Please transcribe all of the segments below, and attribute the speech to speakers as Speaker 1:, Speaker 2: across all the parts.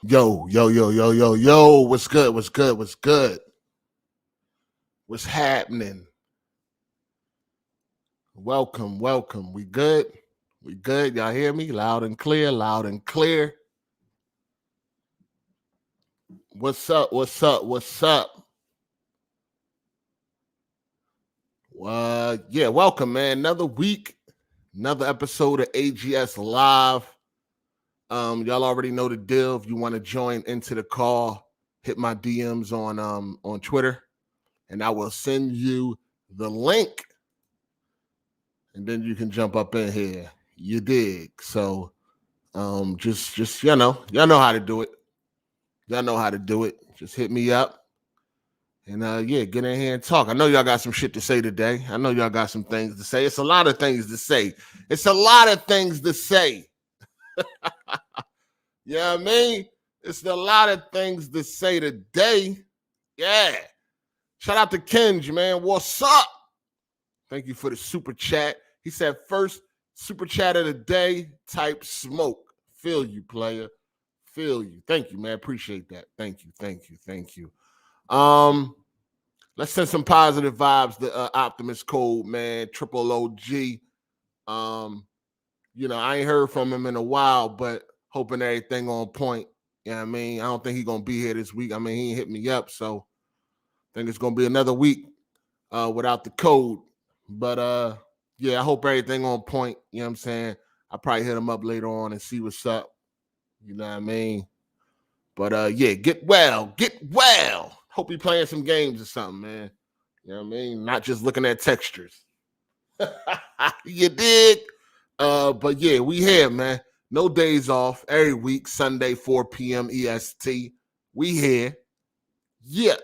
Speaker 1: Yo. What's good? What's happening? Welcome. We good? We good? Y'all hear me? Loud and clear. What's up? Yeah, welcome, man. Another week, another episode of AGS Live. Y'all already know the deal. If you want to join into the call, hit my DMs on Twitter, and I will send you the link. And then you can jump up in here. You dig? So, just y'all know how to do it. Just hit me up, and get in here and talk. I know y'all got some shit to say today. I know y'all got some things to say. It's a lot of things to say. You know what I mean? It's a lot of things to say today. Yeah. Shout out to Kenj, man. What's up? Thank you for the super chat. He said, first super chat of the day, type smoke. Feel you, player. Feel you. Thank you, man. Appreciate that. Thank you. Let's send some positive vibes to Optimus Code, man. Triple OG. I ain't heard from him in a while, but hoping everything on point. You know what I mean? I don't think he's gonna be here this week. I mean, he ain't hit me up, so I think it's gonna be another week without the code. But I hope everything on point. You know what I'm saying? I'll probably hit him up later on and see what's up. You know what I mean? But get well. Hope you playing some games or something, man. You know what I mean? Not just looking at textures. You dig? But yeah, we here, man. No days off. Every week, Sunday, 4 p.m. EST. We here. Yeah.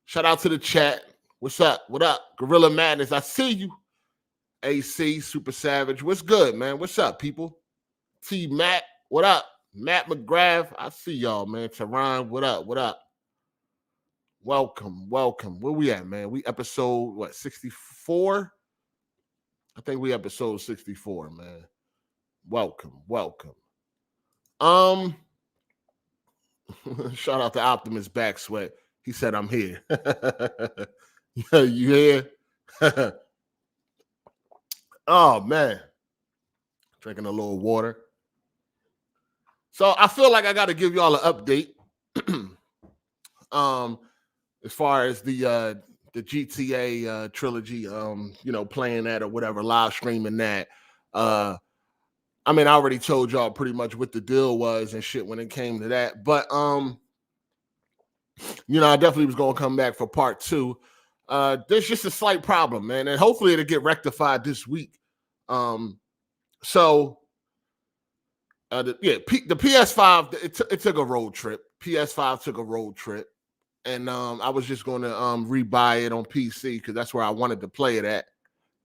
Speaker 1: Shout out to the chat. What's up? What up? Gorilla Madness. I see you. AC, Super Savage. What's good, man? What's up, people? T Matt. What up? Matt McGrath. I see y'all, man. Teron. What up? Welcome. Where we at, man? We episode, 64? I think we episode 64, man. Welcome. Shout out to Optimus Back Sweat. He said, I'm here. You here? Oh, man. Drinking a little water. So I feel like I got to give y'all an update. As far as the GTA trilogy, playing that or whatever, live streaming that. I already told y'all pretty much what the deal was and shit when it came to that. But I definitely was gonna come back for part 2. There's just a slight problem, man, and hopefully it'll get rectified this week. The PS5 it took a road trip. PS5 took a road trip. And I was just going to rebuy it on PC because that's where I wanted to play it at.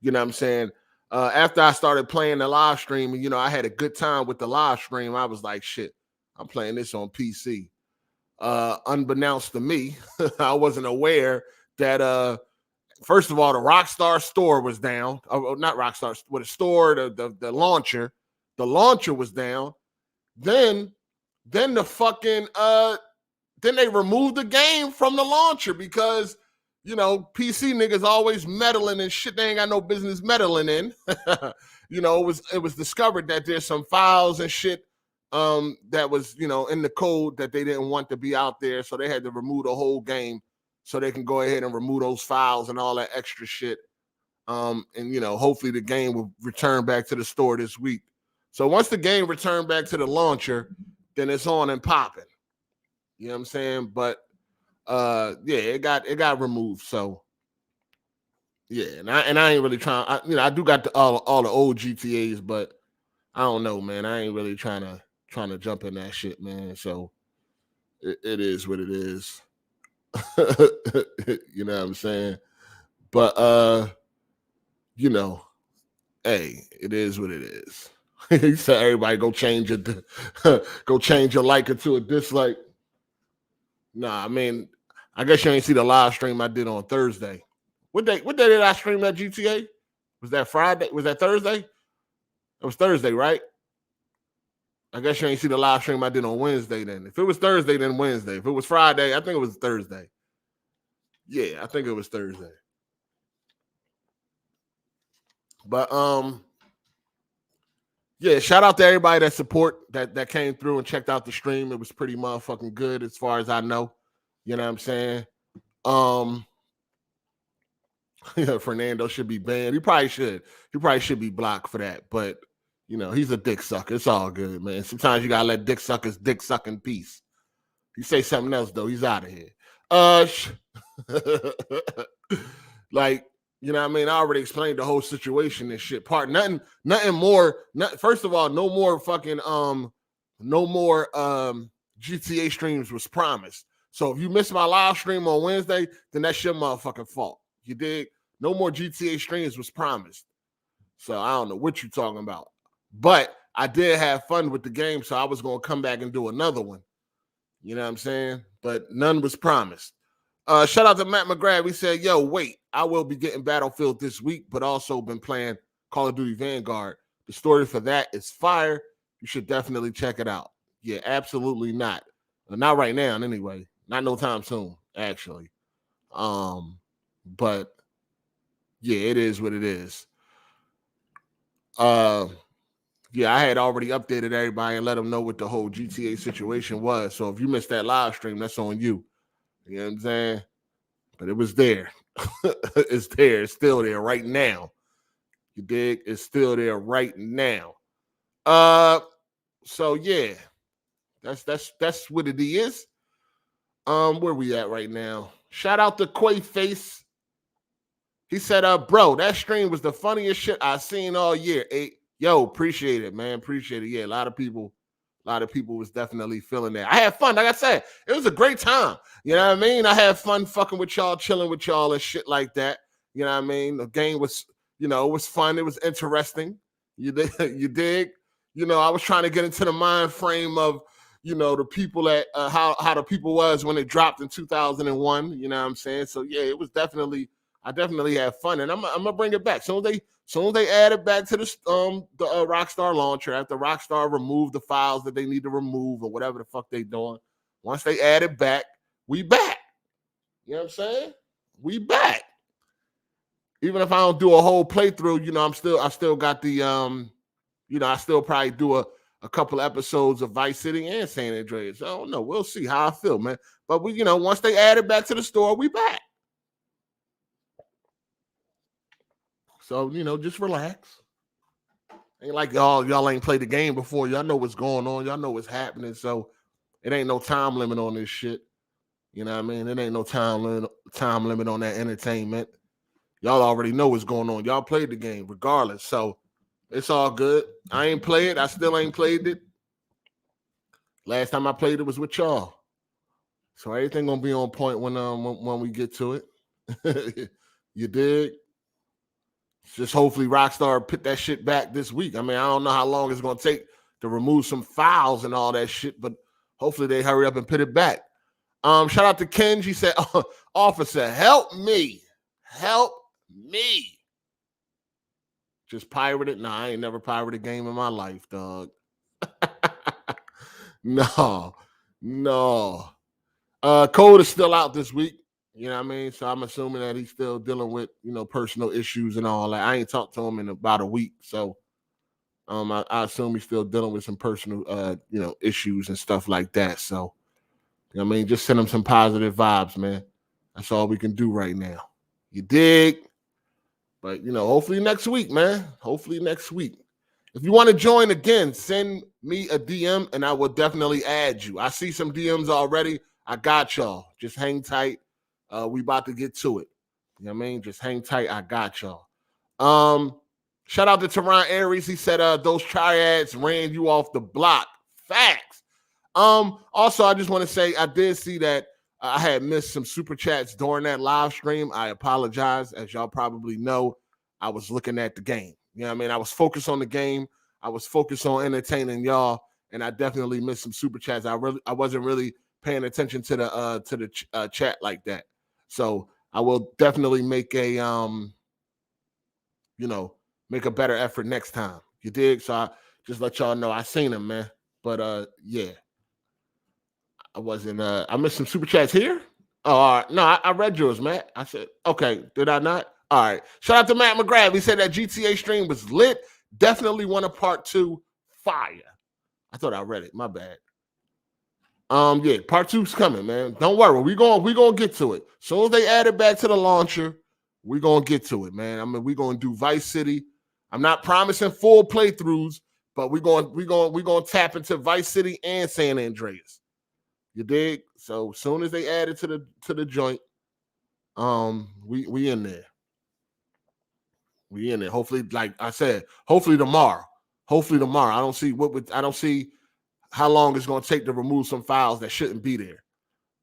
Speaker 1: You know what I'm saying? After I started playing the live stream, and, I had a good time with the live stream, I was like, shit, I'm playing this on PC. Unbeknownst to me, I wasn't aware that, first of all, the Rockstar store was down. Not Rockstar, but the store, the launcher. The launcher was down. Then the fucking... Then they removed the game from the launcher because, PC niggas always meddling in shit they ain't got no business meddling in. It was discovered that there's some files and shit that was, in the code that they didn't want to be out there. So they had to remove the whole game so they can go ahead and remove those files and all that extra shit. Hopefully the game will return back to the store this week. So once the game returned back to the launcher, then it's on and popping. You know what I'm saying? But it got removed. So yeah, and I ain't really trying. I do got all the old GTAs, but I don't know, man. I ain't really trying to jump in that shit, man. So it is what it is. You know what I'm saying? But hey, it is what it is. He said everybody go change your like it to a dislike. Nah, I guess you ain't see the live stream I did on Thursday. What day did I stream that GTA? Was that Friday? Was that Thursday? It was Thursday, right? I guess you ain't see the live stream I did on Wednesday then. If it was Thursday, then Wednesday. If it was Friday, I think it was Thursday. Yeah, I think it was Thursday. But yeah, shout out to everybody that support that came through and checked out the stream. It was pretty motherfucking good as far as I know. You know what I'm saying? Yeah, Fernando should be banned. He probably should. He probably should be blocked for that. But you know, he's a dick sucker. It's all good, man. Sometimes you gotta let dick suckers dick suck in peace. You say something else though, he's out of here. Like, you know what I mean? I already explained the whole situation and shit. Nothing more. First of all, no more fucking GTA streams was promised. So if you missed my live stream on Wednesday, then that's your motherfucking fault. You dig? No more GTA streams was promised. So I don't know what you're talking about. But I did have fun with the game, so I was going to come back and do another one. You know what I'm saying? But none was promised. Shout out to Matt McGrath. We said, yo, wait, I will be getting Battlefield this week, but also been playing Call of Duty Vanguard. The story for that is fire. You should definitely check it out. Yeah, absolutely not. Not right now, anyway. Not no time soon, actually. But yeah, it is what it is. Yeah, I had already updated everybody and let them know what the whole GTA situation was. So if you missed that live stream, that's on you. You know what I'm saying? But it was there. It's there. It's still there right now. You dig? It's still there right now. So yeah, that's what it is. Where we at right now? Shout out to Quay Face. He said, bro, that stream was the funniest shit I've seen all year. Hey, yo, appreciate it, man. Appreciate it. Yeah, a lot of people was definitely feeling that. I had fun. Like I said, it was a great time. You know what I mean? I had fun fucking with y'all, chilling with y'all and shit like that. You know what I mean? The game was, you know, it was fun. It was interesting. You dig? You know, I was trying to get into the mind frame of, you know, the people that how the people was when it dropped in 2001. You know what I'm saying? So yeah, it was definitely. I definitely had fun, and I'm gonna bring it back. Soon as they add it back to the Rockstar launcher, after Rockstar removed the files that they need to remove or whatever the fuck they doing. Once they add it back, we back. You know what I'm saying? We back. Even if I don't do a whole playthrough, you know, I still got the you know, I still probably do a couple episodes of Vice City and San Andreas. I don't know. We'll see how I feel, man. But we, you know, once they add it back to the store, we back. So, you know, just relax. Ain't like y'all ain't played the game before. Y'all know what's going on. Y'all know what's happening. So it ain't no time limit on this shit. You know what I mean? It ain't no time limit on that entertainment. Y'all already know what's going on. Y'all played the game regardless. So it's all good. I ain't played it. I still ain't played it. Last time I played it was with y'all. So everything gonna be on point when we get to it. You dig? Just hopefully Rockstar put that shit back this week. I mean, I don't know how long it's going to take to remove some files and all that shit, but hopefully they hurry up and put it back. Shout out to Ken. He said, officer, help me. Help me. Just pirated? Nah, I ain't never pirated a game in my life, dog. No. Code is still out this week. You know what I mean? So I'm assuming that he's still dealing with, you know, personal issues and all that. I ain't talked to him in about a week. So I assume he's still dealing with some personal, you know, issues and stuff like that. So, you know what I mean? Just send him some positive vibes, man. That's all we can do right now. You dig? But, you know, hopefully next week, man. Hopefully next week. If you want to join again, send me a DM and I will definitely add you. I see some DMs already. I got y'all. Just hang tight. We about to get to it. You know what I mean? Just hang tight. I got y'all. Shout out to Teron Aries. He said those triads ran you off the block. Facts. Also, I just want to say I did see that I had missed some super chats during that live stream. I apologize. As y'all probably know, I was looking at the game. You know what I mean? I was focused on the game. I was focused on entertaining y'all, and I definitely missed some super chats. I wasn't really paying attention to the chat like that. So I will definitely make a you know, make a better effort next time. You dig? So I just let y'all know I seen him, man. But yeah, I wasn't. I missed some super chats here. Oh, all right. No, I read yours, Matt. I said, okay, did I not? All right. Shout out to Matt McGrath. He said that GTA stream was lit. Definitely want a part 2. Fire. I thought I read it. My bad. Yeah, part 2's coming, man. Don't worry. We gonna get to it. As soon as they add it back to the launcher, we gonna get to it, man. I mean, we gonna do Vice City. I'm not promising full playthroughs, but we gonna tap into Vice City and San Andreas. You dig? So as soon as they add it to the joint, we in there. We in there. Hopefully, like I said, hopefully tomorrow. I don't see how long it's going to take to remove some files that shouldn't be there.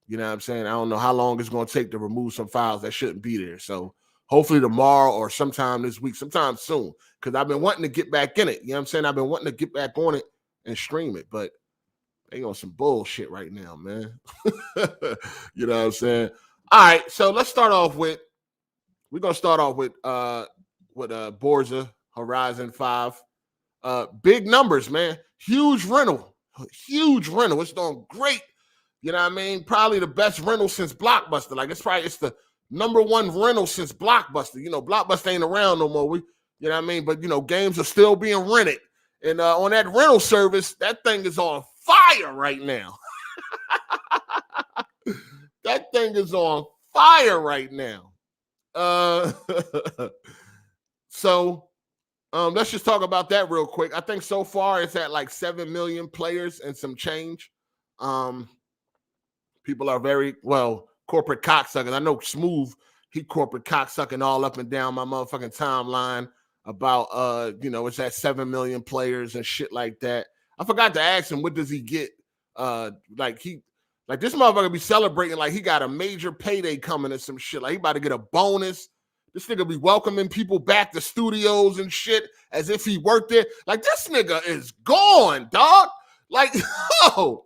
Speaker 1: You know what I'm saying? I don't know how long it's going to take to remove some files that shouldn't be there. So hopefully tomorrow or sometime this week, sometime soon, because I've been wanting to get back in it. You know what I'm saying? I've been wanting to get back on it and stream it, but they on some bullshit right now, man. You know what I'm saying? All right, so let's start off with, we're going to start off with Forza Horizon 5. Big numbers, man. Huge rental. It's doing great. You know what I mean? Probably the best rental since Blockbuster. Like it's the number one rental since Blockbuster. You know, Blockbuster ain't around no more. You know what I mean? But you know, games are still being rented. And on that rental service, that thing is on fire right now. That thing is on fire right now. So let's just talk about that real quick. I think so far it's at like 7 million players and some change. People are very, corporate cocksuckers. I know Smooth, he corporate cocksucking all up and down my motherfucking timeline about, it's at 7 million players and shit like that. I forgot to ask him, what does he get? This motherfucker be celebrating like he got a major payday coming and some shit. Like he about to get a bonus. This nigga be welcoming people back to studios and shit as if he worked there. Like, this nigga is gone, dog. Like, yo,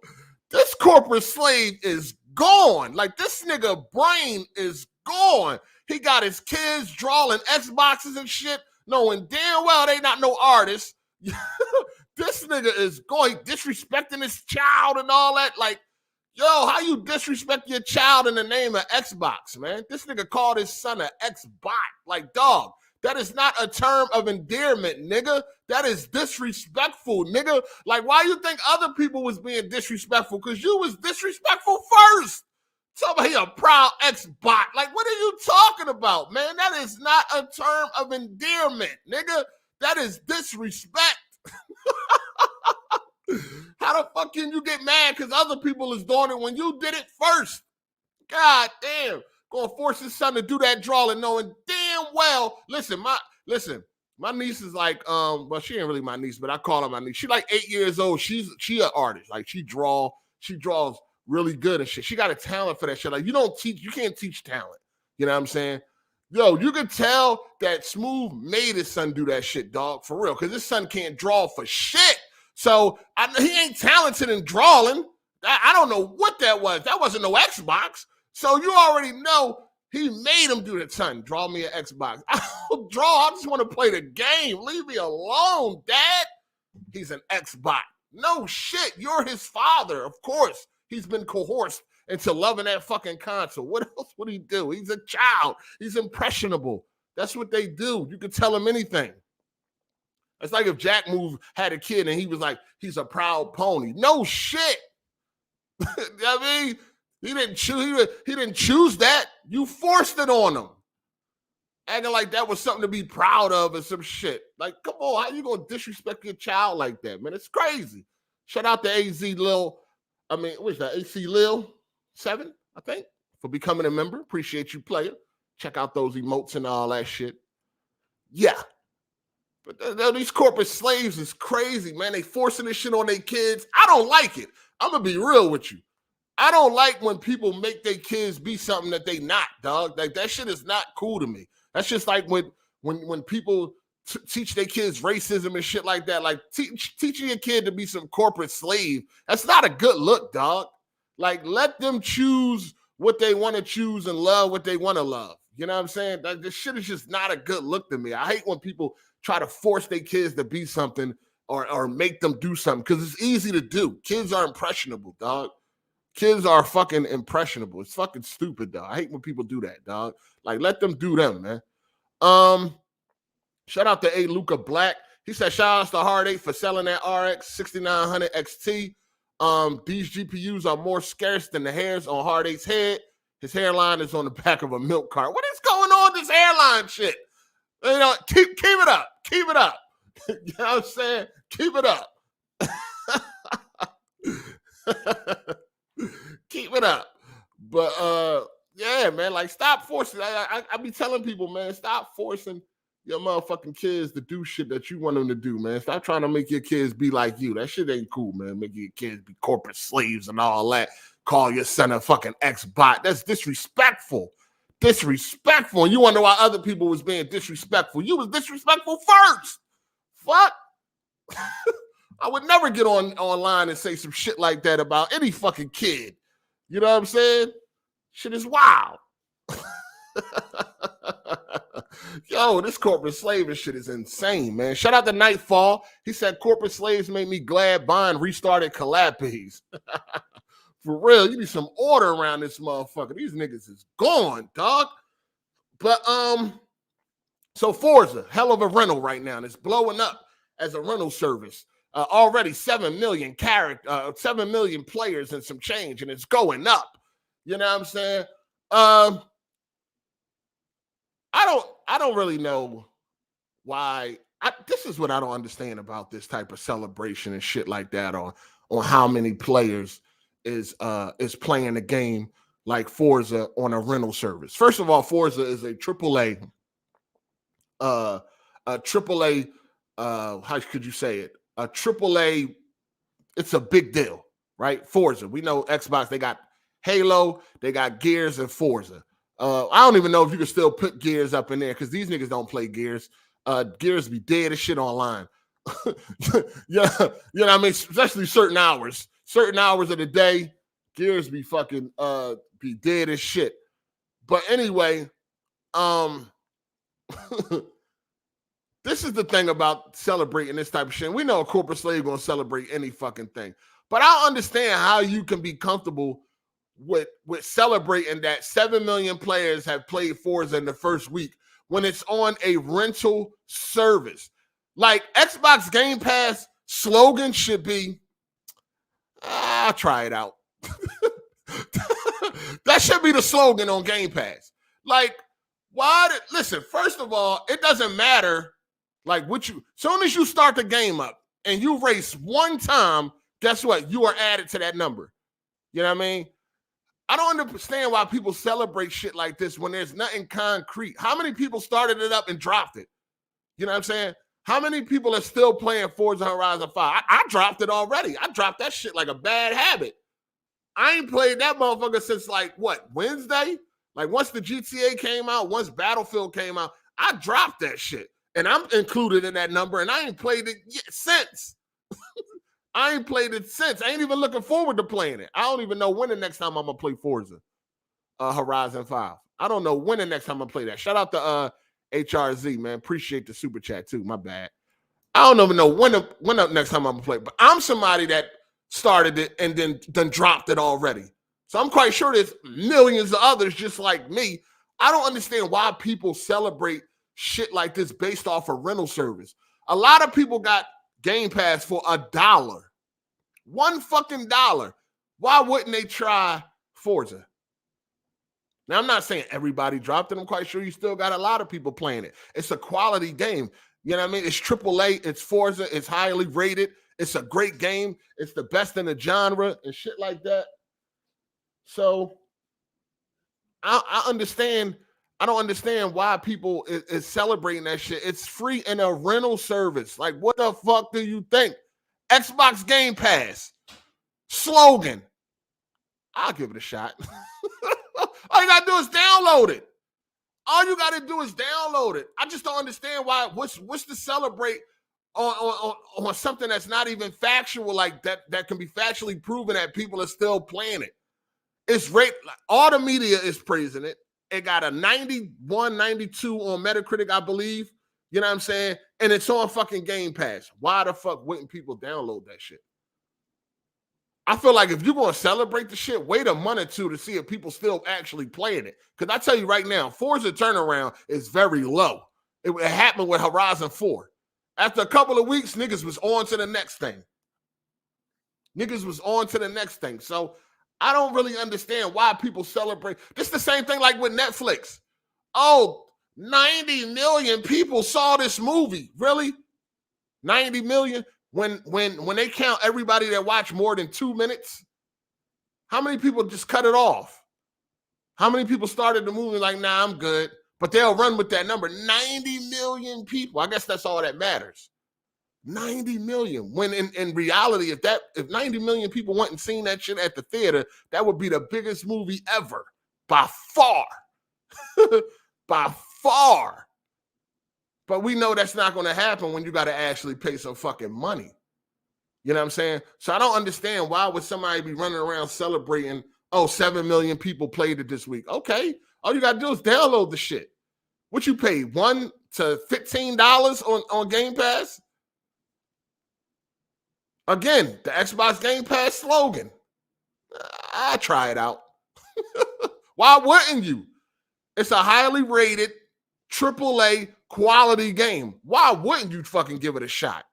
Speaker 1: this corporate slave is gone. Like, this nigga brain is gone. He got his kids drawing Xboxes and shit, knowing damn well they not no artists. This nigga is going, disrespecting his child and all that. Like, yo, how you disrespect your child in the name of Xbox, man? This nigga called his son an Xbot. Like, dog, that is not a term of endearment, nigga. That is disrespectful, nigga. Like, why you think other people was being disrespectful? Because you was disrespectful first. Somebody a proud Xbot. Like, what are you talking about, man? That is not a term of endearment, nigga. That is disrespect. How the fuck can you get mad because other people is doing it when you did it first? God damn. Gonna force his son to do that drawing knowing damn well. Listen, my niece is like, she ain't really my niece, but I call her my niece. She like 8 years old. She an artist. Like she draws really good and shit. She got a talent for that shit. Like you can't teach talent. You know what I'm saying? Yo, you can tell that Smooth made his son do that shit, dog, for real. Because his son can't draw for shit. So he ain't talented in drawing. I don't know what that was. That wasn't no Xbox. So you already know he made him do the son. Draw me an Xbox. I don't draw. I just want to play the game. Leave me alone, Dad. He's an Xbox. No shit. You're his father. Of course. He's been coerced into loving that fucking console. What else would he do? He's a child. He's impressionable. That's what they do. You can tell him anything. It's like if Jack Move had a kid and he was like, he's a proud pony. No shit. I mean, he didn't choose that. You forced it on him. Acting like that was something to be proud of and some shit. Like, come on, how you gonna disrespect your child like that, man? It's crazy. Shout out to AC Lil 7, I think, for becoming a member. Appreciate you, player. Check out those emotes and all that shit. Yeah. But these corporate slaves is crazy, man. They forcing this shit on their kids. I don't like it. I'm going to be real with you. I don't like when people make their kids be something that they not, dog. Like, that shit is not cool to me. That's just like when people teach their kids racism and shit like that. Like, teaching your kid to be some corporate slave, that's not a good look, dog. Like, let them choose what they want to choose and love what they want to love. You know what I'm saying? Like, this shit is just not a good look to me. I hate when people try to force their kids to be something or make them do something because it's easy to do. Kids are impressionable, dog. Kids are fucking impressionable. It's fucking stupid, dog. I hate when people do that, dog. Like, let them do them, man. Shout out to A. Luca Black. He said, shout out to Hard8 for selling that RX 6900 XT. These GPUs are more scarce than the hairs on Hard8's head. His hairline is on the back of a milk cart. What is going on with this hairline shit? You know, keep it up. Keep it up. You know what I'm saying? Keep it up. Keep it up. But yeah, man, like stop forcing. I be telling people, man, stop forcing your motherfucking kids to do shit that you want them to do, man. Stop trying to make your kids be like you. That shit ain't cool, man. Make your kids be corporate slaves and all that. Call your son a fucking X-bot. That's disrespectful. Disrespectful. And you wonder why other people was being disrespectful. You was disrespectful first. Fuck. I would never get online and say some shit like that about any fucking kid. You know what I'm saying? Shit is wild. Yo, this corporate slave shit is insane, man. Shout out to Nightfall. He said corporate slaves made me glad buying restarted collapses. For real, you need some order around this motherfucker. These niggas is gone, dog. But so Forza, hell of a rental right now. And it's blowing up as a rental service. Already 7 million players and some change, and it's going up. You know what I'm saying? I don't really know why. This is what I don't understand about this type of celebration and shit like that on how many players is playing the game like Forza on a rental service. First of all, Forza is a AAA how could you say it? A AAA, it's a big deal, right? Forza. We know Xbox, they got Halo, they got Gears and Forza. I don't even know if you can still put Gears up in there because these niggas don't play Gears. Gears be dead as shit online. Yeah, you know what I mean? Especially certain hours of the day, Gears be fucking be dead as shit. But anyway, this is the thing about celebrating this type of shit. We know a corporate slave gonna celebrate any fucking thing. But I don't understand how you can be comfortable with celebrating that 7 million players have played Forza in the first week when it's on a rental service. Like Xbox Game Pass slogan should be, I'll try it out. That should be the slogan on Game Pass. Like, listen, first of all, it doesn't matter like soon as you start the game up and you race one time, guess what? You are added to that number. You know what I mean? I don't understand why people celebrate shit like this when there's nothing concrete. How many people started it up and dropped it? You know what I'm saying? How many people are still playing Forza Horizon 5? I dropped it already. I dropped that shit like a bad habit. I ain't played that motherfucker since like, what, Wednesday? Like once the GTA came out, once Battlefield came out, I dropped that shit. And I'm included in that number, and I ain't played it since. I ain't played it since. I ain't even looking forward to playing it. I don't even know when the next time I'm going to play Forza Horizon 5. I don't know when the next time I'm going to play that. Shout out to HRZ, man. Appreciate the super chat, too. My bad. I don't even know when the next time I'm going to play it. But I'm somebody that started it and then dropped it already. So I'm quite sure there's millions of others just like me. I don't understand why people celebrate shit like this based off a rental service. A lot of people got Game Pass for $1. $1 fucking dollar. Why wouldn't they try Forza? Now, I'm not saying everybody dropped it. I'm quite sure you still got a lot of people playing it. It's a quality game. You know what I mean? It's AAA. It's Forza. It's highly rated. It's a great game. It's the best in the genre and shit like that. So I understand. I don't understand why people is celebrating that shit. It's free in a rental service. Like, what the fuck do you think? Xbox Game Pass. Slogan. I'll give it a shot. All you got to do is download it. All you got to do is download it. I just don't understand why. What's to celebrate on something that's not even factual like that can be factually proven that people are still playing it. It's great. All the media is praising it. It got a 91, 92 on Metacritic, I believe. You know what I'm saying? And it's on fucking Game Pass. Why the fuck wouldn't people download that shit? I feel like if you're going to celebrate the shit, wait a month or two to see if people still actually playing it. Because I tell you right now, Forza turnaround is very low. It happened with Horizon 4. After a couple of weeks, niggas was on to the next thing. So I don't really understand why people celebrate. This is the same thing like with Netflix. Oh, 90 million people saw this movie. Really? 90 million? When they count everybody that watched more than 2 minutes, how many people just cut it off? How many people started the movie like, nah, I'm good? But they'll run with that number. 90 million people. I guess that's all that matters. 90 million. When in reality, if 90 million people went and seen that shit at the theater, that would be the biggest movie ever. By far. By far. But we know that's not going to happen when you got to actually pay some fucking money. You know what I'm saying? So I don't understand why would somebody be running around celebrating, 7 million people played it this week. Okay. All you got to do is download the shit. What you pay, $1 to $15 on Game Pass? Again, the Xbox Game Pass slogan. I'll try it out. Why wouldn't you? It's a highly rated AAA quality game. Why wouldn't you fucking give it a shot?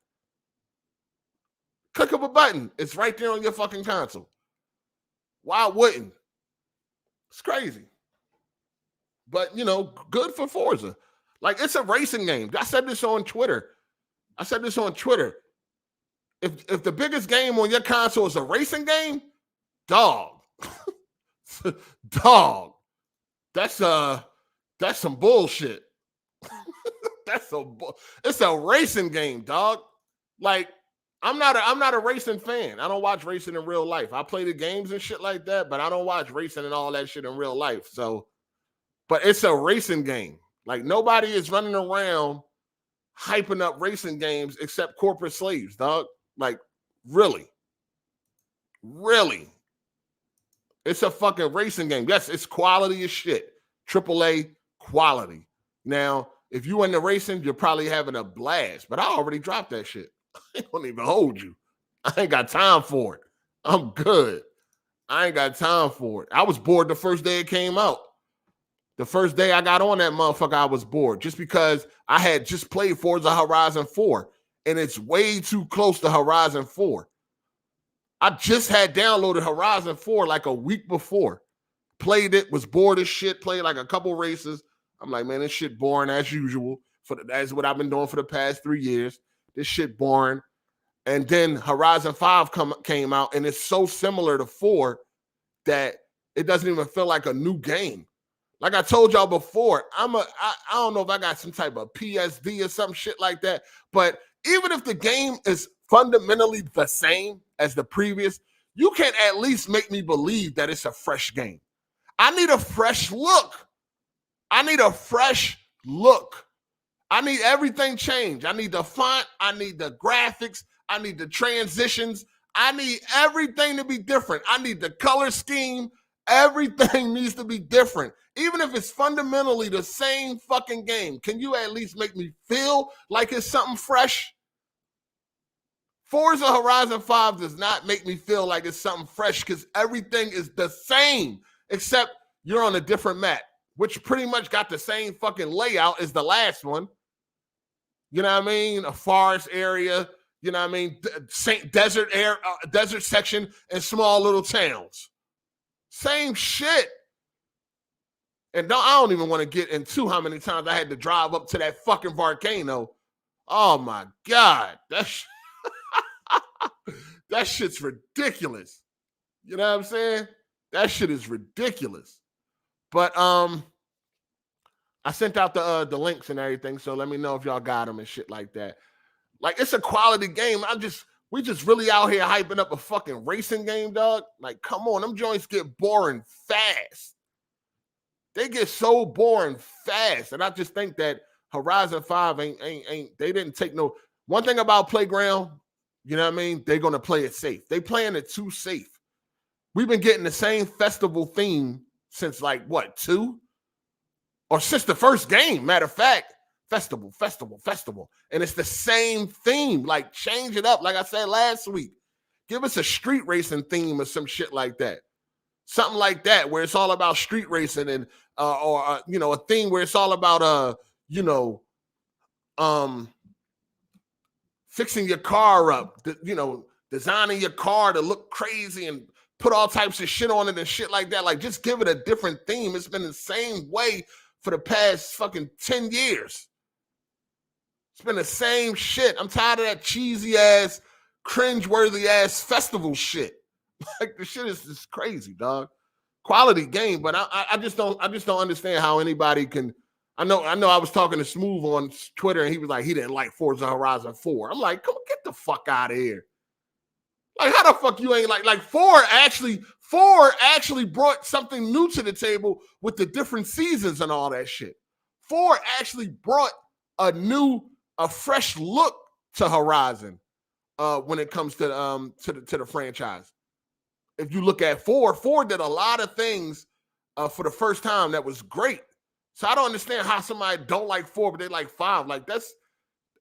Speaker 1: Click up a button. It's right there on your fucking console. Why wouldn't? It's crazy. But, good for Forza. Like, it's a racing game. I said this on Twitter. If the biggest game on your console is a racing game, dog. Dog. That's some bullshit. It's a racing game, dog. Like, I'm not a racing fan. I don't watch racing in real life. I play the games and shit like that, but I don't watch racing and all that shit in real life. So, but it's a racing game. Like, nobody is running around hyping up racing games except corporate slaves, dog. Like, really? Really? It's a fucking racing game. Yes, it's quality as shit. AAA quality. Now, if you into racing, you're probably having a blast, but I already dropped that shit. I don't even hold you. I ain't got time for it. I'm good. I ain't got time for it. I was bored the first day it came out. The first day I got on that motherfucker, I was bored just because I had just played Forza Horizon 4, and it's way too close to Horizon 4. I just had downloaded Horizon 4 like a week before. Played it, was bored as shit, played like a couple races. I'm like, man, this shit boring as usual. That's what I've been doing for the past 3 years. This shit boring. And then Horizon 5 came out, and it's so similar to 4 that it doesn't even feel like a new game. Like I told y'all before, I don't know if I got some type of PSD or some shit like that, but even if the game is fundamentally the same as the previous, you can at least make me believe that it's a fresh game. I need a fresh look. I need everything changed. I need the font. I need the graphics. I need the transitions. I need everything to be different. I need the color scheme. Everything needs to be different. Even if it's fundamentally the same fucking game, can you at least make me feel like it's something fresh? Forza Horizon 5 does not make me feel like it's something fresh because everything is the same, except you're on a different map, which pretty much got the same fucking layout as the last one. You know what I mean? A forest area, you know what I mean? Desert section and small little towns. Same shit. And I don't even want to get into how many times I had to drive up to that fucking volcano. Oh my God. That shit's ridiculous. You know what I'm saying? That shit is ridiculous. But I sent out the links and everything, so let me know if y'all got them and shit like that. Like, it's a quality game. We just really out here hyping up a fucking racing game, dog. Like, come on, them joints get boring fast. They get so boring fast. And I just think that Horizon 5 ain't they didn't take no. One thing about Playground, you know what I mean? They're gonna play it safe. They playing it too safe. We've been getting the same festival theme since like what, 2? Or since the first game, matter of fact. festival, festival, festival. And it's the same theme. Like, change it up. Like I said last week, give us a street racing theme or some shit like that. Something like that, where it's all about street racing and or a theme where it's all about fixing your car up, designing your car to look crazy and put all types of shit on it and shit like that. Like, just give it a different theme. It's been the same way for the past fucking 10 years. It's been the same shit. I'm tired of that cheesy ass, cringe-worthy ass festival shit. Like, the shit is just crazy, dog. Quality game, but I just don't understand how anybody can. I know I was talking to Smooth on Twitter and he was like, he didn't like Forza Horizon 4. I'm like, come on, get the fuck out of here. Like, how the fuck you ain't like 4 actually brought something new to the table with the different seasons and all that shit. 4 actually brought a fresh look to Horizon when it comes to the franchise. If you look at 4 did a lot of things for the first time that was great. So I don't understand how somebody don't like 4, but they like 5. Like, that's,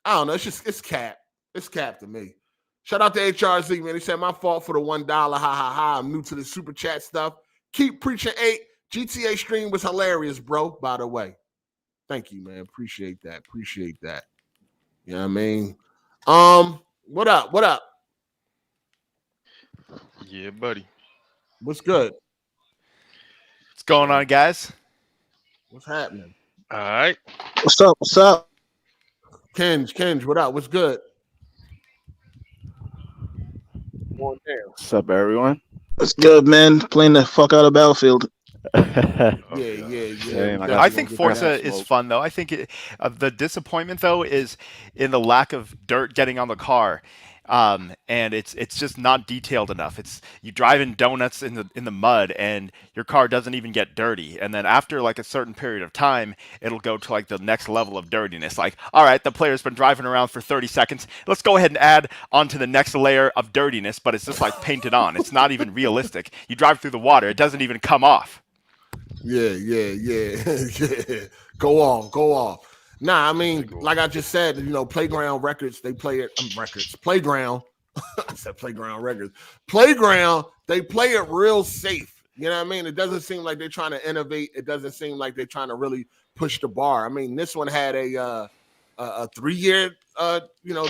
Speaker 1: I don't know. It's cap. It's cap to me. Shout out to HRZ, man. He said, my fault for the $1. Ha ha ha. I'm new to the super chat stuff. Keep preaching 8. GTA stream was hilarious, bro, by the way. Thank you, man. Appreciate that. You know what I mean? What up?
Speaker 2: Yeah, buddy.
Speaker 1: What's good?
Speaker 3: What's going on, guys?
Speaker 1: What's happening?
Speaker 2: All right.
Speaker 4: What's up?
Speaker 1: Kenj, what up? What's good?
Speaker 5: What's up, everyone?
Speaker 4: What's good, man? Playing the fuck out of Battlefield.
Speaker 1: Yeah.
Speaker 3: I think Forza is fun, though. I think the disappointment, though, is in the lack of dirt getting on the car. And it's just not detailed enough. It's you driving donuts in the mud and your car doesn't even get dirty. And then after like a certain period of time, it'll go to like the next level of dirtiness. Like, all right, the player's been driving around for 30 seconds. Let's go ahead and add onto the next layer of dirtiness, but it's just like painted on. It's not even realistic. You drive through the water, it doesn't even come off.
Speaker 1: Yeah. Go off. Nah, I mean, like I just said, Playground Records, they play it. Playground. I said Playground Records. Playground, they play it real safe. You know what I mean? It doesn't seem like they're trying to innovate. It doesn't seem like they're trying to really push the bar. I mean, this one had a 3-year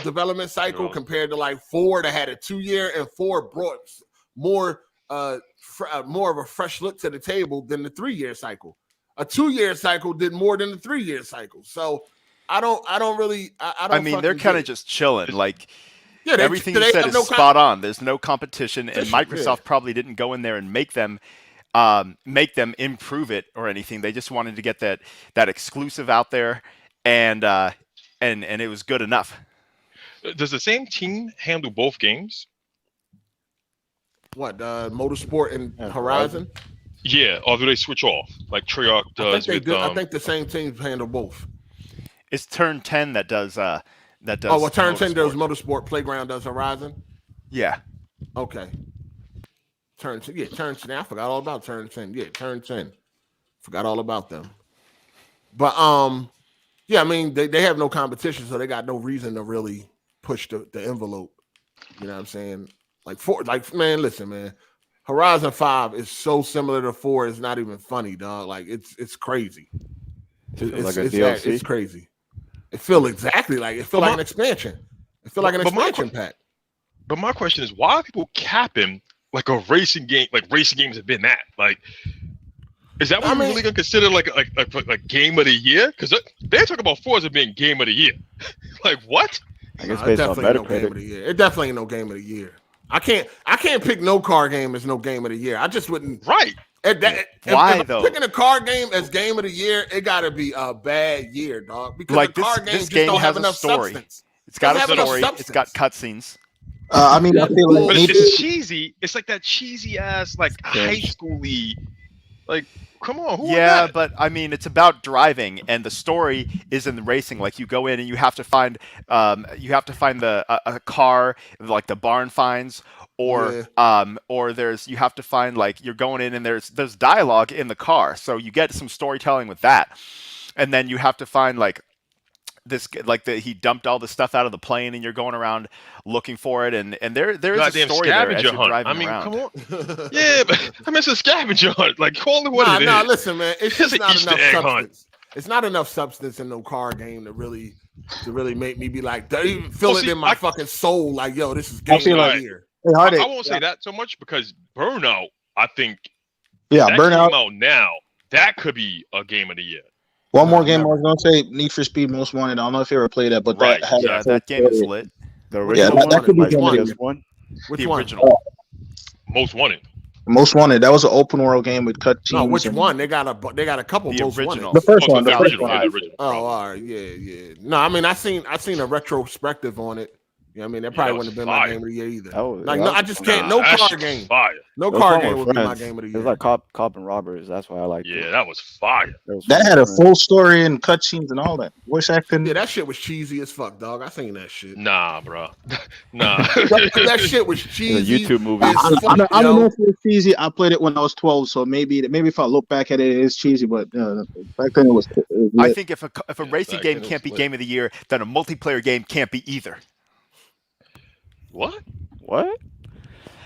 Speaker 1: development cycle compared to like 4 that had a 2-year, and 4 brought more of a fresh look to the table than the 3-year cycle. A 2-year cycle did more than the 3-year cycle. So I don't really.
Speaker 3: I mean, they're kind of just chilling. Like,
Speaker 1: yeah,
Speaker 3: everything you said is spot on. There's no competition, and Microsoft probably didn't go in there and make them improve it or anything. They just wanted to get that exclusive out there, and it was good enough.
Speaker 2: Does the same team handle both games?
Speaker 1: What, Motorsport and Horizon?
Speaker 2: Yeah, or do they switch off like Treyarch does?
Speaker 1: I think the same teams handle both.
Speaker 3: It's Turn 10 that does.
Speaker 1: Oh, well, Turn 10 does Motorsport. Playground does Horizon.
Speaker 3: Yeah.
Speaker 1: Okay. Turn 10. Yeah, Turn 10. I forgot all about Turn 10. Yeah, Turn 10. Forgot all about them. But yeah, I mean, they have no competition, so they got no reason to really push the envelope. You know what I'm saying? Man, listen, man. Horizon 5 is so similar to 4, it's not even funny, dog. Like, it's crazy. It's crazy. It feels exactly like like an expansion. It feels like an expansion pack.
Speaker 2: But my question is, why are people capping like a racing game? Like, racing games have been that. Like, is that what we're really gonna consider like game of the year? Because they're talking about Forza being game of the year. Like, what?
Speaker 5: I guess based on Metacritic.
Speaker 1: It definitely ain't no game of the year. I can't pick no car game as no game of the year. I just wouldn't.
Speaker 2: Right.
Speaker 3: Why though?
Speaker 1: Picking a car game as game of the year, it got to be a bad year, dog. Because
Speaker 3: like
Speaker 1: the car game
Speaker 3: this game
Speaker 1: don't
Speaker 3: has
Speaker 1: have enough
Speaker 3: story.
Speaker 1: Substance.
Speaker 3: It's got a story. It's got cutscenes.
Speaker 4: I mean, I feel like
Speaker 2: but it's cheesy. It's like that cheesy ass, like high schooly, like. Come on,
Speaker 3: yeah, but I mean, it's about driving, and the story is in the racing. Like, you go in and you have to find a car, like the barn finds, or you have to find, like, you're going in and there's dialogue in the car, so you get some storytelling with that, and then you have to find like he dumped all the stuff out of the plane, and you're going around looking for it, and there is
Speaker 2: goddamn
Speaker 3: a story there as
Speaker 2: scavenger
Speaker 3: you're
Speaker 2: hunt.
Speaker 3: driving around.
Speaker 2: Come on. Yeah, but it's a scavenger hunt. Like, call it what it is.
Speaker 1: Listen, man, it's just
Speaker 2: an
Speaker 1: not
Speaker 2: Easter
Speaker 1: enough
Speaker 2: egg
Speaker 1: substance.
Speaker 2: hunt.
Speaker 1: It's not enough substance in no car game to really make me be like, they feel it in my fucking soul. Like, yo, this is game of the year.
Speaker 2: I won't say that so much because Burnout, I think,
Speaker 4: Burnout
Speaker 2: came out now. That could be a game of the year.
Speaker 4: One more game I was gonna say, Need for Speed Most Wanted. I don't know if you ever played that, but
Speaker 3: that game is lit.
Speaker 5: The original
Speaker 4: that could be
Speaker 5: one.
Speaker 1: Which one?
Speaker 3: Original.
Speaker 2: Most Wanted.
Speaker 4: Most Wanted. That was an open world game with cutscenes.
Speaker 1: No, which one? They got a couple.
Speaker 3: The
Speaker 1: Most
Speaker 3: original.
Speaker 1: Wanted.
Speaker 4: The first one.
Speaker 2: The original.
Speaker 1: Oh, all right, yeah. No, I mean, I seen a retrospective on it. You know what I mean, that probably wouldn't have been my game of the year either. I just can't. No car game.
Speaker 2: Fire.
Speaker 1: No car game would be my game of the year.
Speaker 5: It was like Cop and Robbers. That's why I like.
Speaker 2: Yeah, that was fire.
Speaker 4: That had a full story and cutscenes and all that. Voice acting.
Speaker 1: Yeah, that shit was cheesy as fuck, dog. I seen that shit.
Speaker 2: Nah, bro. Nah.
Speaker 1: that shit was cheesy.
Speaker 5: The YouTube movie.
Speaker 4: I don't know if it was cheesy. I played it when I was 12, so maybe if I look back at it, it is cheesy. But back then it was.
Speaker 3: I think if a racing game can't be game of the year, then a multiplayer game can't be either.
Speaker 2: What?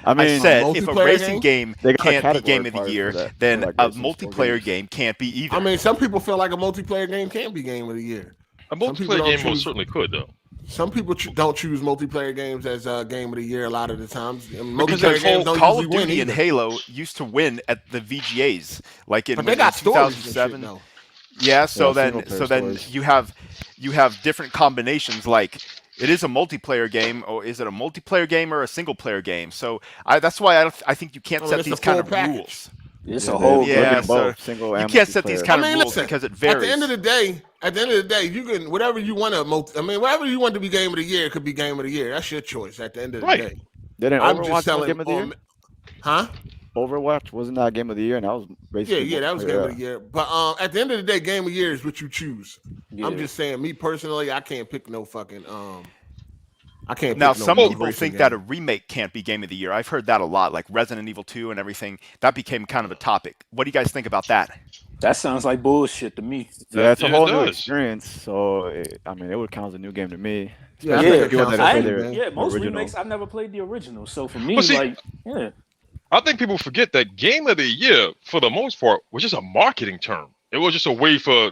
Speaker 5: I mean,
Speaker 3: I said if a racing game can't be game of the
Speaker 5: category
Speaker 3: year,
Speaker 5: for that.
Speaker 3: then
Speaker 5: Like
Speaker 3: a
Speaker 5: racing
Speaker 3: multiplayer
Speaker 5: games.
Speaker 3: game can't be either.
Speaker 1: I mean, some people feel like a multiplayer game can't be game of the year.
Speaker 2: A multiplayer game most certainly could, though.
Speaker 1: Some people don't choose multiplayer games as game of the year a lot of the times.
Speaker 3: Because
Speaker 1: Multiplayer games don't
Speaker 3: Call of
Speaker 1: usually win
Speaker 3: Duty and
Speaker 1: either.
Speaker 3: Halo used to win at the VGAs, like in
Speaker 1: But they got stories and
Speaker 3: 2007.
Speaker 1: shit, though.
Speaker 3: Yeah, so
Speaker 5: single
Speaker 3: then
Speaker 5: player stories.
Speaker 3: you have different combinations. Like, it is a multiplayer game, or is it a multiplayer game or a single player game? So that's why I think you can't set
Speaker 1: it's
Speaker 3: these
Speaker 1: a
Speaker 3: kind
Speaker 1: full
Speaker 3: of
Speaker 1: package.
Speaker 3: rules.
Speaker 5: It's
Speaker 4: a
Speaker 5: a
Speaker 4: whole-
Speaker 5: whole single
Speaker 3: You
Speaker 5: and
Speaker 3: can't set these
Speaker 5: multiplayer.
Speaker 3: kind of rules
Speaker 1: listen,
Speaker 3: because it varies.
Speaker 1: At the end of the day, you can whatever you want to. Whatever you want to be game of the year, it could be game of the year. That's your choice. At the end of the day,
Speaker 5: Didn't
Speaker 1: I'm
Speaker 5: Overwatch
Speaker 1: just telling.
Speaker 5: game of the year?
Speaker 1: Huh?
Speaker 5: Overwatch wasn't that game of the year, and that was basically
Speaker 1: Yeah, that was game of the year. But at the end of the day, game of the year is what you choose.
Speaker 6: Yeah.
Speaker 1: I'm just saying, me personally, I can't pick no fucking. I can't.
Speaker 3: Now,
Speaker 1: pick no
Speaker 3: some
Speaker 1: racing
Speaker 3: people think
Speaker 1: game.
Speaker 3: that a remake can't be game of the year. I've heard that a lot, like Resident Evil 2 and everything. That became kind of a topic. What do you guys think about that?
Speaker 6: That sounds like bullshit to me.
Speaker 5: Yeah, it's a whole new
Speaker 2: does.
Speaker 5: experience. So, it would count as a new game to me.
Speaker 1: Yeah, I
Speaker 5: Especially
Speaker 1: think
Speaker 5: if you
Speaker 1: it
Speaker 5: want
Speaker 1: counts
Speaker 5: to
Speaker 1: as
Speaker 5: play
Speaker 1: a
Speaker 5: the-
Speaker 1: game.
Speaker 6: Yeah, most
Speaker 5: original.
Speaker 6: remakes I've never played the original. So for me,
Speaker 2: Well, see-
Speaker 6: like, yeah,
Speaker 2: I think people forget that game of the year, for the most part, was just a marketing term. It was just a way for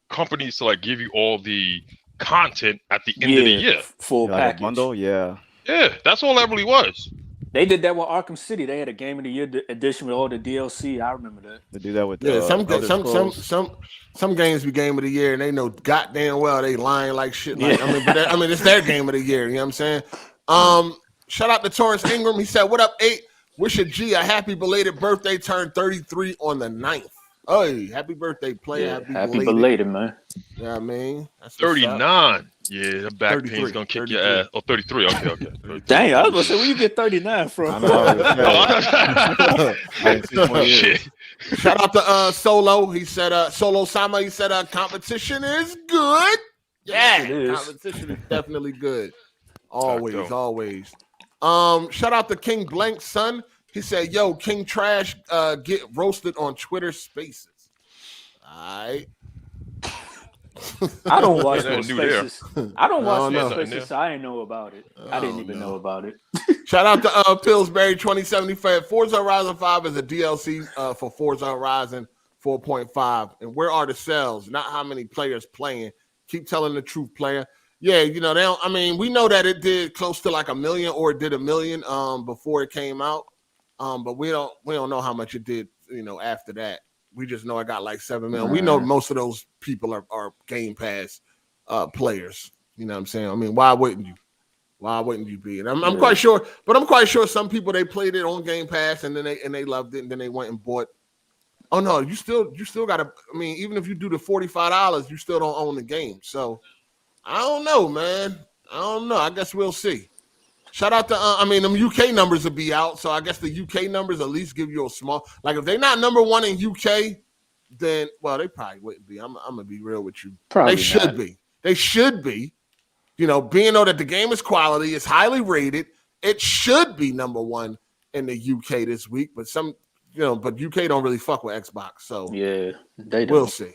Speaker 2: companies to like give you all the content at the end of the year.
Speaker 6: full
Speaker 5: Like a
Speaker 6: package.
Speaker 5: bundle, yeah.
Speaker 2: Yeah, that's all that really was.
Speaker 6: They did that with Arkham City. They had a game of the year edition with all the DLC. I remember that.
Speaker 5: They do that with
Speaker 1: some games be game of the year, and they know goddamn well they lying like shit. Like, I mean, it's their game of the year. You know what I'm saying? Shout out to Torrance Ingram. He said, "What up, 8? Wish a G a happy belated birthday. Turned 33 on the 9th. Oh, happy birthday, player.
Speaker 6: Yeah, happy belated, man.
Speaker 1: Yeah, you know what I mean, that's
Speaker 2: 39. Yeah, the back
Speaker 1: 33,
Speaker 2: pain's gonna kick
Speaker 1: 33.
Speaker 2: your ass. Oh, 33. Okay. 33.
Speaker 6: Dang, I was gonna say, where you get 39 from?
Speaker 2: Shit.
Speaker 1: Shout out to Solo. He said, Solo Sama. He said, competition is good. Yeah,
Speaker 6: It is.
Speaker 1: competition is definitely good. Always. Shout out to King Blank's son. He said, "Yo, King Trash, get roasted on Twitter Spaces." All right.
Speaker 6: I don't watch
Speaker 2: Yeah,
Speaker 6: those
Speaker 2: new there.
Speaker 6: spaces. I don't watch
Speaker 1: No,
Speaker 6: those
Speaker 2: no.
Speaker 6: spaces, so I didn't know about it. I didn't even know about it.
Speaker 1: Shout out to Pillsbury 2075. Forza Horizon 5 is a DLC for Forza Horizon 4.5. And where are the sales? Not how many players playing. Keep telling the truth, player. Yeah, they don't. I mean, we know that it did close to like 1 million, or it did 1 million before it came out. But we don't know how much it did, after that. We just know it got like 7 million. We know most of those people are Game Pass players. You know what I'm saying? I mean, why wouldn't you? Why wouldn't you be? And I'm quite sure, but I'm quite sure some people, they played it on Game Pass and then they loved it, and then they went and bought. Oh no, you still gotta. I mean, even if you do the $45, you still don't own the game. So I don't know, man. I don't know. I guess we'll see. Shout out to them UK numbers will be out, so I guess the UK numbers at least give you a small. Like if they're not number one in UK, then they probably wouldn't be. I'm gonna be real with you.
Speaker 6: Probably
Speaker 1: they should
Speaker 6: not.
Speaker 1: be. They should be. Being though that the game is quality, it's highly rated, it should be number one in the UK this week. But but UK don't really fuck with Xbox, so
Speaker 6: Yeah, they don't.
Speaker 1: we'll see.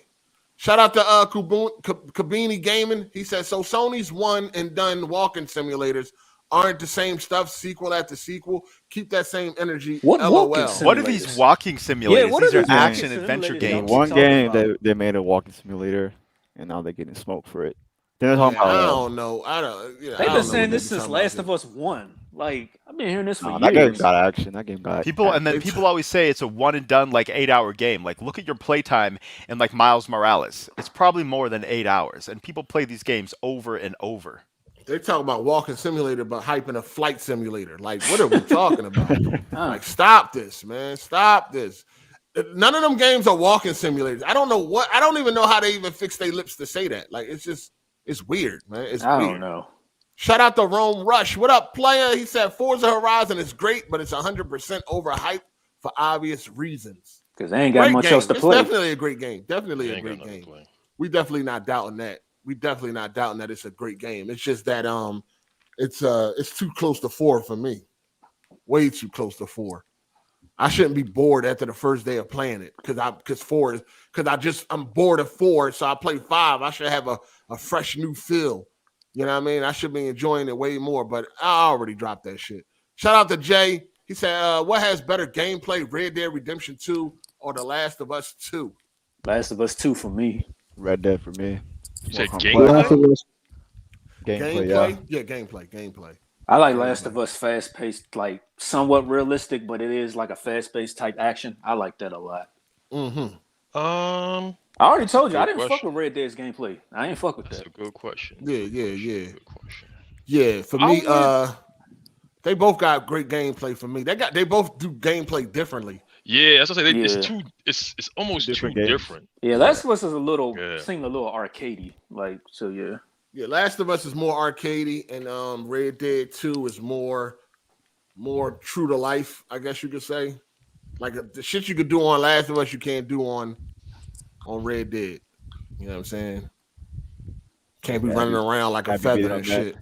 Speaker 1: Shout out to Kabini Gaming. He said, so Sony's one and done walking simulators aren't the same stuff, sequel after sequel. Keep that same energy.
Speaker 6: What
Speaker 1: LOL.
Speaker 3: What are these walking simulators?
Speaker 6: what
Speaker 3: these
Speaker 6: are
Speaker 3: are
Speaker 6: these
Speaker 3: action
Speaker 6: walking
Speaker 3: adventure
Speaker 6: simulators
Speaker 3: games.
Speaker 6: y'all
Speaker 5: One
Speaker 6: talking
Speaker 5: game
Speaker 6: about?
Speaker 5: they made a walking simulator, and now they're getting smoked for it. They're
Speaker 1: Yeah,
Speaker 5: talking
Speaker 1: I
Speaker 5: about.
Speaker 1: don't know. I don't. Yeah,
Speaker 6: They've
Speaker 1: I
Speaker 6: been
Speaker 1: don't know
Speaker 6: saying
Speaker 1: what they
Speaker 6: this
Speaker 1: be
Speaker 6: since
Speaker 1: talking
Speaker 6: Last
Speaker 1: about.
Speaker 6: of Us 1. Like, I've been hearing this for
Speaker 5: That game
Speaker 6: years.
Speaker 5: got action. That game got
Speaker 3: People
Speaker 5: action.
Speaker 3: and then people always say it's a one and done like 8-hour game. Like look at your playtime in like Miles Morales. It's probably more than 8 hours, and people play these games over and over.
Speaker 1: They talk about walking simulator, but hyping a flight simulator. Like, what are we talking about? Like, stop this, man. Stop this. None of them games are walking simulators. I don't know what. I don't even know how they even fix their lips to say that. Like, it's weird, man. It's
Speaker 6: I
Speaker 1: weird.
Speaker 6: don't know.
Speaker 1: Shout out to Rome Rush. What up, player? He said Forza Horizon is great, but it's 100% overhyped for obvious reasons.
Speaker 6: Because they ain't got
Speaker 1: Great
Speaker 6: much
Speaker 1: game.
Speaker 6: else to
Speaker 1: It's
Speaker 6: play.
Speaker 1: definitely a great game. Definitely
Speaker 2: They
Speaker 1: a
Speaker 2: ain't got
Speaker 1: great
Speaker 2: nothing to
Speaker 1: game.
Speaker 2: play.
Speaker 1: We definitely not doubting that. We definitely not doubting that it's a great game. It's just that it's too close to 4 for me. Way too close to 4. I shouldn't be bored after the first day of playing it because I'm bored of 4, so I play 5. I should have a fresh new feel. You know what I mean? I should be enjoying it way more, but I already dropped that shit. Shout out to Jay. He said, what has better gameplay, Red Dead Redemption 2 or The Last of Us 2?
Speaker 6: Last of Us 2 for me.
Speaker 5: Red Dead for me.
Speaker 2: You said
Speaker 4: Last of
Speaker 2: gameplay?
Speaker 4: Us.
Speaker 5: Gameplay, yeah.
Speaker 1: Yeah, gameplay.
Speaker 6: I like Last of Us fast-paced, like somewhat realistic, but it is like a fast-paced type action. I like that a lot.
Speaker 1: Mm-hmm.
Speaker 6: I already told you, I
Speaker 2: Good
Speaker 6: didn't fuck
Speaker 2: question.
Speaker 6: with Red Dead's gameplay. I ain't fuck with
Speaker 2: That's
Speaker 6: that.
Speaker 2: a good question.
Speaker 1: Yeah.
Speaker 2: Good question.
Speaker 1: Yeah, for me, they both got great gameplay for me. They both do gameplay differently.
Speaker 2: Yeah, that's what I say.
Speaker 6: Yeah.
Speaker 2: It's almost
Speaker 5: Different
Speaker 2: too
Speaker 5: games.
Speaker 2: different.
Speaker 6: Yeah, Last of Us is
Speaker 2: Yeah.
Speaker 6: seemed a little arcadey. Like, so yeah.
Speaker 1: Yeah, Last of Us is more arcadey, and Red Dead 2 is more true to life, I guess you could say. Like the shit you could do on Last of Us, you can't do on Red Dead. You know what I'm saying? Can't be running around like a feather and shit.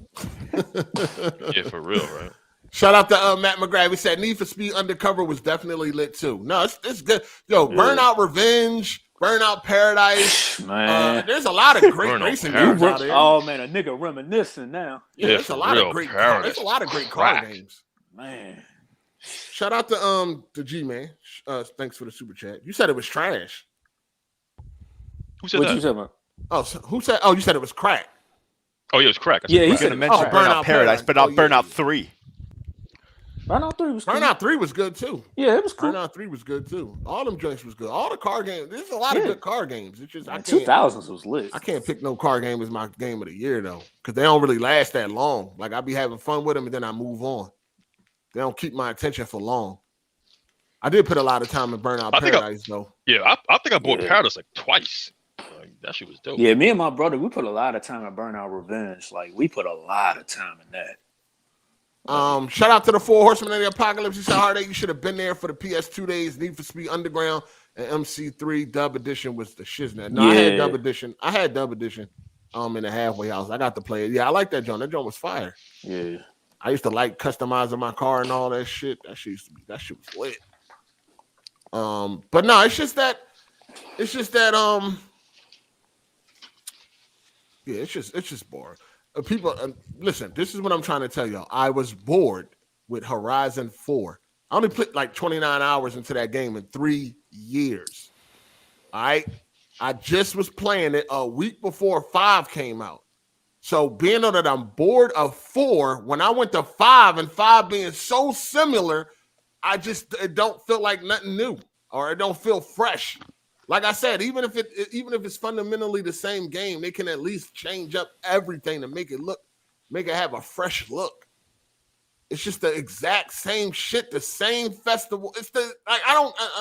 Speaker 2: Yeah, for real, right?
Speaker 1: Shout out to Matt McGrath. He said Need for Speed Undercover was definitely lit too. No, it's good. Yo, Burnout Revenge, Burnout Paradise.
Speaker 6: Man.
Speaker 1: There's a lot of great
Speaker 2: Burnout
Speaker 1: racing
Speaker 2: Paradise.
Speaker 1: games out there.
Speaker 6: Oh man, a nigga reminiscing now.
Speaker 1: Yeah,
Speaker 2: Yeah,
Speaker 1: there's a
Speaker 2: for
Speaker 1: lot
Speaker 2: real,
Speaker 1: of great
Speaker 2: Paradise.
Speaker 1: there's a lot of great car
Speaker 2: Crack.
Speaker 1: games.
Speaker 6: Man.
Speaker 1: Shout out to G Man. Thanks for the super chat. You said it was trash.
Speaker 2: Who said
Speaker 6: What
Speaker 2: that?
Speaker 6: you talking about?
Speaker 1: Oh, so who said? Oh, you said it was crack.
Speaker 2: Oh, yeah, it was crack.
Speaker 6: Yeah, he
Speaker 3: He's
Speaker 6: said
Speaker 3: gonna mention
Speaker 1: Burnout
Speaker 3: Burnout Paradise,
Speaker 1: Paradise.
Speaker 3: but not
Speaker 1: Oh, yeah,
Speaker 3: Burnout
Speaker 1: yeah.
Speaker 3: 3.
Speaker 6: Burnout 3 was cool.
Speaker 1: Burnout 3 was good too.
Speaker 6: Yeah, it was cool.
Speaker 1: Burnout 3 was good too. All them joints was good. All the car games. There's a lot of
Speaker 6: Yeah.
Speaker 1: good car games. It's just I
Speaker 6: Man,
Speaker 1: can't.
Speaker 6: 2000s was lit.
Speaker 1: I can't pick no car game as my game of the year though, because they don't really last that long. Like I be having fun with them and then I move on. They don't keep my attention for long. I did put a lot of time in Burnout
Speaker 2: I think
Speaker 1: Paradise though.
Speaker 2: Yeah, I think I bought
Speaker 6: Yeah.
Speaker 2: Paradise like twice. Like, that shit was dope.
Speaker 6: Yeah, me and my brother, we put a lot of time in Burnout Revenge. Like, we put a lot of time in that.
Speaker 1: Shout out to the 4 Horsemen of the Apocalypse. He said, Hard8, you should have been there for the PS2 days. Need for Speed Underground and MC3 Dub Edition was the shiznit. No, I had
Speaker 6: Yeah.
Speaker 1: Dub Edition. In the halfway house. I got to play it. Yeah, I like that joint. That joint was fire.
Speaker 6: Yeah.
Speaker 1: I used to like customizing my car and all that shit. That shit was lit. But no, it's just that yeah, it's just boring. People, listen, this is what I'm trying to tell y'all. I was bored with Horizon 4. I only put like 29 hours into that game in 3 years. All right. I just was playing it a week before 5 came out. So being that I'm bored of 4, when I went to 5 and 5 being so similar, it don't feel like nothing new or it don't feel fresh. Like I said, even if it's fundamentally the same game, they can at least change up everything to make it have a fresh look. It's just the exact same shit, the same festival. It's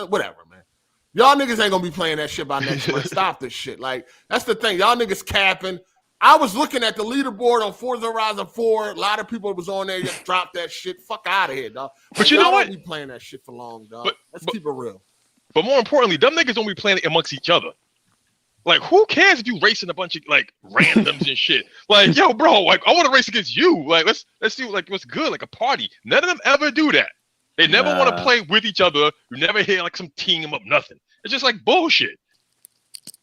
Speaker 1: whatever, man. Y'all niggas ain't gonna be playing that shit by next month. Stop this shit. Like, that's the thing. Y'all niggas capping. I was looking at the leaderboard on Forza Horizon 4. A lot of people was on there. Just dropped that shit. Fuck out of here, dog.
Speaker 2: But you know
Speaker 1: y'all
Speaker 2: what?
Speaker 1: Don't be playing that shit for long, dog.
Speaker 2: But-
Speaker 1: Let's keep it real.
Speaker 2: But more importantly, them niggas don't be playing it amongst each other. Like, who cares if you racing a bunch of like randoms and shit? Like, yo, bro, like I want to race against you. Like, let's see like what's good, like a party. None of them ever do that. They never want to play with each other. You never hear like some team up, nothing. It's just like bullshit.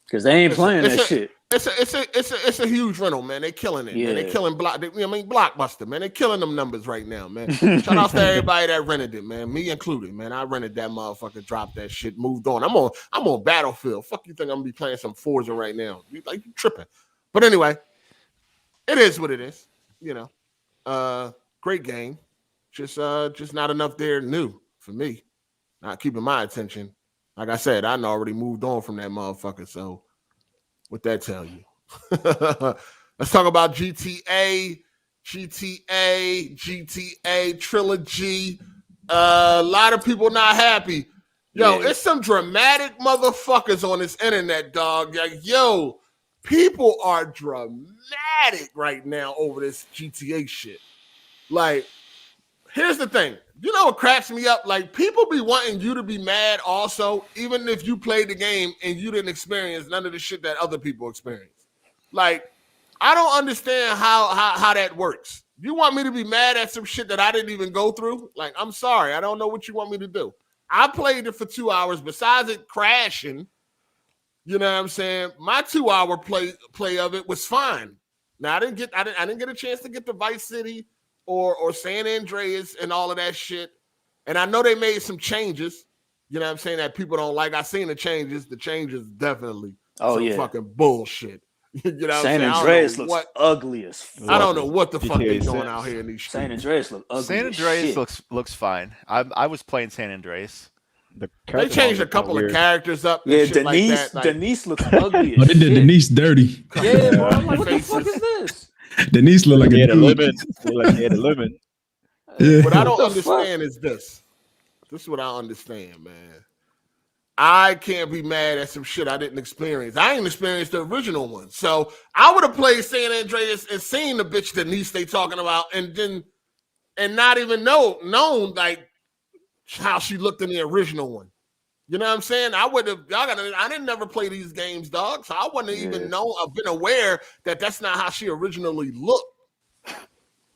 Speaker 6: Because they ain't playing that shit.
Speaker 1: It's a huge rental, man. They killing it, man. They killing Blockbuster, man. They killing them numbers right now, man. Shout out to everybody that rented it, man. Me included, man. I rented that motherfucker, dropped that shit, moved on. I'm on Battlefield. Fuck you think I'm gonna be playing some Forza right now? You tripping. But anyway, it is what it is, you know. Great game. Just not enough there new for me. Not keeping my attention. Like I said, I already moved on from that motherfucker. So what that tell you? Let's talk about GTA Trilogy. A lot of people not happy. Yo, it's some dramatic motherfuckers on this internet, dog. Like, yo, people are dramatic right now over this GTA shit. Like, here's the thing. You know what cracks me up? Like, people be wanting you to be mad also, even if you played the game and you didn't experience none of the shit that other people experienced. Like, I don't understand how that works. You want me to be mad at some shit that I didn't even go through? Like, I'm sorry. I don't know what you want me to do. I played it for 2 hours. Besides it crashing, you know what I'm saying? My 2 hour play of it was fine. Now, I didn't get a chance to get to Vice City or San Andreas and all of that shit. And I know they made some changes, you know what I'm saying, that people don't like. I seen the changes. The changes definitely fucking bullshit. You know
Speaker 6: San Andreas looks ugly as fuck.
Speaker 1: I don't know what the fuck they doing out here in these streets.
Speaker 6: San Andreas looks ugly.
Speaker 3: San Andreas looks fine. I was playing San Andreas.
Speaker 1: They changed a couple of characters up.
Speaker 6: Yeah, Denise.
Speaker 1: Like that. Like,
Speaker 6: Denise looks ugly.
Speaker 7: They did Denise dirty.
Speaker 6: Yeah, bro. I'm like, what the fuck is this?
Speaker 7: Denise look like a
Speaker 5: lemon. Like he had a lemon.
Speaker 7: Yeah.
Speaker 1: What I don't understand is this. This is what I understand, man. I can't be mad at some shit I didn't experience. I ain't experienced the original one. So I would have played San Andreas and seen the bitch Denise they talking about and not even known like how she looked in the original one. You know what I'm saying? I didn't never play these games, dog. So I wouldn't even know. I've been aware that that's not how she originally looked.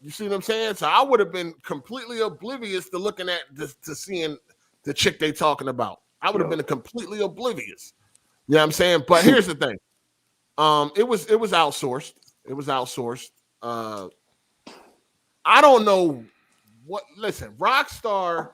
Speaker 1: You see what I'm saying? So I would have been completely oblivious to looking at this, to seeing the chick they talking about. I would have been completely oblivious. You know what I'm saying? But here's the thing. It was outsourced. It was outsourced. I don't know what. Listen, Rockstar.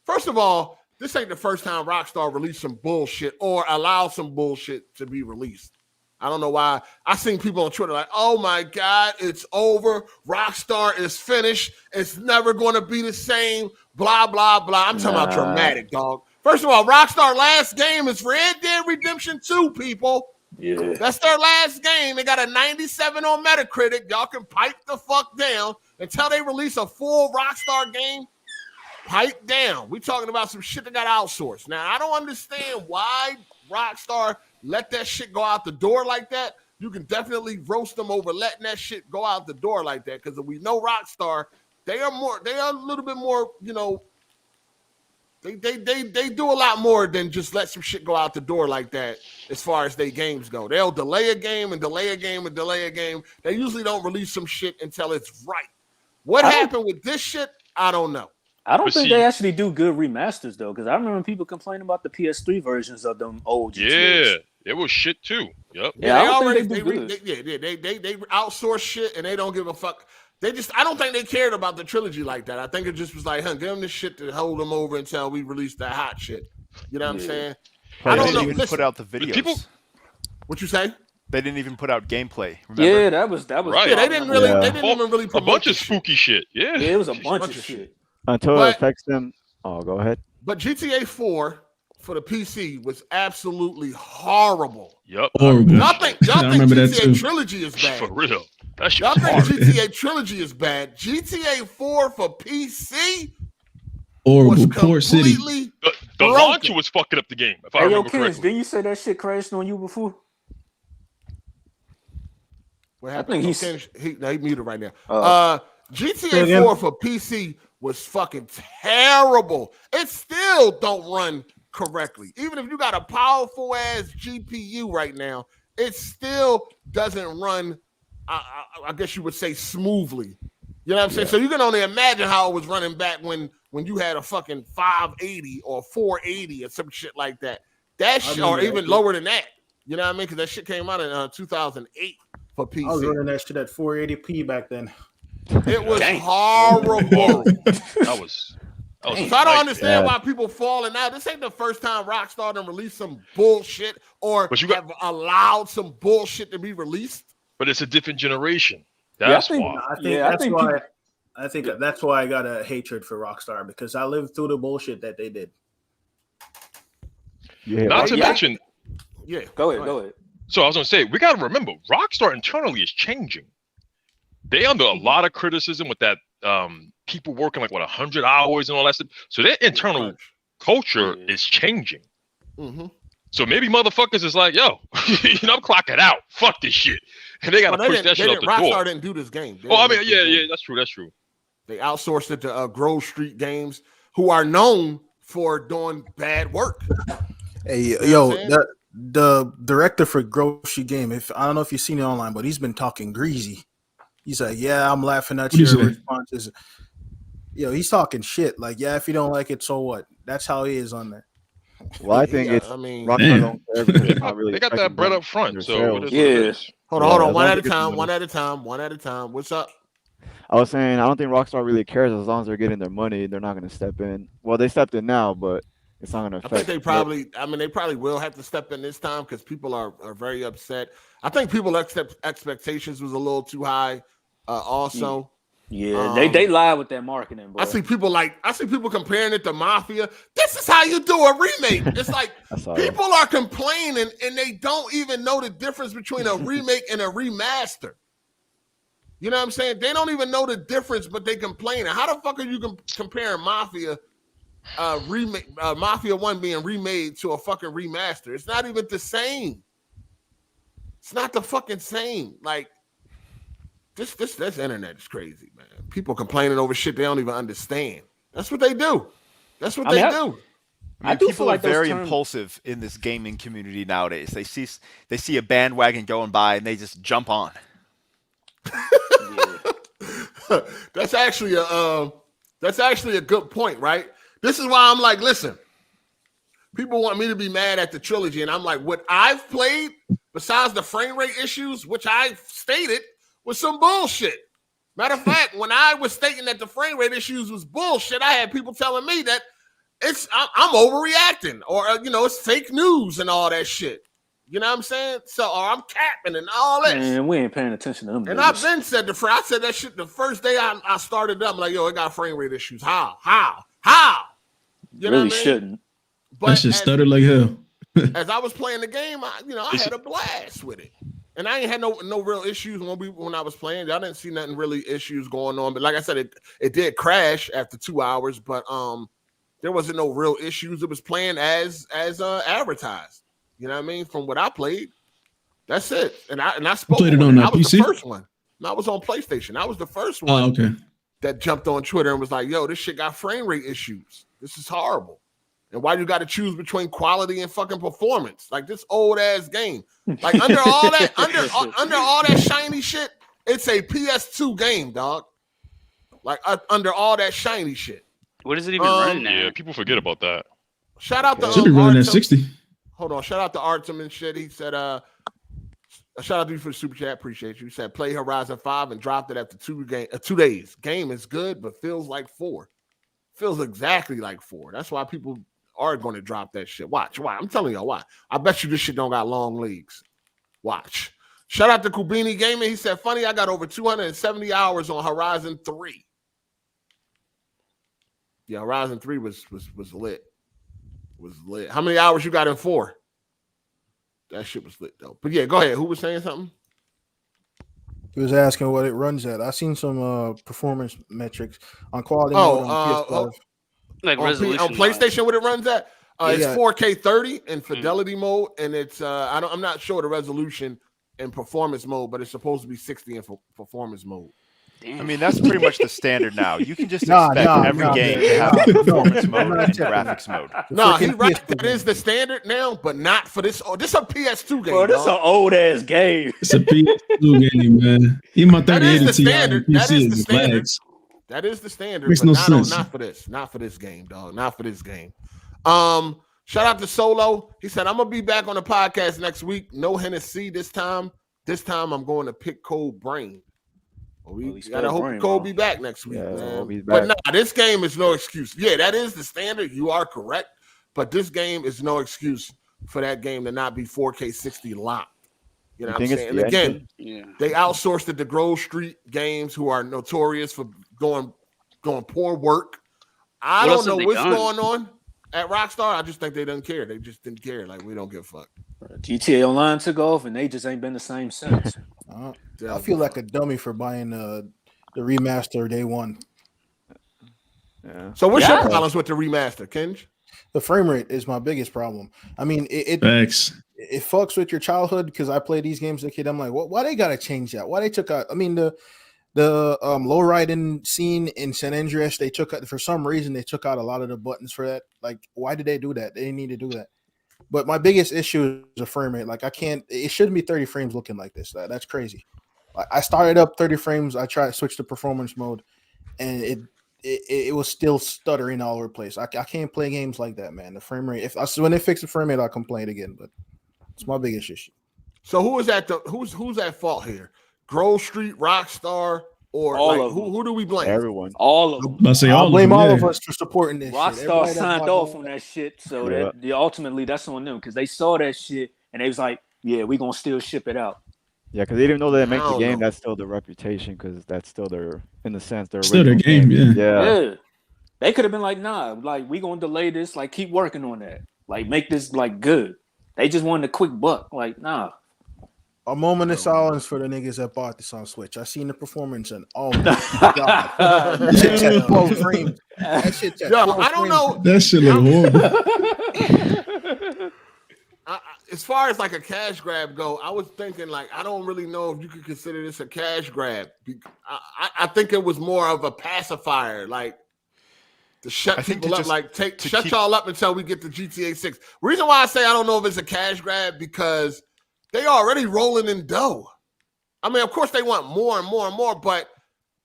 Speaker 1: First of all, this ain't the first time Rockstar released some bullshit or allowed some bullshit to be released. I don't know why. I seen people on Twitter like, oh my God, it's over. Rockstar is finished. It's never going to be the same. Blah, blah, blah. I'm talking about dramatic, dog. First of all, Rockstar last game is Red Dead Redemption 2, people.
Speaker 6: Yeah.
Speaker 1: That's their last game. They got a 97 on Metacritic. Y'all can pipe the fuck down until they release a full Rockstar game. Pipe down. We talking about some shit that got outsourced. Now, I don't understand why Rockstar let that shit go out the door like that. You can definitely roast them over letting that shit go out the door like that, because we know Rockstar, they are a little bit more, you know, they do a lot more than just let some shit go out the door like that as far as their games go. They'll delay a game and delay a game and delay a game. They usually don't release some shit until it's right. What happened with this shit, I don't know.
Speaker 6: I don't think they actually do good remasters, though, because I remember people complaining about the PS3 versions of them old GTAs.
Speaker 2: Yeah, it was shit too. Yep.
Speaker 6: Yeah, I don't think they do good.
Speaker 1: They outsource shit and they don't give a fuck. I don't think they cared about the trilogy like that. I think it just was like, give them this shit to hold them over until we release that hot shit. You know what I'm saying?
Speaker 3: I don't know. They didn't even put out the videos.
Speaker 1: What you say?
Speaker 3: They didn't even put out gameplay. Remember?
Speaker 6: Yeah, that was
Speaker 2: right.
Speaker 1: Yeah, they didn't even really promote
Speaker 2: a bunch of spooky shit. Yeah,
Speaker 6: it was a bunch of shit.
Speaker 5: Until it affects them. Oh, go ahead.
Speaker 1: But GTA 4 for the PC was absolutely horrible.
Speaker 2: Yep.
Speaker 7: Horrible.
Speaker 1: Y'all think GTA Trilogy is bad.
Speaker 2: For real.
Speaker 1: Y'all think GTA Trilogy is bad. GTA 4 for PC?
Speaker 7: Horrible. Poor city.
Speaker 2: The launcher was fucking up the game. If I remember correctly.
Speaker 6: Didn't you say that shit crashed on you before?
Speaker 1: What happened? He muted right now. GTA 4 for PC was fucking terrible. It still don't run correctly. Even if you got a powerful ass GPU right now, it still doesn't run, I guess you would say, smoothly. You know what I'm saying? So you can only imagine how it was running back when you had a fucking 580 or 480 or some shit like that. Or even lower than that. You know what I mean? Because that shit came out in 2008 for PC.
Speaker 8: I was running that shit at 480p back then.
Speaker 1: It was horrible.
Speaker 2: That was
Speaker 1: so I don't understand why people falling out. This ain't the first time Rockstar done released some bullshit or have allowed some bullshit to be released.
Speaker 2: But it's a different generation. That's why.
Speaker 8: I think that's why I got a hatred for Rockstar, because I lived through the bullshit that they did.
Speaker 5: Yeah.
Speaker 2: Not to mention.
Speaker 6: Yeah. Go ahead.
Speaker 2: So I was gonna say, we gotta remember, Rockstar internally is changing. They under a lot of criticism with that people working like 100 hours and all that stuff. So their internal culture is changing.
Speaker 1: Mm-hmm.
Speaker 2: So maybe motherfuckers is like, yo, I'm clocking out. Fuck this shit. And they gotta push that shit out the door.
Speaker 1: Rockstar didn't do this game.
Speaker 2: I mean, yeah, that's true.
Speaker 1: They outsourced it to Grove Street Games, who are known for doing bad work.
Speaker 8: Hey, the director for Grove Street Game, I don't know if you've seen it online, but he's been talking greasy. He's like, yeah, I'm laughing at your responses. He's talking shit. Like, yeah, if you don't like it, so what? That's how he is on there.
Speaker 5: Well, I think Rockstar don't care because it's not really
Speaker 2: they got that bread up front. So
Speaker 1: hold on, one at a time. What's up?
Speaker 5: I was saying I don't think Rockstar really cares as long as they're getting their money. They're not going to step in. Well, they stepped in now, but it's not going to affect.
Speaker 1: I think they probably will have to step in this time because people are very upset. I think people's expectations was a little too high. Also,
Speaker 6: they lied with that marketing. Bro.
Speaker 1: I see people comparing it to Mafia. This is how you do a remake. It's like people are complaining and they don't even know the difference between a remake and a remaster. You know what I'm saying? They don't even know the difference, but they complain. How the fuck are you comparing Mafia remake, Mafia 1 being remade to a fucking remaster? It's not even the same. It's not the fucking same. Like this internet is crazy, man. People complaining over shit they don't even understand. That's what they do. That's what they do.
Speaker 3: I do people feel like are very impulsive in this gaming community nowadays. They see a bandwagon going by and they just jump on.
Speaker 1: That's actually a good point, right? This is why I'm like, listen, people want me to be mad at the trilogy, and I'm like, what I've played, besides the frame rate issues, which I stated, was some bullshit. Matter of fact, when I was stating that the frame rate issues was bullshit, I had people telling me that I'm overreacting, or it's fake news and all that shit. You know what I'm saying? So, or I'm capping and all that.
Speaker 6: Man, we ain't paying attention to them.
Speaker 1: And I've been said I said that shit the first day I started up. I'm like, yo, it got frame rate issues. How? You know
Speaker 6: really
Speaker 1: what I mean?
Speaker 6: Shouldn't.
Speaker 7: But that shit stuttered like hell.
Speaker 1: As I was playing the game, I had a blast with it, and I ain't had no real issues when I was playing. I didn't see nothing really issues going on. But like I said, it did crash after 2 hours, but there wasn't no real issues. It was playing as advertised. You know what I mean? From what I played, that's it. And I spoke.
Speaker 7: Played it on that
Speaker 1: was
Speaker 7: PC?
Speaker 1: the first one. And I was on PlayStation. I was the first one that jumped on Twitter and was like, "Yo, this shit got frame rate issues. This is horrible. And why you got to choose between quality and fucking performance? Like this old ass game. Like under all that shiny shit, it's a PS2 game, dog. Like under all that shiny shit.
Speaker 9: What is it even running now?
Speaker 2: Yeah, people forget about that.
Speaker 1: Shout out to
Speaker 7: should be running at 60.
Speaker 1: Hold on, shout out to Artem and shit. He said, shout out to you for the super chat. Appreciate you. He said, play Horizon 5 and dropped it after 2 days. Game is good, but feels like 4. Feels exactly like 4. That's why people are going to drop that shit. Watch. I'm telling y'all why. I bet you this shit don't got long legs. Watch. Shout out to Kubini Gaming. He said, funny, I got over 270 hours on Horizon 3. Yeah, Horizon 3 was lit. Was lit. How many hours you got in 4? That shit was lit though. But yeah, go ahead. Who was saying something?
Speaker 8: He was asking what it runs at. I seen some performance metrics on quality mode on PS5.
Speaker 9: Like resolution
Speaker 1: on PlayStation, what it runs at? It's 4K 30 in fidelity mode, and it's I'm not sure the resolution in performance mode, but it's supposed to be 60 in performance mode.
Speaker 3: Damn. I mean, that's pretty much the standard now. You can just expect every game to have performance mode and graphics mode.
Speaker 1: No, he's right. That is the standard now, but not for this. Oh, this is a PS2 game.
Speaker 6: Bro, this is an old ass game.
Speaker 7: It's a PS2 game, man. Even my 3080 Ti
Speaker 1: PC is the standard. That is the standard.
Speaker 7: Makes
Speaker 1: but
Speaker 7: no sense.
Speaker 1: Not for this. Not for this game, dog. Not for this game. Shout out to Solo. He said, I'm gonna be back on the podcast next week. No Hennessy this time. This time I'm going to pick Cold Brain. We gotta hope Cole be back next week, man. But nah, this game is no excuse. Yeah, that is the standard. You are correct. But this game is no excuse for that game to not be 4K 60 locked. You know what I'm saying? And again, they outsourced it to Grove Street Games, who are notorious for going poor work. I don't know what's going on at Rockstar. I just think they didn't care. They just didn't care. Like, we don't give a fuck.
Speaker 6: GTA Online took off, and they just ain't been the same since.
Speaker 8: I feel like a dummy for buying the remaster day one.
Speaker 1: Yeah. So what's your problems with the remaster, Kenj?
Speaker 8: The frame rate is my biggest problem. I mean, it fucks with your childhood because I played these games as a kid. I'm like, why they gotta change that? Why they took out? I mean, the low riding scene in San Andreas, they took out, for some reason they took out a lot of the buttons for that. Like, why did they do that? They didn't need to do that. But my biggest issue is the frame rate. Like, it shouldn't be 30 frames looking like this. That's crazy. I started up 30 frames. I tried to switch to performance mode, and it was still stuttering all over the place. I can't play games like that, man. The frame rate. When they fix the frame rate, I'll complain again. But it's my biggest issue.
Speaker 1: So who's at fault here? Grove Street, Rockstar, or who do we blame?
Speaker 5: Everyone.
Speaker 6: All of them.
Speaker 8: I blame all of us for supporting this.
Speaker 6: Rockstar signed off on that shit, so that ultimately that's on them because they saw that shit and they was like, "Yeah, we gonna still ship it out."
Speaker 5: Yeah, because even though they make the game, that's still their reputation because that's still their, in a sense, their
Speaker 7: still their game.
Speaker 6: Yeah. They could have been like, "Nah, like we gonna delay this. Like keep working on that. Like make this like good." They just wanted a quick buck. Like nah.
Speaker 8: A moment of silence for the niggas that bought this on Switch. I seen the performance and oh my god, that shit's at 12 frames. That shit's at 12
Speaker 1: I don't know.
Speaker 7: That shit look
Speaker 1: horrible. As far as like a cash grab go, I was thinking like I don't really know if you could consider this a cash grab. I think it was more of a pacifier, like to shut people up, like shut y'all up until we get to GTA 6. Reason why I say I don't know if it's a cash grab because they already rolling in dough. I mean, of course they want more and more and more, but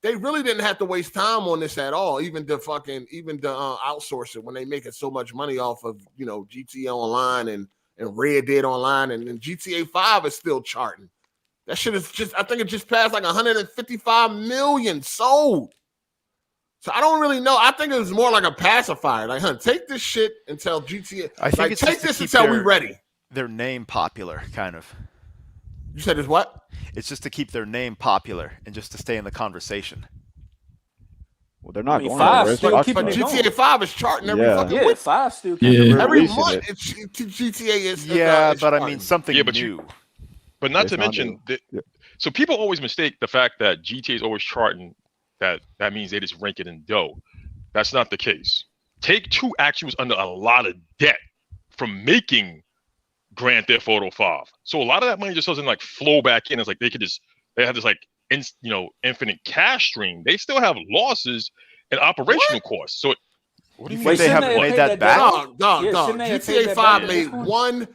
Speaker 1: they really didn't have to waste time on this at all. Even to outsource it when they making so much money off of GTA Online and Red Dead Online and GTA 5 is still charting. That shit is I think it just passed like 155 million sold. So I don't really know. I think it was more like a pacifier. Like, take this shit until GTA.
Speaker 3: I think it's
Speaker 1: take this until we're ready.
Speaker 3: Their name popular, kind of.
Speaker 1: You said it's what?
Speaker 3: It's just to keep their name popular and just to stay in the conversation.
Speaker 5: Well, they're not going
Speaker 6: to
Speaker 1: but GTA 5 is charting every fucking week.
Speaker 6: 5 still
Speaker 1: every month. GTA is
Speaker 3: but I mean something new.
Speaker 2: But not to mention that. So people always mistake the fact that GTA is always charting. That means they just rank it in dough. That's not the case. Take-Two actually was under a lot of debt from making Grand Theft Auto 5. So a lot of that money just doesn't like flow back in. It's like they have this like infinite cash stream. They still have losses and operational costs. So what do you mean
Speaker 3: they haven't made that back?
Speaker 1: Dog. GTA 5 made $1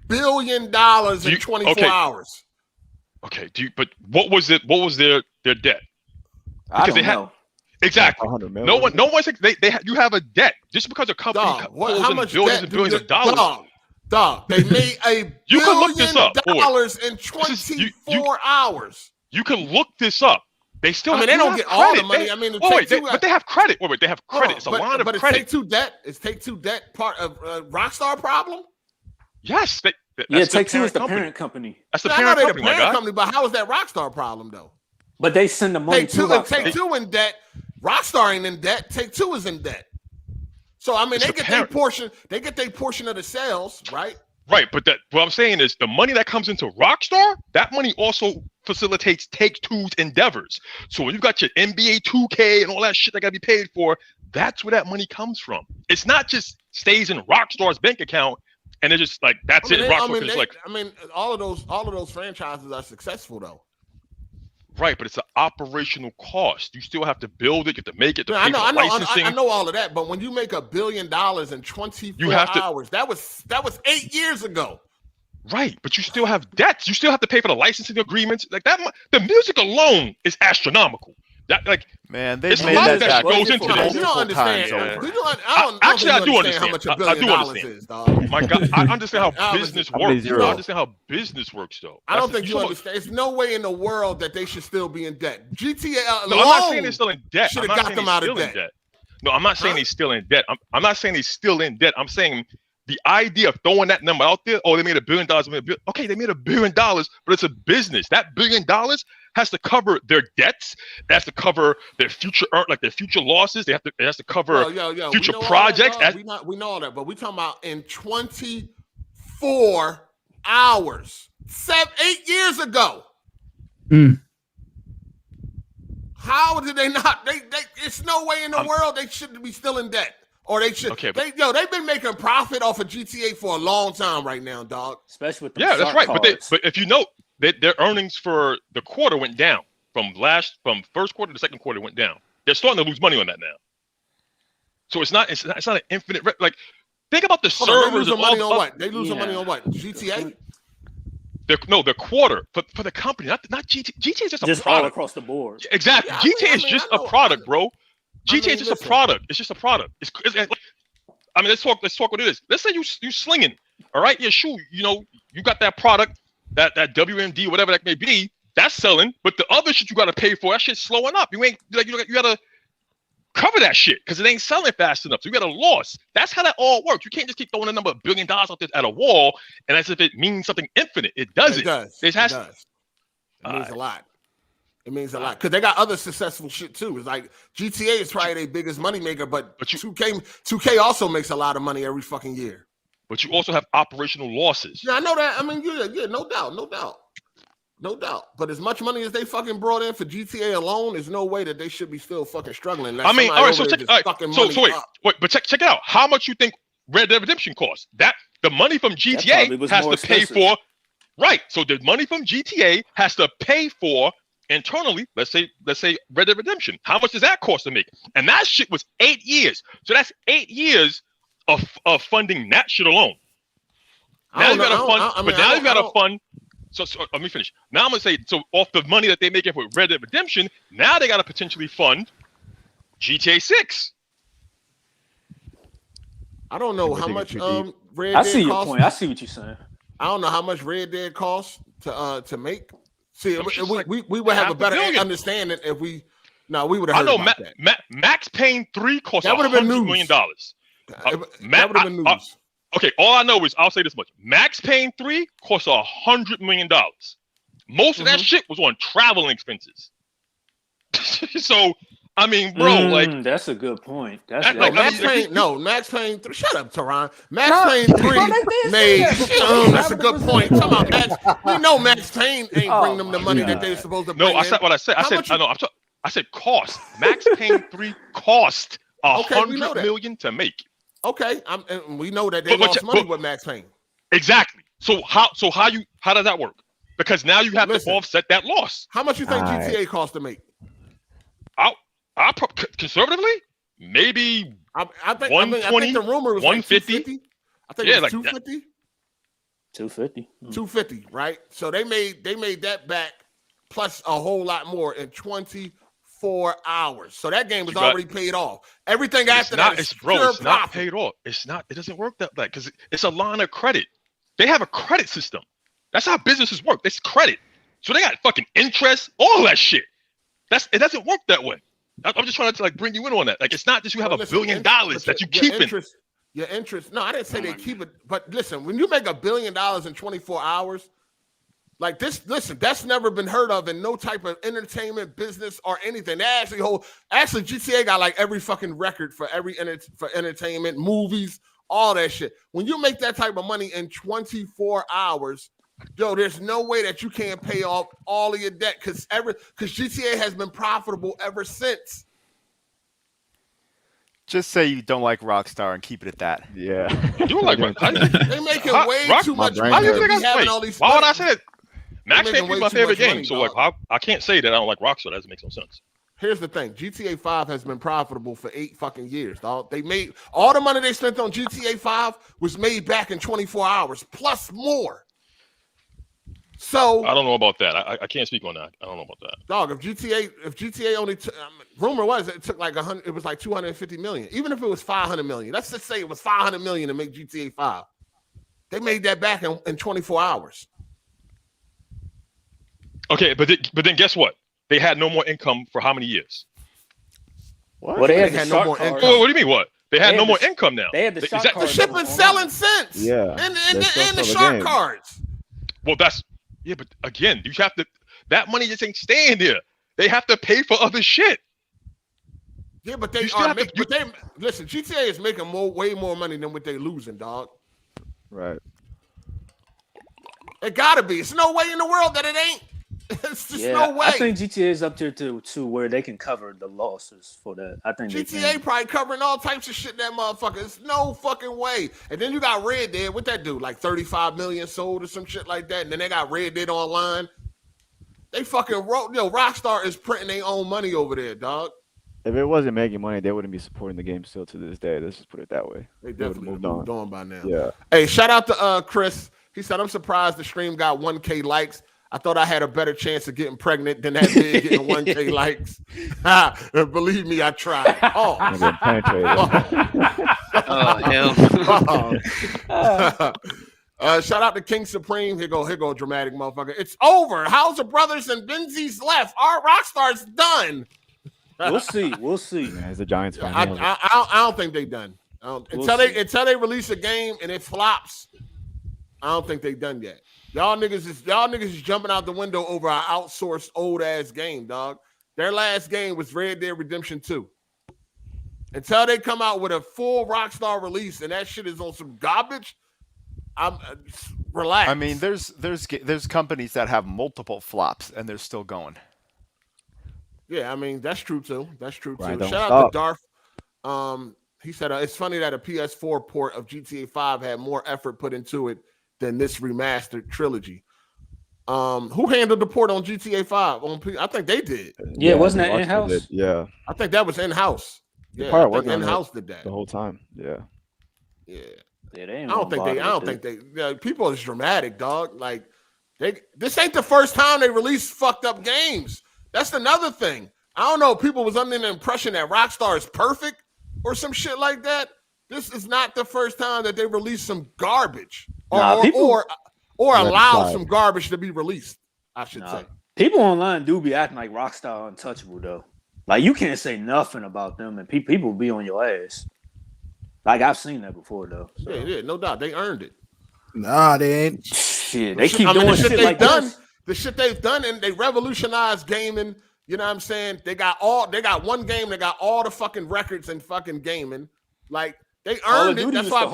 Speaker 1: billion in 24 hours.
Speaker 2: Okay, but what was it? What was their debt?
Speaker 6: Because they know.
Speaker 2: Exactly. No one you have a debt just because a company
Speaker 1: how much
Speaker 2: billions and billions of dollars.
Speaker 1: Dog, they made $1 billion in 24 hours.
Speaker 2: You can look this up. They still.
Speaker 1: they don't get all the money.
Speaker 2: But they have credit. Wait, they have credit. It's a line of credit.
Speaker 1: Take-Two debt. Is Take-Two debt part of Rockstar problem?
Speaker 2: Yes.
Speaker 6: Take-Two is the parent company.
Speaker 2: That's the parent company.
Speaker 1: But how is that Rockstar problem though?
Speaker 6: But they send the money to Rockstar.
Speaker 1: Take-Two in debt. Rockstar ain't in debt. Take-Two is in debt. So they get their portion. They get their portion of the sales, right?
Speaker 2: Right, but what I'm saying is the money that comes into Rockstar, that money also facilitates Take-Two's endeavors. So when you got your NBA 2K and all that shit that got to be paid for, that's where that money comes from. It's not just stays in Rockstar's bank account and it's just like that's it.
Speaker 1: All of those franchises are successful though.
Speaker 2: Right, but it's an operational cost. You still have to build it, you have to make it.
Speaker 1: I know all of that. But when you make $1 billion in 24 hours, that was 8 years ago.
Speaker 2: Right, but you still have debts. You still have to pay for the licensing agreements. Like that, the music alone is astronomical. That like
Speaker 3: man, they've
Speaker 2: it's a
Speaker 3: made
Speaker 2: lot
Speaker 3: that
Speaker 2: that
Speaker 3: back
Speaker 2: goes into this.
Speaker 1: You don't understand.
Speaker 2: Actually, I do
Speaker 1: understand how much $1 billion is, dog.
Speaker 2: My God, I understand how business works.
Speaker 5: zero?
Speaker 2: I understand how business works, though.
Speaker 1: I don't think you understand. There's no way in the world that they should still be in debt. GTA alone
Speaker 2: no, I'm not saying they're still in debt.
Speaker 1: should have got them out of debt.
Speaker 2: No, I'm not saying he's still in debt. I'm not saying he's still in debt. I'm saying the idea of throwing that number out there, oh, they made $1 billion. Okay, they made $1 billion, but it's a business. That $1 billion has to cover their debts. It has to cover their future their future losses. It has to cover future projects.
Speaker 1: We know all that, but we talking about in 24 hours, 8 years ago. How did they not? It's no way in the world they shouldn't be still in debt. Or they should. Okay, they've been making profit off of GTA for a long time right now, dog.
Speaker 6: Especially with
Speaker 2: that's right. Cards. But if you note, their earnings for the quarter went down from first quarter to second quarter went down. They're starting to lose money on that now. So it's not an infinite. Like think about the servers.
Speaker 1: They losing money on what? They losing money on what? GTA.
Speaker 2: The quarter for the company, not GTA. GTA is just a product
Speaker 6: all across the board.
Speaker 2: Exactly. Yeah, GTA is just a product, bro. GTA is just a product. It's just a product. It's I mean, let's talk what it is. Let's say you slinging, all right? Yeah, sure. You got that product, that WMD, whatever that may be, that's selling. But the other shit you got to pay for, that shit's slowing up. You ain't like you got to cover that shit because it ain't selling fast enough. So you got a loss. That's how that all works. You can't just keep throwing a number of $1 billion out there at a wall and as if it means something infinite. It doesn't.
Speaker 1: It does. It means a lot. It means a lot because they got other successful shit too. It's like GTA is probably their biggest money maker, but 2K also makes a lot of money every fucking year.
Speaker 2: But you also have operational losses.
Speaker 1: Yeah, I know that. I mean, yeah, no doubt. But as much money as they fucking brought in for GTA alone, there's no way that they should be still fucking struggling.
Speaker 2: I mean, all right. So check. Wait, but check it out. How much you think Red Dead Redemption costs? That the money from GTA has to pay for. Right. So the money from GTA has to pay for. Internally, let's say Red Dead Redemption. How much does that cost to make? And that shit was 8 years. So that's 8 years of funding that shit alone. Now you got to fund, but now you got to fund. So let me finish. Now I'm gonna say so off the money that they make for Red Dead Redemption. Now they got to potentially fund GTA 6.
Speaker 1: I don't know how much Red Dead.
Speaker 6: I see your point. I see what you're saying.
Speaker 1: I don't know how much Red Dead costs to make. See, we would have a better understanding if we would have heard about that.
Speaker 2: Max Payne 3 cost
Speaker 1: that would have been $100
Speaker 2: million.
Speaker 1: That would have been news.
Speaker 2: Okay, all I know is I'll say this much: Max Payne 3 cost $100 million. Most of that shit was on traveling expenses. So I mean, bro,
Speaker 6: that's a good point.
Speaker 1: Max Payne 3. Shut up, Teron. Max Payne 3 made. That's a good point. Come on, Max. We know Max Payne ain't bring them the money that they're supposed to bring.
Speaker 2: No, I said what I said. I said cost. Max Payne 3 cost $100 million to make.
Speaker 1: Okay, and we know that they lost money with Max Payne.
Speaker 2: Exactly. So how does that work? Because now you have to offset that loss.
Speaker 1: How much you think GTA cost to make?
Speaker 2: I conservatively maybe
Speaker 1: I think the rumor was
Speaker 2: 150.
Speaker 1: I think it was 250.
Speaker 6: 250.
Speaker 1: 250, right? So they made that back plus a whole lot more in 24 hours. So that game was already paid off. Everything after that is
Speaker 2: it's not paid off. It's not. It doesn't work that way because it's a line of credit. They have a credit system. That's how businesses work. It's credit. So they got fucking interest, all that shit. It doesn't work that way. I'm just trying to bring you in on that. Like it's not just you have $1 billion that you keep in.
Speaker 1: Your interest. No, I didn't say they keep it. But listen, when you make $1 billion in 24 hours, like this, listen, that's never been heard of in no type of entertainment business or anything. They actually GTA got like every fucking record for for entertainment, movies, all that shit. When you make that type of money in 24 hours, yo, there's no way that you can't pay off all of your debt because GTA has been profitable ever since.
Speaker 3: Just say you don't like Rockstar and keep it at that.
Speaker 5: Yeah.
Speaker 2: You do like Rockstar.
Speaker 1: They making way too much money.
Speaker 2: Why would I say that? Max Payne is my favorite game, so I can't say that I don't like Rockstar. That doesn't make no sense.
Speaker 1: Here's the thing: GTA 5 has been profitable for 8 fucking years, dog. They made all the money they spent on GTA 5 was made back in 24 hours plus more. So
Speaker 2: I don't know about that. I can't speak on that. I don't know about that.
Speaker 1: Dog, if GTA only rumor was it took like 100, it was like 250 million. Even if it was 500 million, let's just say it was 500 million to make GTA 5. They made that back in 24 hours.
Speaker 2: Okay, but then guess what? They had no more income for how many years?
Speaker 6: What? Well, they had
Speaker 1: no more income.
Speaker 2: Oh, what do you mean what? They had no more income now.
Speaker 6: They had the shark cards.
Speaker 1: The ship been selling since.
Speaker 5: Yeah.
Speaker 1: And the shark cards.
Speaker 2: Well, but again, you have to. That money just ain't staying there. They have to pay for other shit.
Speaker 1: Yeah, but listen. GTA is making way more money than what they losing, dog.
Speaker 5: Right.
Speaker 1: It gotta be. It's no way in the world that it ain't. It's just no way.
Speaker 6: I think GTA is up there to where they can cover the losses for that. I think
Speaker 1: GTA probably covering all types of shit in that motherfucker. It's no fucking way. And then you got Red Dead. What that do? Like 35 million sold or some shit like that. And then they got Red Dead Online. They fucking Rockstar is printing their own money over there, dog.
Speaker 5: If it wasn't making money, they wouldn't be supporting the game still to this day. Let's just put it that way.
Speaker 1: They definitely moved on by now.
Speaker 5: Yeah.
Speaker 1: Hey, shout out to Chris. He said, I'm surprised the stream got 1K likes. I thought I had a better chance of getting pregnant than that big getting 1K likes. Believe me, I tried. Oh.
Speaker 9: Hell.
Speaker 1: Shout out to King Supreme. Here go, dramatic motherfucker. It's over. How's the brothers and Benzies left? Our Rockstar's done.
Speaker 6: We'll see.
Speaker 5: Yeah, as a Giants fan,
Speaker 1: I don't think they done. Until they release a game and it flops, I don't think they done yet. Y'all niggas is jumping out the window over our outsourced old ass game, dog. Their last game was Red Dead Redemption 2. Until they come out with a full Rockstar release and that shit is on some garbage, I'm relax.
Speaker 3: I mean, there's companies that have multiple flops and they're still going.
Speaker 1: Yeah, I mean that's true too.
Speaker 5: Right,
Speaker 1: Shout out to Darth. He said it's funny that a PS4 port of GTA 5 had more effort put into it than this remastered trilogy. Who handled the port on GTA 5? I think they did.
Speaker 6: Yeah, wasn't that in-house?
Speaker 5: Yeah.
Speaker 1: I think that was in-house.
Speaker 5: Yeah,
Speaker 1: I think in-house did that
Speaker 5: the whole time. Yeah.
Speaker 1: Yeah.
Speaker 6: They
Speaker 1: I don't think they people is dramatic, dog. Like this ain't the first time they release fucked up games. That's another thing. I don't know. People was under the impression that Rockstar is perfect or some shit like that. This is not the first time that they released some garbage or allow some garbage to be released. I should say.
Speaker 6: People online do be acting like Rockstar untouchable though. Like you can't say nothing about them, and people be on your ass. Like I've seen that before though. So.
Speaker 1: Yeah, no doubt. They earned it.
Speaker 8: Nah, they ain't.
Speaker 6: Shit, they keep doing shit like this.
Speaker 1: The shit they've done, and they revolutionized gaming. You know what I'm saying? They got one game. They got all the fucking records and fucking gaming. Like they earned it. That's why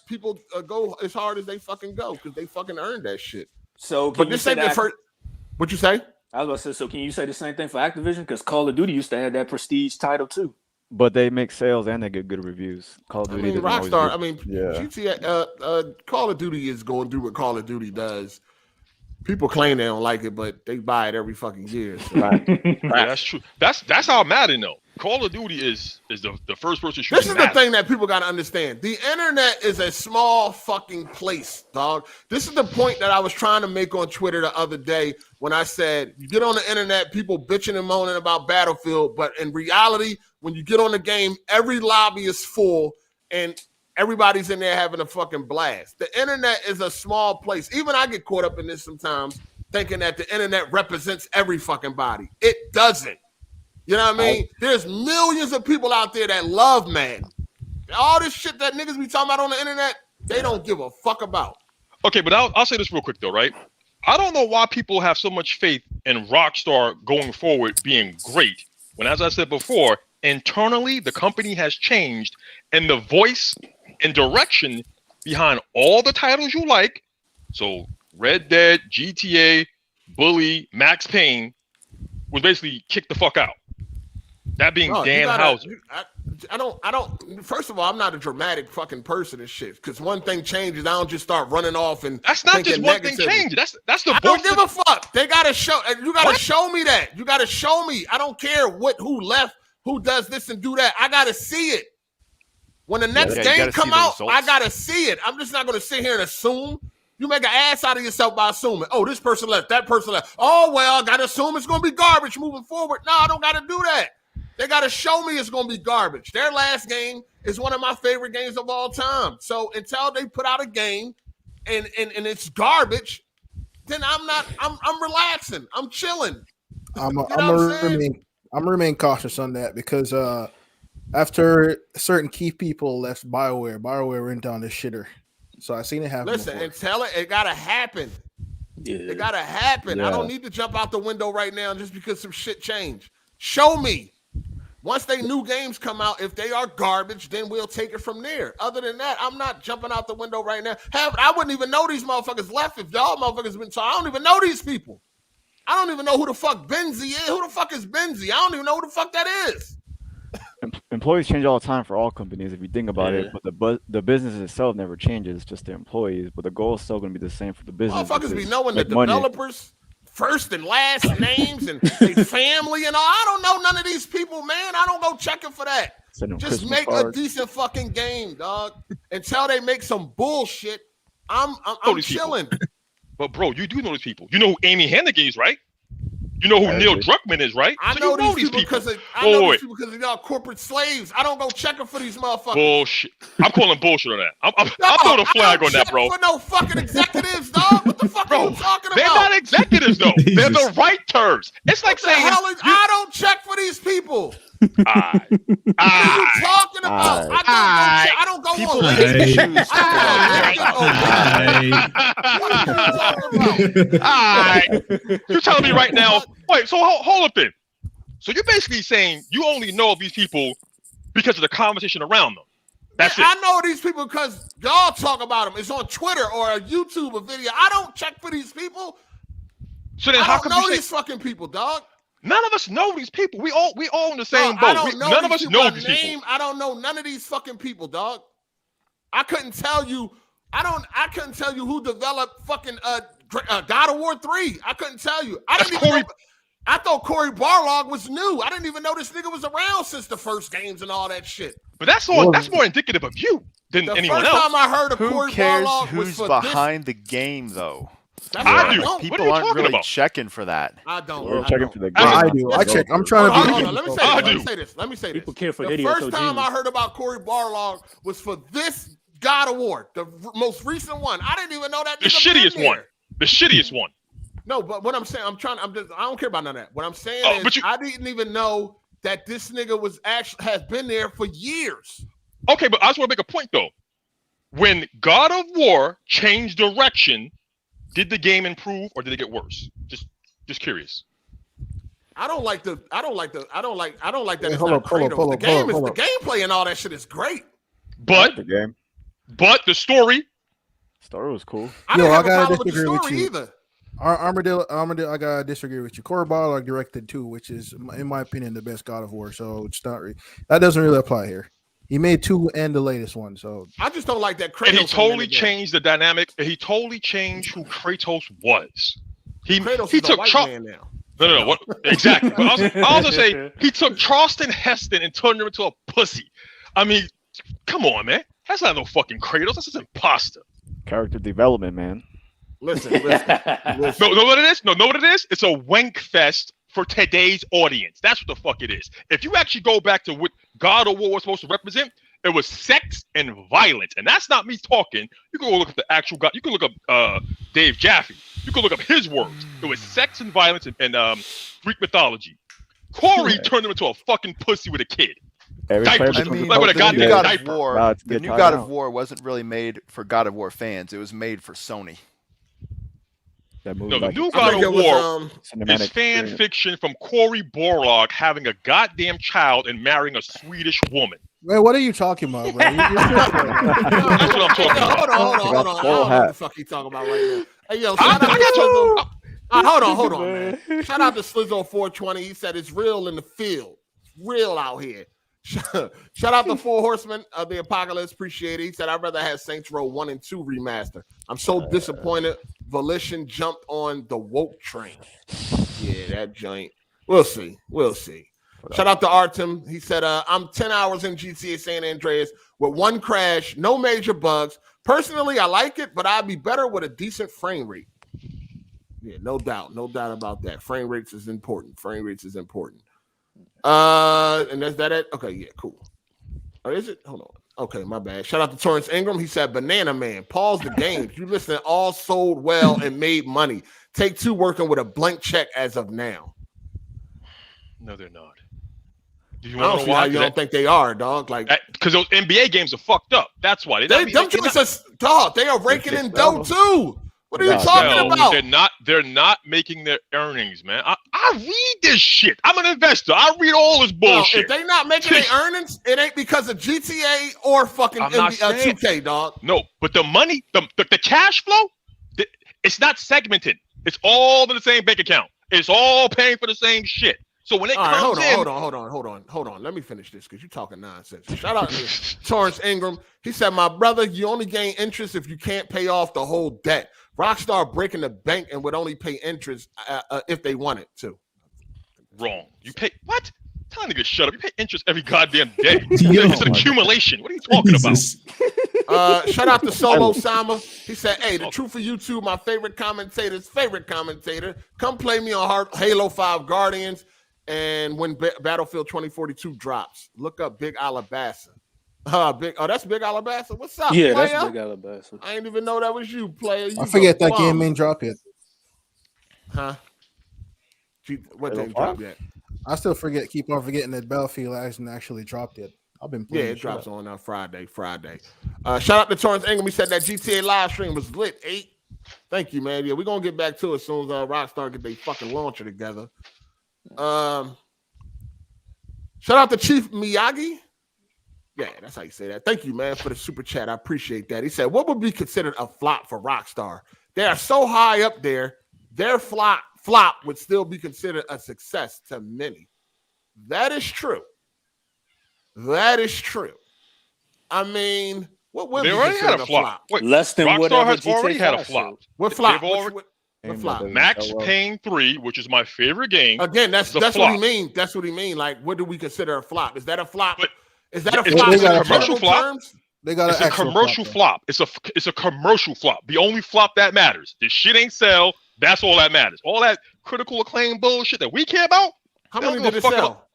Speaker 1: people go as hard as they fucking go because they fucking earned that shit.
Speaker 6: So,
Speaker 1: but this ain't the first. What'd you say?
Speaker 6: I was about to say. So, can you say the same thing for Activision? Because Call of Duty used to have that prestige title too.
Speaker 5: But they make sales and they get good reviews. Call of Duty.
Speaker 1: Rockstar. GTA. Call of Duty is going to do what Call of Duty does. People claim they don't like it, but they buy it every fucking year. So.
Speaker 2: Right. Yeah, that's true. That's how Madden though. Call of Duty is the first person shooting.
Speaker 1: This is the thing that people got to understand. The internet is a small fucking place, dog. This is the point that I was trying to make on Twitter the other day when I said you get on the internet, people bitching and moaning about Battlefield, but in reality, when you get on the game, every lobby is full and everybody's in there having a fucking blast. The internet is a small place. Even I get caught up in this sometimes, thinking that the internet represents every fucking body. It doesn't. You know what I mean? There's millions of people out there that love Madden. All this shit that niggas be talking about on the internet, they don't give a fuck about.
Speaker 2: Okay, but I'll say this real quick though, right? I don't know why people have so much faith in Rockstar going forward being great when, as I said before, internally the company has changed and the voice and direction behind all the titles you like. So Red Dead, GTA, Bully, Max Payne was basically kicked the fuck out. That being Dan Houser.
Speaker 1: I don't. First of all, I'm not a dramatic fucking person and shit. Because one thing changes, I don't just start running off and.
Speaker 2: That's not just one thing changes. That's the.
Speaker 1: I don't give a fuck. They gotta show. You gotta show me that. You gotta show me. I don't care who left, who does this and do that. I gotta see it. When the next game come out, I gotta see it. I'm just not gonna sit here and assume You make an ass out of yourself by assuming, oh, this person left, that person left. Oh, well, I got to assume it's going to be garbage moving forward. No, I don't got to do that. They got to show me it's going to be garbage. Their last game is one of my favorite games of all time. So until they put out a game and it's garbage, then I'm relaxing. I'm chilling.
Speaker 8: I'm remain cautious on that because after certain key people left BioWare went down the shitter. So I seen it happen.
Speaker 1: Listen,
Speaker 8: before.
Speaker 1: and tell it gotta happen. Yeah. It gotta happen. Yeah. I don't need to jump out the window right now just because some shit changed. Show me. Once they new games come out, if they are garbage, then we'll take it from there. Other than that, I'm not jumping out the window right now. I wouldn't even know these motherfuckers left if y'all motherfuckers been talking. I don't even know these people. I don't even know who the fuck Benzie is. Who the fuck is Benzie? I don't even know who the fuck that is.
Speaker 5: Employees change all the time for all companies if you think about it, but the business itself never changes, just the employees. But the goal is still going to be the same for the business.
Speaker 1: Motherfuckers be knowing the developers' first and last names and their family and all. I don't know none of these people, man. I don't go checking for that. Just Christmas make cards. A decent fucking game, dog. Until they make some bullshit, I'm chilling.
Speaker 2: But bro, you do know these people. You know who Amy Hennigan is, right? You know who Neil Druckmann is, right?
Speaker 1: I know these people because of y'all corporate slaves. I don't go checking for these motherfuckers.
Speaker 2: Bullshit. I'm calling bullshit on that. I'm throwing a flag on that, bro.
Speaker 1: For no fucking executives, dog. What the fuck are you talking about?
Speaker 2: They're not executives, though. They're the right terms. It's like saying
Speaker 1: I don't check for these people. What are you talking about? I don't go on LinkedIn.
Speaker 2: You're telling me right now. Wait, so hold up then. So you're basically saying you only know of these people because of the conversation around them. That's it.
Speaker 1: I know these people because y'all talk about them. It's on Twitter or a YouTube or video. I don't check for these people.
Speaker 2: So then how come you say
Speaker 1: these fucking people, dog?
Speaker 2: None of us know these people. We all in the same boat. None of us know these people.
Speaker 1: I don't know none of these fucking people, dog. I couldn't tell you. I couldn't tell you who developed fucking God of War 3. I couldn't tell you. I thought Corey Barlog was new. I didn't even know this nigga was around since the first games and all that shit.
Speaker 2: But that's more indicative of you than anyone else.
Speaker 1: The first time I heard of Corey Barlog was
Speaker 3: who's behind the game though.
Speaker 2: I do.
Speaker 3: People aren't really checking for that.
Speaker 1: I don't.
Speaker 5: We're checking for the game.
Speaker 8: I do. I check. I'm trying to be.
Speaker 1: Let me say this. People
Speaker 6: care for
Speaker 1: the first time I heard about Corey Barlog was for this God of War, the most recent one. I didn't even know that.
Speaker 2: The shittiest one. The shittiest one.
Speaker 1: No, but what I'm saying, I don't care about none of that. What I'm saying is, I didn't even know that this nigga has been there for years.
Speaker 2: Okay, but I just want to make a point though. When God of War changed direction, did the game improve or did it get worse? Just curious.
Speaker 1: I don't like that. It's not Kratos. The gameplay and all that shit is great.
Speaker 2: But
Speaker 5: the game.
Speaker 2: But the story
Speaker 5: was cool.
Speaker 1: I didn't have a problem with the story either.
Speaker 8: Armadillo, I gotta disagree with you. Corey Barlog directed 2, which is, in my opinion, the best God of War. So it's not that doesn't really apply here. He made 2 and the latest one. So
Speaker 1: I just don't like that Kratos.
Speaker 2: And he totally changed the dynamic. And he totally changed who Kratos was. He took No. What, exactly. But I also say he took Charleston Heston and turned him into a pussy. I mean, come on, man. That's not no fucking Kratos. That's just imposter.
Speaker 5: Character development, man.
Speaker 1: Listen.
Speaker 2: Know what it is? Know what it is? It's a wank fest for today's audience. That's what the fuck it is. If you actually go back to what God of War was supposed to represent, it was sex and violence. And that's not me talking. You can go look up the actual God. You can look up Dave Jaffe. You can look up his words. It was sex and violence and Greek mythology. Corey turned him into a fucking pussy with a kid.
Speaker 3: The new God of War wasn't really made for God of War fans. It was made for Sony.
Speaker 2: The new God of War is fan fiction from Corey Barlog having a goddamn child and marrying a Swedish woman.
Speaker 8: Wait, what are you talking about, bro?
Speaker 2: That's what I'm talking about.
Speaker 1: Hold on. I don't know what the fuck you talking about right now. Hey, yo, hold on, man. Shout out to Slizzo420. He said it's real in the field. Real out here. Shout out to 4 Horsemen of the Apocalypse. Appreciate it. He said, I'd rather have Saints Row 1 and 2 remaster. I'm so disappointed Volition jumped on the woke train. Yeah, that joint. We'll see. Shout out to Artem. He said, I'm 10 hours in GTA San Andreas with 1 crash, no major bugs. Personally, I like it, but I'd be better with a decent frame rate. Yeah, no doubt about that. Frame rates is important. And that's that it? Okay, yeah, cool. Or is it? Hold on. Okay, my bad. Shout out to Torrance Ingram. He said, Banana Man, pause the games. You listen, all sold well and made money. Take Two working with a blank check as of now.
Speaker 2: No, they're not.
Speaker 1: I don't see how you don't think they are, dog. Like,
Speaker 2: because those NBA games are fucked up. That's why.
Speaker 1: Them joints, dog, they are raking in dough too. What are you talking about?
Speaker 2: They're not making their earnings, man. I read this shit. I'm an investor. I read all this bullshit.
Speaker 1: If they not making their earnings, it ain't because of GTA or fucking 2K, dog.
Speaker 2: No, but the money, the cash flow, it's not segmented. It's all in the same bank account. It's all paying for the same shit. So when it comes
Speaker 1: hold on. Let me finish this because you're talking nonsense. Shout out to Torrance Ingram. He said, my brother, you only gain interest if you can't pay off the whole debt. Rockstar breaking the bank and would only pay interest if they wanted to.
Speaker 2: Wrong. You pay what? Tell a nigga shut up. You pay interest every goddamn day. It's an accumulation. What are you talking about?
Speaker 1: Shout out to Solo Sama. He said, hey, the truth for YouTube, my favorite commentator's favorite commentator. Come play me on Halo 5 Guardians. And when Battlefield 2042 drops, look up Big Alabasta. That's Big Alabasta. What's up,
Speaker 6: yeah,
Speaker 1: player?
Speaker 6: That's Big Alabasta.
Speaker 1: I didn't even know that was you, player.
Speaker 8: I forget that game ain't drop yet.
Speaker 1: Huh? What didn't drop yet?
Speaker 8: I still keep on forgetting that Battlefield hasn't actually dropped yet. I've been playing.
Speaker 1: Yeah, it drops on Friday. Shout out to Torrance Ingram. He said that GTA live stream was lit. 8. Thank you, man. Yeah, we're gonna get back to it as soon as Rockstar get their fucking launcher together. Shout out to Chief Miyagi. Yeah, that's how you say that. Thank you, man, for the super chat. I appreciate that. He said, what would be considered a flop for Rockstar? They are so high up there, their flop would still be considered a success to many. That is true. I mean, what would
Speaker 2: they
Speaker 1: be
Speaker 2: already
Speaker 1: considered
Speaker 2: had a flop? Wait,
Speaker 6: less than
Speaker 2: Rockstar
Speaker 6: whatever
Speaker 2: has
Speaker 6: GTA
Speaker 2: already had a
Speaker 6: 5
Speaker 2: flop.
Speaker 1: What flop?
Speaker 5: What
Speaker 1: flop?
Speaker 2: Max Payne 3, which is my favorite game.
Speaker 1: Again, that's what he mean. That's what he mean. Like, what do we consider a flop? Is that a flop? Is that a flop?
Speaker 2: It's a commercial flop.
Speaker 8: It's
Speaker 2: a commercial flop. It's a commercial flop. The only flop that matters. The shit ain't sell. That's all that matters. All that critical acclaim bullshit that we care about.
Speaker 1: How many did it sell?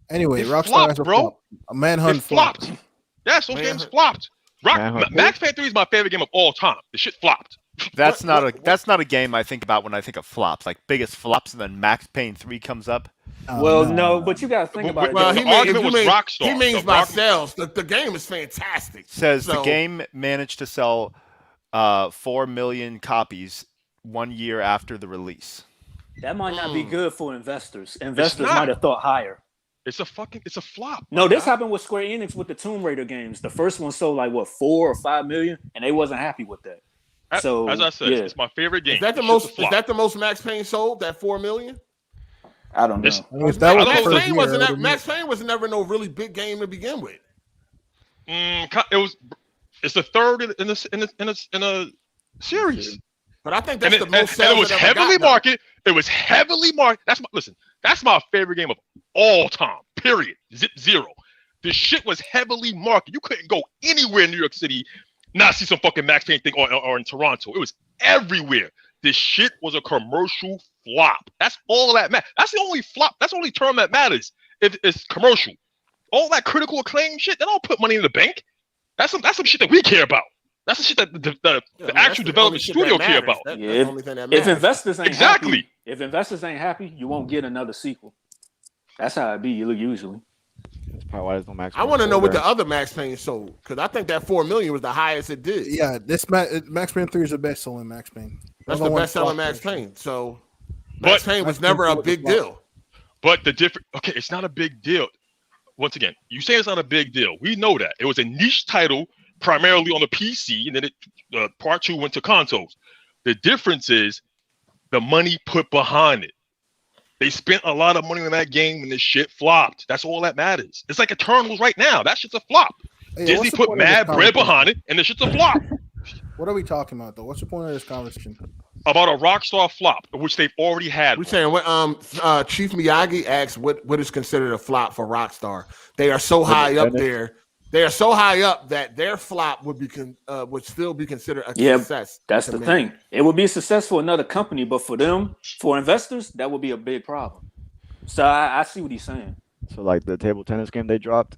Speaker 8: Anyway, Rockstar
Speaker 2: flopped,
Speaker 8: has a
Speaker 2: bro.
Speaker 8: flop. A Manhunt
Speaker 2: flopped. Yes, those games flopped. Max Payne 3 is my favorite game of all time. The shit flopped.
Speaker 3: That's not a game I think about when I think of flops. Like biggest flops, and then Max Payne 3 comes up.
Speaker 6: No, but you gotta think about it.
Speaker 2: Well, the argument was Rockstar.
Speaker 1: He means by sales. The game is fantastic.
Speaker 3: The game managed to sell 4 million copies 1 year after the release.
Speaker 6: That might not be good for investors. Investors might have thought higher.
Speaker 2: It's a flop.
Speaker 6: No, this happened with Square Enix with the Tomb Raider games. The first one sold like 4 or 5 million, and they wasn't happy with that. So
Speaker 2: as I said, it's my favorite game.
Speaker 1: Is that the most Max Payne sold? That 4 million?
Speaker 6: I don't know.
Speaker 1: Max Payne was never no really big game to begin with.
Speaker 2: It's the third in a series.
Speaker 1: But I think that's the most sales.
Speaker 2: And it was heavily marketed. It was heavily marketed. That's my favorite game of all time. Period. Zero. This shit was heavily marketed. You couldn't go anywhere in New York City not see some fucking Max Payne thing or in Toronto. It was everywhere. This shit was a commercial flop. That's all that matters. That's the only flop. That's the only term that matters. If it's commercial. All that critical acclaim shit, they don't put money in the bank. That's some shit that we care about. That's the shit that the actual development studio care about.
Speaker 6: If investors ain't happy, if investors ain't happy, you won't get another sequel. That's how it be usually.
Speaker 5: That's probably why there's no Max Payne.
Speaker 1: I want to know what the other Max Payne sold, because I think that 4 million was the highest it did.
Speaker 8: Yeah, this Max Payne 3 is the best selling Max Payne.
Speaker 1: That's the best selling Max Payne. So Max Payne was never a big deal.
Speaker 2: But it's not a big deal. Once again, you say it's not a big deal. We know that. It was a niche title primarily on the PC, and then part 2 went to consoles. The difference is the money put behind it. They spent a lot of money on that game and this shit flopped. That's all that matters. It's like Eternals right now. That shit's a flop. Hey, Disney put mad bread behind it, and the shit's a flop.
Speaker 8: What are we talking about, though? What's the point of this conversation?
Speaker 2: About a Rockstar flop, which they've already had.
Speaker 1: We're saying what Chief Miyagi asks what is considered a flop for Rockstar. They are so high up there. They are so high up that their flop would still be considered a success.
Speaker 6: That's the thing. It would be a success for another company, but for them, for investors, that would be a big problem. So I see what he's saying.
Speaker 5: So like the table tennis game they dropped.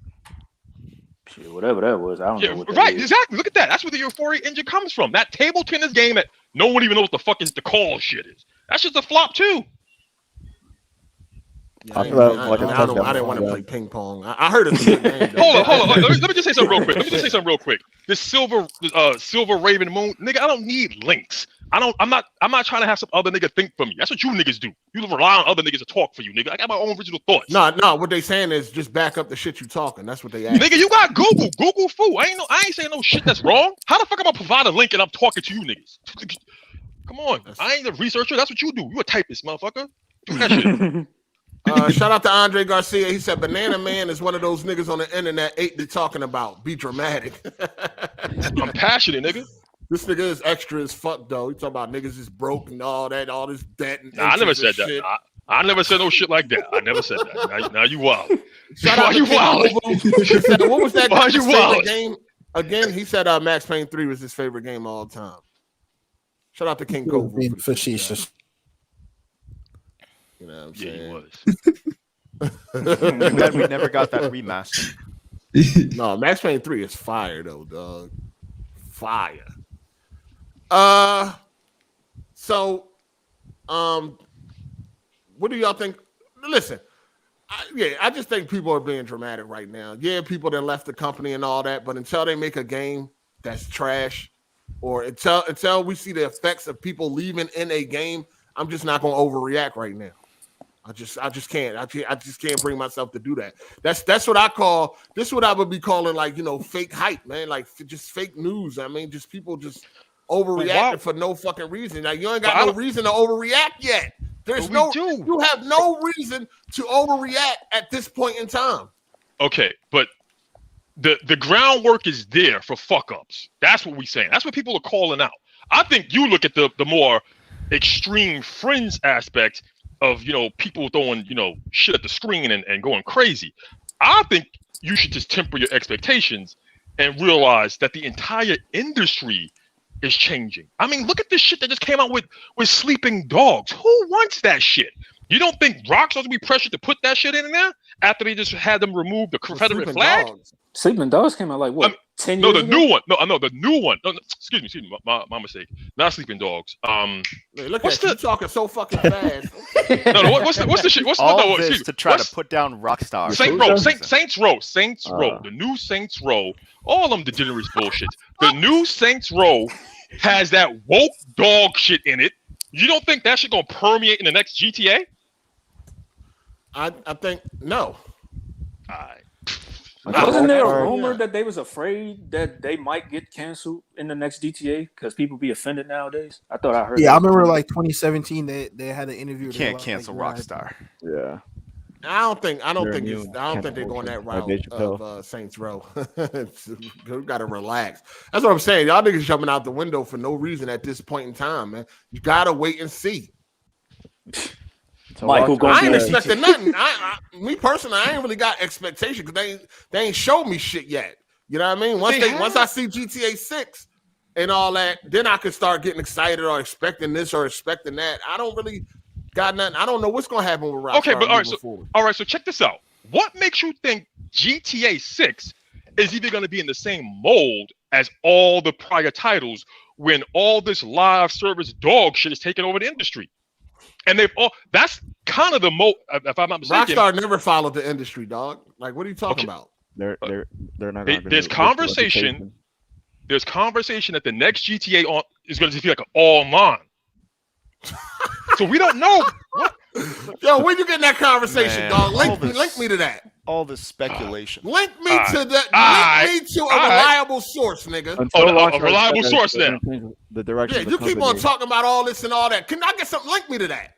Speaker 6: Shit, whatever that was, I don't know. What
Speaker 2: right,
Speaker 6: is.
Speaker 2: exactly. Look at that. That's where the Euphoria engine comes from. That table tennis game that no one even knows what the fuck is the call shit is. That's just a flop too.
Speaker 1: Yeah, I didn't want to play ping pong. I heard it's a good game.
Speaker 2: Hold on. Let me just say something real quick. This silver Raven Moon, nigga. I don't need links. I'm not trying to have some other nigga think for me. That's what you niggas do. You rely on other niggas to talk for you, nigga. I got my own original thoughts.
Speaker 1: No. What they saying is just back up the shit you talking. That's what they ask.
Speaker 2: Nigga, you got Google. Google fool. I ain't saying no shit that's wrong. How the fuck am I provide a link and I'm talking to you niggas? Come on. I ain't a researcher. That's what you do. You a typist, motherfucker. Do that shit.
Speaker 1: Shout out to Andre Garcia. He said Banana Man is one of those niggas on the internet they're talking about. Be dramatic.
Speaker 2: I'm passionate, nigga.
Speaker 1: This nigga is extra as fuck though. He talking about niggas is broke and all this debt. And
Speaker 2: I never said that. I never said no shit like that. I never said that. Now you wild.
Speaker 1: Shout out to wild. What was that?
Speaker 2: Why you wild?
Speaker 1: Game again? He said Max Payne 3 was his favorite game of all time. Shout out to King Cove.
Speaker 8: Being facetious.
Speaker 1: You know what I'm saying?
Speaker 2: Yeah, he was.
Speaker 3: I'm glad we never got that remaster.
Speaker 1: No, Max Payne 3 is fire though, dog. Fire. So, what do y'all think? Listen, I just think people are being dramatic right now. Yeah, people that left the company and all that, but until they make a game that's trash, or until we see the effects of people leaving in a game, I'm just not going to overreact right now. I just can't. I just can't bring myself to do that. That's what I call. This is what I would be calling like fake hype, man. Like just fake news. I mean, just people just overreacting for no fucking reason. Now you ain't got no reason to overreact yet. You have no reason to overreact at this point in time.
Speaker 2: Okay, but the groundwork is there for fuck ups. That's what we saying. That's what people are calling out. I think you look at the more extreme fringe aspect of people throwing shit at the screen and going crazy. I think you should just temper your expectations and realize that the entire industry is changing. I mean, look at this shit that just came out with Sleeping Dogs. Who wants that shit? You don't think Rockstar's gonna be pressured to put that shit in there after they just had them remove the Confederate flag?
Speaker 6: Sleeping Dogs came out like what? 10 years ago?
Speaker 2: New one. No, I know the new one. No, excuse me, my mistake. Not Sleeping Dogs.
Speaker 1: Look at you talking so fucking fast.
Speaker 2: No, what's the shit?
Speaker 3: All this to try to put down Rockstar.
Speaker 2: Saints Row. The new Saints Row. All them degenerates bullshit. The new Saints Row has that woke dog shit in it. You don't think that shit gonna permeate in the next GTA?
Speaker 1: I think no.
Speaker 6: Wasn't there a rumor that they was afraid that they might get canceled in the next GTA because people be offended nowadays? I thought I heard.
Speaker 8: Yeah, I remember like 2017 they had an interview.
Speaker 3: You can't cancel Rockstar.
Speaker 5: Yeah.
Speaker 1: I don't think they're going that route of Saints Row. You gotta relax. That's what I'm saying. Y'all niggas jumping out the window for no reason at this point in time, man. You gotta wait and see.
Speaker 6: So Michael,
Speaker 1: I ain't expecting nothing. Me personally, I ain't really got expectation because they ain't showed me shit yet. You know what I mean? Once I see GTA 6 and all that, then I could start getting excited or expecting this or expecting that. I don't really got nothing. I don't know what's gonna happen with Rockstar.
Speaker 2: Okay, but all right. So check this out. What makes you think GTA 6 is even going to be in the same mold as all the prior titles when all this live service dog shit is taking over the industry? And that's kind of the if I'm not mistaken.
Speaker 1: Rockstar never followed the industry, dog. Like, what are you talking about?
Speaker 5: They're not.
Speaker 2: There's conversation. There's conversation that the next GTA is going to be like an online. So we don't know. What?
Speaker 1: Yo, when you getting that conversation, dog? Link me to that.
Speaker 3: All this speculation.
Speaker 1: Link me to that. Link me to a reliable source, nigga.
Speaker 2: A reliable source now.
Speaker 5: The direction.
Speaker 1: Yeah, you keep on talking about all this and all that. Can I get something? Link me to that.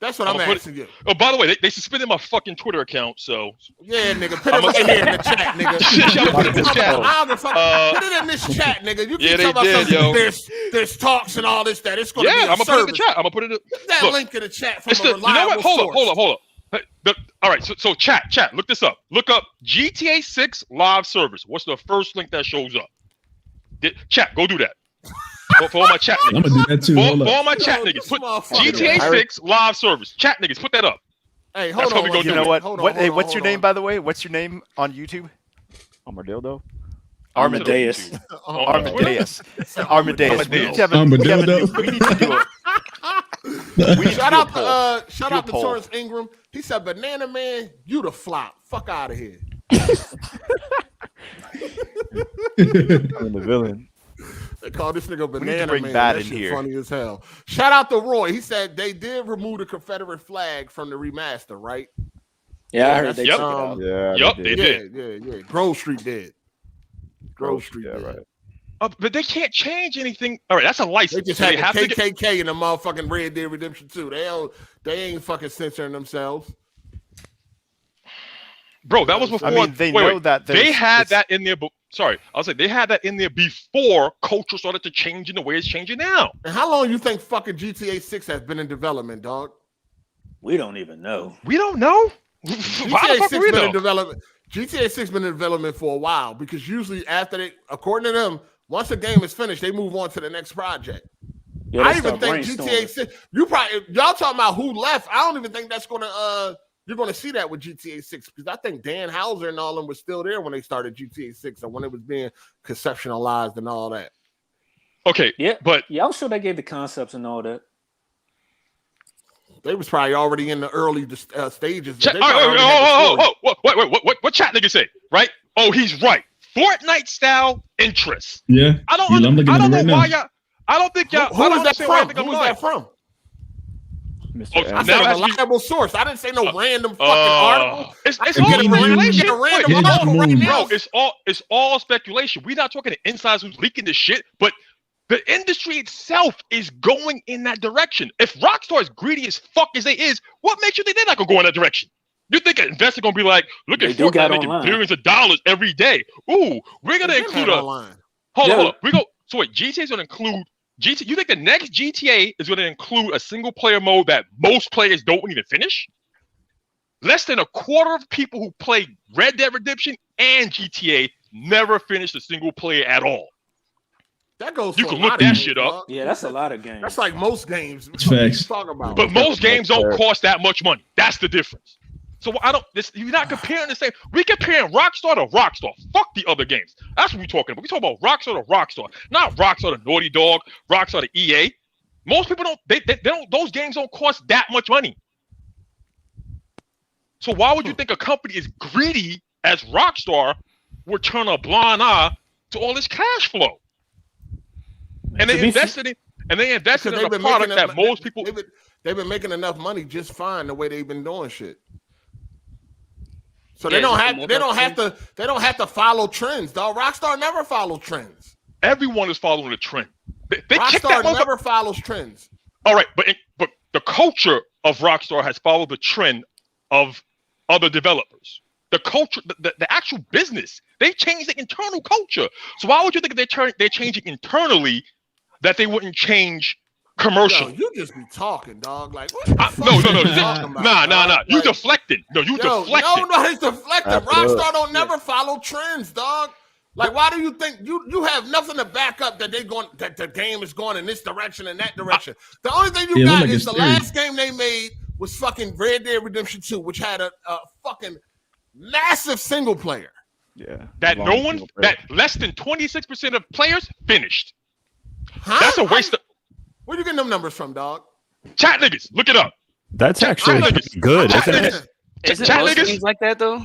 Speaker 1: That's what I'm asking you.
Speaker 2: Oh, by the way, they suspended my fucking Twitter account, so.
Speaker 1: Yeah, nigga. Put it in here in the chat, nigga. Put it in this chat, nigga. You keep talking about something. There's talks and all this, that. It's going to be a
Speaker 2: I'm going to put it in the chat. I'm going to put it in.
Speaker 1: Get that link in the chat from a reliable source.
Speaker 2: You know what? Hold All right, so chat, look this up. Look up GTA 6 live service. What's the first link that shows up? Chat, go do that. For all my chat niggas.
Speaker 7: I'm gonna do that too.
Speaker 2: For all my chat niggas, put GTA 6 live service. Chat niggas, put that up.
Speaker 1: Hey, hold on.
Speaker 3: You know what? What's your name, by the way? What's your name on YouTube?
Speaker 5: Armadillo.
Speaker 3: Armadeus. Armadeus. We need to do it.
Speaker 1: Shout out to Torrance Ingram. He said, "Banana Man, you the flop. Fuck out of here."
Speaker 5: I'm the villain.
Speaker 1: They call this nigga Banana
Speaker 3: need to bring
Speaker 1: Man.
Speaker 3: Bat
Speaker 1: That
Speaker 3: in
Speaker 1: shit
Speaker 3: here.
Speaker 1: funny as hell. Shout out to Roy. He said they did remove the Confederate flag from the remaster, right?
Speaker 6: Yeah, I heard they
Speaker 2: Yep.
Speaker 6: took it out.
Speaker 5: Yeah.
Speaker 2: Yup,
Speaker 5: they
Speaker 2: they
Speaker 5: did.
Speaker 2: did.
Speaker 1: Yeah. Grove Street did. Grove Street did.
Speaker 5: Right.
Speaker 2: But they can't change anything. All right, that's a license.
Speaker 1: They just
Speaker 2: So
Speaker 1: had the
Speaker 2: have to get-
Speaker 1: KKK in the motherfucking Red Dead Redemption 2. They ain't fucking censoring themselves.
Speaker 2: Bro, that was before.
Speaker 3: I mean, they know that
Speaker 2: they had that in there. Sorry, I'll say they had that in there before culture started to change in the way it's changing now.
Speaker 1: And how long you think fucking GTA 6 has been in development, dog?
Speaker 6: We don't even know.
Speaker 2: We don't know.
Speaker 1: GTA 6 been in development. GTA 6 been in development for a while because usually after they, according to them, once a game is finished, they move on to the next project.
Speaker 6: Yeah,
Speaker 1: I even think GTA 6. Y'all talking about who left? I don't even think that's gonna you're gonna see that with GTA 6 because I think Dan Houser and all them were still there when they started GTA 6 and when it was being conceptualized and all that.
Speaker 2: Okay,
Speaker 6: Yeah,
Speaker 2: but
Speaker 6: I'm sure they gave the concepts and all that.
Speaker 1: They was probably already in the early stages.
Speaker 2: What chat nigga say? Right? Oh, he's right. Fortnite style interest.
Speaker 7: Yeah.
Speaker 2: I don't know why y'all. I don't think y'all.
Speaker 1: Who is that from? Who is that from?
Speaker 5: Mr.
Speaker 1: I said a reliable source. I didn't say no random fucking article.
Speaker 2: It's all speculation.
Speaker 1: Bro,
Speaker 2: it's all speculation. We're not talking to insiders who's leaking this shit, but the industry itself is going in that direction. If Rockstar is greedy as fuck as they is, what makes you think they're not gonna go in that direction? You think an investor gonna be like, look at Fortnite making billions of dollars every day? Ooh, we're gonna include hold on. So wait, GTA is gonna include GTA. You think the next GTA is gonna include a single player mode that most players don't even finish? Less than a quarter of people who play Red Dead Redemption and GTA never finished a single player at all.
Speaker 1: That goes.
Speaker 2: You can look that shit up.
Speaker 6: Yeah, that's a lot of games.
Speaker 1: That's like most games.
Speaker 7: Facts.
Speaker 1: Talking about.
Speaker 2: But most games don't cost that much money. That's the difference. So you're not comparing the same. We're comparing Rockstar to Rockstar. Fuck the other games. That's what we're talking about. We're talking about Rockstar to Rockstar, not Rockstar to Naughty Dog, Rockstar to EA. Most people don't. They don't. Those games don't cost that much money. So why would you think a company as greedy as Rockstar would turn a blind eye to all this cash flow? And they invested in a product that most people.
Speaker 1: They've been making enough money just fine the way they've been doing shit. So they don't have to follow trends, dog. Rockstar never follows trends.
Speaker 2: Everyone is following the trend.
Speaker 1: Rockstar never follows trends.
Speaker 2: All right, but the culture of Rockstar has followed the trend of other developers. The culture, the actual business, they changed the internal culture. So why would you think they're changing internally that they wouldn't change commercially?
Speaker 1: Yo, you just be talking, dog. Like what the fuck
Speaker 2: nah. You deflecting. No, you deflecting.
Speaker 1: No, he's deflecting. Rockstar don't never follow trends, dog. Like, why do you think you have nothing to back up that that the game is going in this direction and that direction? The only thing you got is the last game they made was fucking Red Dead Redemption 2, which had a fucking massive single player.
Speaker 5: Yeah.
Speaker 2: That less than 26% of players finished.
Speaker 1: Huh?
Speaker 2: That's a waste of.
Speaker 1: Where you getting them numbers from, dog?
Speaker 2: Chat niggas, look it up.
Speaker 10: That's actually good.
Speaker 2: Chat
Speaker 11: niggas games like that though.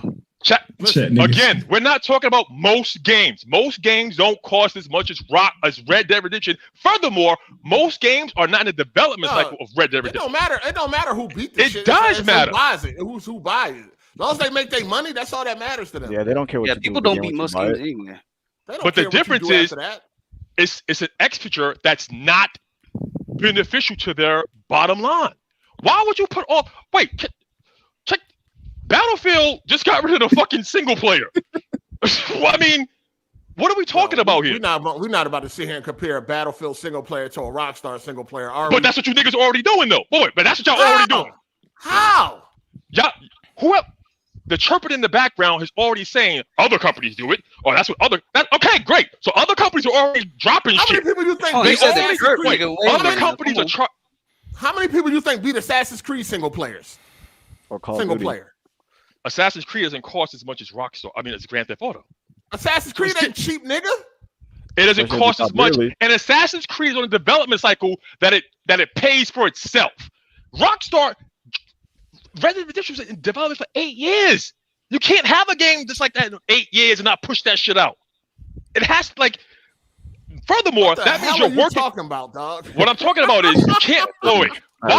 Speaker 2: Again, we're not talking about most games. Most games don't cost as much as Red Dead Redemption. Furthermore, most games are not in the development cycle of Red Dead Redemption.
Speaker 1: It don't matter who beat this shit.
Speaker 2: It does matter.
Speaker 1: Who buys it? Who buys it? As long as they make their money, that's all that matters to them.
Speaker 5: Yeah, they don't care what you
Speaker 11: people don't beat most games anyway.
Speaker 2: But the difference is, it's an expenditure that's not beneficial to their bottom line. Why would you put all? Wait, check. Battlefield just got rid of the fucking single player. I mean, what are we talking about here?
Speaker 1: We're not about to sit here and compare a Battlefield single player to a Rockstar single player.
Speaker 2: But that's what you niggas are already doing, though. Boy, but that's what y'all already doing.
Speaker 1: How?
Speaker 2: Yeah, whoever the chirping in the background is already saying other companies do it, or that's what okay, great. So other companies are already dropping
Speaker 1: How
Speaker 2: shit.
Speaker 1: many people you think?
Speaker 2: Other companies are trying.
Speaker 1: How many people you think beat Assassin's Creed single players?
Speaker 5: Or Call
Speaker 1: single
Speaker 5: of Duty.
Speaker 1: player.
Speaker 2: Assassin's Creed doesn't cost as much as Rockstar. I mean, it's Grand Theft Auto.
Speaker 1: Assassin's Creed ain't cheap, nigga.
Speaker 2: It doesn't cost as much. And Assassin's Creed is on a development cycle that it pays for itself. Rockstar, Red Dead Redemption was in development for 8 years. You can't have a game just like that in 8 years and not push that shit out. It has to, like. Furthermore, that means you're working.
Speaker 1: Talking about, dog?
Speaker 2: What I'm talking about is you can't. Oh wait,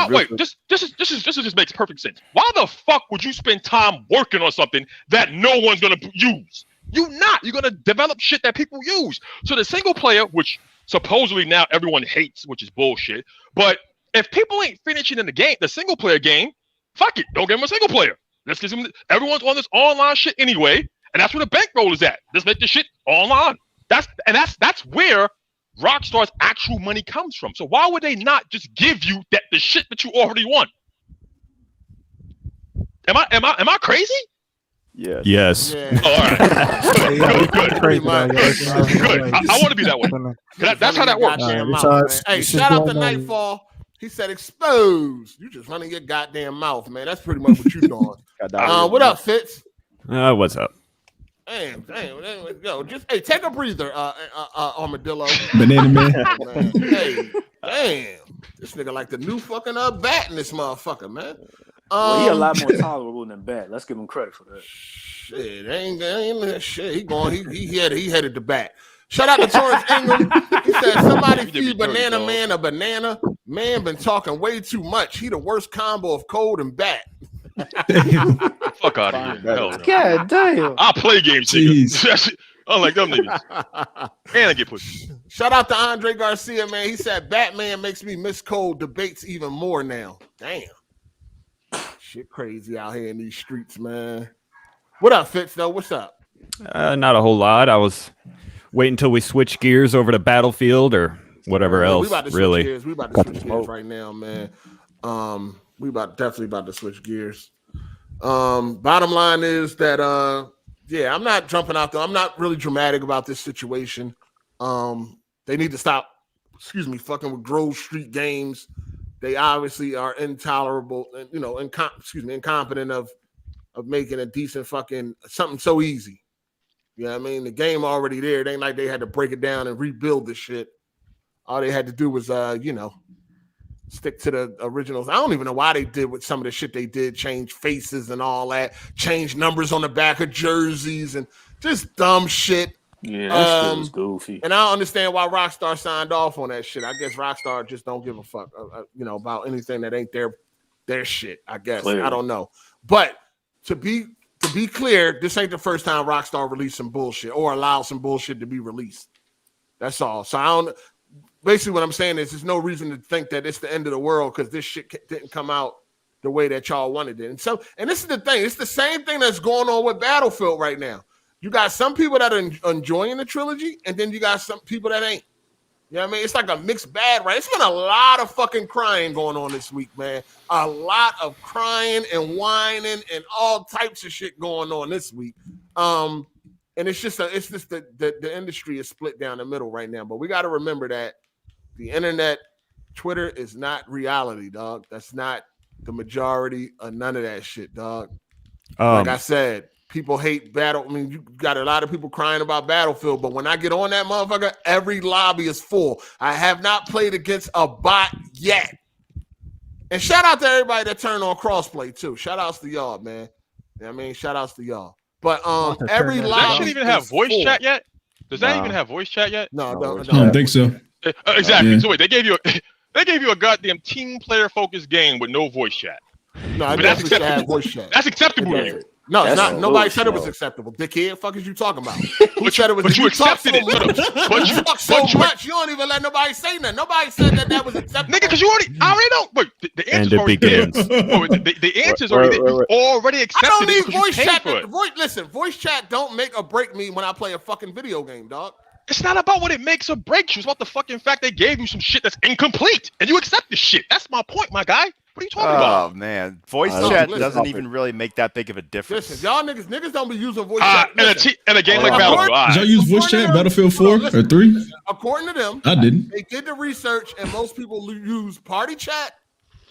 Speaker 2: wait. This just makes perfect sense. Why the fuck would you spend time working on something that no one's gonna use? You're gonna develop shit that people use. So the single player, which supposedly now everyone hates, which is bullshit. But if people ain't finishing in the single player game, fuck it. Don't give them a single player. Let's give them. Everyone's on this online shit anyway, and that's where the bankroll is at. Let's make this shit online. That's where Rockstar's actual money comes from. So why would they not just give you the shit that you already want? Am I crazy?
Speaker 5: Yes.
Speaker 10: Yes.
Speaker 2: Yeah. Oh, all right. Good. I want to be that way. That's how that works.
Speaker 1: Hey, shout out to Nightfall. He said, "Exposed." You just running your goddamn mouth, man. That's pretty much what you doing. What up, Fitz?
Speaker 10: What's up?
Speaker 1: Damn, yo, just take a breather, Armadillo.
Speaker 7: Banana man.
Speaker 1: Hey, damn, this nigga like the new fucking bat in this motherfucker, man.
Speaker 6: Well, he a lot more tolerable than Bat. Let's give him credit for that.
Speaker 1: Shit, ain't shit. He headed the bat. Shout out to Torrance Ingram. He said, "Somebody feed Banana Man a banana. Man been talking way too much. He the worst combo of cold and bat."
Speaker 2: Fuck out of here. Hell no.
Speaker 6: God damn.
Speaker 2: I play games, nigga. Unlike them niggas. And I get pushed.
Speaker 1: Shout out to Andre Garcia, man. He said Batman makes me miss cold debates even more now. Damn. Shit crazy out here in these streets, man. What up, Fitz, though? What's up?
Speaker 10: Not a whole lot. I was waiting until we switch gears over to Battlefield or whatever else, really.
Speaker 1: We about to switch gears right now, man. We definitely about to switch gears. Bottom line is that I'm not jumping out there. I'm not really dramatic about this situation. They need to stop, fucking with Grove Street Games. They obviously are intolerable and incompetent of making a decent fucking something so easy. You know what I mean? The game already there. It ain't like they had to break it down and rebuild the shit. All they had to do was stick to the originals. I don't even know why they did with some of the shit they did, change faces and all that, change numbers on the back of jerseys and just dumb shit.
Speaker 6: Yeah, that shit was goofy.
Speaker 1: And I don't understand why Rockstar signed off on that shit. I guess Rockstar just don't give a fuck, about anything that ain't their shit. I guess. Clearly. I don't know. But to be clear, this ain't the first time Rockstar released some bullshit or allowed some bullshit to be released. That's all. So basically what I'm saying is there's no reason to think that it's the end of the world because this shit didn't come out the way that y'all wanted it. And this is the thing. It's the same thing that's going on with Battlefield right now. You got some people that are enjoying the trilogy, and then you got some people that ain't. You know what I mean? It's like a mixed bag, right? It's been a lot of fucking crying going on this week, man. A lot of crying and whining and all types of shit going on this week. And it's just the industry is split down the middle right now. But we got to remember that the internet, Twitter is not reality, dog. That's not the majority of none of that shit, dog. Like I said, people hate battle. I mean, you got a lot of people crying about Battlefield, but when I get on that motherfucker, every lobby is full. I have not played against a bot yet. And shout out to everybody that turned on crossplay too. Shout outs to y'all, man. You know what I mean? Shout outs to y'all. But every lobby
Speaker 2: that shouldn't even have voice chat yet? Does that even have voice chat yet?
Speaker 7: No, I don't think so.
Speaker 2: Exactly.
Speaker 7: Yeah.
Speaker 2: So wait, they gave you a goddamn team player focused game with no voice chat.
Speaker 1: No, I definitely should have voice chat.
Speaker 2: That's acceptable to you.
Speaker 1: No, it's not. Nobody said it was acceptable. Dickhead, fuck is you talking about? Who said it was?
Speaker 2: But you accepted it.
Speaker 1: But you talk so much, you don't even let nobody say nothing. Nobody said that was acceptable.
Speaker 2: Nigga, because I already know. Wait, the answer's already there. The answer's already there. You already accepted
Speaker 1: I don't need
Speaker 2: it
Speaker 1: voice chat. Listen, voice chat don't make or break me when I play a fucking video game, dog.
Speaker 2: It's not about what it makes or breaks you. It's about the fucking fact they gave you some shit that's incomplete, and you accept the shit. That's my point, my guy. What are you talking about?
Speaker 3: Oh man, voice chat doesn't even really make that big of a difference.
Speaker 1: Listen, y'all niggas don't be using voice chat.
Speaker 2: And a game like Battlefield.
Speaker 7: Did y'all use voice chat Battlefield 4 or 3?
Speaker 1: According to them,
Speaker 7: I didn't.
Speaker 1: They did the research, and most people use party chat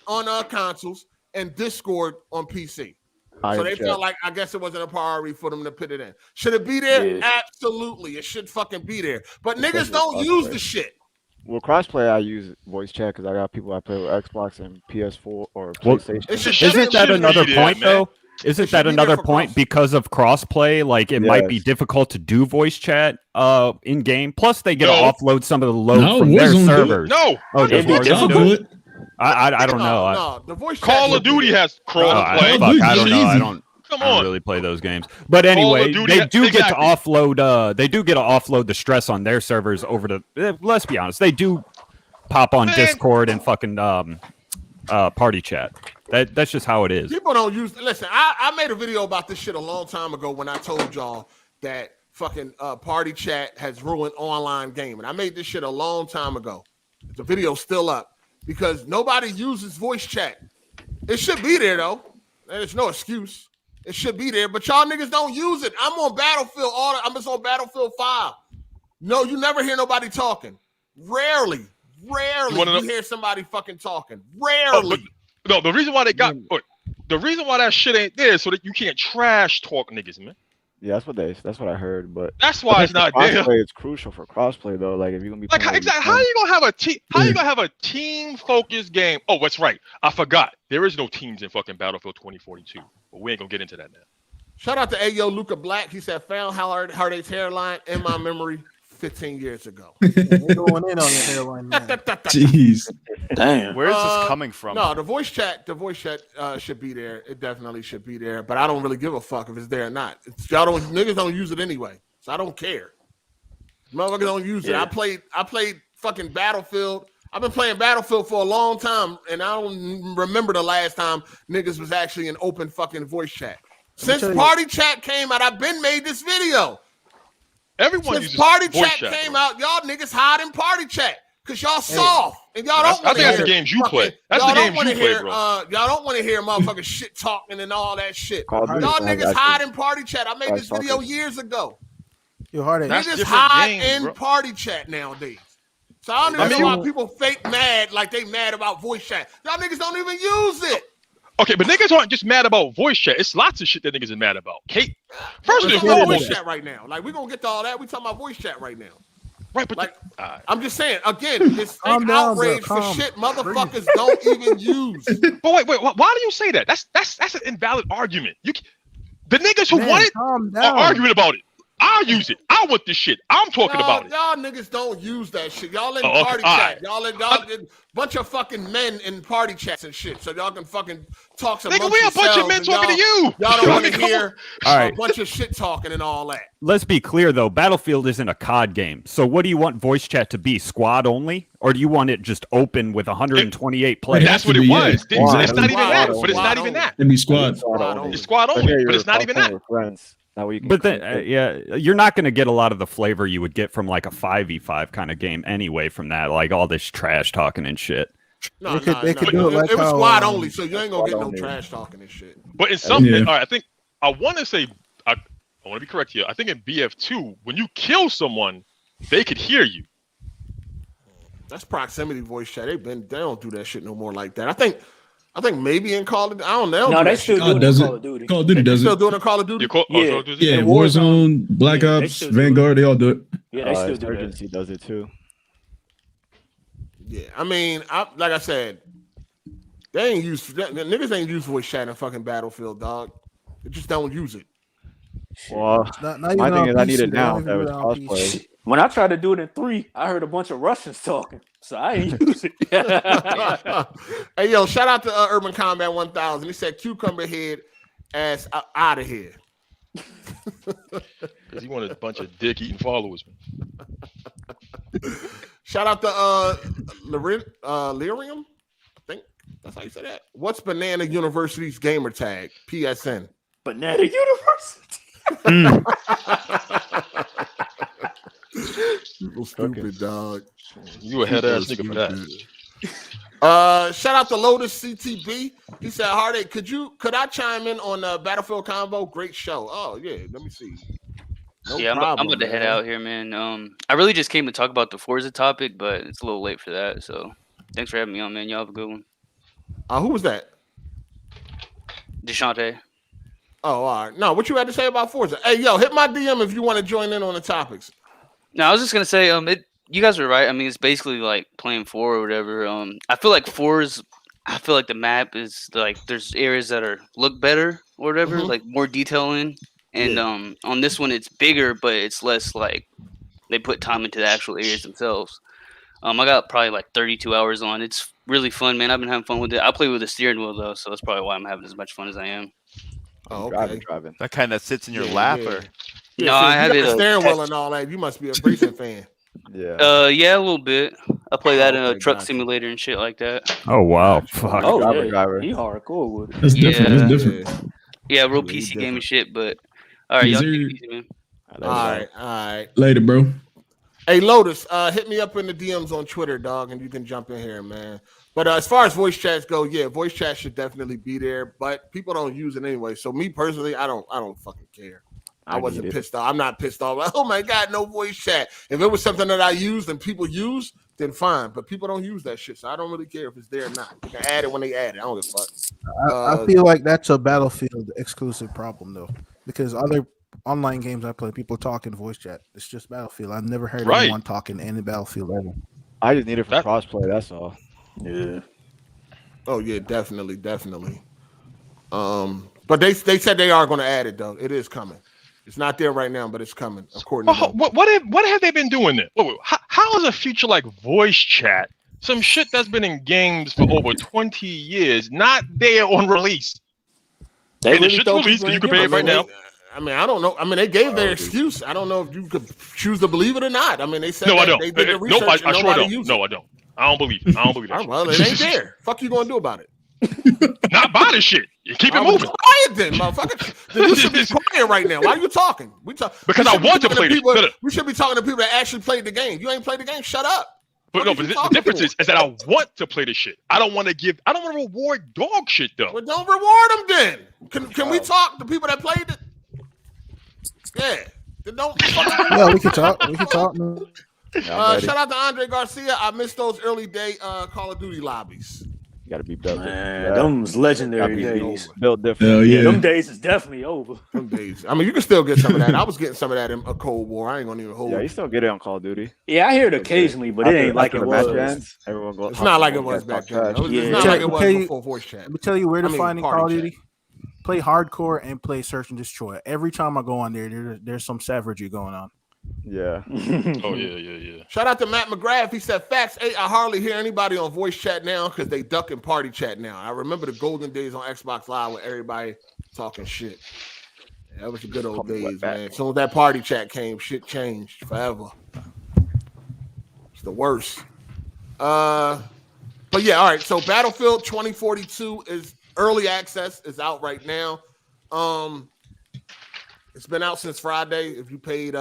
Speaker 1: on consoles and Discord on PC. So they felt like, I guess it wasn't a priority for them to put it in. Should it be there? Yeah. Absolutely. It should fucking be there. But niggas don't use the shit.
Speaker 5: Well, crossplay, I use voice chat because I got people I play with Xbox and PS4 or PlayStation.
Speaker 10: Isn't that another point, though? Isn't that another point because of crossplay? Like, it might be difficult to do voice chat in game. Plus, they get to offload some of the load from their servers.
Speaker 2: No.
Speaker 10: Oh, does Warzone do it? I don't know.
Speaker 1: No, the voice
Speaker 2: Call of Duty has crossplay.
Speaker 10: I don't know. I don't really play those games. But anyway, they do get to offload. They do get to offload the stress on their servers over to. Let's be honest, they do pop on Discord and fucking party chat. That's just how it is.
Speaker 1: People don't use. Listen, I made a video about this shit a long time ago when I told y'all that fucking party chat has ruined online gaming. I made this shit a long time ago. The video's still up because nobody uses voice chat. It should be there though. There's no excuse. It should be there, but y'all niggas don't use it. I'm on Battlefield. I'm just on Battlefield 5. No, you never hear nobody talking. Rarely you hear somebody fucking talking. Rarely.
Speaker 2: No, the reason why they got the reason why that shit ain't there is so that you can't trash talk niggas, man.
Speaker 5: Yeah, that's what I heard, but
Speaker 2: that's why it's not there.
Speaker 5: It's crucial for crossplay though. Like if you're gonna be
Speaker 2: like how you gonna have a team? How you gonna have a team focused game? Oh, that's right. I forgot. There is no teams in fucking Battlefield 2042. But we ain't gonna get into that now.
Speaker 1: Shout out to Ayo Luca Black. He said found Hard8's hairline in my memory 15 years ago.
Speaker 8: Going in on your hairline, man.
Speaker 7: Jeez.
Speaker 3: Damn. Where is this coming from?
Speaker 1: No, the voice chat should be there. It definitely should be there. But I don't really give a fuck if it's there or not. Niggas don't use it anyway. So I don't care. Motherfuckers don't use it. I played fucking Battlefield. I've been playing Battlefield for a long time, and I don't remember the last time niggas was actually in open fucking voice chat. Since party chat came out, I've been made this video.
Speaker 2: Everyone
Speaker 1: Since party chat came out, y'all niggas hide in party chat because y'all soft and y'all don't want to hear.
Speaker 2: That's the games you play. That's the games you play, bro.
Speaker 1: Y'all don't want to hear motherfucking shit talking and all that shit. Y'all niggas hide in party chat. I made this video years ago. Niggas hide in party chat nowadays. So I don't even know why people fake mad like they mad about voice chat. Y'all niggas don't even use it.
Speaker 2: Okay, but niggas aren't just mad about voice chat. It's lots of shit that niggas are mad about. Kate, first and foremost,
Speaker 1: voice chat right now. Like we gonna get to all that. We talking about voice chat right now.
Speaker 2: Right, but
Speaker 1: like I'm just saying again, this fake outrage for shit motherfuckers don't even use.
Speaker 2: But wait, why do you say that? That's an invalid argument. The niggas who want it are arguing about it. I'll use it. I want this shit. I'm talking about it.
Speaker 1: Y'all niggas don't use that shit. Y'all in party chat. Y'all bunch of fucking men in party chats and shit. So y'all can fucking talk some.
Speaker 2: Nigga, we a bunch of men talking to you.
Speaker 1: Y'all don't want to hear a bunch of shit talking and all that.
Speaker 10: Let's be clear though. Battlefield isn't a COD game. So what do you want voice chat to be? Squad only, or do you want it just open with 128 players?
Speaker 2: That's what it was. It's not even that. But it's not even that.
Speaker 7: It'd be squad.
Speaker 2: It's squad only, but it's not even that.
Speaker 10: But then, you're not going to get a lot of the flavor you would get from like a 5v5 kind of game anyway from that, like all this trash talking and shit.
Speaker 1: No, it was squad only, so you ain't going to get no trash talking and shit.
Speaker 2: But in some, I think, I want to say, I want to be correct here. I think in BF2, when you kill someone, they could hear you.
Speaker 1: That's proximity voice chat. They don't do that shit no more like that. I think maybe in Call of Duty. I don't know.
Speaker 6: No, they still doing Call of Duty.
Speaker 7: Call of Duty does it.
Speaker 1: Still doing a Call of Duty?
Speaker 7: Yeah, Warzone, Black Ops, Vanguard, they all do it.
Speaker 6: Yeah, they still do it.
Speaker 5: Urgency does it too.
Speaker 1: Yeah, I mean, like I said, niggas ain't use voice chat in fucking Battlefield, dog. They just don't use it.
Speaker 5: Well, my thing is I need it now. That was cosplay.
Speaker 6: When I tried to do it in 3, I heard a bunch of Russians talking, so I ain't use it.
Speaker 1: Hey, yo, shout out to Urban Combat 1000. He said, "Cucumber head ass out of here."
Speaker 2: Because he wanted a bunch of dick-eating followers.
Speaker 1: Shout out to Lyrium. I think that's how you say that. What's Banana University's gamer tag? PSN.
Speaker 6: Banana University.
Speaker 1: People stupid, dog.
Speaker 2: You a head ass nigga for that.
Speaker 1: Shout out to Lotus CTB. He said, Hard8, could I chime in on Battlefield Convo? Great show. Oh yeah, let me see. No
Speaker 11: yeah,
Speaker 1: problem,
Speaker 11: I'm about to head out here, man. I really just came to talk about the Forza topic, but it's a little late for that. So thanks for having me on, man. Y'all have a good one.
Speaker 1: Who was that?
Speaker 11: Deshante.
Speaker 1: Oh, all right. No, what you had to say about Forza? Hey, yo, hit my DM if you want to join in on the topics.
Speaker 11: No, I was just gonna say, you guys were right. I mean, it's basically like playing 4 or whatever. I feel like 4's. I feel like the map is like there's areas that look better or whatever, like more detail in. And on this one, it's bigger, but it's less like they put time into the actual areas themselves. I got probably like 32 hours on. It's really fun, man. I've been having fun with it. I play with a steering wheel though, so that's probably why I'm having as much fun as I am.
Speaker 1: Oh, okay.
Speaker 3: Driving. That kind of sits in your lap, or
Speaker 1: yeah,
Speaker 11: no,
Speaker 1: so
Speaker 11: I have it.
Speaker 1: Steering wheel and all that. You must be a racing fan.
Speaker 11: Yeah. Yeah, a little bit. I play that in a truck simulator and shit like that.
Speaker 10: Oh wow, fuck.
Speaker 6: Oh, driver. He hardcore with it.
Speaker 7: That's different. That's different.
Speaker 11: Yeah, real PC game and shit. But all right, y'all take it easy, man.
Speaker 1: All right.
Speaker 7: Later, bro.
Speaker 1: Hey, Lotus, hit me up in the DMs on Twitter, dog, and you can jump in here, man. But as far as voice chats go, yeah, voice chat should definitely be there, but people don't use it anyway. So me personally, I don't fucking care. I wasn't pissed off. I'm not pissed off. Like, oh my God, no voice chat. If it was something that I used and people use, then fine. But people don't use that shit, so I don't really care if it's there or not. You can add it when they add it. I don't give a fuck.
Speaker 8: I feel like that's a Battlefield exclusive problem though, because other online games I play, people talk in voice chat. It's just Battlefield. I've never heard anyone talking in Battlefield ever.
Speaker 5: I just need it for crossplay. That's all.
Speaker 6: Yeah.
Speaker 1: Oh yeah, definitely. But they said they are going to add it though. It is coming. It's not there right now, but it's coming. According to them.
Speaker 2: What have they been doing then? How is a feature like voice chat, some shit that's been in games for over 20 years, not there on release?
Speaker 6: They
Speaker 2: and the shit's released, and you can pay it right now.
Speaker 1: I mean, I don't know. I mean, they gave their excuse. I don't know if you could choose to believe it or not. I mean, they said
Speaker 2: I don't.
Speaker 1: They did the research.
Speaker 2: I sure don't. No, I don't. I don't believe it. I don't believe that.
Speaker 1: Well, it ain't there. Fuck you gonna do about it?
Speaker 2: Not buy this shit. You keep it moving.
Speaker 1: Quiet then, motherfucker. You should be quiet right now. Why are you talking?
Speaker 2: Because I want to play this.
Speaker 1: We should be talking to people that actually played the game. You ain't played the game. Shut up.
Speaker 2: But the difference is that I want to play this shit. I don't want to reward dog shit though.
Speaker 1: Well, don't reward them then. Can we talk to people that played it? Yeah. Then don't.
Speaker 8: Yeah, we can talk.
Speaker 1: Shout out to Andre Garcia. I missed those early day Call of Duty lobbies.
Speaker 5: You gotta be built.
Speaker 6: Man, them was legendary days.
Speaker 5: Built different.
Speaker 7: Hell yeah.
Speaker 6: Them days is definitely over.
Speaker 1: Them days. I mean, you can still get some of that. I was getting some of that in a Cold War. I ain't gonna even hold.
Speaker 5: Yeah, you still get it on Call of Duty.
Speaker 6: Yeah, I hear it occasionally, but it ain't like it was.
Speaker 5: Everyone goes.
Speaker 1: It's not like it was back then. It's not like it was before voice chat.
Speaker 8: Let me tell you where to find in Call of Duty. Play hardcore and play search and destroy. Every time I go on there's some savagery going on.
Speaker 5: Yeah.
Speaker 2: Oh yeah.
Speaker 1: Shout out to Matt McGrath. He said, "Facts. I hardly hear anybody on voice chat now because they duck and party chat now. I remember the golden days on Xbox Live with everybody talking shit. Yeah, that was the good old days, man. As soon as that party chat came, shit changed forever. It's the worst. But yeah, all right. So Battlefield 2042 is early access. Is out right now. It's been out since Friday. If you paid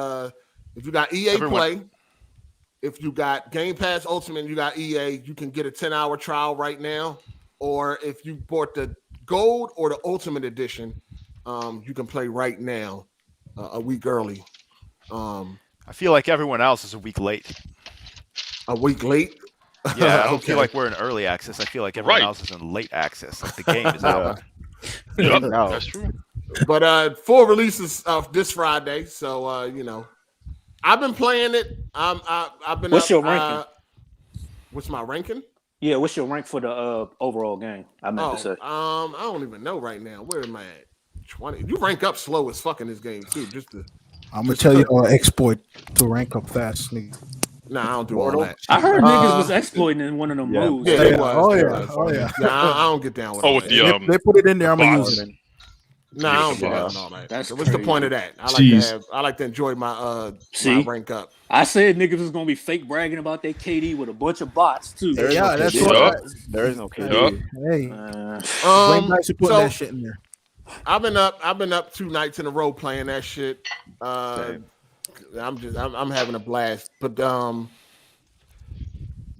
Speaker 1: if you got EA Play, if you got Game Pass Ultimate, you got EA, you can get a 10-hour trial right now. Or if you bought the Gold or the Ultimate Edition, you can play right now, a week early.
Speaker 3: I feel like everyone else is a week late.
Speaker 1: A week late?
Speaker 3: Yeah, I don't feel like we're in early access. I feel like everyone else is in late access. Like the game is out.
Speaker 2: Yep, that's true.
Speaker 1: But full releases this Friday, so I've been playing it. I've been.
Speaker 6: What's your ranking?
Speaker 1: What's my ranking?
Speaker 6: Yeah, what's your rank for the overall game? I meant to say.
Speaker 1: I don't even know right now. Where am I at? 20. You rank up slow as fuck in this game too.
Speaker 8: I'm gonna tell you how to exploit to rank up fast, nigga.
Speaker 1: Nah, I don't do all that.
Speaker 6: I heard niggas was exploiting in one of them moves.
Speaker 1: Yeah, it was.
Speaker 8: Oh yeah.
Speaker 1: I don't get down with
Speaker 2: with
Speaker 1: that.
Speaker 2: the
Speaker 8: They put it in there. I'm gonna use it.
Speaker 1: No, I don't get down with all that.
Speaker 6: That's
Speaker 1: what's the point of that? I like to enjoy my my rank up.
Speaker 6: I said niggas was gonna be fake bragging about their KD with a bunch of bots too.
Speaker 8: Yeah, that's what.
Speaker 5: There is no KD.
Speaker 8: Hey, nice to put that shit in there.
Speaker 1: I've been up 2 nights in a row playing that shit. I'm having a blast. But yeah,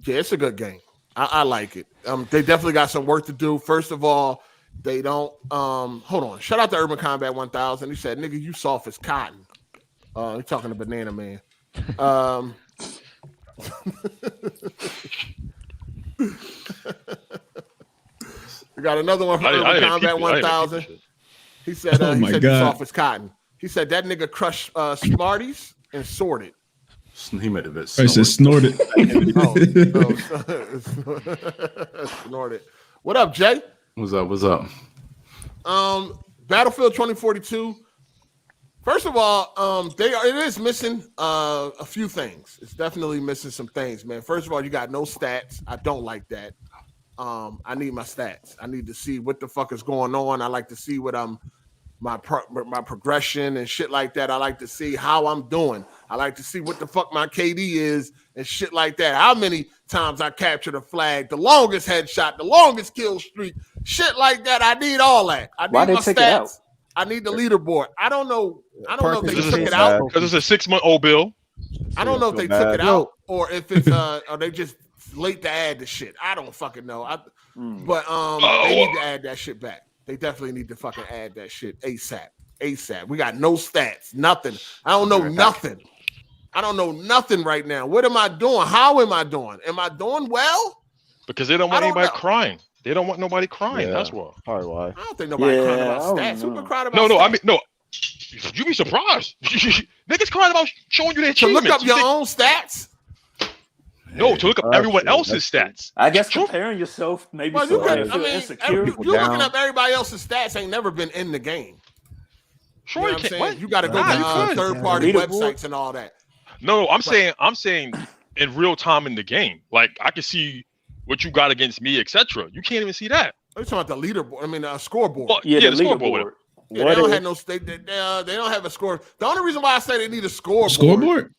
Speaker 1: it's a good game. I like it. They definitely got some work to do. First of all, they don't. Hold on. Shout out to Urban Combat 1000. He said, "Nigga, you soft as cotton." He's talking to Banana Man. We got another one from Urban Combat 1000. He said, "You soft as cotton." He said that nigga crushed Smarties and sorted.
Speaker 12: He made a bit.
Speaker 7: I said snorted.
Speaker 1: Snorted. What up, Jay?
Speaker 12: What's up?
Speaker 1: Battlefield 2042. First of all, it is missing a few things. It's definitely missing some things, man. First of all, you got no stats. I don't like that. I need my stats. I need to see what the fuck is going on. I like to see what my progression and shit like that. I like to see how I'm doing. I like to see what the fuck my KD is and shit like that. How many times I captured a flag, the longest headshot, the longest kill streak, shit like that. I need all that. I need my stats. I need the leaderboard. I don't know if they took it out
Speaker 2: because it's a 6-month-old bill.
Speaker 1: I don't know if they took it out or if it's or they just late to add the shit. I don't fucking know. But they need to add that shit back. They definitely need to fucking add that shit ASAP. We got no stats, nothing. I don't know nothing. I don't know nothing right now. What am I doing? How am I doing? Am I doing well?
Speaker 2: Because they don't want anybody crying. They don't want nobody crying. That's why.
Speaker 5: Probably why.
Speaker 1: I don't think nobody crying about stats. Who been crying about stats?
Speaker 2: No. I mean, no. You'd be surprised. Niggas crying about showing you their achievements.
Speaker 1: To look up your own stats?
Speaker 2: No, to look up everyone else's stats.
Speaker 6: I guess comparing yourself maybe
Speaker 1: you looking up everybody else's stats ain't never been in the game.
Speaker 2: Sure,
Speaker 1: you know you got to go to third-party websites and all that.
Speaker 2: No, I'm saying in real time in the game. Like I can see what you got against me, etc. You can't even see that.
Speaker 1: You're talking about the leaderboard. I mean, scoreboard.
Speaker 2: Well, the scoreboard.
Speaker 1: Yeah, they don't have no state. They don't have a score. The only reason why I say they need a scoreboard.
Speaker 7: Scoreboard?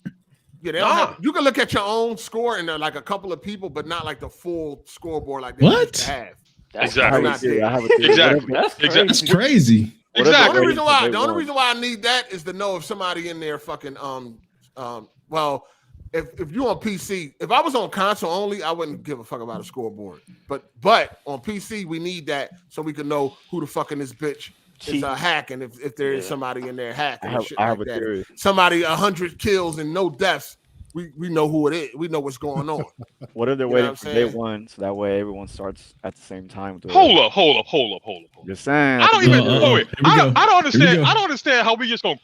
Speaker 1: Yeah, they don't have. You can look at your own score and like a couple of people, but not like the full scoreboard like they used to have.
Speaker 2: Exactly.
Speaker 7: That's crazy.
Speaker 2: Exactly.
Speaker 1: The only reason why I need that is to know if somebody in there fucking well, if you on PC, if I was on console only, I wouldn't give a fuck about a scoreboard. But on PC, we need that so we can know who the fuck in this bitch is hacking. If there is somebody in there hacking, I have a theory. Somebody 100 kills and no deaths. We know who it is. We know what's going on.
Speaker 5: What if they're waiting for day one so that way everyone starts at the same time?
Speaker 2: Hold up.
Speaker 5: Just saying.
Speaker 2: I don't even. I don't understand. I don't understand how we just gonna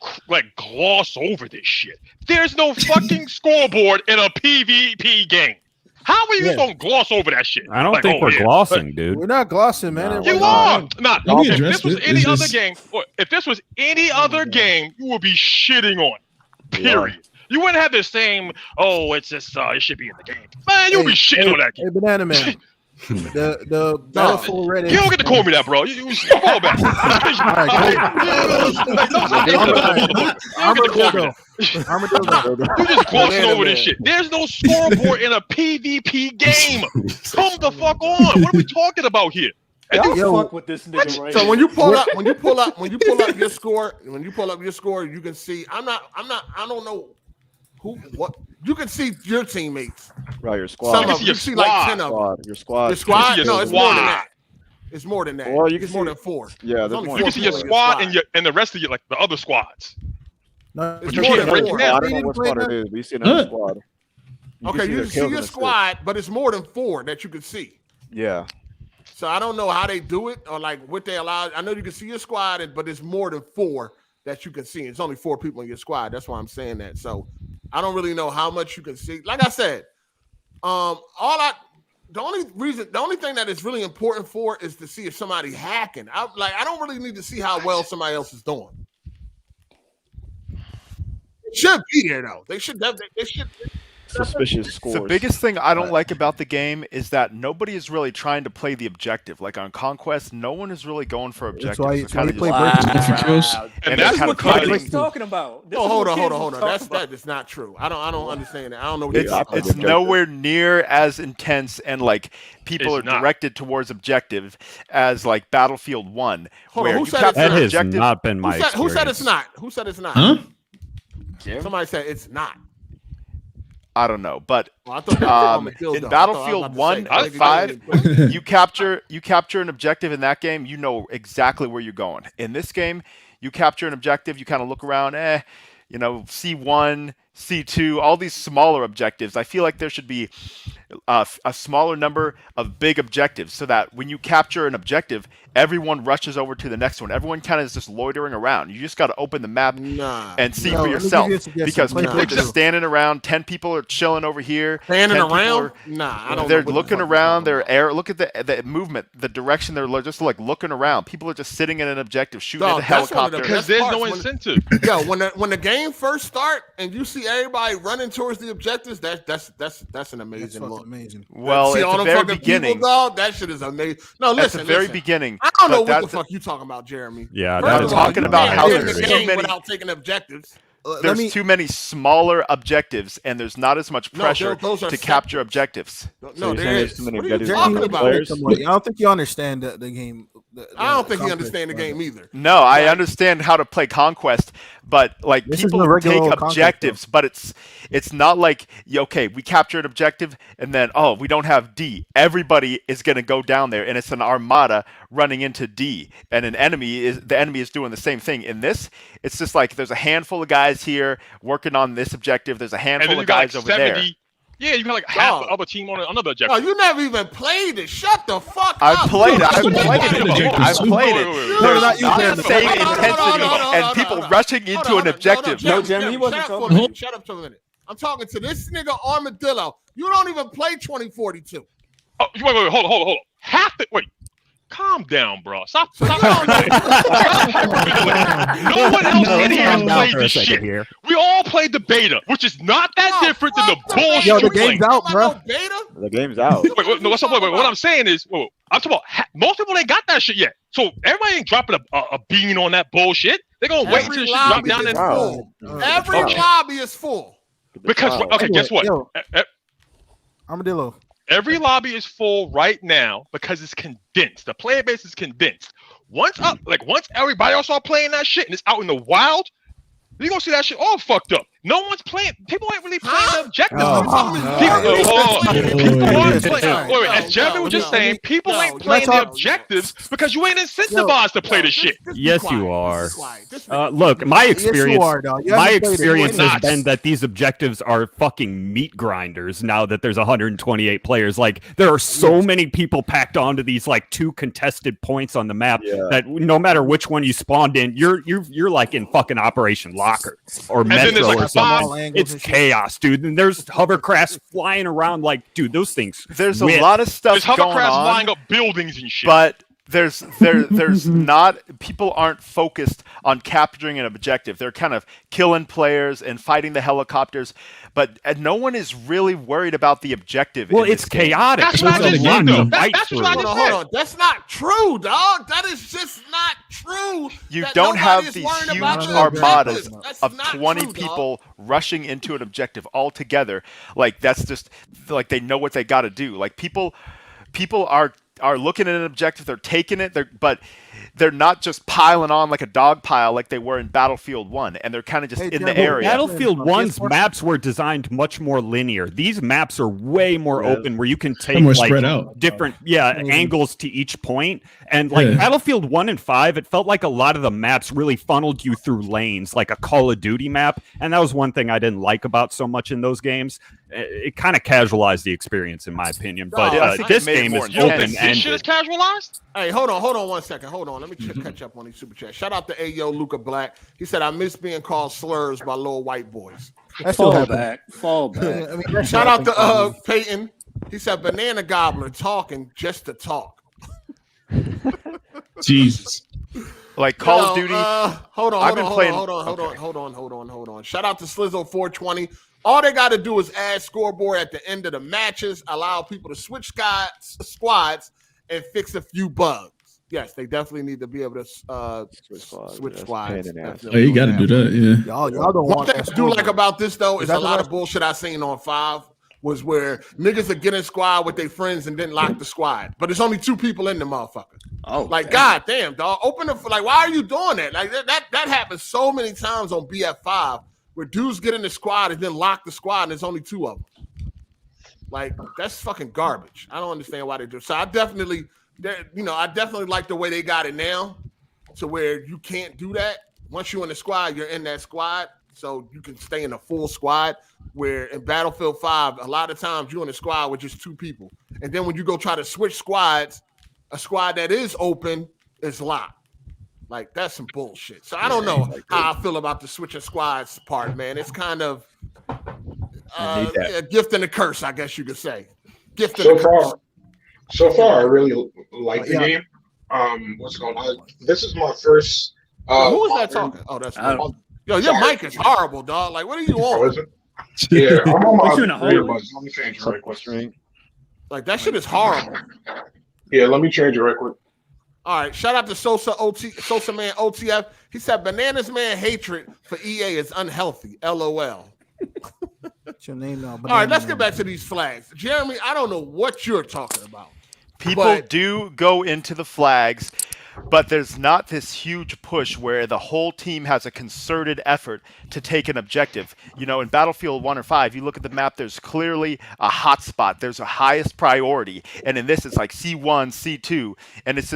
Speaker 2: gloss over this shit. There's no fucking scoreboard in a PvP game. How are you just gonna gloss over that shit?
Speaker 10: I don't think we're glossing, dude.
Speaker 8: We're not glossing, man.
Speaker 2: You are. If this was any other game, if this was any other game, you would be shitting on. Period. You wouldn't have the same. Oh, it's just it should be in the game. Man, you'll be shitting on that game.
Speaker 8: Hey, Banana Man. The Battlefield Reddit.
Speaker 2: You don't get to call me that, bro. You fall back. You just glossing over this shit. There's no scoreboard in a PvP game. Come the fuck on. What are we talking about here?
Speaker 6: Fuck with this nigga right
Speaker 1: So when you pull up your score, you can see. I don't know what you can see your teammates.
Speaker 5: Right, your squad.
Speaker 1: Some of you see like 10 of them.
Speaker 5: Your squad.
Speaker 1: Your squad. No, it's more than that. It's more than that.
Speaker 5: Or you can
Speaker 1: more than 4.
Speaker 5: Yeah,
Speaker 1: there's
Speaker 2: you can see your squad and the rest of your the other squads.
Speaker 8: No,
Speaker 1: it's more than 4.
Speaker 5: I don't know what squad it is, but you see another squad.
Speaker 1: You see your squad, but it's more than 4 that you can see.
Speaker 5: Yeah.
Speaker 1: So I don't know how they do it or like what they allow. I know you can see your squad, but it's more than 4 that you can see. It's only 4 people in your squad. That's why I'm saying that. So I don't really know how much you can see. Like I said, the only thing that is really important for is to see if somebody hacking. I don't really need to see how well somebody else is doing. It should be there though. They should.
Speaker 5: Suspicious scores.
Speaker 3: The biggest thing I don't like about the game is that nobody is really trying to play the objective. Like on Conquest, no one is really going for objectives.
Speaker 8: That's why you play
Speaker 6: and that's what Conquest is talking about.
Speaker 1: Oh, hold on. That is not true. I don't understand that. I don't know.
Speaker 3: It's nowhere near as intense and like people are directed towards objective as like Battlefield 1.
Speaker 1: Who said
Speaker 10: that has not been my experience.
Speaker 1: Who said it's not? Who said it's not?
Speaker 7: Huh?
Speaker 1: Somebody said it's not.
Speaker 3: I don't know, but in
Speaker 1: in
Speaker 3: Battlefield 1 and 5, you capture an objective in that game, you know exactly where you're going. In this game, you capture an objective, you kind of look around, C1, C2, all these smaller objectives. I feel like there should be a smaller number of big objectives so that when you capture an objective, everyone rushes over to the next one. Everyone kind of is just loitering around. You just got to open the map and see for yourself, because people are just standing around. 10 people are chilling over here.
Speaker 1: Standing around? I don't.
Speaker 3: They're looking around. Look at the movement, the direction. They're just like looking around. People are just sitting in an objective, shooting at a helicopter.
Speaker 2: Because there's no incentive.
Speaker 1: Yo, when the game first start and you see everybody running towards the objectives, that's an amazing look.
Speaker 8: Amazing.
Speaker 3: Well, at the very beginning,
Speaker 1: people, dog, that shit is amazing. No, listen,
Speaker 3: at the very beginning.
Speaker 1: I don't know what the fuck you talking about, Jeremy.
Speaker 3: Yeah, I'm talking about how there's
Speaker 1: the game without taking objectives.
Speaker 3: There's too many smaller objectives, and there's not as much pressure to capture objectives.
Speaker 1: No, there is.
Speaker 5: Too many
Speaker 1: what are you talking about?
Speaker 8: I don't think you understand the game.
Speaker 1: I don't think you understand the game either.
Speaker 3: No, I understand how to play Conquest, but like people take objectives, but it's not like okay, we capture an objective and then we don't have D. Everybody is going to go down there, and it's an armada running into D, and the enemy is doing the same thing. In this, it's just like there's a handful of guys here working on this objective. There's a handful of guys over there.
Speaker 2: Yeah, you got like half the other team on another objective.
Speaker 1: Oh, you never even played it. Shut the fuck up.
Speaker 3: I've played it. There's not the same intensity and people rushing into an objective.
Speaker 6: No, Jeremy, he wasn't
Speaker 1: talking. Shut up for a minute. I'm talking to this nigga Armadillo. You don't even play 2042.
Speaker 2: Oh, wait, hold on. Calm down, bro. Stop. No one else in here has played this shit. Here. We all played the beta, which is not that different than the bullshit.
Speaker 8: Yo, the game's out, bro.
Speaker 5: The game's out.
Speaker 2: Wait, what I'm saying is, I'm talking about most people ain't got that shit yet. So everybody ain't dropping a bean on that bullshit. They're gonna wait until the shit drop down and
Speaker 1: every lobby is full.
Speaker 2: Because guess what?
Speaker 8: Armadillo.
Speaker 2: Every lobby is full right now because it's condensed. The player base is condensed. Once everybody else start playing that shit and it's out in the wild, you're gonna see that shit all fucked up. No one's playing. People ain't really playing the objectives. People aren't playing. Wait, as Jeremy was just saying, people ain't playing the objectives because you ain't incentivized to play the shit.
Speaker 10: Yes, you are. Look, my experience has been that these objectives are fucking meat grinders now that there's 128 players. Like, there are so many people packed onto these like 2 contested points on the map that no matter which one you spawned in, you're like in fucking Operation Locker or Metro or something. It's chaos, dude. And there's hovercrafts flying around like, dude, those things.
Speaker 3: There's a lot of stuff
Speaker 2: going on. There's hovercrafts flying up buildings and shit.
Speaker 3: But there's not, people aren't focused on capturing an objective. They're kind of killing players and fighting the helicopters, but no one is really worried about the objective.
Speaker 10: Well, it's chaotic.
Speaker 2: That's what I just said, though. That's what I just said.
Speaker 1: Hold on. That's not true, dog. That is just not true.
Speaker 3: You don't have these huge armadas of 20 people rushing into an objective all together. Like, that's just like they know what they got to do. Like, people are looking at an objective, they're taking it, but they're not just piling on like a dog pile like they were in Battlefield 1, and they're kind of just in the area.
Speaker 10: Battlefield 1's maps were designed much more linear. These maps are way more open, where you can take like different angles to each point. And like Battlefield 1 and 5, it felt like a lot of the maps really funneled you through lanes, like a Call of Duty map. And that was one thing I didn't like about so much in those games. It kind of casualized the experience, in my opinion. But this game is open.
Speaker 2: This shit is casualized?
Speaker 1: Hey, hold on 1 second. Hold on. Let me catch up on these super chats. Shout out to Ayo Luca Black. He said, I miss being called slurs by little white boys.
Speaker 6: Fall back.
Speaker 1: Shout out to Peyton. He said, Banana Gobbler talking just to talk.
Speaker 7: Jesus.
Speaker 3: Like Call of Duty.
Speaker 1: Hold on. Shout out to Slizzle 420. All they got to do is add scoreboard at the end of the matches, allow people to switch squads, and fix a few bugs. Yes, they definitely need to be able to switch squads.
Speaker 7: Oh, you got to do that, yeah.
Speaker 8: Y'all don't
Speaker 1: One thing I do like about this, though, is a lot of bullshit I seen on 5 was where niggas are getting squad with their friends and then lock the squad. But there's only 2 people in the motherfucker.
Speaker 6: Oh,
Speaker 1: like, God damn, dog. Open the, like, why are you doing that? Like, that happens so many times on BF5. where dudes get in the squad and then lock the squad and there's only 2 of them. Like, that's fucking garbage. I don't understand why they do it. So I definitely like the way they got it now to where you can't do that. Once you're in the squad, you're in that squad. So you can stay in a full squad, where in Battlefield 5, a lot of times you're in a squad with just 2 people. And then when you go try to switch squads, a squad that is open is locked. Like, that's some bullshit. So I don't know how I feel about the switching squads part, man. It's kind of a gift and a curse, I guess you could say. Gift and a curse.
Speaker 9: So far, I really like the game. What's going on? This is my first.
Speaker 1: Who was that talking? Oh, that's yo. Your mic is horrible, dog. Like, what are you on?
Speaker 9: Yeah, I'm on my earbuds. Let me change it right quick.
Speaker 1: Like, that shit is horrible.
Speaker 9: Yeah, let me change it right quick.
Speaker 1: All right, shout out to Sosa Man OTF. He said, "Bananas Man hatred for EA is unhealthy." LOL.
Speaker 8: What's your name now?
Speaker 1: All right, let's get back to these flags. Jeremy, I don't know what you're talking about.
Speaker 3: People do go into the flags, but there's not this huge push where the whole team has a concerted effort to take an objective. You know, in Battlefield 1 or 5, you look at the map, there's clearly a hot spot. There's a highest priority. And in this, it's like C1, C2. And it's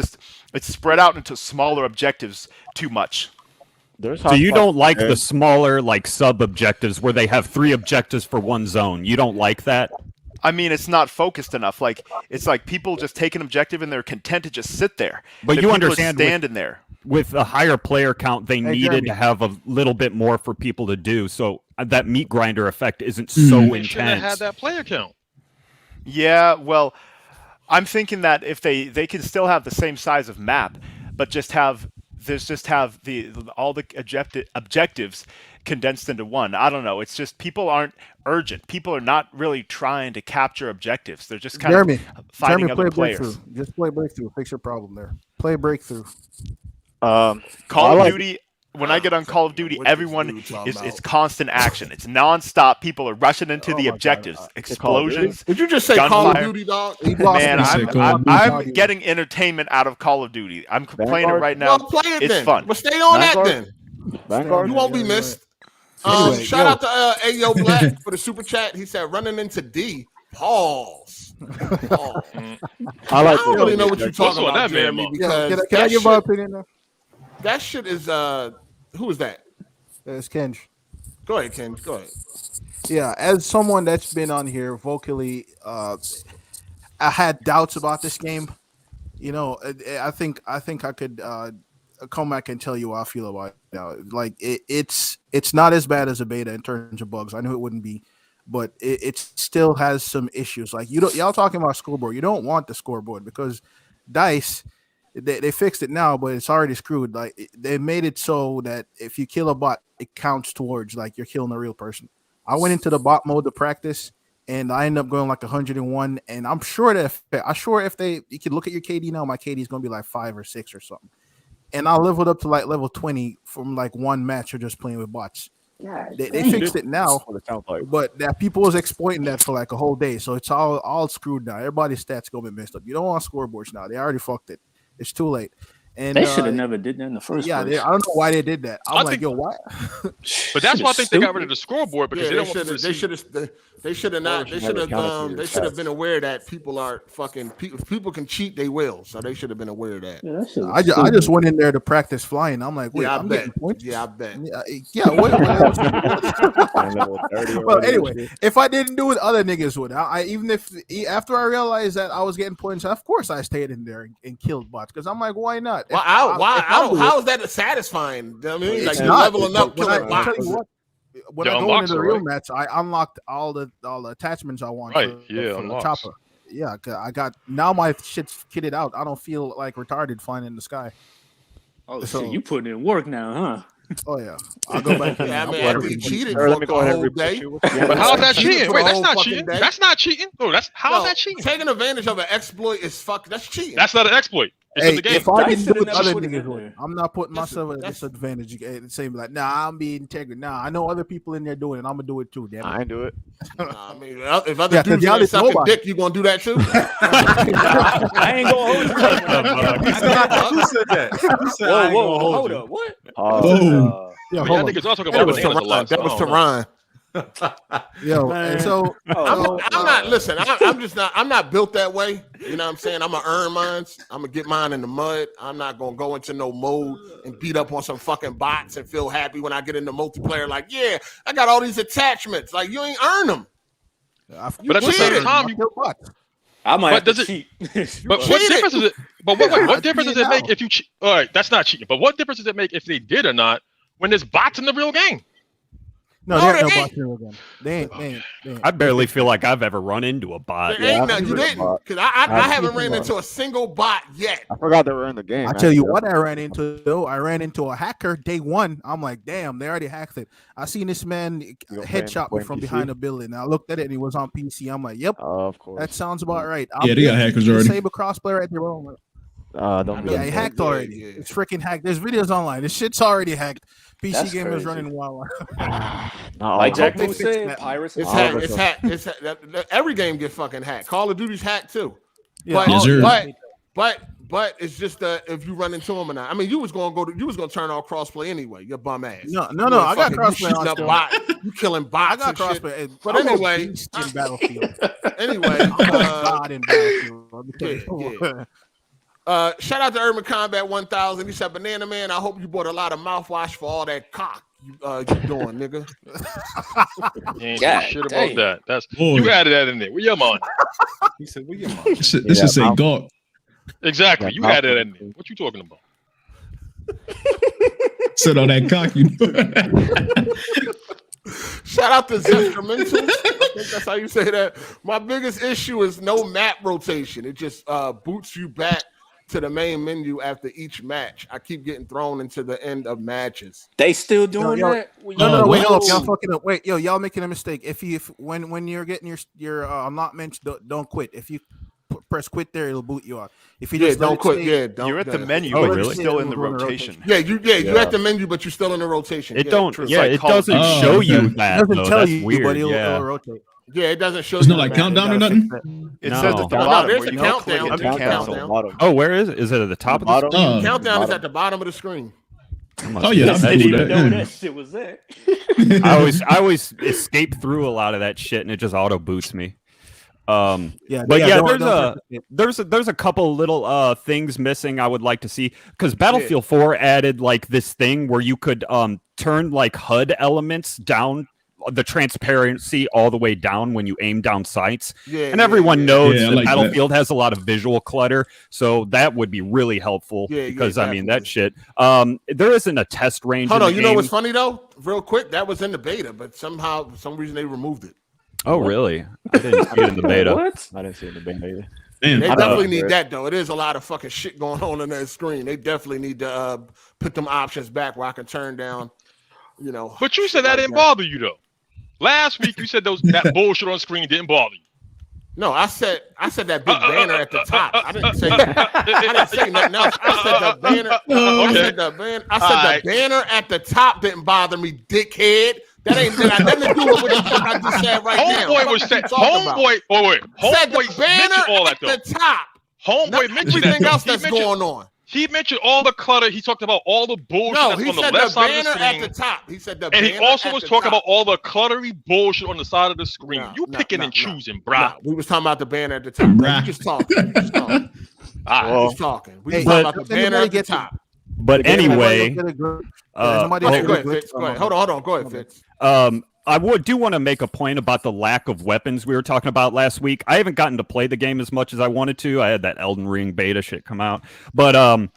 Speaker 3: spread out into smaller objectives too much.
Speaker 10: So you don't like the smaller, like, sub-objectives where they have 3 objectives for one zone. You don't like that?
Speaker 3: I mean, it's not focused enough. Like, it's like people just take an objective and they're content to just sit there.
Speaker 10: But you understand,
Speaker 3: standing there.
Speaker 10: With a higher player count, they needed to have a little bit more for people to do. So that meat grinder effect isn't so
Speaker 2: They
Speaker 10: intense.
Speaker 2: should have had that player count.
Speaker 3: Yeah, well, I'm thinking that if they can still have the same size of map, but just have all the objectives condensed into one. I don't know. It's just people aren't urgent. People are not really trying to capture objectives. They're just kind of finding other players.
Speaker 8: Just play Breakthrough. Fix your problem there. Play Breakthrough.
Speaker 3: Call of Duty. When I get on Call of Duty, everyone it's constant action. It's nonstop. People are rushing into the objectives. Explosions.
Speaker 1: Did you just say Call of Duty, dog?
Speaker 3: Man, I'm getting entertainment out of Call of Duty. I'm playing it right now.
Speaker 1: Well, play it
Speaker 3: it's
Speaker 1: then.
Speaker 3: fun.
Speaker 1: Well, stay on that then. You won't be missed. Shout out to Ayo Black for the super chat. He said, "Running into D." Pause. I don't really know what you're talking about, Jeremy. Because
Speaker 8: can I give my opinion now?
Speaker 1: That shit is who is that?
Speaker 8: It's Kenj.
Speaker 1: Go ahead, Kenj. Go ahead.
Speaker 8: Yeah, as someone that's been on here vocally, I had doubts about this game. You know, I think I could come back and tell you how I feel about it now. Like it's not as bad as a beta in terms of bugs. I knew it wouldn't be, but it still has some issues. Like y'all talking about scoreboard. You don't want the scoreboard because DICE. They fixed it now, but it's already screwed. Like they made it so that if you kill a bot, it counts towards like you're killing a real person. I went into the bot mode to practice, and I ended up going like 101. And I'm sure that you can look at your KD now, my KD is gonna be like 5 or 6 or something. And I leveled up to like level 20 from like one match or just playing with bots. Yeah, they fixed it now, but that people was exploiting that for like a whole day, so it's all screwed now. Everybody's stats gonna be messed up. You don't want scoreboards now; they already fucked it. It's too late. And
Speaker 6: they should have never did that in the first place.
Speaker 8: I don't know why they did that. I'm like, yo, why?
Speaker 2: But that's why I think they got rid of the scoreboard because they should have been aware that people are fucking people can cheat, they will. So they should have been aware of that.
Speaker 8: Yeah, I just went in there to practice flying. I'm like, wait, I'm getting points?
Speaker 1: Yeah, I bet.
Speaker 8: Yeah, what well, anyway, if I didn't do it, other niggas would. After I realized that I was getting points, of course I stayed in there and killed bots because I'm like, why not?
Speaker 1: Well, how is that satisfying? I mean, like you're leveling up, killing bots.
Speaker 8: When I go into the real match, I unlocked all the attachments I want.
Speaker 2: Right?
Speaker 8: For the chopper. Yeah, I got now my shit's kitted out. I don't feel like retarded flying in the sky.
Speaker 6: Oh, so you putting in work now, huh?
Speaker 8: Oh yeah, I'll go back.
Speaker 1: Yeah, man, he cheated for a whole day.
Speaker 2: But how's that cheating? Wait, that's not cheating. That's not cheating. No, how's that cheating?
Speaker 1: Taking advantage of an exploit is that's cheating.
Speaker 2: That's not an exploit.
Speaker 8: Hey, if I didn't do it, other niggas would. I'm not putting myself at a disadvantage. Saying like, nah, I'm being integral. Nah, I know other people in there doing it. I'm gonna do it too. Damn it.
Speaker 5: I ain't do it.
Speaker 1: I mean, if other dudes are sucking dick, you gonna do that too?
Speaker 6: I ain't gonna hold you.
Speaker 9: Who said that?
Speaker 6: Whoa, hold up. What?
Speaker 9: Yo,
Speaker 2: I mean, y'all niggas all talking about bananas a lot.
Speaker 1: That was Teron.
Speaker 8: Yo, and so
Speaker 1: I'm not. Listen, I'm just not. I'm not built that way. You know what I'm saying? I'm gonna earn mine. I'm gonna get mine in the mud. I'm not gonna go into no mode and beat up on some fucking bots and feel happy when I get into multiplayer. Like, yeah, I got all these attachments. Like, you ain't earn them.
Speaker 2: But at the same time,
Speaker 6: I might have to
Speaker 2: cheat. But what difference is it? But what difference does it make if you cheat? All right, that's not cheating. But what difference does it make if they did or not when there's bots in the real game?
Speaker 8: No, there ain't no bots in the real game. They ain't.
Speaker 10: I barely feel like I've ever run into a bot.
Speaker 1: There ain't none. You didn't, because I haven't ran into a single bot yet.
Speaker 5: I forgot they were in the game.
Speaker 8: I tell you what, I ran into though. I ran into a hacker day one. I'm like, damn, they already hacked it. I seen this man headshot me from behind a building. I looked at it and it was on PC. I'm like, yep,
Speaker 5: of course,
Speaker 8: that sounds about right.
Speaker 7: Yeah, they got hackers already.
Speaker 8: Disable crossplay right there.
Speaker 5: Don't
Speaker 8: he hacked already. Yeah. It's freaking hacked. There's videos online. This shit's already hacked. PC gamers running wild.
Speaker 6: Like Jack said, pirates.
Speaker 1: It's hacked. It's hacked. Every game get fucking hacked. Call of Duty's hacked too.
Speaker 8: Yeah.
Speaker 1: But it's just if you run into them or not. I mean, you was gonna turn off crossplay anyway. Your bum ass.
Speaker 8: No. I got crossplay on still.
Speaker 1: You killing bots.
Speaker 8: I got crossplay.
Speaker 1: But anyway,
Speaker 8: in Battlefield.
Speaker 1: Anyway,
Speaker 8: God in Battlefield.
Speaker 1: Shout out to Urban Combat 1000. He said, "Banana Man, I hope you bought a lot of mouthwash for all that cock you doing, nigga."
Speaker 2: Ain't shit about that. That's you added that in there. Where your money?
Speaker 7: He said, "Where your money?" This should say gawk.
Speaker 2: Exactly. You added that in there. What you talking about?
Speaker 7: Sit on that cock, you.
Speaker 1: Shout out to Zestramentals. I think that's how you say that. My biggest issue is no map rotation. It just boots you back to the main menu after each match. I keep getting thrown into the end of matches.
Speaker 6: They still doing that?
Speaker 8: No, wait, y'all fucking up. Wait, y'all making a mistake. If when you're getting your unlockment, don't quit. If you press quit there, it'll boot you out. If you just
Speaker 1: don't quit,
Speaker 3: you're at the menu, but you're still in the rotation.
Speaker 1: You're at the menu, but you're still in the rotation.
Speaker 10: It doesn't show you that.
Speaker 8: It doesn't tell you,
Speaker 10: weird.
Speaker 8: but it'll rotate.
Speaker 1: Yeah, it doesn't show.
Speaker 7: It's not like countdown or nothing.
Speaker 3: It says at the bottom.
Speaker 1: There's a countdown.
Speaker 10: Oh, where is it? Is it at the top of the
Speaker 1: screen? Countdown is at the bottom of the screen.
Speaker 7: Oh yeah, I
Speaker 6: didn't even know that shit was there.
Speaker 10: I always escape through a lot of that shit, and it just auto boots me. There's a couple little things missing I would like to see, because Battlefield 4 added like this thing where you could turn like HUD elements down, the transparency all the way down when you aim down sights. And everyone knows that like Battlefield has a lot of visual clutter, so that would be really helpful, because I mean that shit. There isn't a test range.
Speaker 1: Hold on, you know what's funny though? Real quick, that was in the beta, but somehow for some reason they removed it.
Speaker 10: Oh, really? I didn't see it in the beta.
Speaker 5: What? I didn't see it in the beta either.
Speaker 1: Damn, they definitely need that, though. It is a lot of fucking shit going on that screen. They definitely need to put them options back where I can turn down, you know.
Speaker 2: But you said that didn't bother you, though. Last week, you said that bullshit on screen didn't bother you.
Speaker 1: No, I said that big banner at the top. I didn't say nothing else. I said the banner. I said the banner at the top didn't bother me, dickhead. That ain't got nothing to do with what the fuck I just said right now.
Speaker 2: Homeboy was saying, Homeboy mentioned all that though.
Speaker 1: At the top.
Speaker 2: Homeboy mentioned
Speaker 1: everything else that's going on.
Speaker 2: He mentioned all the clutter. He talked about all the bullshit that's on the left side of the screen.
Speaker 1: At the top. He said the banner.
Speaker 2: And he also was talking about all the cluttery bullshit on the side of the screen. You picking and choosing, bro.
Speaker 1: We was talking about the banner at the top. Bro. You just talking. Just talking. We was talking about the banner at the top.
Speaker 10: But anyway,
Speaker 1: go ahead, Fitz. Hold on. Go ahead, Fitz.
Speaker 10: I do want to make a point about the lack of weapons we were talking about last week. I haven't gotten to play the game as much as I wanted to. I had that Elden Ring beta shit come out, but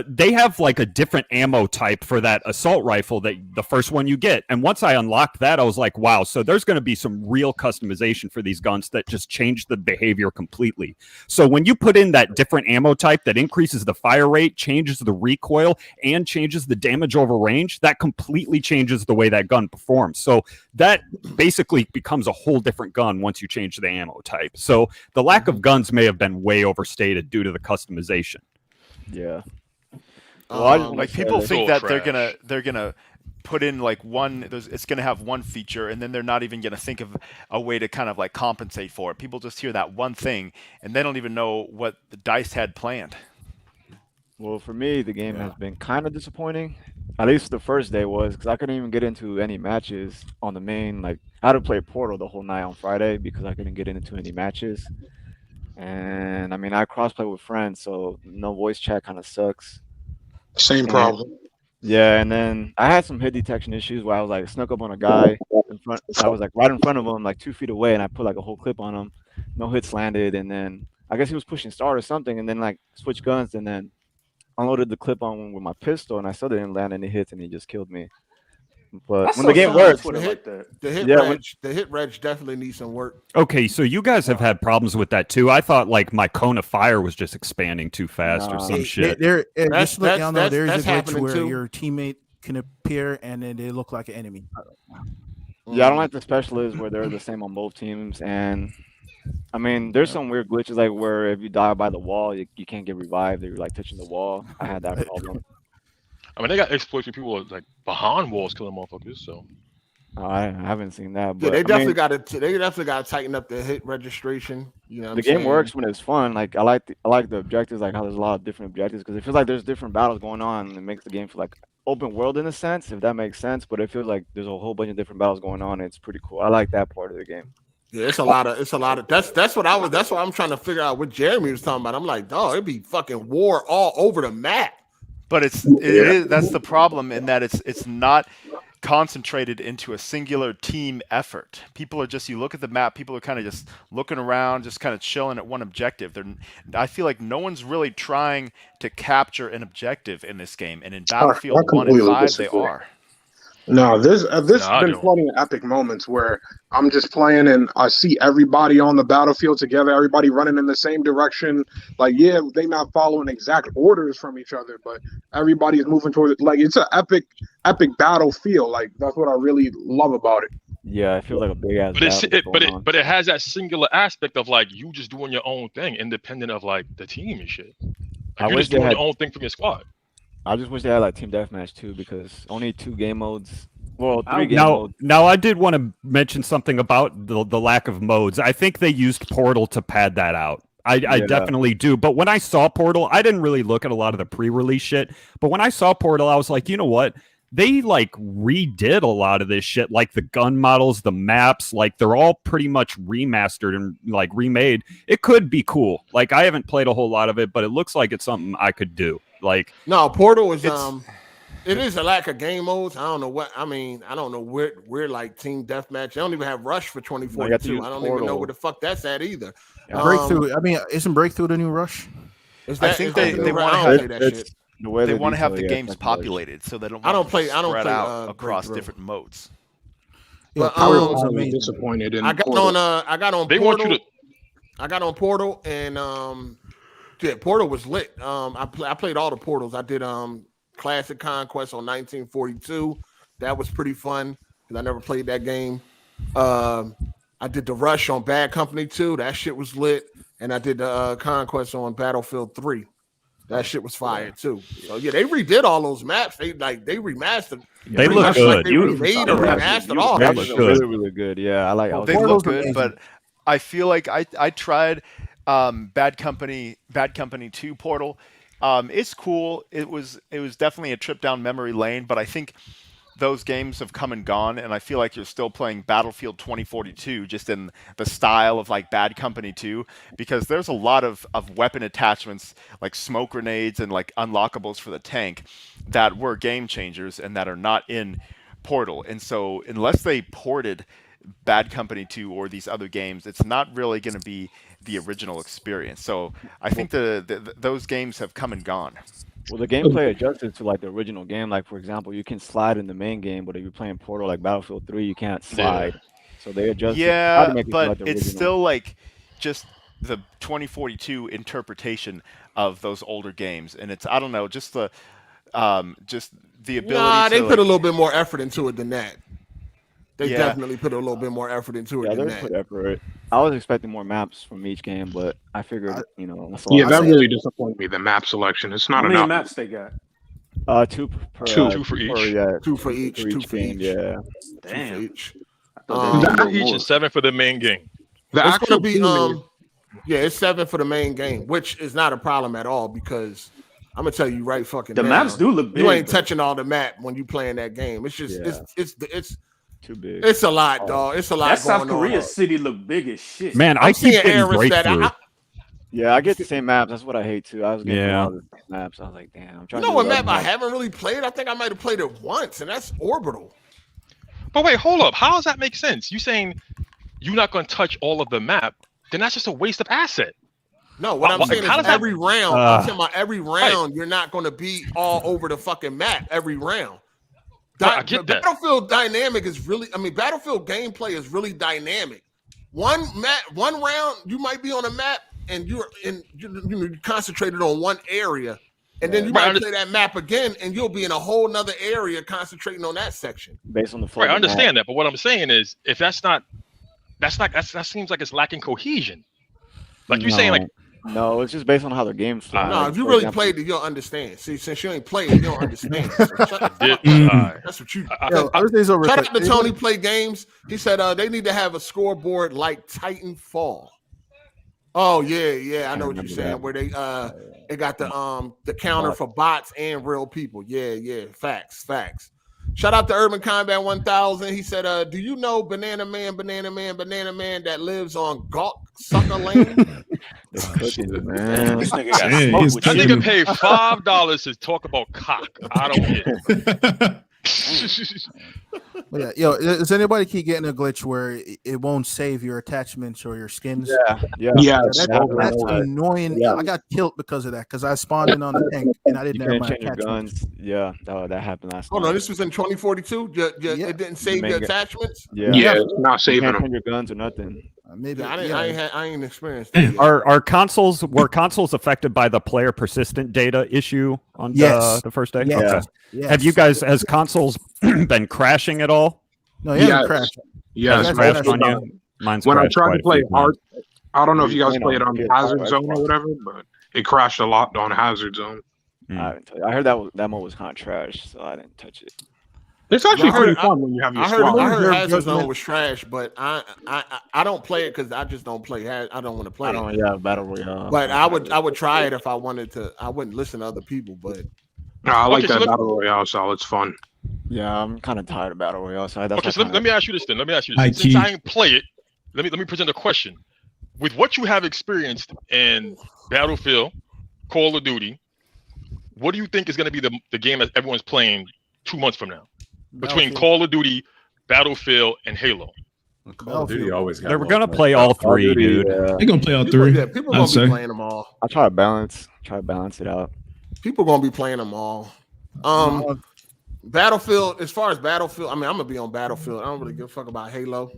Speaker 10: they have like a different ammo type for that assault rifle, that the first one you get. And once I unlocked that, I was like, wow, so there's going to be some real customization for these guns that just change the behavior completely. So when you put in that different ammo type that increases the fire rate, changes the recoil, and changes the damage over range, that completely changes the way that gun performs. So that basically becomes a whole different gun once you change the ammo type. So the lack of guns may have been way overstated due to the customization.
Speaker 5: Yeah.
Speaker 3: Like people think that they're gonna put in like one. It's gonna have one feature, and then they're not even gonna think of a way to kind of like compensate for it. People just hear that one thing, and they don't even know what the DICE had planned.
Speaker 5: Well, for me, the game has been kind of disappointing. At least the first day was, because I couldn't even get into any matches on the main. Like, I had to play Portal the whole night on Friday because I couldn't get into any matches. And I mean, I crossplay with friends, so no voice chat kind of sucks.
Speaker 9: Same problem.
Speaker 5: Yeah, and then I had some hit detection issues where I was like snuck up on a guy in front. I was like right in front of him, like 2 feet away, and I put like a whole clip on him. No hits landed, and then I guess he was pushing start or something, and then like switched guns, and then unloaded the clip on with my pistol, and I still didn't land any hits, and he just killed me. But when the game works,
Speaker 1: the hit reg definitely needs some work.
Speaker 10: Okay, so you guys have had problems with that too. I thought like my cone of fire was just expanding too fast or some shit.
Speaker 8: Just let y'all know there is a glitch where
Speaker 1: too.
Speaker 8: your teammate can appear and then they look like an enemy.
Speaker 5: Yeah, I don't like the specialists where they're the same on both teams, and I mean, there's some weird glitches like where if you die by the wall, you can't get revived. You're like touching the wall. I had that problem.
Speaker 2: I mean, they got exploits where people are like behind walls killing motherfuckers. So
Speaker 5: I haven't seen that. But
Speaker 1: yeah, they definitely got to. They definitely got to tighten up the hit registration. You know,
Speaker 5: the game works when it's fun. Like I like the objectives. Like how there's a lot of different objectives because it feels like there's different battles going on, and it makes the game feel like open world in a sense, if that makes sense. But it feels like there's a whole bunch of different battles going on. And it's pretty cool. I like that part of the game.
Speaker 1: Yeah, it's a lot of. That's what I'm trying to figure out what Jeremy was talking about. I'm like, dog, it'd be fucking war all over the map.
Speaker 3: But it is that's the problem in that it's not concentrated into a singular team effort. People are just, you look at the map, people are kind of just looking around, just kind of chilling at one objective. I feel like no one's really trying to capture an objective in this game, and in Battlefield 1 and 5 they are.
Speaker 9: No, there's been plenty of epic moments where I'm just playing and I see everybody on the battlefield together, everybody running in the same direction. Like, yeah, they not following exact orders from each other, but everybody's moving towards it. Like, it's an epic battlefield. Like, that's what I really love about it.
Speaker 5: Yeah, I feel like a big ass.
Speaker 2: But it has that singular aspect of like you just doing your own thing, independent of like the team and shit. Like, you're just doing your own thing from your squad.
Speaker 5: I just wish they had like team deathmatch too, because only 2 game modes. Well, 3 game modes.
Speaker 10: Now I did want to mention something about the lack of modes. I think they used Portal to pad that out. I definitely do. But when I saw Portal, I didn't really look at a lot of the pre-release shit. But when I saw Portal, I was like, you know what? They like redid a lot of this shit, like the gun models, the maps, like they're all pretty much remastered and like remade. It could be cool. Like I haven't played a whole lot of it, but it looks like it's something I could do. Like
Speaker 1: no, Portal is it is a lack of game modes. I don't know what I mean. I don't know where like team deathmatch. They don't even have Rush for 2042. I don't even know where the fuck that's at either.
Speaker 8: Breakthrough. I mean, isn't Breakthrough the new Rush?
Speaker 3: I think they want to have the games populated, so they don't. I don't play out across different modes.
Speaker 1: Yeah,
Speaker 9: I'm disappointed.
Speaker 1: I got on Portal. I got on Portal and yeah, Portal was lit. I played all the Portals. I did Classic Conquest on 1942. That was pretty fun because I never played that game. I did the Rush on Bad Company 2. That shit was lit. And I did the Conquest on Battlefield 3. That shit was fire too. So yeah, they redid all those maps. They remastered.
Speaker 10: They look good.
Speaker 1: Like they remade or remastered all.
Speaker 5: That was really, really good. Yeah, I like.
Speaker 3: They look good, but I feel like I tried Bad Company 2 Portal. It's cool. It was definitely a trip down memory lane, but I think those games have come and gone, and I feel like you're still playing Battlefield 2042 just in the style of like Bad Company 2, because there's a lot of weapon attachments like smoke grenades and like unlockables for the tank that were game changers and that are not in Portal. And so unless they ported Bad Company 2 or these other games, it's not really going to be the original experience. So I think those games have come and gone.
Speaker 5: Well, the gameplay adjusted to like the original game. Like for example, you can slide in the main game, but if you're playing Portal like Battlefield 3, you can't slide. Yeah. So they adjusted.
Speaker 3: Yeah, but it's still like just the 2042 interpretation of those older games, and it's, I don't know, just the ability.
Speaker 1: Nah, they put a little bit more effort into it than that. They definitely put a little bit more effort into it than that.
Speaker 5: Put effort. I was expecting more maps from each game, but I figured, you know.
Speaker 9: That really disappointed me. The map selection. It's not enough.
Speaker 6: How many maps they got?
Speaker 2: Two for each.
Speaker 1: Two for each.
Speaker 5: Yeah.
Speaker 6: Damn.
Speaker 2: Each and 7 for the main game.
Speaker 1: It's gonna be it's 7 for the main game, which is not a problem at all because I'm gonna tell you right fucking.
Speaker 6: The maps do look big.
Speaker 1: You ain't touching all the map when you playing that game. It's just it's
Speaker 5: too big.
Speaker 1: It's a lot, dog. It's a lot.
Speaker 6: That
Speaker 1: going
Speaker 6: South Korea
Speaker 1: on.
Speaker 6: city look big as shit.
Speaker 10: Man, I keep getting breakthrough.
Speaker 5: Yeah, I get the same maps. That's what I hate too. I was getting all the same maps. I was like, damn. I'm trying.
Speaker 1: You know what map I haven't really played? I think I might have played it once, and that's Orbital.
Speaker 2: But wait, hold up. How does that make sense? You saying you're not going to touch all of the map? Then that's just a waste of asset.
Speaker 1: No, what I'm saying is every round. I'm talking about every round. You're not going to be all over the fucking map every round.
Speaker 2: I get that.
Speaker 1: Battlefield dynamic is really. I mean, Battlefield gameplay is really dynamic. One round, you might be on a map and you're concentrated on one area, and then you might play that map again, and you'll be in a whole nother area concentrating on that section.
Speaker 5: Based on the
Speaker 2: flow. Right, I understand that, but what I'm saying is, if that seems like it's lacking cohesion. Like you're saying, like.
Speaker 5: No, it's just based on how the game flows.
Speaker 1: No, if you really played it, you'll understand. See, since you ain't played it, you don't understand. So shut the fuck up. That's what you. Shout out to Tony Play Games. He said they need to have a scoreboard like Titanfall. Oh yeah, I know what you're saying. Where they got the counter for bots and real people. Yeah, facts. Shout out to Urban Combat 1000. He said, "Do you know Banana Man that lives on Gawk Sucker Lane?"
Speaker 2: This nigga got smoked. That nigga paid $5 to talk about cock. I don't get it.
Speaker 8: Yo, does anybody keep getting a glitch where it won't save your attachments or your skins?
Speaker 5: Yeah.
Speaker 8: That's annoying. Yeah. I got killed because of that because I spawned in on the tank and I didn't have my attachments.
Speaker 5: Guns. Yeah, that happened last
Speaker 1: night. On, this was in 2042. It didn't save your attachments.
Speaker 9: Yeah, it's not saving them.
Speaker 5: Your guns or nothing.
Speaker 1: Maybe I ain't experienced that.
Speaker 10: Were consoles affected by the player persistent data issue on the first day?
Speaker 8: Yes.
Speaker 10: Okay. Have you guys, as consoles, been crashing at all?
Speaker 8: No, it hasn't crashed.
Speaker 12: Yeah,
Speaker 10: it's crashed on you. Mine's
Speaker 9: when I tried to play hard, I don't know if you guys played on Hazard Zone or whatever, but it crashed a lot on Hazard Zone.
Speaker 5: I heard that mode was kind of trash, so I didn't touch it.
Speaker 9: It's actually pretty fun when you have your squad.
Speaker 1: I heard Hazard Zone was trash, but I don't play it because I just don't play. I don't want to play it.
Speaker 5: Yeah, Battle Royale.
Speaker 1: But I would try it if I wanted to. I wouldn't listen to other people, but
Speaker 9: no, I like that Battle Royale style. It's fun.
Speaker 5: Yeah, I'm kind of tired of Battle Royale. So
Speaker 2: let me ask you this then. Since I didn't play it, let me present a question. With what you have experienced in Battlefield, Call of Duty, what do you think is going to be the game that everyone's playing 2 months from now? Between Call of Duty, Battlefield, and Halo.
Speaker 12: Call of Duty always got.
Speaker 10: They were gonna play all three, dude.
Speaker 7: They're gonna play all three.
Speaker 1: People gonna be playing them all.
Speaker 5: I'll try to balance it out.
Speaker 1: People gonna be playing them all. Battlefield. As far as Battlefield, I mean, I'm gonna be on Battlefield. I don't really give a fuck about Halo.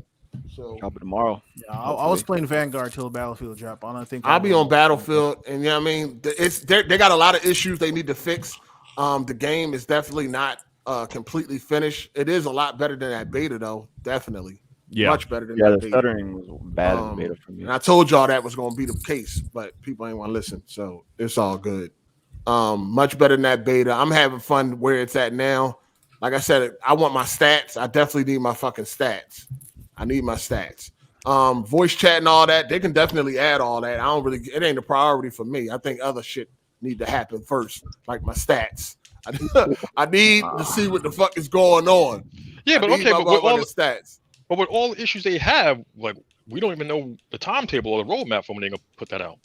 Speaker 1: So
Speaker 5: drop it tomorrow.
Speaker 8: Yeah, I was playing Vanguard till Battlefield drop. I don't think
Speaker 1: I'll be on Battlefield, and you know what I mean, they got a lot of issues they need to fix. The game is definitely not completely finished. It is a lot better than that beta, though. Definitely, much better than that
Speaker 5: the
Speaker 1: beta.
Speaker 5: stuttering was bad in the beta for me.
Speaker 1: And I told y'all that was going to be the case, but people ain't want to listen, so it's all good. Much better than that beta. I'm having fun where it's at now. Like I said, I want my stats. I definitely need my fucking stats. I need my stats. Voice chat and all that, they can definitely add all that. It ain't a priority for me. I think other shit need to happen first, like my stats. I need to see what the fuck is going on.
Speaker 2: Yeah, but okay, but with all the
Speaker 1: stats.
Speaker 2: But with all the issues they have, like we don't even know the timetable or the roadmap for when they're gonna put that out.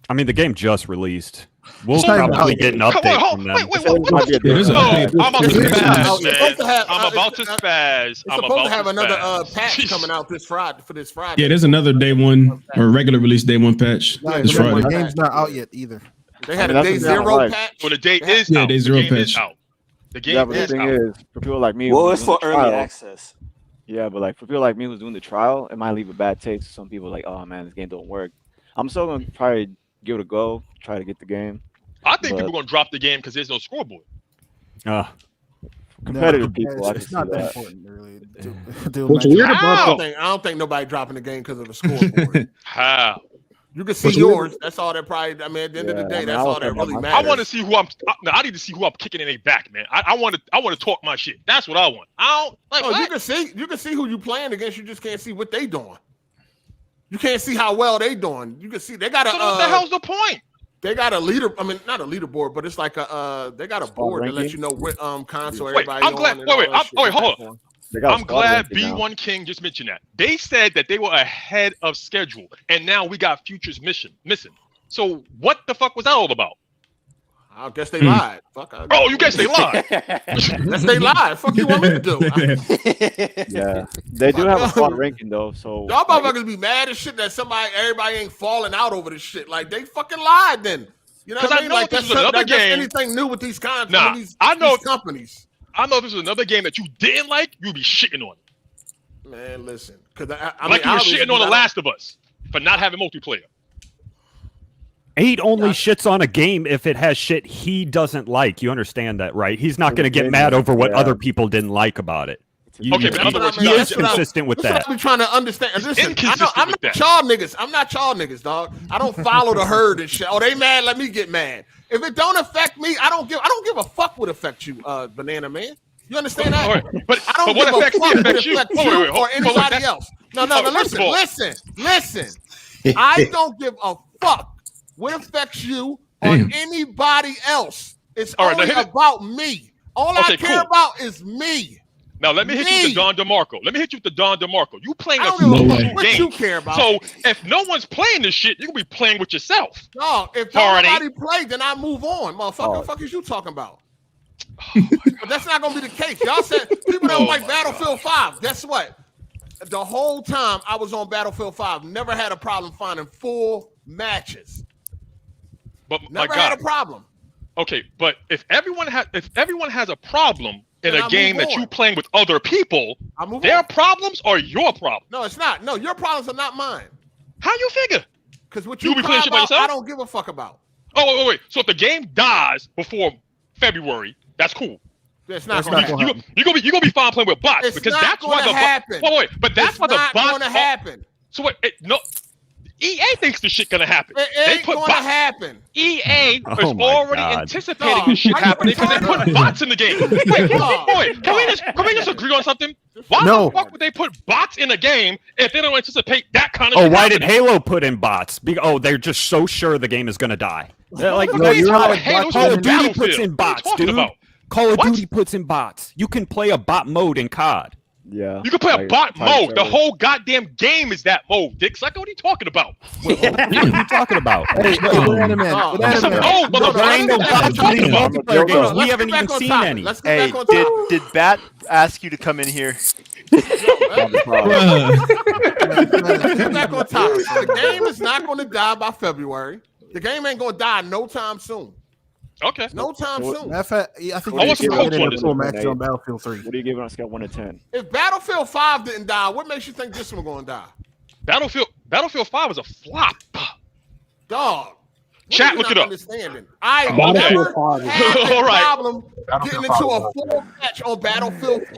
Speaker 10: I mean, the game just released. We'll probably get an update from them.
Speaker 2: I'm about to spaz.
Speaker 1: It's supposed to have another patch coming out this Friday.
Speaker 7: Yeah, there's another day one or regular release day one patch this Friday.
Speaker 8: The game's not out yet either.
Speaker 1: They had a day zero patch.
Speaker 2: Well, the date is out.
Speaker 7: Day zero patch.
Speaker 2: The game is out.
Speaker 5: Is for people like me.
Speaker 6: Well, it's for early access.
Speaker 5: Yeah, but like for people like me who's doing the trial, it might leave a bad taste. Some people are like, oh man, this game don't work. I'm still gonna probably give it a go, try to get the game.
Speaker 2: I think people are gonna drop the game because there's no scoreboard.
Speaker 5: Competitive people.
Speaker 8: It's not that important, really.
Speaker 1: I don't think nobody dropping the game because of the scoreboard.
Speaker 2: How?
Speaker 1: You can see yours. That's all that probably. I mean, at the end of the day, that's all that really matters.
Speaker 2: I want to see who I need to see who I'm kicking in their back, man. I want to talk my shit. That's what I want. I don't like.
Speaker 1: You can see who you playing against. You just can't see what they doing. You can't see how well they doing. You can see they got a.
Speaker 2: So what the hell's the point?
Speaker 1: They got a leader. I mean, not a leaderboard, but it's like a they got a board that lets you know what console everybody
Speaker 2: I'm glad.
Speaker 1: on.
Speaker 2: Wait, hold on. I'm glad
Speaker 5: B1
Speaker 2: now. King just mentioned that. They said that they were ahead of schedule, and now we got Futures missing. So what the fuck was that all about?
Speaker 1: I guess they lied. Fuck.
Speaker 2: You guess they lied.
Speaker 1: Guess they lied. Fuck you want me to do?
Speaker 5: Yeah, they do have a spot ranking though. So
Speaker 1: y'all motherfuckers be mad as shit that everybody ain't falling out over this shit. Like they fucking lied then. You know what I mean? Like that's anything new with these kinds.
Speaker 2: Nah,
Speaker 1: these
Speaker 2: companies. I know if this was another game that you didn't like, you'd be shitting on it.
Speaker 1: Man, listen, because
Speaker 2: I mean, you were shitting on The Last of Us for not having multiplayer.
Speaker 10: 8 only shits on a game if it has shit he doesn't like. You understand that, right? He's not going to get mad over what other people didn't like about it. He is consistent with that.
Speaker 1: I'm trying to understand. Listen, I'm not y'all niggas. I'm not y'all niggas, dog. I don't follow the herd and shit. Oh, they mad? Let me get mad. If it don't affect me, I don't give a fuck what affects you, Banana Man. You understand that?
Speaker 2: Right. But I don't give a fuck what affects you
Speaker 1: or anybody else. No. Listen. I don't give a fuck what affects you or anybody else. It's only about me. All I care about is me.
Speaker 2: Now let me hit you with the Don DeMarco. You playing a game.
Speaker 1: What you care about?
Speaker 2: So if no one's playing this shit, you can be playing with yourself.
Speaker 1: No, if nobody played, then I move on, motherfucker. What the fuck is you talking about? But that's not gonna be the case. Y'all said people don't like Battlefield 5. Guess what? The whole time I was on Battlefield 5, never had a problem finding full matches.
Speaker 2: But
Speaker 1: never had a problem.
Speaker 2: Okay, but if everyone has a problem in a game that you playing with other people, their problems are your problem.
Speaker 1: No, it's not. No, your problems are not mine.
Speaker 2: How you figure?
Speaker 1: Because what you be playing shit by yourself, I don't give a fuck about.
Speaker 2: Oh, wait. So if the game dies before February, that's cool.
Speaker 1: It's not going to happen.
Speaker 2: You're gonna be fine playing with bots because that's why the
Speaker 1: happen.
Speaker 2: But that's why the bots
Speaker 1: going to happen.
Speaker 2: So what? EA thinks this shit gonna happen.
Speaker 1: It ain't going to happen.
Speaker 2: EA is already anticipating this shit happening because they put bots in the game. Wait, can we just agree on something? Why the fuck would they put bots in a game if they don't anticipate that kind of shit
Speaker 10: why did Halo put in bots? They're just so sure the game is gonna die. Like, Call of Duty puts in bots, dude. Call of Duty puts in bots. You can play a bot mode in COD.
Speaker 5: Yeah.
Speaker 2: You can play a bot mode. The whole goddamn game is that mode, Dick. Sucker, what are you talking about?
Speaker 10: What are you talking about?
Speaker 5: Hey,
Speaker 10: we haven't even seen any.
Speaker 3: Hey, did Bat ask you to come in here?
Speaker 1: Get back on topic. The game is not going to die by February. The game ain't going to die no time soon.
Speaker 2: Okay.
Speaker 1: No time soon.
Speaker 8: I think you full match on Battlefield 3.
Speaker 5: What do you give it on a scale of 1 to 10?
Speaker 1: If Battlefield 5 didn't die, what makes you think this one going to die?
Speaker 2: Battlefield 5 was a flop.
Speaker 1: Dog.
Speaker 2: Chat, look it up.
Speaker 1: I never had a problem getting into a full match on Battlefield 5.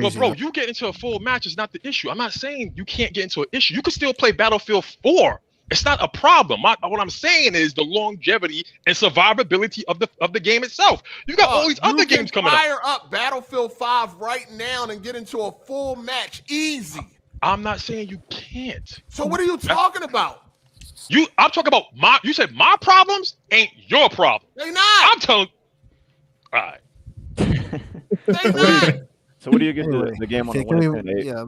Speaker 2: But bro, you get into a full match is not the issue. I'm not saying you can't get into an issue. You can still play Battlefield 4. It's not a problem. What I'm saying is the longevity and survivability of the game itself. You got all these other games coming up.
Speaker 1: Fire up Battlefield 5 right now and get into a full match easy.
Speaker 2: I'm not saying you can't.
Speaker 1: So what are you talking about?
Speaker 2: I'm talking about you said my problems ain't your problem.
Speaker 1: They not.
Speaker 2: I'm telling. All right.
Speaker 1: They not.
Speaker 5: So what do you give the game on a 1 to 10? Yeah.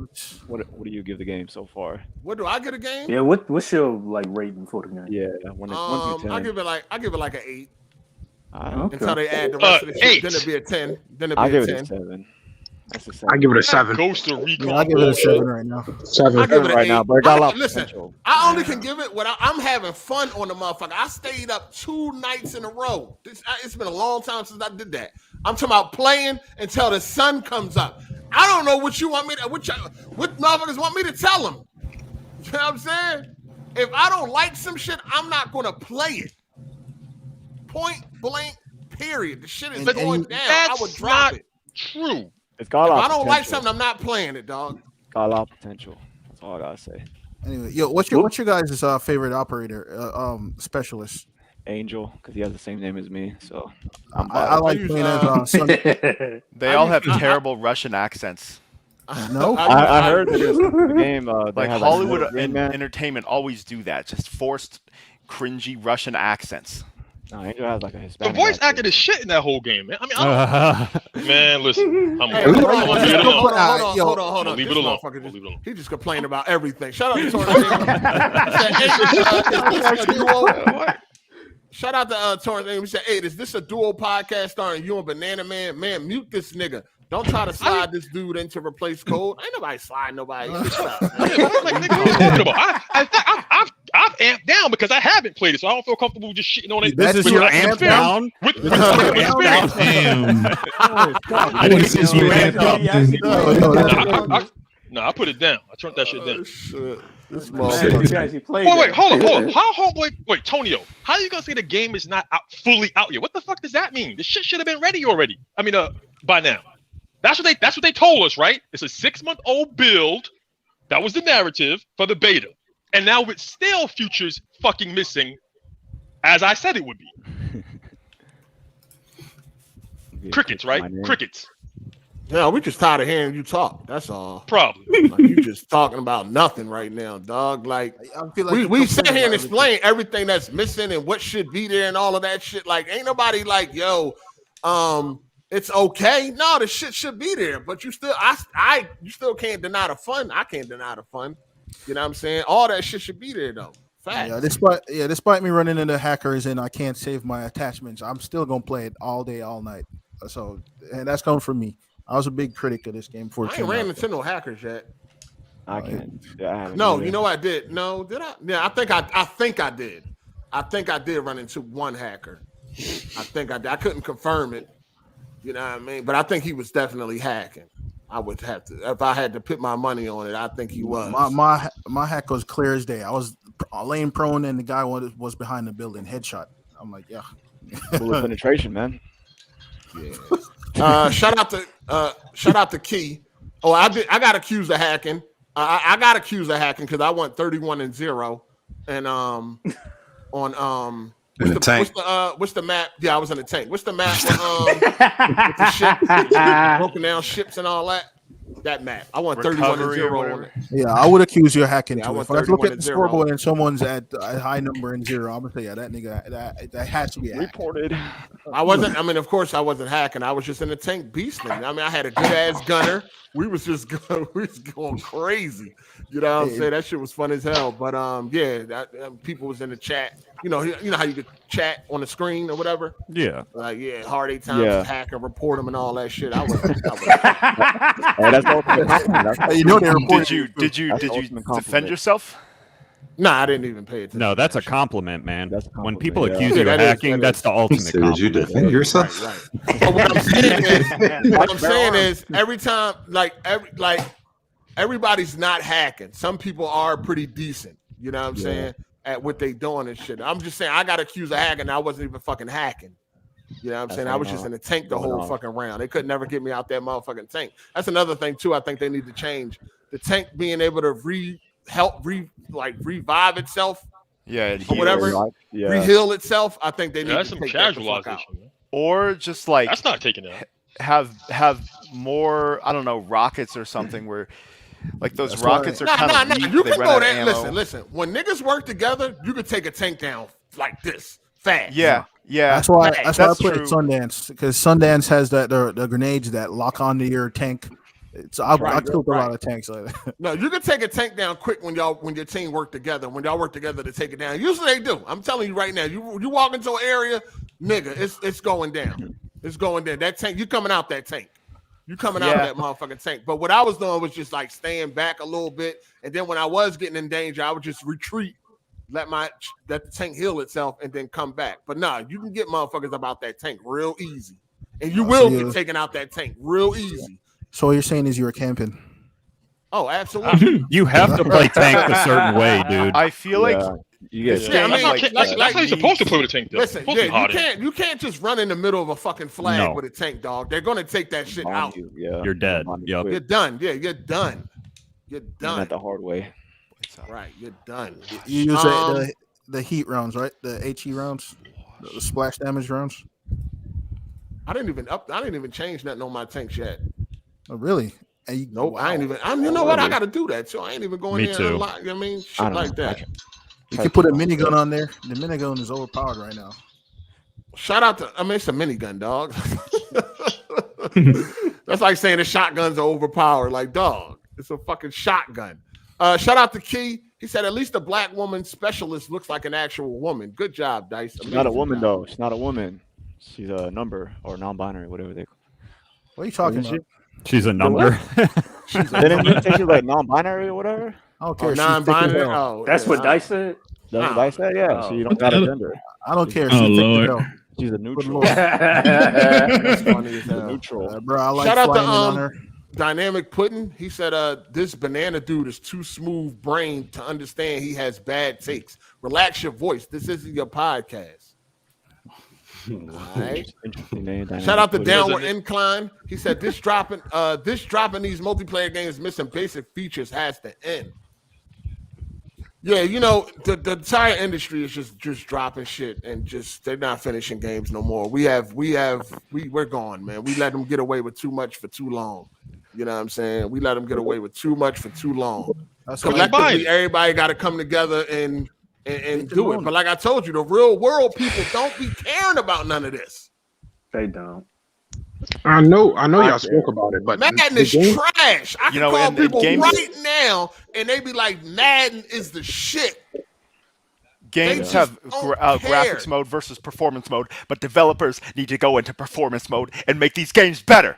Speaker 5: What do you give the game so far?
Speaker 1: What do I get a game?
Speaker 6: Yeah. What's your rating for the game?
Speaker 5: Yeah. 1 to 10.
Speaker 1: I give it like an 8.
Speaker 5: Okay.
Speaker 1: Until they add the rest of the shit, then it'll be a 10. Then it'll be
Speaker 5: a 10.
Speaker 1: Give it
Speaker 5: a 7. That's a 7.
Speaker 9: I give it a 7.
Speaker 2: Costa Rica.
Speaker 8: I give it a 7 right now.
Speaker 9: 7.
Speaker 1: I give it
Speaker 5: right now, but it got a lot of
Speaker 1: listen,
Speaker 5: potential.
Speaker 1: I only can give it when I'm having fun on the motherfucker. I stayed up 2 nights in a row. It's been a long time since I did that. I'm talking about playing until the sun comes up. I don't know what you want me to, what motherfuckers want me to tell them. You know what I'm saying? If I don't like some shit, I'm not going to play it. Point blank, period. The shit is going down. I would drop it.
Speaker 2: True.
Speaker 5: It's got a lot
Speaker 1: if
Speaker 5: of
Speaker 1: I don't
Speaker 5: potential.
Speaker 1: like something, I'm not playing it, dog.
Speaker 5: Got a lot of potential. That's all I gotta say.
Speaker 8: Anyway, what's your guys' favorite operator specialist?
Speaker 5: Angel, because he has the same name as me. So
Speaker 8: I like playing as Sunday.
Speaker 3: They all have terrible Russian accents.
Speaker 8: No,
Speaker 5: I heard that the game.
Speaker 3: Like Hollywood Entertainment always do that. Just forced cringy Russian accents.
Speaker 5: No, Angel has like a
Speaker 2: The
Speaker 5: Hispanic.
Speaker 2: voice actor is shit in that whole game, man. I mean, man, listen. I'm
Speaker 1: Hey,
Speaker 2: leave it
Speaker 1: hold
Speaker 2: alone.
Speaker 1: on.
Speaker 2: Leave
Speaker 1: This
Speaker 2: it alone.
Speaker 1: motherfucker
Speaker 2: Leave it alone.
Speaker 1: he just complained about everything. Shout out to Torrance. Shout out to Torrance. He said, "Hey, is this a duo podcast starring you and Banana Man? Man, mute this nigga. Don't try to slide this dude in to replace Code. Ain't nobody sliding nobody.
Speaker 2: I've amped down because I haven't played it, so I don't feel comfortable just shitting on it.
Speaker 10: This is your amp down?
Speaker 2: No, I put it down. I turned that shit down.
Speaker 6: This motherfucker.
Speaker 2: Wait, hold on. How homeboy? Wait, Tonio, how are you gonna say the game is not fully out yet? What the fuck does that mean? This shit should have been ready already. I mean, by now. That's what they told us, right? It's a 6-month-old build. That was the narrative for the beta. And now it's still features fucking missing, as I said it would be. Crickets, right? Crickets.
Speaker 1: Yeah, we just tired of hearing you talk. That's all.
Speaker 2: Probably.
Speaker 1: Like, you just talking about nothing right now, dog. Like, we sit here and explain everything that's missing and what should be there and all of that shit. Like, ain't nobody like, yo, it's okay. No, the shit should be there, but you still, you still can't deny the fun. I can't deny the fun. You know what I'm saying? All that shit should be there though. Fact.
Speaker 8: Yeah, despite me running into hackers and I can't save my attachments, I'm still gonna play it all day, all night. So, and that's coming from me. I was a big critic of this game for.
Speaker 1: I ain't ran into no hackers yet.
Speaker 5: I can't. Yeah,
Speaker 1: no, you know what I did? No, did I? Yeah, I think I did. I think I did run into one hacker. I think I did. I couldn't confirm it. You know what I mean? But I think he was definitely hacking. I would have to, if I had to put my money on it, I think he was.
Speaker 8: My hack was clear as day. I was laying prone and the guy was behind the building, headshot. I'm like, yeah.
Speaker 5: Bullet penetration, man.
Speaker 1: Yeah. Shout out to Key. Oh, I got accused of hacking. I got accused of hacking because I went 31-0 and on
Speaker 12: in the tank.
Speaker 1: What's the map? Yeah, I was in the tank. What's the map? With the ship, broken down ships and all that. That map. I want 31-0.
Speaker 8: Yeah, I would accuse you of hacking
Speaker 1: Yeah,
Speaker 8: too. If I look at the scoreboard and someone's at a high number and 0, I'm gonna say, yeah, that nigga that has to be
Speaker 5: reported.
Speaker 1: I wasn't. I mean, of course, I wasn't hacking. I was just in the tank beasting. I mean, I had a good ass gunner. We was going crazy. You know what I'm saying? That shit was fun as hell. But yeah, people was in the chat. You know how you could chat on the screen or whatever.
Speaker 10: Yeah.
Speaker 1: Like Hard8times, hack and report them and all that shit. I was
Speaker 5: that's all.
Speaker 8: You know they reported.
Speaker 3: Did you defend yourself?
Speaker 1: No, I didn't even pay attention.
Speaker 10: No, that's a compliment, man.
Speaker 5: That's a compliment,
Speaker 10: when people
Speaker 5: yeah.
Speaker 10: accuse you of hacking, that's the ultimate compliment.
Speaker 12: Did you defend yourself?
Speaker 1: Right. But what I'm saying is every time, everybody's not hacking. Some people are pretty decent. You know what I'm saying? At what they doing and shit. I'm just saying I got accused of hacking. I wasn't even fucking hacking. You know what I'm saying? I was just in the tank the whole fucking round. They could never get me out that motherfucking tank. That's another thing too. I think they need to change the tank being able to revive itself.
Speaker 3: Yeah,
Speaker 1: or whatever. Reheal itself. I think they need to take that the fuck out.
Speaker 3: Or just like
Speaker 2: that's not taking it.
Speaker 3: Have more, I don't know, rockets or something where like those
Speaker 1: That's
Speaker 3: rockets
Speaker 1: right.
Speaker 3: are kind of weak.
Speaker 1: You
Speaker 3: they
Speaker 1: can
Speaker 3: run
Speaker 1: go
Speaker 3: out of
Speaker 1: there.
Speaker 3: ammo.
Speaker 1: Listen. When niggas work together, you can take a tank down like this fast.
Speaker 3: Yeah.
Speaker 8: That's why I played
Speaker 3: true.
Speaker 8: Sundance, because Sundance has the grenades that lock onto your tank. I killed a lot of tanks like that.
Speaker 1: No, you can take a tank down quick when your team work together. When y'all work together to take it down, usually they do. I'm telling you right now. You walk into an area, nigga, it's going down. It's going down. That tank, you coming out that tank. You coming out of that motherfucking tank. But what I was doing was just like staying back a little bit, and then when I was getting in danger, I would just retreat, let the tank heal itself, and then come back. But nah, you can get motherfuckers about that tank real easy, and you will get taken out that tank real easy.
Speaker 8: So what you're saying is you were camping?
Speaker 1: Oh, absolutely.
Speaker 10: You have to play tank a certain way, dude.
Speaker 3: I feel like
Speaker 2: that's how you're supposed to play with a tank, though.
Speaker 1: Listen, you can't just run in the middle of a fucking flag with a tank, dog. They're gonna take that shit out.
Speaker 10: You're dead. Yep.
Speaker 1: You're done. Yeah, you're done. You're done.
Speaker 5: Not the hard way.
Speaker 1: Right, you're done.
Speaker 8: You use the heat rounds, right? The HE rounds, the splash damage rounds.
Speaker 1: I didn't even change nothing on my tanks yet.
Speaker 8: Oh, really?
Speaker 1: Nope, I ain't even. You know what? I got to do that. So I ain't even going
Speaker 10: Me
Speaker 1: there.
Speaker 10: too.
Speaker 1: You know what I mean? Shit like that.
Speaker 8: You can put a minigun on there. The minigun is overpowered right now.
Speaker 1: Shout out to, I mean, it's a minigun, dog. That's like saying the shotguns are overpowered. Like, dog, it's a fucking shotgun. Shout out to Key. He said, at least a black woman specialist looks like an actual woman. Good job, Dice.
Speaker 5: She's not a woman, though. She's not a woman. She's a number or non-binary, whatever they call it.
Speaker 8: What are you talking about?
Speaker 10: She's a number.
Speaker 5: Didn't you say she's like non-binary or whatever?
Speaker 8: I don't care.
Speaker 1: Non-binary.
Speaker 6: Oh, that's what Dice said?
Speaker 5: That's what Dice said? Yeah. So you don't got a gender.
Speaker 8: I don't care.
Speaker 7: Oh, Lord.
Speaker 5: She's a neutral.
Speaker 1: That's funny as hell.
Speaker 5: Neutral.
Speaker 8: Bro, I like
Speaker 1: Shout out
Speaker 8: on her.
Speaker 1: to Dynamic Pudding. He said, this banana dude is too smooth brained to understand he has bad takes. Relax your voice. This isn't your podcast. All right.
Speaker 5: Interesting name.
Speaker 1: Shout out to Downward Incline. He said, this dropping these multiplayer games missing basic features has to end. Yeah, you know, the entire industry is just dropping shit and just they're not finishing games no more. We're gone, man. We let them get away with too much for too long. You know what I'm saying? We let them get away with too much for too long. Collectively, everybody got to come together and do it. But like I told you, the real world people don't be caring about none of this.
Speaker 6: They don't.
Speaker 9: I know y'all spoke about it, but
Speaker 1: Madden is trash. I can call people
Speaker 3: games,
Speaker 1: right now, and they be like, Madden is the shit.
Speaker 3: Games have graphics mode versus performance mode, but developers need to go into performance mode and make these games better.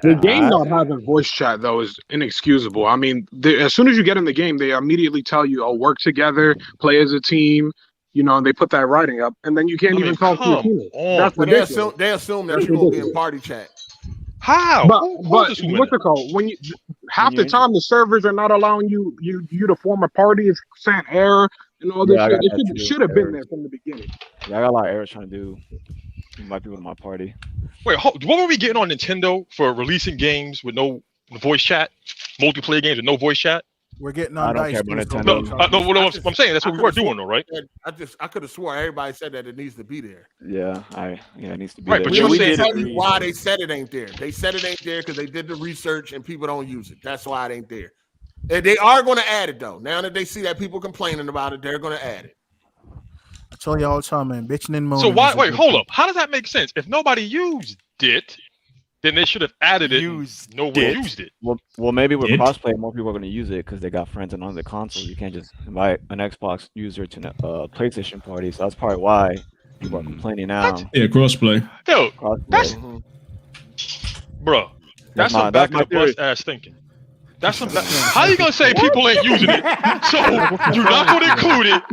Speaker 9: The game not having voice chat though is inexcusable. I mean, as soon as you get in the game, they immediately tell you, "Oh, work together, play as a team." You know, and they put that writing up, and then you can't even talk to your team. That's ridiculous.
Speaker 1: They assume that you're gonna be in party chat.
Speaker 2: How?
Speaker 9: But what's it called? When you half the time the servers are not allowing you to form a party, it's saying error and all this shit. It should have been there from the beginning.
Speaker 5: Yeah, I got a lot of errors trying to do. Invite people to my party.
Speaker 2: Wait, what were we getting on Nintendo for releasing games with no voice chat, multiplayer games with no voice chat?
Speaker 8: We're getting on Dice.
Speaker 2: No, I'm saying that's what we were doing, though, right?
Speaker 1: I could have swore everybody said that it needs to be there.
Speaker 5: Yeah, it needs to be
Speaker 2: right,
Speaker 5: there.
Speaker 2: But you're saying
Speaker 1: tell you why they said it ain't there. They said it ain't there because they did the research and people don't use it. That's why it ain't there. And they are going to add it though. Now that they see that people complaining about it, they're going to add it.
Speaker 8: I tell you all the time, man. Bitching and moaning.
Speaker 2: So why? Wait, hold up. How does that make sense? If nobody used it, then they should have added it. Nobody used it.
Speaker 5: Well, maybe with crossplay, more people are going to use it because they got friends on the console. You can't just invite an Xbox user to a PlayStation party. So that's probably why people are complaining now.
Speaker 7: Yeah, crossplay.
Speaker 2: Yo, that's bro. That's some back of the bus ass thinking. That's some. How are you gonna say people ain't using it? So you're not gonna include it,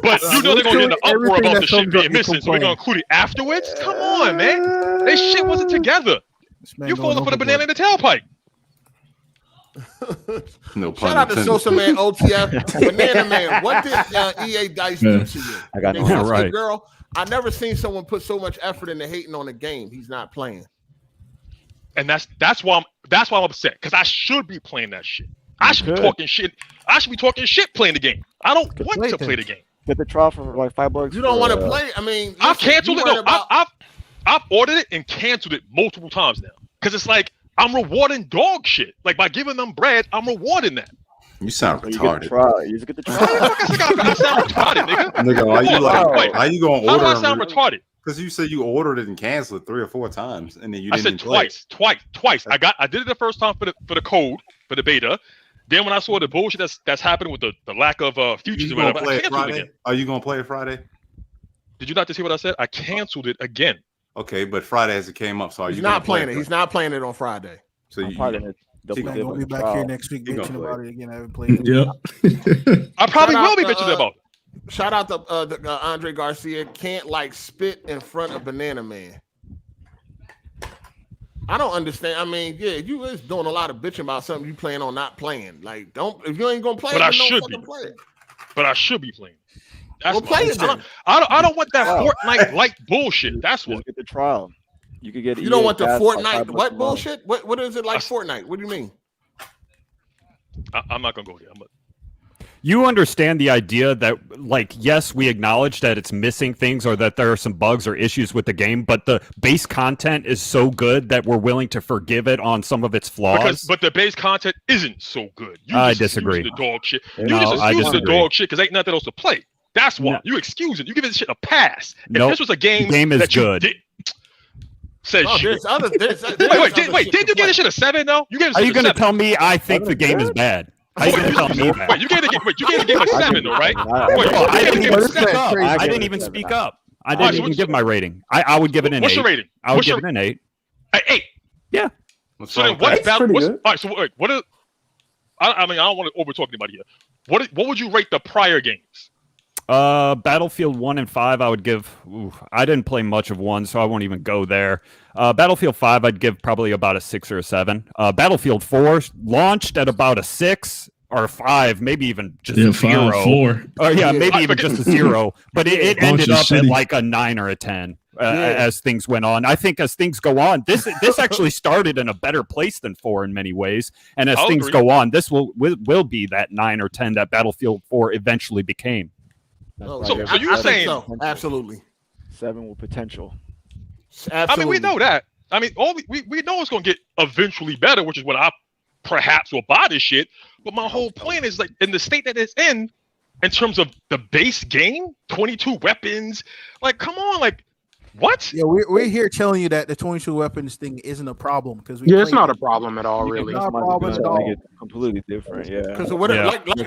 Speaker 2: but you know they're gonna get an uproar about the shit being missing. So we're gonna include it afterwards? Come on, man. This shit wasn't together. You falling for the banana in the tailpipe.
Speaker 12: No pun
Speaker 1: Shout out to Social Man OTF. Banana Man, what did EA Dice do to you?
Speaker 5: I got no right.
Speaker 1: Girl, I never seen someone put so much effort into hating on a game he's not playing.
Speaker 2: And that's why I'm upset, because I should be playing that shit. I should be talking shit. I should be talking shit playing the game. I don't want to play the game.
Speaker 5: Get the trial for like $5.
Speaker 1: You don't want to play. I mean,
Speaker 2: I've canceled it. No, I've ordered it and canceled it multiple times now, because it's like I'm rewarding dog shit. Like by giving them bread, I'm rewarding that.
Speaker 12: You sound retarded.
Speaker 5: You just get the trial.
Speaker 2: I sound retarded, nigga.
Speaker 12: Nigga, why you gonna order?
Speaker 2: How do I sound retarded?
Speaker 12: Because you said you ordered it and canceled it 3 or 4 times, and then you didn't.
Speaker 2: I said twice. I did it the first time for the code for the beta. Then when I saw the bullshit that's happening with the lack of futures, or whatever, I canceled it again.
Speaker 12: Are you gonna play it Friday?
Speaker 2: Did you not just hear what I said? I canceled it again.
Speaker 12: Okay, but Friday hasn't came up, so are
Speaker 1: he's not playing it. He's not playing it on Friday.
Speaker 12: So
Speaker 8: we'll be back here next week bitching about it again. I haven't played it.
Speaker 7: Yep.
Speaker 2: I probably will be bitching about it.
Speaker 1: Shout out to Andre Garcia. Can't like spit in front of Banana Man. I don't understand. I mean, yeah, you is doing a lot of bitching about something you plan on not playing. Like, if you ain't gonna play
Speaker 2: but
Speaker 1: it,
Speaker 2: I should be.
Speaker 1: Play it.
Speaker 2: But I should be playing. That's
Speaker 1: play it then.
Speaker 2: I don't want that Fortnite like bullshit. That's what.
Speaker 5: Get the trial. You could get.
Speaker 1: You don't want the Fortnite what bullshit? What is it like Fortnite? What do you mean?
Speaker 2: I'm not gonna go there.
Speaker 10: You understand the idea that, like, yes, we acknowledge that it's missing things or that there are some bugs or issues with the game, but the base content is so good that we're willing to forgive it on some of its flaws.
Speaker 2: But the base content isn't so good.
Speaker 10: I disagree.
Speaker 2: The dog shit. You just excuse the dog shit because ain't nothing else to play. That's why you excuse it. You give this shit a pass. If this was a game,
Speaker 10: the game is
Speaker 2: that
Speaker 10: good.
Speaker 2: Says shit.
Speaker 1: Wait,
Speaker 2: did you give this shit a 7 though? You gave
Speaker 10: Are you going to tell me I think the game is bad? How are you going to tell me that?
Speaker 2: Wait, you gave the game a 7 though, right?
Speaker 10: I didn't even speak up. I didn't even speak up. I didn't even give my rating. I would give it an 8.
Speaker 2: What's your rating?
Speaker 10: I would give it an 8.
Speaker 2: An 8.
Speaker 10: Yeah.
Speaker 2: So then what battle? All right. So wait, what? I mean, I don't want to over talk anybody here. What would you rate the prior games?
Speaker 10: Battlefield 1 and 5, I would give. I didn't play much of 1, so I won't even go there. Battlefield 5, I'd give probably about a 6 or a 7. Battlefield 4 launched at about a 6 or a 5, maybe even just a 0.
Speaker 7: 5, 4.
Speaker 10: Or maybe even just a 0. But it ended up at like a 9 or a 10 as things went on. I think as things go on, this actually started in a better place than 4 in many ways. And as things go on, this will be that 9 or 10 that Battlefield 4 eventually became.
Speaker 2: So you're saying
Speaker 1: absolutely
Speaker 5: 7 with potential.
Speaker 1: Absolutely.
Speaker 2: I mean, we know that. I mean, we know it's gonna get eventually better, which is when I perhaps will buy this shit. But my whole point is, like, in the state that it's in terms of the base game, 22 weapons, like, come on, like, what?
Speaker 8: Yeah, we're here telling you that the 22 weapons thing isn't a problem because
Speaker 9: it's not a problem at all, really.
Speaker 8: It's not a problem at all.
Speaker 5: Make it completely different, yeah.
Speaker 1: Because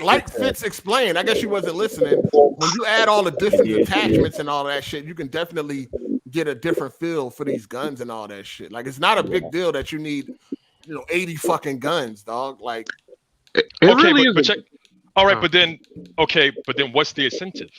Speaker 1: like Fitz explained, I guess you wasn't listening. When you add all the different attachments and all that shit, you can definitely get a different feel for these guns and all that shit. Like, it's not a big deal that you need, 80 fucking guns, dog. Like,
Speaker 9: it really is.
Speaker 2: But check. All right, but then what's the incentive?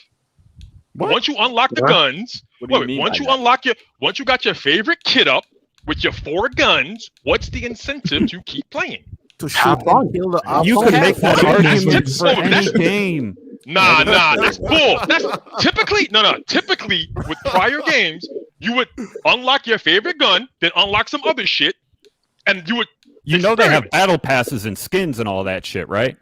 Speaker 2: Once you unlock the guns, once you got your favorite kit up with your 4 guns, what's the incentive to keep playing?
Speaker 8: To shoot and kill the
Speaker 10: You can make that argument for any game.
Speaker 2: Nah, that's bull. That's typically Typically, with prior games, you would unlock your favorite gun, then unlock some other shit, and you would.
Speaker 10: They have battle passes and skins and all that shit, right?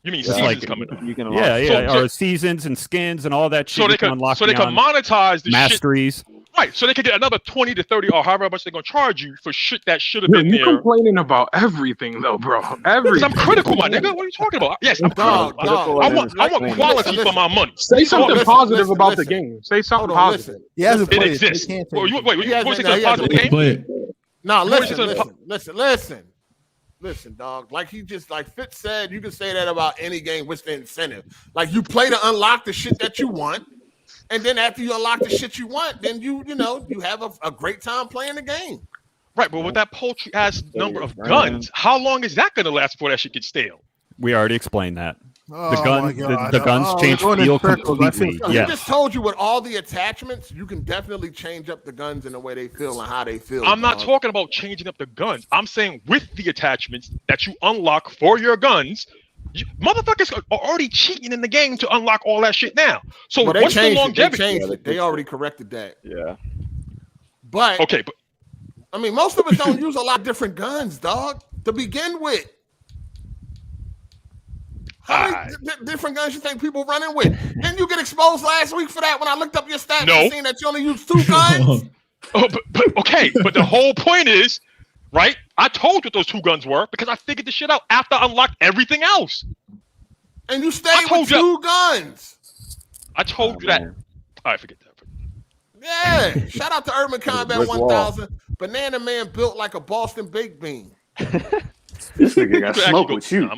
Speaker 2: You mean seasons coming up?
Speaker 5: You can
Speaker 10: or seasons and skins and all that shit.
Speaker 2: So they can monetize the
Speaker 10: masteries.
Speaker 2: Shit. Right, so they could get another 20 to 30 or however much they're gonna charge you for shit that should have been there.
Speaker 9: You're complaining about everything though, bro. Everything.
Speaker 2: I'm critical, my nigga. What are you talking about? Yes, I'm critical. I want quality for my money.
Speaker 9: Say something positive about the game. Say something positive.
Speaker 2: It exists. Wait, you want to say something positive game?
Speaker 1: No, listen, dog. Like Fitz said, you can say that about any game. What's the incentive? Like, you play to unlock the shit that you want, and then after you unlock the shit you want, then you have a great time playing the game.
Speaker 2: Right, but with that paltry ass number of guns, how long is that going to last before that shit gets stale?
Speaker 10: We already explained that. The guns change feel completely.
Speaker 1: I just told you, with all the attachments, you can definitely change up the guns in the way they feel and how they feel.
Speaker 2: I'm not talking about changing up the guns. I'm saying with the attachments that you unlock for your guns, motherfuckers are already cheating in the game to unlock all that shit now. So what's the longevity?
Speaker 1: They changed it. They already corrected that.
Speaker 5: Yeah.
Speaker 1: But I mean, most of us don't use a lot of different guns, dog, to begin with. How many different guns you think people running with? Didn't you get exposed last week for that when I looked up your stats and seen that you only use 2 guns?
Speaker 2: But the whole point is, right? I told you what those 2 guns were because I figured the shit out after I unlocked everything else.
Speaker 1: And you stayed with 2 guns.
Speaker 2: I told you that. All right, forget that.
Speaker 1: Yeah. Shout out to Urban Combat 1000. Banana Man built like a Boston baked bean.
Speaker 6: This nigga got smoke with you.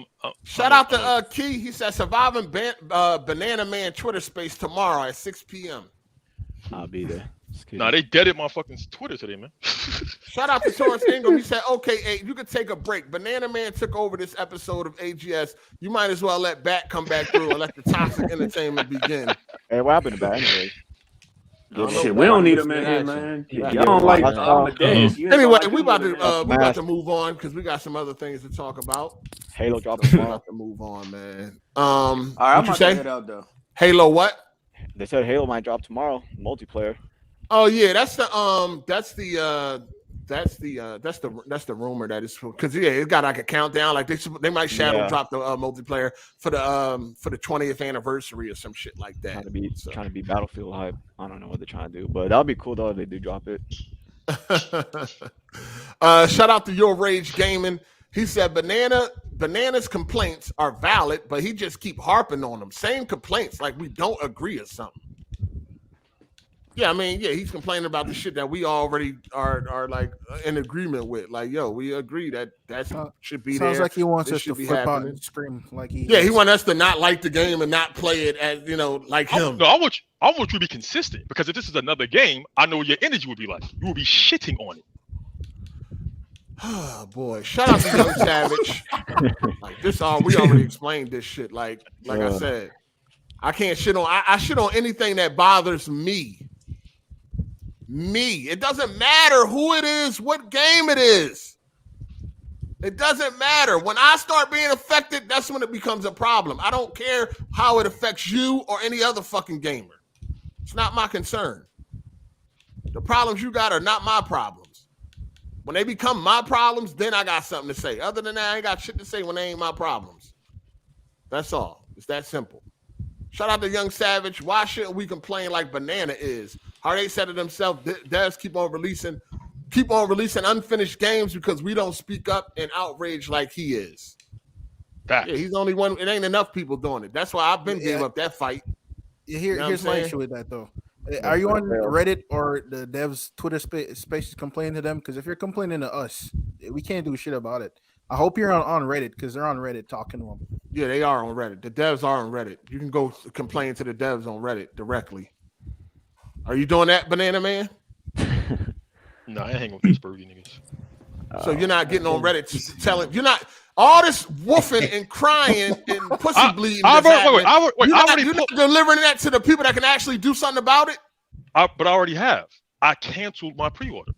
Speaker 1: Shout out to Key. He said surviving Banana Man Twitter space tomorrow at 6 p.m.
Speaker 5: I'll be there.
Speaker 2: Nah, they deaded my fucking Twitter today, man.
Speaker 1: Shout out to Torrance Ingram. He said, okay, you can take a break. Banana Man took over this episode of AGS. You might as well let Bat come back through and let the toxic entertainment begin.
Speaker 5: Hey, what happened to Bat anyway?
Speaker 6: Shit, we don't need him in here, man. Y'all don't like the days.
Speaker 1: Anyway, we about to move on because we got some other things to talk about.
Speaker 5: Halo dropping tomorrow.
Speaker 1: About to move on, man.
Speaker 6: All right, I'm about to head out though.
Speaker 1: Halo what?
Speaker 5: They said Halo might drop tomorrow, multiplayer.
Speaker 1: Oh yeah, that's the That's the rumor that is because it got like a countdown. Like they might shadow drop the multiplayer for the 20th anniversary or some shit like that.
Speaker 5: Trying to be Battlefield hype. I don't know what they're trying to do, but that'll be cool though if they do drop it.
Speaker 1: Shout out to Your Rage Gaming. He said Banana's complaints are valid, but he just keep harping on them. Same complaints, like we don't agree or something. Yeah, I mean, he's complaining about the shit that we already are like in agreement with. Like, yo, we agree that should be there.
Speaker 8: Sounds like he wants us to flip out and scream like he.
Speaker 1: Yeah, he wants us to not like the game and not play it as like him.
Speaker 2: No, I want you to be consistent because if this is another game, I know what your energy would be like. You will be shitting on it.
Speaker 1: Oh boy! Shout out to Young Savage. Like this, we already explained this shit. Like I said, I can't shit on. I shit on anything that bothers me. It doesn't matter who it is, what game it is. It doesn't matter. When I start being affected, that's when it becomes a problem. I don't care how it affects you or any other fucking gamer. It's not my concern. The problems you got are not my problems. When they become my problems, then I got something to say. Other than that, I ain't got shit to say when they ain't my problems. That's all. It's that simple. Shout out to Young Savage. Why shouldn't we complain like Banana is? Hard8 said it himself. Devs keep on releasing unfinished games because we don't speak up and outrage like he is. Yeah, he's the only one. It ain't enough people doing it. That's why I've been giving up that fight.
Speaker 8: Here's my issue with that though. Are you on Reddit or the devs Twitter spaces complaining to them? Because if you're complaining to us, we can't do shit about it. I hope you're on Reddit because they're on Reddit talking to them.
Speaker 1: Yeah, they are on Reddit. The devs are on Reddit. You can go complain to the devs on Reddit directly. Are you doing that, Banana Man?
Speaker 2: No, I ain't hanging with these Spurgy niggas.
Speaker 1: So you're not getting on Reddit telling you're not all this woofing and crying and pussy bleeding.
Speaker 2: You're not
Speaker 1: delivering that to the people that can actually do something about it.
Speaker 2: But I already have. I canceled my pre-order.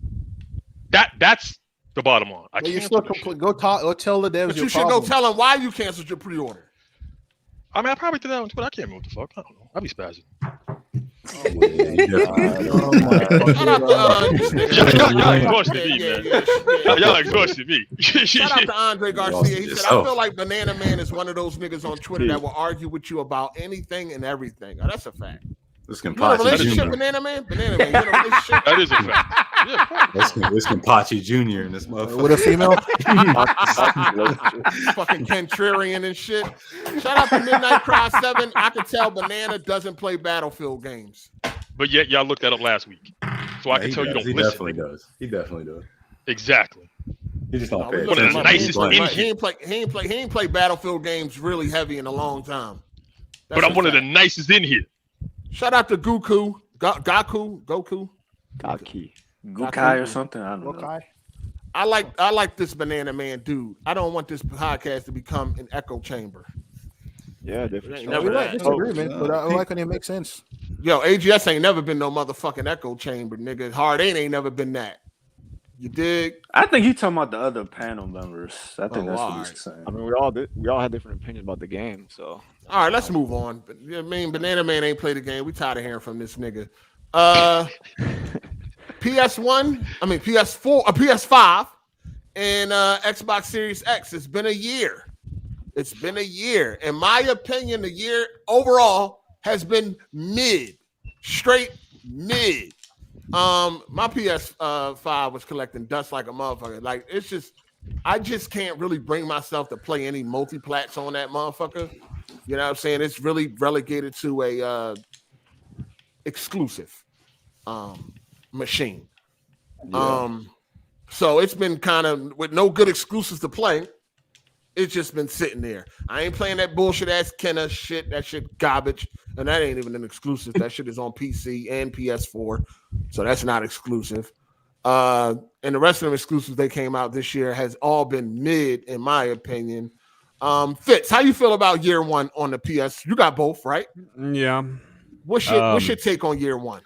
Speaker 2: That's the bottom line.
Speaker 8: You still go tell the devs.
Speaker 1: But you should go tell them why you canceled your pre-order.
Speaker 2: I mean, I probably did that on Twitter. I can't remember what the fuck. I don't know. I'll be spazzing. Y'all exhausted me, man. Y'all exhausted me.
Speaker 1: Shout out to Andre Garcia. He said, I feel like Banana Man is one of those niggas on Twitter that will argue with you about anything and everything. Oh, that's a fact.
Speaker 12: This
Speaker 1: you in a relationship, Banana Man? Banana Man, you in a relationship?
Speaker 2: That is a fact. Yeah,
Speaker 12: this Kampachi Jr. in this motherfucker.
Speaker 8: With a female?
Speaker 1: Fucking Contrarian and shit. Shout out to Midnight Cry 7. I can tell Banana doesn't play Battlefield games.
Speaker 2: But yet y'all looked that up last week. So I can tell you don't listen.
Speaker 12: He definitely does.
Speaker 2: Exactly.
Speaker 12: He just don't pay
Speaker 2: one of the nicest
Speaker 1: he ain't play Battlefield games really heavy in a long time.
Speaker 2: But I'm one of the nicest in here.
Speaker 1: Shout out to Goku.
Speaker 6: Gukai or something. I don't know.
Speaker 1: I like this Banana Man dude. I don't want this podcast to become an echo chamber.
Speaker 5: Yeah, definitely.
Speaker 8: We like disagreement, but I like when it makes sense.
Speaker 1: Yo, AGS ain't never been no motherfucking echo chamber, nigga. Hard8 ain't never been that. You dig?
Speaker 6: I think he's talking about the other panel members. I think that's what he's saying.
Speaker 5: I mean, we all had different opinions about the game, so.
Speaker 1: All right, let's move on. But I mean, Banana Man ain't played the game. We tired of hearing from this nigga. PS5, and Xbox Series X. It's been a year. In my opinion, the year overall has been straight mid. My PS5 was collecting dust like a motherfucker. Like I just can't really bring myself to play any multi-plats on that motherfucker. You know what I'm saying? It's really relegated to a exclusive machine. Yeah. So it's been kind of with no good exclusives to play. It's just been sitting there. I ain't playing that bullshit ass Kenna shit. That shit garbage. And that ain't even an exclusive. That shit is on PC and PS4. So that's not exclusive. And the rest of them exclusives they came out this year has all been mid, in my opinion. Fitz, how you feel about year one on the PS? You got both, right?
Speaker 10: Yeah.
Speaker 1: What's your take on year one?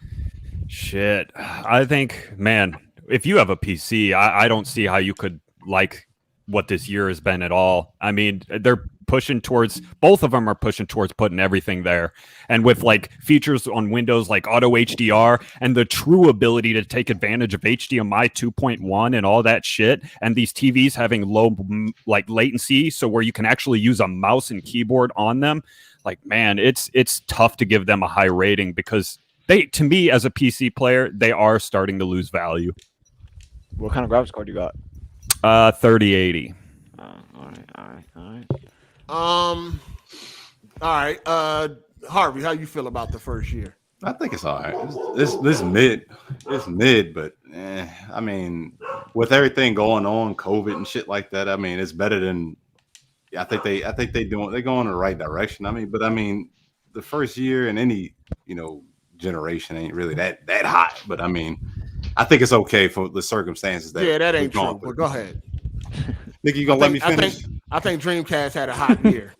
Speaker 10: Shit. I think, man, if you have a PC, I don't see how you could like what this year has been at all. I mean, they're pushing towards, both of them are pushing towards putting everything there. And with like features on Windows like auto HDR and the true ability to take advantage of HDMI 2.1 and all that shit, and these TVs having low like latency, so where you can actually use a mouse and keyboard on them, like, man, it's tough to give them a high rating because they, to me as a PC player, they are starting to lose value.
Speaker 5: What kind of graphics card you got?
Speaker 10: 3080.
Speaker 5: All
Speaker 1: right. Harvey, how you feel about the first year?
Speaker 12: I think it's all right. It's mid. It's mid, but I mean, with everything going on, COVID and shit like that, I mean, it's better than. I think they go in the right direction. I mean, but I mean, the first year in any generation ain't really that hot. But I mean, I think it's okay for the circumstances that.
Speaker 1: Yeah, that ain't true. But go ahead.
Speaker 12: Nigga, you gonna let me finish?
Speaker 1: I think Dreamcast had a hot year.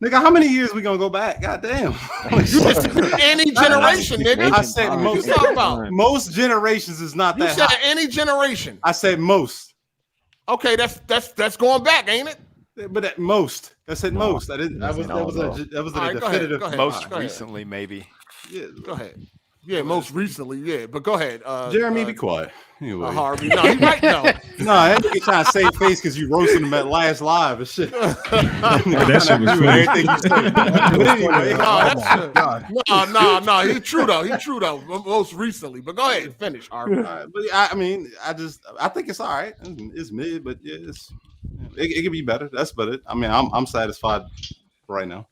Speaker 12: Nigga, how many years we gonna go back? God damn.
Speaker 1: Any generation, nigga.
Speaker 12: I said most.
Speaker 1: You talking about?
Speaker 12: Most generations is not that hot.
Speaker 1: You said any generation.
Speaker 12: I said most.
Speaker 1: Okay, that's going back, ain't it?
Speaker 12: But at most. I said most. I didn't. That was a definitive.
Speaker 3: Go ahead. Most recently, maybe.
Speaker 1: Yeah, go ahead. Yeah, most recently, yeah. But go ahead.
Speaker 12: Jeremy, be quiet. Anyway.
Speaker 1: Harvey, no, he right now.
Speaker 12: No, that nigga trying to save face because you roasted him at last live and shit.
Speaker 7: That shit was funny.
Speaker 12: Everything you said. But anyway,
Speaker 1: no, he true though. Most recently, but go ahead and finish, Harvey.
Speaker 12: But I mean, I think it's all right. It's mid, but yeah, it could be better. That's better. I mean, I'm satisfied right now.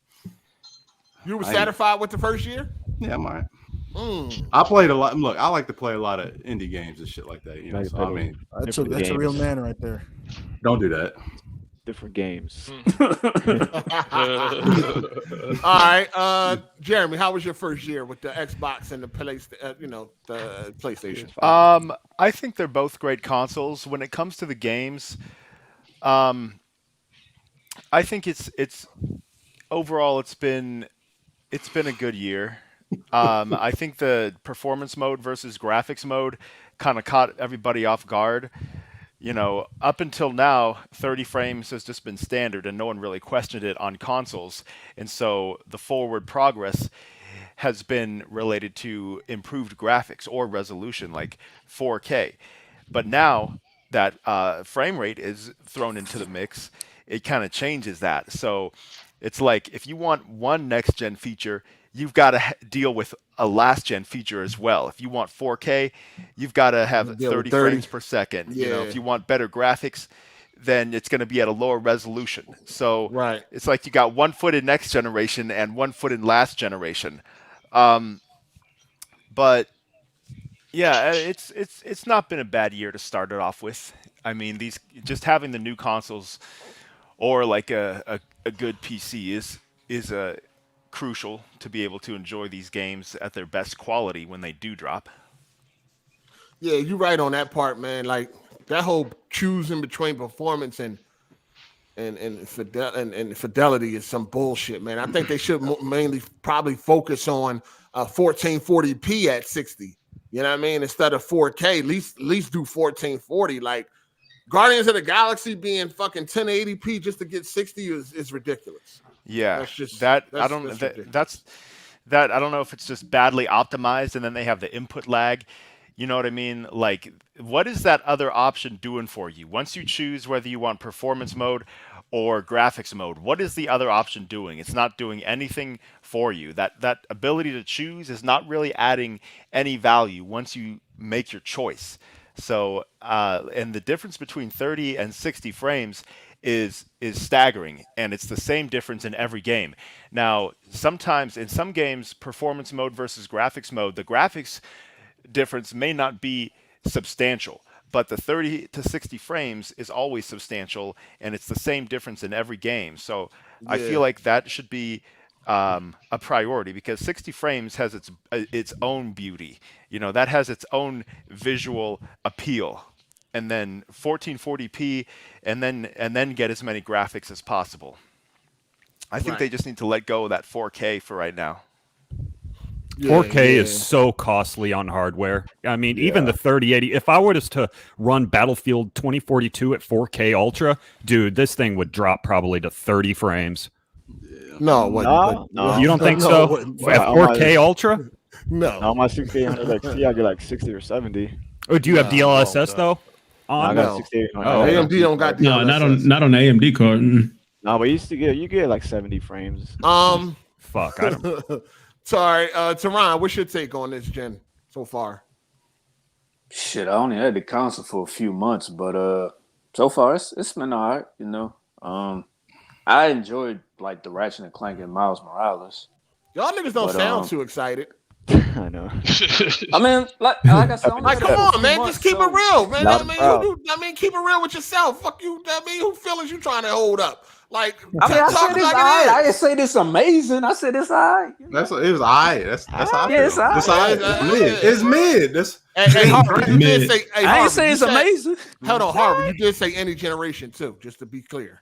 Speaker 1: You were satisfied with the first year?
Speaker 12: Yeah, I'm all right. I played a lot. Look, I like to play a lot of indie games and shit like that. So, I mean,
Speaker 8: that's a real man right there.
Speaker 12: Don't do that.
Speaker 5: Different games.
Speaker 1: All right, Jeremy, how was your first year with the Xbox and the PlayStation?
Speaker 3: I think they're both great consoles. When it comes to the games, I think it's overall it's been a good year. I think the performance mode versus graphics mode kind of caught everybody off guard. Up until now, 30 frames has just been standard and no one really questioned it on consoles. And so the forward progress has been related to improved graphics or resolution like 4K. But now that frame rate is thrown into the mix, it kind of changes that. So it's like if you want one next-gen feature, you've got to deal with a last-gen feature as well. If you want 4K, you've got to have 30 frames per second.
Speaker 1: Yeah.
Speaker 3: If you want better graphics, then it's going to be at a lower resolution. So
Speaker 1: right.
Speaker 3: It's like you got 1 foot in next generation and 1 foot in last generation. But yeah, it's not been a bad year to start it off with. I mean, just having the new consoles or like a good PC is crucial to be able to enjoy these games at their best quality when they do drop.
Speaker 1: Yeah, you're right on that part, man. Like that whole choosing between performance and fidelity is some bullshit, man. I think they should mainly probably focus on 1440p at 60. You know what I mean? Instead of 4K, at least do 1440. Like Guardians of the Galaxy being fucking 1080p just to get 60 is ridiculous.
Speaker 3: Yeah,
Speaker 1: that's
Speaker 3: I don't know if it's just badly optimized and then they have the input lag. You know what I mean? Like, what is that other option doing for you? Once you choose whether you want performance mode or graphics mode, what is the other option doing? It's not doing anything for you. That ability to choose is not really adding any value once you make your choice. So, and the difference between 30 and 60 frames is staggering, and it's the same difference in every game. Now, sometimes in some games, performance mode versus graphics mode, the graphics difference may not be substantial, but the 30 to 60 frames is always substantial, and it's the same difference in every game. So I feel like that should be a priority because 60 frames has its own beauty. That has its own visual appeal. And then 1440p, and then get as many graphics as possible. I think they just need to let go of that 4K for right now.
Speaker 10: 4K is so costly on hardware. I mean, even the 3080. If I were to run Battlefield 2042 at 4K Ultra, dude, this thing would drop probably to 30 frames.
Speaker 1: No,
Speaker 10: you don't think so? At 4K Ultra?
Speaker 5: No, on my 6800 XT, I get like 60 or 70.
Speaker 10: Oh, do you have DLSS though?
Speaker 5: I got 6800.
Speaker 1: AMD don't got DLSS.
Speaker 7: No, not on the AMD card.
Speaker 5: No, but you get like 70 frames.
Speaker 10: Fuck. I don't.
Speaker 1: Sorry, Teron, what's your take on this gen so far?
Speaker 6: Shit, I only had the console for a few months, but so far it's been all right, you know. I enjoyed like the Ratchet and Clank and Miles Morales.
Speaker 1: Y'all niggas don't sound too excited.
Speaker 5: I know.
Speaker 6: I mean, like I said,
Speaker 1: come on, man, just keep it real, man. I mean, keep it real with yourself. Fuck you. I mean, who feelings you trying to hold up? Like,
Speaker 6: I mean, I said this all right. I didn't say this amazing. I said this all right.
Speaker 12: It was all right. That's how I feel.
Speaker 6: It's all right.
Speaker 12: It's mid.
Speaker 1: Hey, Harvard, you did say. Hey,
Speaker 6: I ain't say it's amazing.
Speaker 1: Hold on, Harvard. You did say any generation too, just to be clear.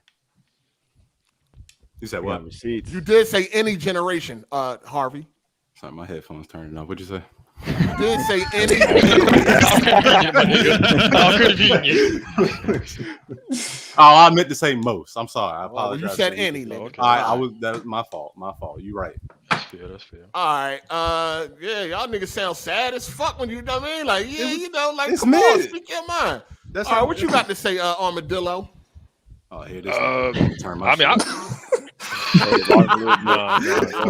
Speaker 12: You said what?
Speaker 1: You did say any generation, Harvey.
Speaker 12: Sorry, my headphones turned off. What'd you say?
Speaker 1: You did say any.
Speaker 2: How convenient.
Speaker 12: I meant to say most. I'm sorry. I apologize.
Speaker 1: You said any. Okay.
Speaker 12: I was. That's my fault. You right.
Speaker 2: That's fair.
Speaker 1: All right. Yeah, y'all niggas sound sad as fuck when you know what I mean. Like, yeah, you know, like,
Speaker 12: it's
Speaker 1: come
Speaker 12: mid.
Speaker 1: on, speak your mind.
Speaker 12: That's
Speaker 1: all right. What you got to say, Armadillo?
Speaker 12: Oh, here this. Turn my.
Speaker 2: I mean,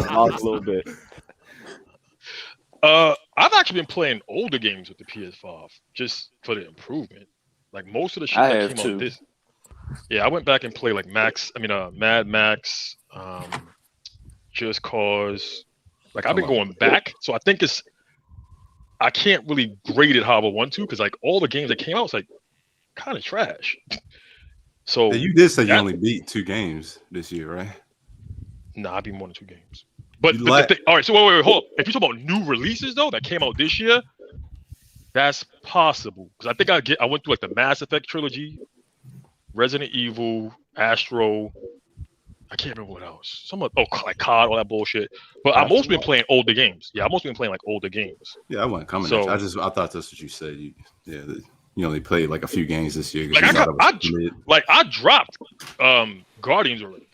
Speaker 5: a little bit.
Speaker 2: I've actually been playing older games with the PS5 just for the improvement. Like most of the shit that came out this. Yeah, I went back and played like Mad Max, Just Cause. Like I've been going back, so I think I can't really grade it how I would want to because like all the games that came out was like kind of trash. So
Speaker 12: you did say you only beat 2 games this year, right?
Speaker 2: Nah, I beat more than 2 games. But all right, so wait, hold up. If you talk about new releases though that came out this year, that's possible because I think I went through like the Mass Effect trilogy, Resident Evil, Astro. I can't remember what else. Like COD, all that bullshit. But I've mostly been playing older games. Yeah, I've mostly been playing like older games.
Speaker 12: Yeah, I wasn't coming.
Speaker 2: So,
Speaker 12: I thought that's what you said. You only played like a few games this year.
Speaker 2: Like I dropped Guardians already.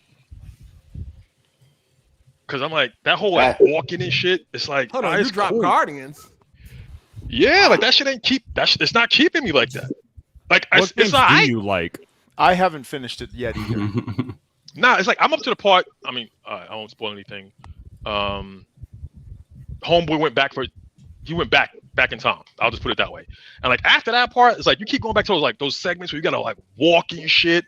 Speaker 2: Cause I'm like that whole like walking and shit. It's like
Speaker 1: hold on, you dropped Guardians.
Speaker 2: Yeah, like that shit ain't it's not keeping me like that. Like
Speaker 10: what games do you like?
Speaker 3: I haven't finished it yet either.
Speaker 2: Nah, it's like I'm up to the part. I mean, I won't spoil anything. Homeboy went back in time. I'll just put it that way. And like after that part, it's like you keep going back to those segments where you gotta like walk and shit.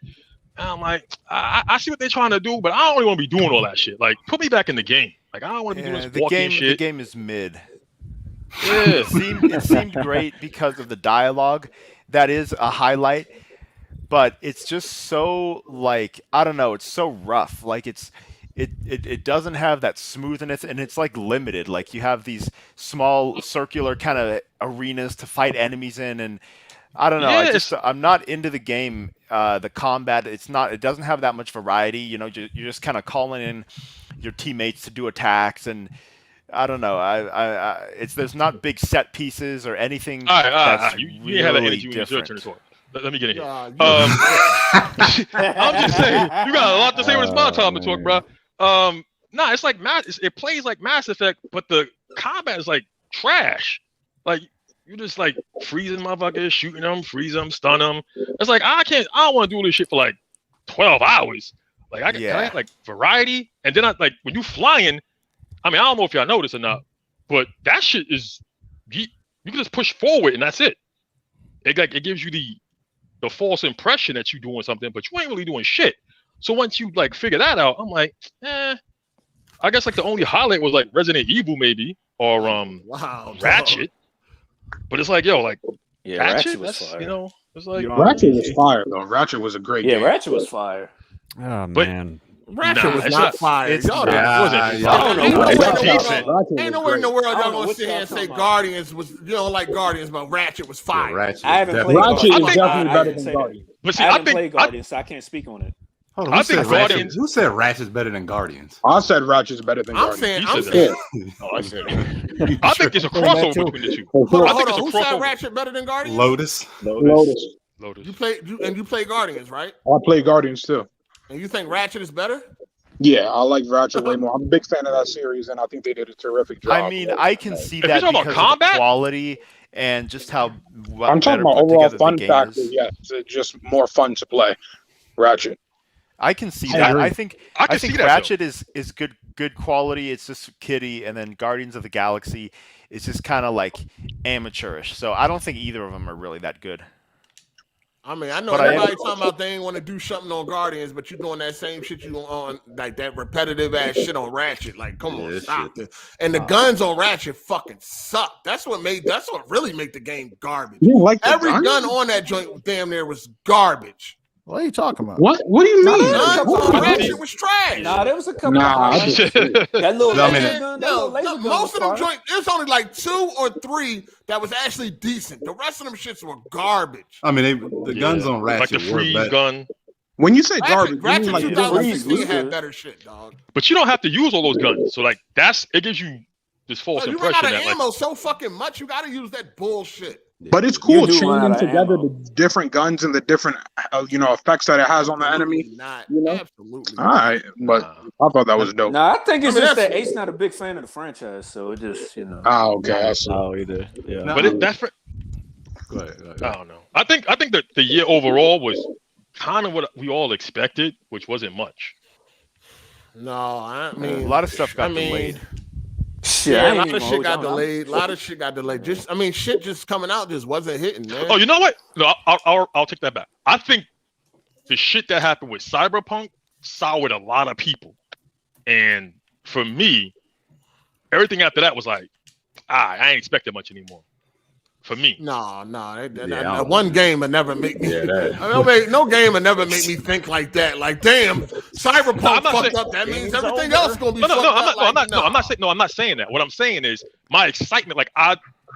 Speaker 2: And I'm like, I see what they're trying to do, but I don't really want to be doing all that shit. Like, put me back in the game. Like, I don't want to be doing this walking shit.
Speaker 3: The game is mid.
Speaker 2: Yeah.
Speaker 3: It seemed great because of the dialogue. That is a highlight. But it's just so, like, I don't know, it's so rough. Like, it doesn't have that smoothness, and it's, like, limited. Like, you have these small circular kind of arenas to fight enemies in, and I don't know.
Speaker 2: Yeah,
Speaker 3: I'm not into the game. The combat, it doesn't have that much variety. You know, you're just kind of calling in your teammates to do attacks, and I don't know. There's not big set pieces or anything. That's
Speaker 2: you have that energy when you turn this on. Let me get in here. I'm just saying, you got a lot to say when it's my time to talk, bro. Nah, it's like it plays like Mass Effect, but the combat is like trash. Like you just like freezing motherfuckers, shooting them, freeze them, stun them. It's like I don't want to do this shit for like 12 hours. Like I have like variety, and then when you flying. I mean, I don't know if y'all know this or not, but that shit is you can just push forward and that's it. It gives you the false impression that you're doing something, but you ain't really doing shit. So once you like figure that out, I'm like, I guess like the only highlight was like Resident Evil maybe or Ratchet. But it's like
Speaker 6: Ratchet was fire.
Speaker 2: You know, it's like
Speaker 9: Ratchet was fire though. Ratchet was a great game.
Speaker 6: Yeah, Ratchet was fire.
Speaker 10: Oh man.
Speaker 1: Ratchet was not fire.
Speaker 2: Ain't
Speaker 1: nowhere in the world y'all gonna sit here and say Guardians was you don't like Guardians, but Ratchet was fire.
Speaker 9: Ratchet
Speaker 6: is
Speaker 9: definitely better than Guardians.
Speaker 2: But see,
Speaker 6: I haven't played Guardians, so I can't speak on it.
Speaker 12: Hold on, who said Ratchet's better than Guardians?
Speaker 9: I said Ratchet's better than Guardians.
Speaker 1: I'm saying.
Speaker 9: Oh, I said it.
Speaker 2: I think there's a crossover between the two.
Speaker 1: Hold
Speaker 2: I think
Speaker 1: on.
Speaker 2: it's
Speaker 1: Who
Speaker 2: a
Speaker 1: said
Speaker 2: crossover.
Speaker 1: Ratchet better than Guardians?
Speaker 12: Lotus.
Speaker 1: You play Guardians, right?
Speaker 9: I play Guardians too.
Speaker 1: And you think Ratchet is better?
Speaker 9: Yeah, I like Ratchet way more. I'm a big fan of that series, and I think they did a terrific job.
Speaker 3: I mean, I can see
Speaker 2: If
Speaker 3: that
Speaker 2: you're talking
Speaker 3: because
Speaker 2: about
Speaker 3: of the
Speaker 2: combat?
Speaker 3: quality and just how
Speaker 9: I'm talking about overall fun factor. Yes, it's just more fun to play Ratchet.
Speaker 3: I can see
Speaker 9: I
Speaker 3: that.
Speaker 9: agree.
Speaker 3: I think
Speaker 2: I can see that,
Speaker 3: Ratchet is good quality. It's just kiddie, and then Guardians of the Galaxy is just kind of like amateurish. So I don't think either of them are really that good.
Speaker 1: I mean, I know
Speaker 3: But
Speaker 1: everybody talking about they ain't want to do something on Guardians, but you're doing that same shit you on, like that repetitive ass shit on Ratchet. Like, come on, stop it. And the guns on Ratchet fucking suck. That's what really made the game garbage.
Speaker 9: You like the
Speaker 1: Every
Speaker 9: guns?
Speaker 1: gun on that joint damn near was garbage.
Speaker 4: What are you talking about?
Speaker 9: What do you mean?
Speaker 1: Guns on Ratchet was trash.
Speaker 6: Nah, there was a couple.
Speaker 9: Nah,
Speaker 6: of that little
Speaker 12: I mean,
Speaker 6: laser gun. That little laser gun
Speaker 1: Most of them
Speaker 6: was fire.
Speaker 1: joints, there's only like 2 or 3 that was actually decent. The rest of them shits were garbage.
Speaker 12: I mean, the guns on
Speaker 2: like
Speaker 12: Ratchet
Speaker 2: the
Speaker 12: were
Speaker 2: freeze
Speaker 12: better.
Speaker 2: gun.
Speaker 9: When you say garbage,
Speaker 1: Ratchet
Speaker 9: you mean like
Speaker 1: 2016 had
Speaker 6: good.
Speaker 1: better shit, dog.
Speaker 2: But you don't have to use all those guns. So like it gives you this false
Speaker 1: You run
Speaker 2: impression
Speaker 1: out of
Speaker 2: that
Speaker 1: ammo
Speaker 2: like
Speaker 1: so fucking much, you got to use that bullshit.
Speaker 9: But it's cool
Speaker 6: You do run
Speaker 9: chaining
Speaker 6: out of
Speaker 9: together
Speaker 6: ammo.
Speaker 9: the different guns and the different, effects that it has on the enemy.
Speaker 1: Not,
Speaker 9: You know?
Speaker 1: absolutely.
Speaker 9: All right, but I thought that was dope.
Speaker 6: Nah, I think it's
Speaker 1: I mean,
Speaker 6: just that
Speaker 1: that's-
Speaker 6: Ace not a big fan of the franchise, so it just
Speaker 9: Oh, okay. I see.
Speaker 5: No, either. Yeah.
Speaker 12: No.
Speaker 2: but that's for,
Speaker 12: Go ahead.
Speaker 2: I don't know. I think that the year overall was kind of what we all expected, which wasn't much.
Speaker 1: No, I mean,
Speaker 3: A lot of stuff got
Speaker 1: I mean,
Speaker 3: delayed.
Speaker 6: shit.
Speaker 1: Yeah,
Speaker 6: I
Speaker 1: a
Speaker 6: ain't
Speaker 1: lot
Speaker 6: even
Speaker 1: of
Speaker 6: gonna
Speaker 1: shit
Speaker 6: hold
Speaker 1: got
Speaker 6: you.
Speaker 1: delayed. A lot of shit got delayed. Shit just coming out just wasn't hitting, man.
Speaker 2: Oh, you know what? No, I'll take that back. I think the shit that happened with Cyberpunk soured a lot of people, and for me, everything after that was like, I ain't expecting much anymore. For me,
Speaker 1: No, one game would never make me. No game would never make me think like that. Like, damn, Cyberpunk fucked up. That means everything else gonna be fucked up.
Speaker 2: I'm not saying that. What I'm saying is my excitement,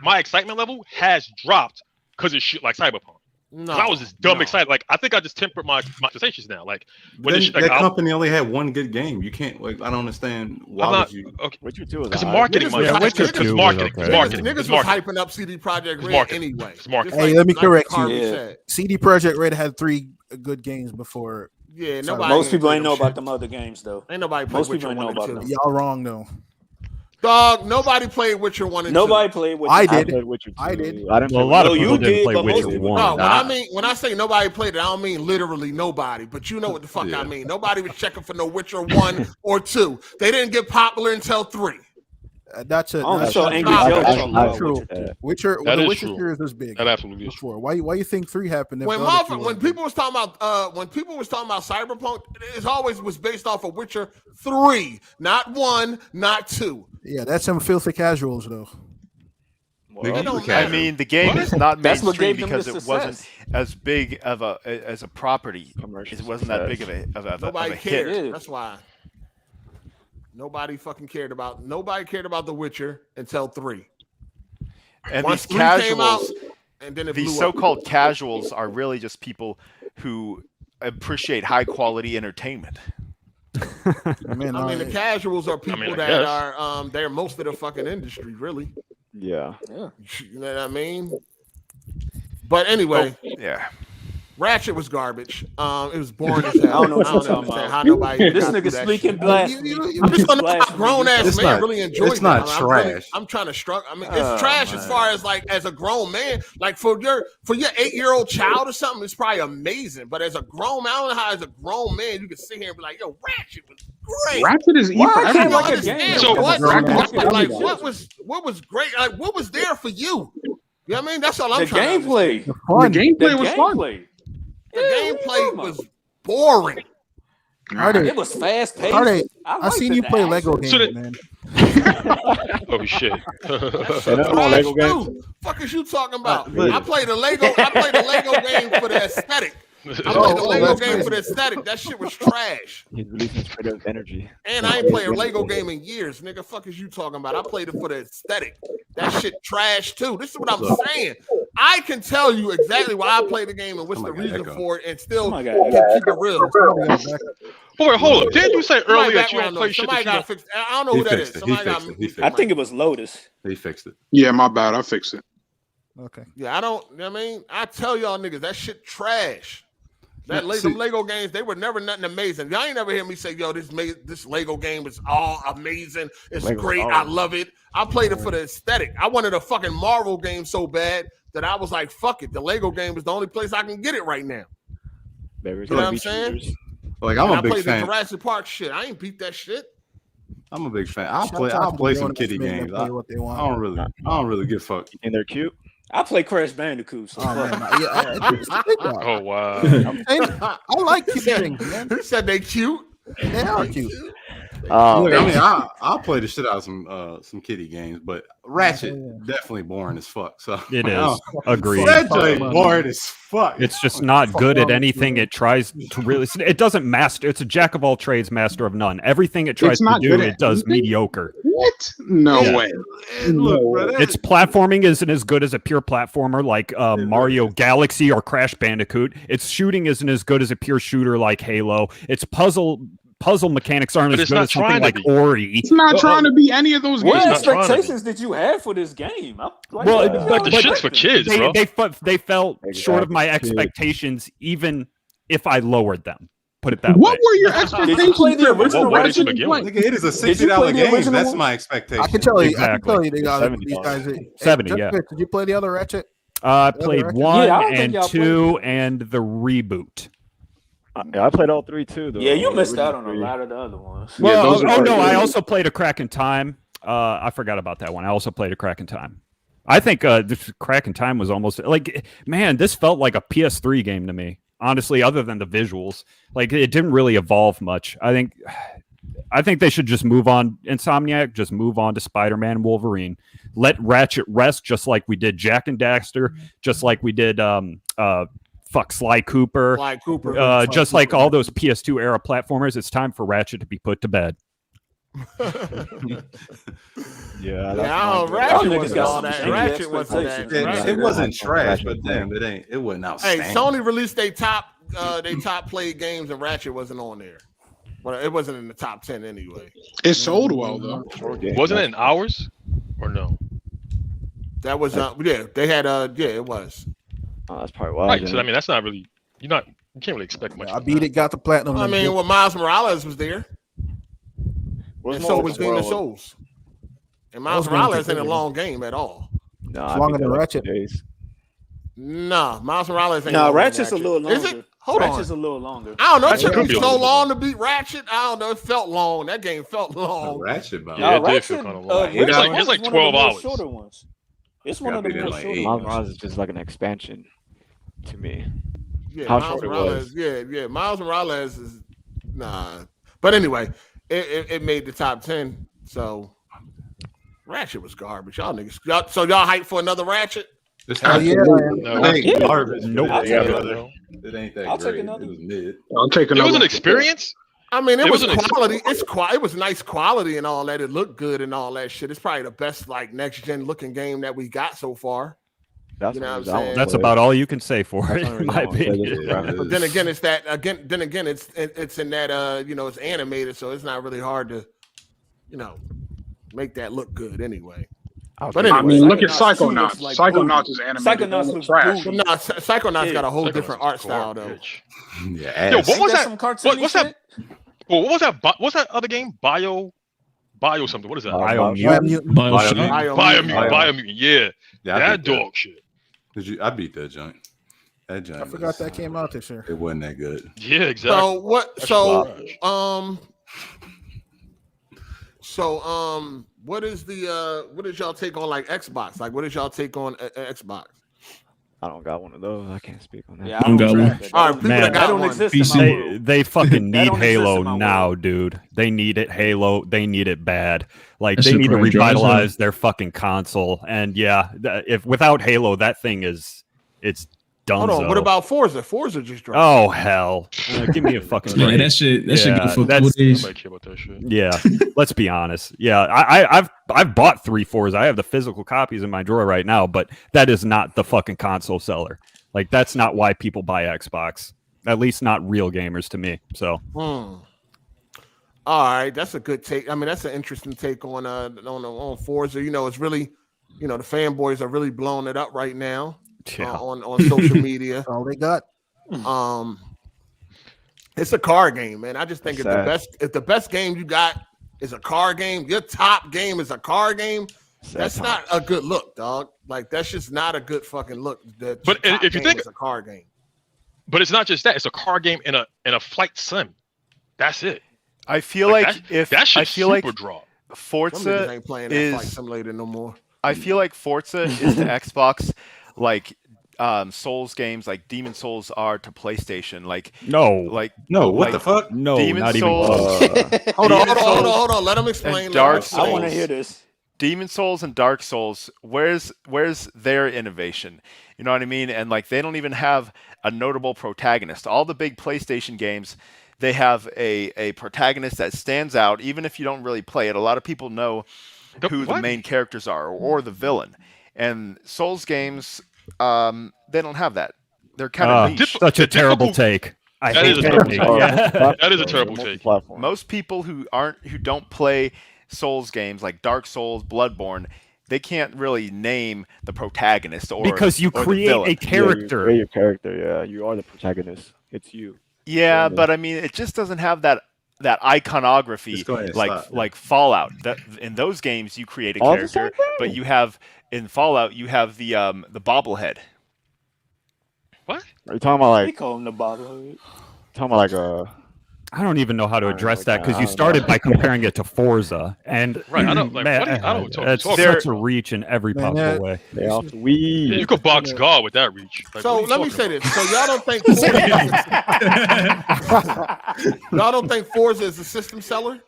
Speaker 2: my excitement level has dropped because of shit like Cyberpunk.
Speaker 1: No,
Speaker 2: I was just dumb excited. Like, I think I just tempered my sensations now. Like, when
Speaker 12: Then,
Speaker 2: this shit, like,
Speaker 12: that company only had one good game. You can't. I don't understand why would you.
Speaker 2: Okay.
Speaker 5: Witcher 2 was
Speaker 2: Because
Speaker 5: alright.
Speaker 2: marketing,
Speaker 1: Niggas was
Speaker 2: Witcher
Speaker 1: hyping-
Speaker 2: 2 was
Speaker 10: marketing.
Speaker 2: okay. Marketing.
Speaker 1: Niggas was
Speaker 2: Marketing.
Speaker 1: hyping up CD Projekt
Speaker 2: It's
Speaker 1: Red
Speaker 2: marketing.
Speaker 1: anyway.
Speaker 2: It's marketing.
Speaker 1: Just
Speaker 4: Hey, let me correct
Speaker 1: Carly
Speaker 4: you.
Speaker 1: said.
Speaker 4: CD Projekt Red had 3 good games before.
Speaker 1: Yeah,
Speaker 4: Sorry.
Speaker 1: nobody.
Speaker 6: Most people ain't know
Speaker 1: played
Speaker 6: about
Speaker 1: them
Speaker 6: them other games though.
Speaker 1: shit. Ain't nobody played
Speaker 6: Most
Speaker 1: Witcher
Speaker 6: people ain't know
Speaker 1: 1
Speaker 6: about
Speaker 1: and 2.
Speaker 6: them.
Speaker 4: Y'all wrong though.
Speaker 1: Dog, nobody played Witcher 1 and 2.
Speaker 6: Nobody played with.
Speaker 4: I
Speaker 5: I
Speaker 4: did.
Speaker 5: played Witcher 2.
Speaker 4: I did.
Speaker 5: I didn't play
Speaker 10: Well, a lot of
Speaker 6: No,
Speaker 10: people
Speaker 6: you
Speaker 10: didn't
Speaker 6: did,
Speaker 10: play
Speaker 6: but most
Speaker 10: Witcher
Speaker 6: people
Speaker 10: 1.
Speaker 1: No, when I say nobody played it, I don't mean literally nobody, but you know what the fuck I mean. Nobody was checking for no Witcher 1 or 2. They didn't get popular until 3.
Speaker 4: That's a.
Speaker 6: I only
Speaker 4: That's
Speaker 6: saw
Speaker 4: not
Speaker 6: Angry
Speaker 4: true.
Speaker 6: Joe
Speaker 4: That's
Speaker 6: talking
Speaker 4: not
Speaker 6: about
Speaker 4: true.
Speaker 6: Witcher 2.
Speaker 4: Witcher.
Speaker 2: That
Speaker 4: The
Speaker 2: is
Speaker 4: Witcher
Speaker 2: true.
Speaker 4: series was big.
Speaker 2: That absolutely is true.
Speaker 4: Before. Why you think 3 happened? if
Speaker 1: When
Speaker 4: the other two
Speaker 1: when
Speaker 4: wasn't?
Speaker 1: people was talking about Cyberpunk, it always was based off of Witcher 3, not 1, not 2.
Speaker 4: Yeah, that's some filthy casuals though.
Speaker 1: It don't
Speaker 3: I
Speaker 1: matter.
Speaker 3: mean, the game is not
Speaker 6: That's what
Speaker 3: mainstream
Speaker 6: gave them
Speaker 3: because
Speaker 6: the
Speaker 3: it wasn't
Speaker 6: success.
Speaker 3: as big of a property.
Speaker 5: Commercial
Speaker 3: It wasn't that big
Speaker 5: success.
Speaker 3: of a
Speaker 1: Nobody
Speaker 3: hit.
Speaker 1: cared.
Speaker 6: Yeah.
Speaker 1: That's why. Nobody fucking cared about The Witcher until 3.
Speaker 3: And
Speaker 1: Once
Speaker 3: these
Speaker 1: 3 came out,
Speaker 3: casuals,
Speaker 1: and then it
Speaker 3: these
Speaker 1: blew up.
Speaker 3: so-called casuals are really just people who appreciate high quality entertainment.
Speaker 4: I mean,
Speaker 1: the casuals are people
Speaker 2: I
Speaker 1: that
Speaker 2: guess.
Speaker 1: are they're most of the fucking industry, really.
Speaker 5: Yeah.
Speaker 1: You know what I mean? But anyway,
Speaker 3: Yeah.
Speaker 1: Ratchet was garbage. It was boring as hell.
Speaker 6: I don't know what you're talking
Speaker 1: understand
Speaker 6: about.
Speaker 1: how nobody
Speaker 6: This
Speaker 1: got through
Speaker 6: nigga
Speaker 1: that
Speaker 6: speaking
Speaker 1: shit.
Speaker 6: blasphemy.
Speaker 1: You just don't know how grown ass
Speaker 12: It's
Speaker 1: man
Speaker 12: not-
Speaker 1: really enjoyed
Speaker 12: it's not
Speaker 1: it.
Speaker 12: trash.
Speaker 1: I'm trying to struggle. I mean, it's
Speaker 6: Oh,
Speaker 1: trash as
Speaker 6: man.
Speaker 1: far as like as a grown man. Like for your 8-year-old child or something, it's probably amazing. But as a grown man, I don't know how as a grown man you can sit here and be like, "Yo, Ratchet was great."
Speaker 9: Ratchet is
Speaker 6: Why
Speaker 9: for
Speaker 6: I
Speaker 1: I
Speaker 6: can't
Speaker 1: don't
Speaker 9: everybody.
Speaker 6: like a game?
Speaker 1: understand.
Speaker 2: So
Speaker 1: what,
Speaker 9: Ratchet-
Speaker 1: what was great? Like what was there for you? You know what I mean? That's all I'm
Speaker 6: The
Speaker 1: trying to
Speaker 6: gameplay.
Speaker 9: The
Speaker 4: fun.
Speaker 9: gameplay was fun.
Speaker 6: gameplay.
Speaker 1: The gameplay was boring.
Speaker 6: It was fast paced.
Speaker 4: I seen you play Lego games,
Speaker 2: So that-
Speaker 4: man.
Speaker 2: Oh shit.
Speaker 5: Lego games?
Speaker 1: Fuck is you talking about?
Speaker 5: but-
Speaker 1: I played a Lego game for the aesthetic. I played the Lego
Speaker 4: that's
Speaker 1: game
Speaker 4: crazy.
Speaker 1: for the aesthetic. That shit was trash.
Speaker 5: He's releasing creative energy.
Speaker 1: And I ain't played a Lego game in years, nigga. Fuck is you talking about? I played it for the aesthetic. That shit trash too. This is what I'm saying. I can tell you exactly why I played the game and what's the reason for it, and still
Speaker 6: Oh my God.
Speaker 1: keep it real.
Speaker 2: But wait, hold up. Didn't you say earlier that you don't play shit
Speaker 1: Somebody
Speaker 2: that you
Speaker 1: got fixed. I don't know who that is. Somebody got.
Speaker 6: I think it was Lotus.
Speaker 12: He fixed it.
Speaker 9: Yeah, my bad. I fixed it.
Speaker 13: Okay.
Speaker 1: Yeah, I don't. You know what I mean, I tell y'all niggas that shit trash. That them Lego games, they were never nothing amazing. Y'all ain't never hear me say, "Yo, this Lego game is all amazing. It's great. I love it." I played it for the aesthetic. I wanted a fucking Marvel game so bad that I was like, "Fuck it." The Lego game is the only place I can get it right now. You know what I'm saying?
Speaker 12: Like I'm a big
Speaker 1: fan. I played
Speaker 12: fan.
Speaker 1: the Jurassic Park shit. I ain't beat that shit.
Speaker 12: I'm a big fan. I'll play some kiddie games. I don't really give a fuck.
Speaker 5: And they're cute.
Speaker 6: I play Crash Bandicoot. So
Speaker 2: oh wow!
Speaker 13: I like cute things, man.
Speaker 1: Who said they cute?
Speaker 13: They are cute.
Speaker 12: Look, I mean, I'll play the shit out of some kiddie games, but Ratchet definitely boring as fuck. So
Speaker 10: it is. Agreed.
Speaker 12: Ratchet boring as fuck.
Speaker 10: It's just not good at anything it tries to really. It doesn't master. It's a jack of all trades, master of none. Everything it tries to do, it does mediocre.
Speaker 9: What? No way.
Speaker 12: Look,
Speaker 10: its platforming isn't as good as a pure platformer like Mario Galaxy or Crash Bandicoot. Its shooting isn't as good as a pure shooter like Halo. Its puzzle mechanics aren't as good as something like Ori.
Speaker 9: It's not trying to be any of those games.
Speaker 6: What expectations did you have for this game?
Speaker 2: But the shit's for kids, bro.
Speaker 10: They fell short of my expectations, even if I lowered them. Put it that way.
Speaker 9: What were your expectations?
Speaker 6: Did you play the original
Speaker 2: Ratchet begin with?
Speaker 12: Nigga, it is a $60 game. That's my expectation.
Speaker 13: I can tell you.
Speaker 10: Exactly.
Speaker 13: I can tell you they got these guys.
Speaker 10: 70. Yeah.
Speaker 13: Did you play the other Ratchet?
Speaker 10: I played 1 and 2
Speaker 6: played
Speaker 10: and the reboot.
Speaker 5: I played all 3 too. Though.
Speaker 6: Yeah, you missed out on a lot of the other ones.
Speaker 10: Well, I also played a Crack in Time. I forgot about that one. I also played a Crack in Time. I think this Crack in Time was almost like, man, this felt like a PS3 game to me. Honestly, other than the visuals, like it didn't really evolve much. I think they should just move on. Insomniac, just move on to Spider-Man and Wolverine. Let Ratchet rest, just like we did Jack and Daxter, just like we did Sly Cooper. Just like all those PS2 era platformers, it's time for Ratchet to be put to bed.
Speaker 1: Ratchet wasn't that.
Speaker 12: It wasn't trash, but damn, it wasn't outstanding.
Speaker 1: Hey, Sony released their top played games, and Ratchet wasn't on there. Well, it wasn't in the top 10 anyway.
Speaker 9: It sold well though.
Speaker 2: Wasn't it in hours or no?
Speaker 1: That was they had it was.
Speaker 5: Oh, that's probably why.
Speaker 2: Right. So I mean, that's not really you can't really expect much.
Speaker 13: I beat it, got the platinum.
Speaker 1: I mean, Miles Morales was there. And so was Demon Souls. And Miles Morales ain't a long game at all.
Speaker 13: No, it's longer than Ratchet.
Speaker 1: No, Miles Morales ain't.
Speaker 6: No, Ratchet's a little longer.
Speaker 1: Is it? Hold on.
Speaker 6: Ratchet's a little longer.
Speaker 1: I don't know. It took me so long to beat Ratchet. I don't know. It felt long. That game felt long.
Speaker 12: Ratchet, bro.
Speaker 2: Yeah, it did feel kind of long. It's like 12 hours.
Speaker 6: Shorter ones. It's one of the more shorter ones.
Speaker 5: Miles Morales is just like an expansion to me.
Speaker 1: Yeah,
Speaker 5: How
Speaker 1: Miles
Speaker 5: short
Speaker 1: Morales.
Speaker 5: it was.
Speaker 1: Yeah. Miles Morales is nah. But anyway, it made the top 10. So Ratchet was garbage. Y'all niggas. So y'all hyped for another Ratchet?
Speaker 12: It ain't garbage.
Speaker 2: Nope.
Speaker 12: It ain't that great. It was mid.
Speaker 9: I'll take another.
Speaker 2: It was an experience.
Speaker 1: I mean, it was quality. It was nice quality and all that. It looked good and all that shit. It's probably the best like next gen looking game that we got so far.
Speaker 5: That's,
Speaker 1: you know what I'm saying?
Speaker 10: That's about all you can say for it, in my opinion.
Speaker 1: But then again, it's that it's in that it's animated, so it's not really hard to make that look good anyway.
Speaker 9: But anyway, I mean, look at Psychonauts. Psychonauts is animated.
Speaker 6: Psychonauts looks
Speaker 9: trash.
Speaker 1: No, Psychonauts got a whole different art style though.
Speaker 12: Yeah.
Speaker 2: Yo, what was that? What's that? Well, what was that? What's that other game? Bio something. What is that?
Speaker 10: Biomutant.
Speaker 2: Biomutant. Yeah. That dog shit.
Speaker 12: I beat that joint. That joint.
Speaker 13: I forgot that came out this year.
Speaker 12: It wasn't that good.
Speaker 2: Yeah, exactly.
Speaker 1: So what? What is what is y'all take on like Xbox? Like, what is y'all take on Xbox?
Speaker 5: I don't got one of those. I can't speak on that.
Speaker 13: Yeah, I don't got one.
Speaker 1: All right, people that got one.
Speaker 10: PC. They fucking need Halo now, dude. They need it. Halo. They need it bad. Like they need to revitalize their fucking console. And yeah, if without Halo, that thing it's done.
Speaker 1: Hold on. What about Forza? Forza just dropped.
Speaker 10: Oh hell! Give me a fucking break.
Speaker 7: Man, that shit go for 4 days.
Speaker 2: Nobody care about that shit.
Speaker 10: Yeah, let's be honest. Yeah, I've bought 3 Forza. I have the physical copies in my drawer right now, but that is not the fucking console seller. Like that's not why people buy Xbox. At least not real gamers to me. So
Speaker 1: All right, that's a good take. I mean, that's an interesting take on Forza. You know, it's really, you know, the fanboys are really blowing it up right now on social media.
Speaker 13: All they got.
Speaker 1: It's a car game, man. I just think if the best game you got is a car game, your top game is a car game. That's not a good look, dog. Like that's just not a good fucking look.
Speaker 2: But if you think
Speaker 1: it's a car game,
Speaker 2: but it's not just that; it's a car game in a flight sim. That's it.
Speaker 3: I feel like
Speaker 1: Forza ain't playing that flight simulator no more.
Speaker 3: I feel like Forza is to Xbox like Souls games like Demon Souls are to PlayStation.
Speaker 12: What the fuck?
Speaker 10: No,
Speaker 3: Demon
Speaker 10: not
Speaker 3: Souls.
Speaker 10: even.
Speaker 1: Hold on. Let him explain.
Speaker 3: Dark Souls.
Speaker 6: I want to hear this.
Speaker 3: Demon Souls and Dark Souls. Where's their innovation? You know what I mean? And like they don't even have a notable protagonist. All the big PlayStation games, they have a protagonist that stands out, even if you don't really play it. A lot of people know who the main characters are or the villain. And Souls games, they don't have that. They're kind of niche.
Speaker 10: Such a terrible take.
Speaker 2: That is a terrible take. That is a terrible take.
Speaker 3: Most people who don't play Souls games like Dark Souls, Bloodborne, they can't really name the protagonist
Speaker 10: because you create a character.
Speaker 5: You create your character. Yeah, you are the protagonist. It's you.
Speaker 3: Yeah, but I mean, it just doesn't have that iconography like Fallout. In those games, you create a character, but you have in Fallout you have the bobblehead.
Speaker 2: What?
Speaker 5: Are you talking about like?
Speaker 6: They call him the bobblehead.
Speaker 5: Talking about like a.
Speaker 10: I don't even know how to address that because you started by comparing it to Forza, and
Speaker 2: I don't like.
Speaker 10: It's such a reach in every possible way.
Speaker 2: You could box God with that reach. Like,
Speaker 1: so let me say this: so y'all don't think Forza is a system seller?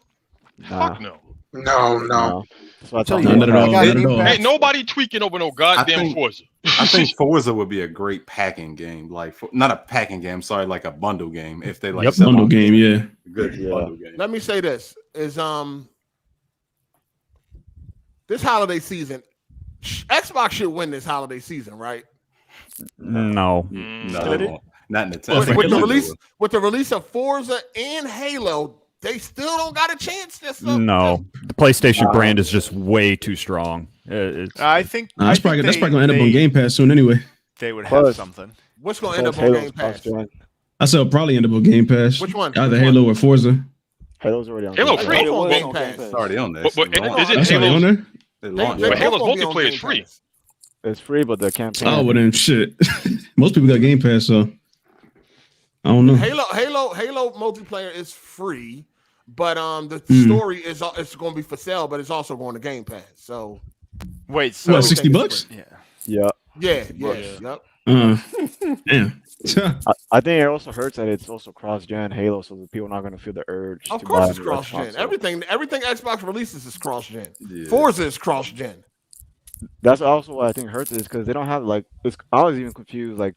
Speaker 2: Fuck no.
Speaker 9: No.
Speaker 7: Not at all.
Speaker 2: Ain't nobody tweaking over no goddamn Forza.
Speaker 12: I think Forza would be a great packing game, not a packing game. Sorry, like a bundle game. If they like
Speaker 7: bundle game, yeah,
Speaker 12: good bundle game.
Speaker 1: Let me say this: is this holiday season, Xbox should win this holiday season, right?
Speaker 10: No,
Speaker 12: not Nintendo.
Speaker 1: With the release of Forza and Halo. They still don't got a chance.
Speaker 10: No, the PlayStation brand is just way too strong.
Speaker 3: I think
Speaker 7: that's probably gonna end up on Game Pass soon anyway.
Speaker 3: They would have something.
Speaker 1: What's gonna end up on Game Pass?
Speaker 7: I said it'll probably end up on Game Pass.
Speaker 1: Which one?
Speaker 7: Either Halo or Forza.
Speaker 5: Halo's already on.
Speaker 2: Halo free
Speaker 1: on Game Pass.
Speaker 12: It's already on there.
Speaker 2: Is it
Speaker 7: Halo on there?
Speaker 2: But Halo's multiplayer is free.
Speaker 5: It's free, but the campaign.
Speaker 7: Oh, well then shit. Most people got Game Pass, so I don't know.
Speaker 1: Halo multiplayer is free. But the story is it's going to be for sale, but it's also going to Game Pass. So
Speaker 3: wait, so
Speaker 7: what, $60?
Speaker 5: Yeah.
Speaker 1: Yep.
Speaker 7: Damn.
Speaker 5: I think it also hurts that it's also cross-gen Halo, so the people are not going to feel the urge.
Speaker 1: Of course, it's cross-gen. Everything Xbox releases is cross-gen. Yeah. Forza is cross-gen.
Speaker 5: That's also what I think hurts is because they don't have like. I was even confused like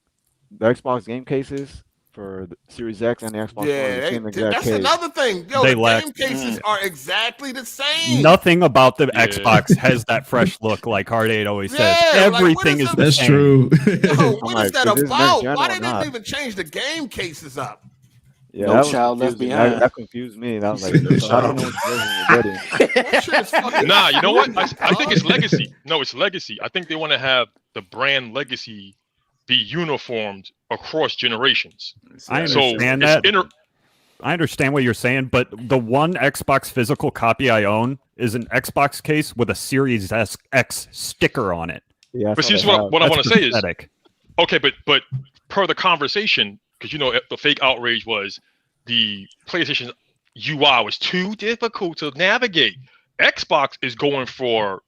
Speaker 5: the Xbox game cases. For the Series X and the Xbox One,
Speaker 1: that's another thing. Yo, the game cases are exactly the same.
Speaker 10: Nothing about the Xbox has that fresh look, like Hard8 always says. Everything is the same.
Speaker 7: True.
Speaker 1: Yo, what is that about? Why didn't they even change the game cases up?
Speaker 5: Yeah,
Speaker 6: no child left behind.
Speaker 5: That confused me. That was like, I don't know what version you're getting.
Speaker 2: Nah, you know what? I think it's legacy. No, it's legacy. I think they want to have the brand legacy be uniformed across generations.
Speaker 10: I understand that. I understand what you're saying, but the one Xbox physical copy I own is an Xbox case with a Series X sticker on it.
Speaker 5: Yeah,
Speaker 2: but see, what I want to say is, okay, but per the conversation, because you know the fake outrage was the PlayStation UI was too difficult to navigate. Xbox is going for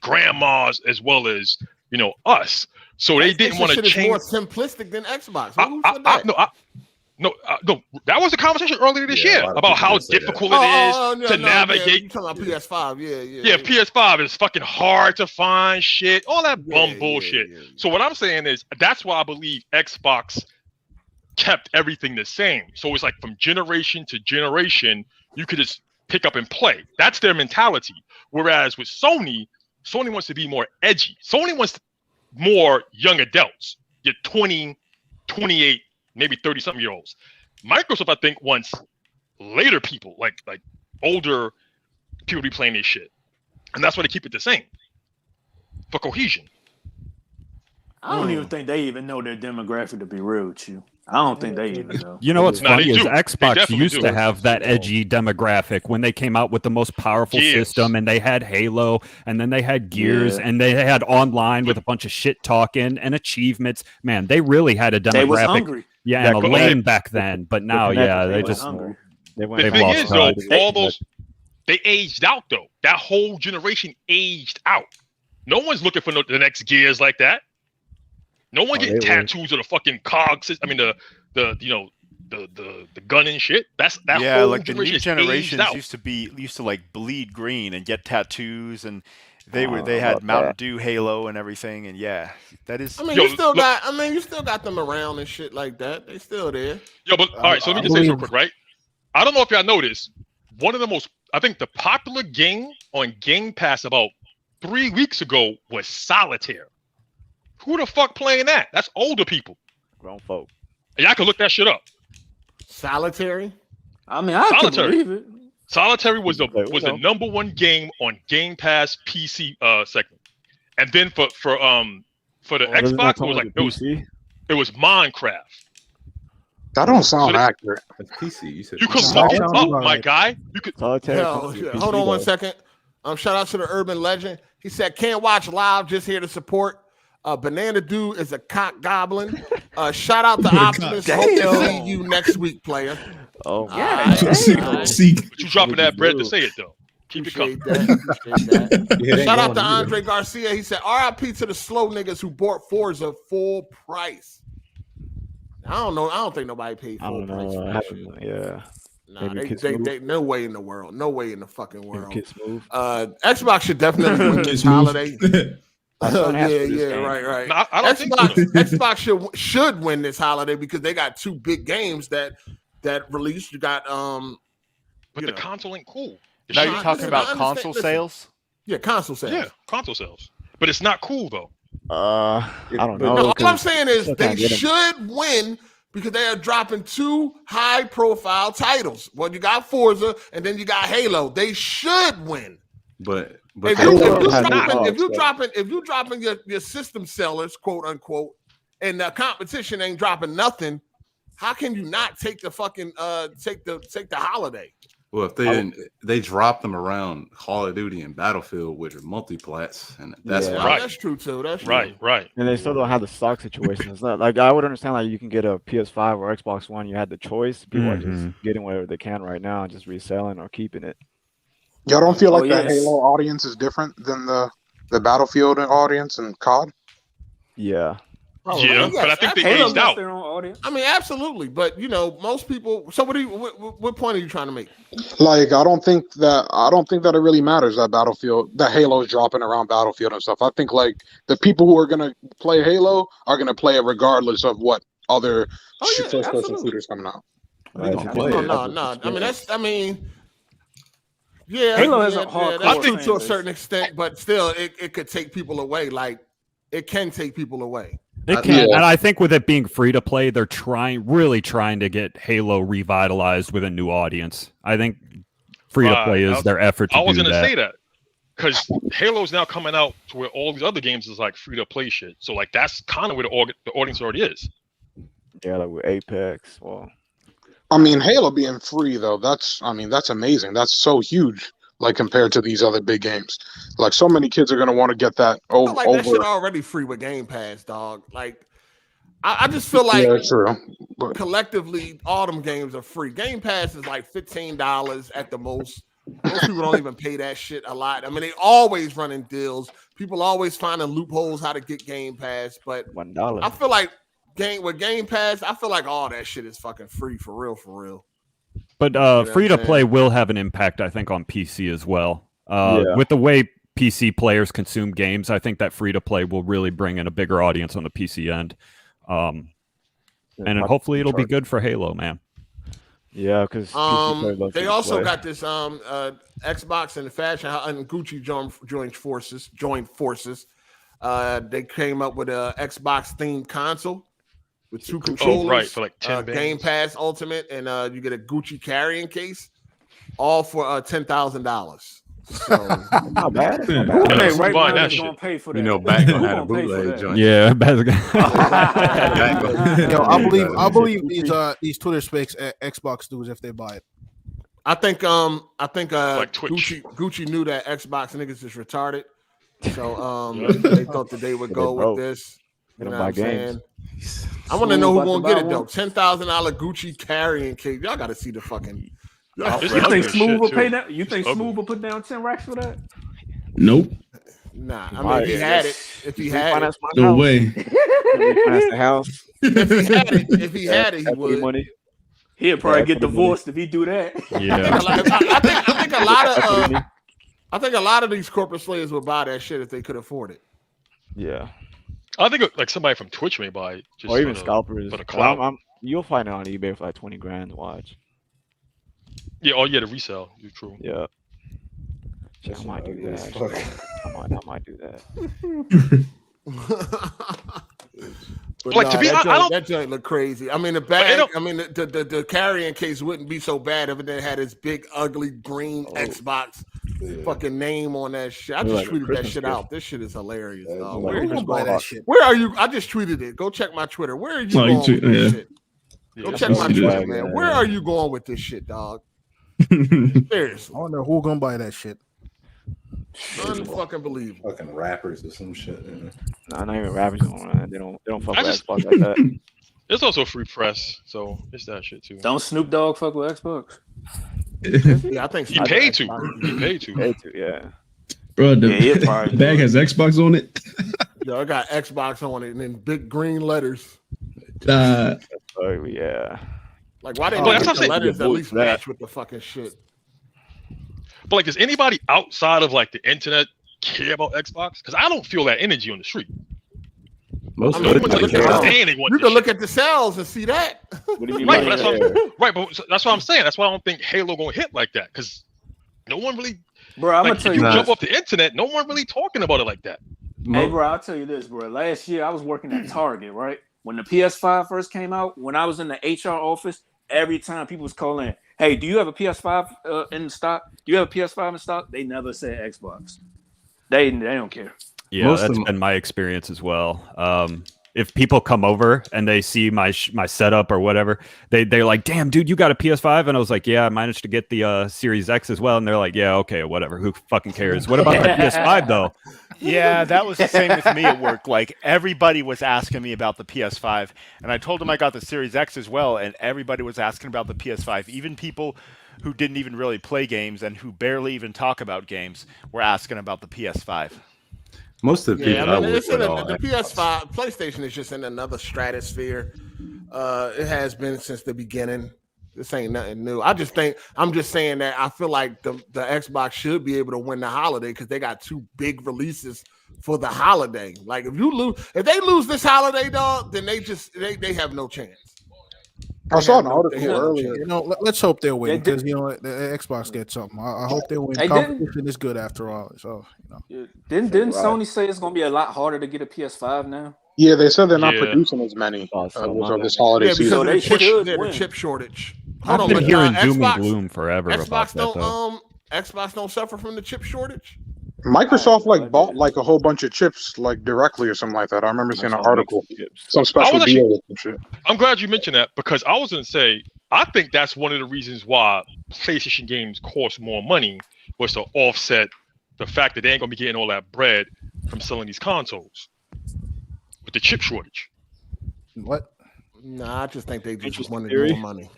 Speaker 2: grandmas as well as us. So they didn't want to change.
Speaker 1: More simplistic than Xbox.
Speaker 2: No, that was a conversation earlier this year about how difficult it is to navigate.
Speaker 1: You're talking about PS5,
Speaker 2: yeah. PS5 is fucking hard to find shit, all that bullshit. Yeah. So what I'm saying is that's why I believe Xbox kept everything the same. So it's like from generation to generation, you could just pick up and play. That's their mentality. Whereas with Sony wants to be more edgy. Sony wants more young adults, your 20, 28, maybe 30-something year olds. Microsoft, I think, wants later people, like older people be playing this shit. And that's why they keep it the same. For cohesion.
Speaker 6: I don't even think they even know their demographic, to be real with you. I don't think they even know.
Speaker 10: You know what's funny is Xbox used to have that edgy demographic when they came out with the most powerful system, and they had Halo, and then they had Gears, and they had online with a bunch of shit talking and achievements. Man, they really had a demographic. They was hungry. Yeah, and a lane back then, but now, they just
Speaker 2: hungry. The thing is, though, all those they aged out though. That whole generation aged out. No one's looking for the next Gears like that. No one getting tattoos of the fucking cogs. I mean the gun and shit. That's that whole
Speaker 3: like the new generations used to like bleed green and get tattoos, and they had Mountain Dew Halo and everything, and that is.
Speaker 1: I mean, you still got them around and shit like that. They still there.
Speaker 2: Yo, but all right. So let me just say this real quick, right? I don't know if y'all noticed. One of the most, I think, the popular game on Game Pass about 3 weeks ago was Solitaire. Who the fuck playing that? That's older people.
Speaker 5: Grown folk.
Speaker 2: And y'all can look that shit up.
Speaker 1: Solitary?
Speaker 6: I mean, I can believe it.
Speaker 2: Solitary was the #1 game on Game Pass PC segment. And then for the Xbox, it was like it was Minecraft.
Speaker 9: That don't sound accurate.
Speaker 12: That's PC.
Speaker 2: You could look it up, my guy. You could.
Speaker 1: Hold on 1 second. Shout out to the Urban Legend. He said, "Can't watch live, just here to support." Banana Dude is a cock goblin. Shout out to Optimus. Hope to see you next week, player.
Speaker 5: Oh,
Speaker 2: yeah. But you dropping that bread to say it though. Keep it coming.
Speaker 1: Shout out to Andre Garcia. He said, "RIP to the slow niggas who bought Forza full price." I don't know. I don't think nobody paid full price for that shit.
Speaker 5: Yeah.
Speaker 1: Nah, they no way in the world. No way in the fucking world. Xbox should definitely win this holiday. Right.
Speaker 2: No, I don't
Speaker 1: Xbox should win this holiday because they got two big games that released. You got
Speaker 2: but the console ain't cool.
Speaker 3: Now you're talking about console sales?
Speaker 1: Yeah, console sales.
Speaker 2: Yeah, console sales. But it's not cool though.
Speaker 5: I don't know.
Speaker 1: No, all I'm saying is they should win because they are dropping two high-profile titles. Well, you got Forza and then you got Halo. They should win.
Speaker 12: But
Speaker 1: if you dropping your system sellers, quote unquote, and the competition ain't dropping nothing, how can you not take the fucking take the holiday?
Speaker 12: Well, if they drop them around Call of Duty and Battlefield, which are multiplats, and that's
Speaker 2: right.
Speaker 1: That's true too. That's
Speaker 2: right.
Speaker 5: And they still don't have the stock situation. It's not like I would understand like you can get a PS5 or Xbox One. You had the choice. People are just getting whatever they can right now and just reselling or keeping it.
Speaker 9: Y'all don't feel like the Halo audience is different than the Battlefield audience and COD?
Speaker 5: Yeah.
Speaker 2: Yeah, but I think they aged out.
Speaker 1: I mean, absolutely, but most people. So, what point are you trying to make?
Speaker 9: Like, I don't think that it really matters that that Halo is dropping around Battlefield and stuff. I think like the people who are gonna play Halo are gonna play it regardless of what other first-person shooters coming out.
Speaker 1: No. Yeah,
Speaker 6: Halo has a hardcore
Speaker 1: I think to a certain extent, but still, it could take people away. Like, it can take people away.
Speaker 10: It can, and I think with it being free to play, they're really trying to get Halo revitalized with a new audience. I think free to play is their effort to do that.
Speaker 2: I was going to say that because Halo's now coming out to where all these other games is like free to play shit. So like that's kind of where the audience already is.
Speaker 5: Yeah, like with Apex. Well,
Speaker 9: I mean, Halo being free though, that's amazing. That's so huge. Like compared to these other big games, like so many kids are gonna want to get that over.
Speaker 1: That shit already free with Game Pass, dog. Like, I just feel like
Speaker 9: true.
Speaker 1: Collectively, all them games are free. Game Pass is like $15 at the most. Most people don't even pay that shit a lot. I mean, they always running deals. People always finding loopholes how to get Game Pass. But
Speaker 5: $1.
Speaker 1: I feel like with Game Pass, I feel like all that shit is fucking free for real.
Speaker 10: But free to play will have an impact, I think, on PC as well. With the way PC players consume games, I think that free to play will really bring in a bigger audience on the PC end. And hopefully it'll be good for Halo, man.
Speaker 5: Yeah, because
Speaker 1: they also got this Xbox and Fashion and Gucci joined forces. They came up with a Xbox themed console. with 2 controllers.
Speaker 2: Oh, right, for like 10
Speaker 1: Game Pass Ultimate, and you get a Gucci carrying case, all for $10,000. So
Speaker 5: not bad.
Speaker 6: Who right now is gonna pay for that?
Speaker 12: You know, back gonna have a bootleg joint.
Speaker 10: Yeah,
Speaker 13: Yo, I believe these Twitter specs at Xbox dudes if they buy it.
Speaker 1: I think
Speaker 2: like
Speaker 1: Gucci knew that Xbox niggas is retarded. So they thought that they would go with this. You know what I'm saying? I want to know who's gonna get it though. $10,000 Gucci carrying case. Y'all got to see the fucking.
Speaker 6: You think Smooth will pay that? You think Smooth will put down 10 racks for that?
Speaker 7: Nope.
Speaker 1: Nah, I mean, if he had it,
Speaker 7: no way.
Speaker 5: The house.
Speaker 1: If he had it, he would.
Speaker 5: Money.
Speaker 6: He'll probably get divorced if he do that.
Speaker 10: Yeah.
Speaker 1: I think a lot of these corporate slayers would buy that shit if they could afford it.
Speaker 5: Yeah.
Speaker 2: I think like somebody from Twitch may buy it. Just
Speaker 5: or even scalpers.
Speaker 2: For the clout.
Speaker 5: You'll find it on eBay for like 20 grand. Watch.
Speaker 2: Yeah, the resale. You're true.
Speaker 5: Yeah. I might do that. I might do that.
Speaker 1: But
Speaker 2: like to be,
Speaker 1: that joint look crazy. I mean, the bag. I mean, the carrying case wouldn't be so bad if it didn't have this big, ugly green Xbox fucking name on that shit. I just tweeted that shit out. This shit is hilarious. Dog. Where are you going that shit? Where are you? I just tweeted it. Go check my Twitter. Where are you going with this shit? Go check my Twitter, man. Where are you going with this shit, dog? Seriously.
Speaker 13: I wonder who's gonna buy that shit.
Speaker 1: Unfucking believable.
Speaker 12: Fucking rappers or some shit.
Speaker 5: Nah, not even rappers. They don't fuck with Xbox like that.
Speaker 2: It's also free press, so it's that shit too.
Speaker 6: Don't Snoop Dogg fuck with Xbox?
Speaker 1: Yeah, I think
Speaker 2: he paid to. He paid to.
Speaker 5: Yeah.
Speaker 7: Bro, the bag has Xbox on it.
Speaker 1: Yo, I got Xbox on it and in big green letters.
Speaker 5: Yeah.
Speaker 1: Like, why didn't they get the letters at least match with the fucking shit?
Speaker 2: But like, does anybody outside of like the internet care about Xbox? Because I don't feel that energy on the street.
Speaker 1: You can look at the sales and see that.
Speaker 2: What do you mean? Right, but that's what I'm saying. That's why I don't think Halo gonna hit like that, because no one really.
Speaker 6: Bro, I'm gonna tell you,
Speaker 2: jump off the internet, no one really talking about it like that.
Speaker 6: Hey, bro, I'll tell you this, bro. Last year I was working at Target, right? When the PS5 first came out, when I was in the HR office, every time people was calling, "Hey, do you have a PS5 in stock? Do you have a PS5 in stock?" They never said Xbox. They don't care.
Speaker 10: Yeah, that's been my experience as well. If people come over and they see my setup or whatever, they're like, "Damn, dude, you got a PS5?" And I was like, "Yeah, I managed to get the Series X as well." And they're like, "Yeah, okay, whatever. Who fucking cares? What about the PS5 though?"
Speaker 3: Yeah, that was the same with me at work. Like, everybody was asking me about the PS5, and I told them I got the Series X as well, and everybody was asking about the PS5. Even people who didn't even really play games and who barely even talk about games were asking about the PS5.
Speaker 12: Most of the people,
Speaker 1: the PS5, PlayStation is just in another stratosphere. It has been since the beginning. This ain't nothing new. I'm just saying that I feel like the Xbox should be able to win the holiday because they got 2 big releases for the holiday. Like if they lose this holiday, dog, then they have no chance.
Speaker 9: I saw an article earlier.
Speaker 13: Let's hope they win because the Xbox gets something. I hope they win. Competition is good after all. So
Speaker 6: didn't Sony say it's gonna be a lot harder to get a PS5 now?
Speaker 9: Yeah, they said they're not producing as many of this holiday season.
Speaker 1: So they should. The chip shortage.
Speaker 10: I've been hearing doom and gloom forever about that.
Speaker 1: Xbox don't suffer from the chip shortage.
Speaker 9: Microsoft bought a whole bunch of chips directly or something like that. I remember seeing an article, some special deal with some shit.
Speaker 2: I'm glad you mentioned that because I was gonna say I think that's one of the reasons why PlayStation games cost more money was to offset the fact that they ain't gonna be getting all that bread from selling these consoles with the chip shortage.
Speaker 13: What?
Speaker 1: Nah, I just think they just wanted more money.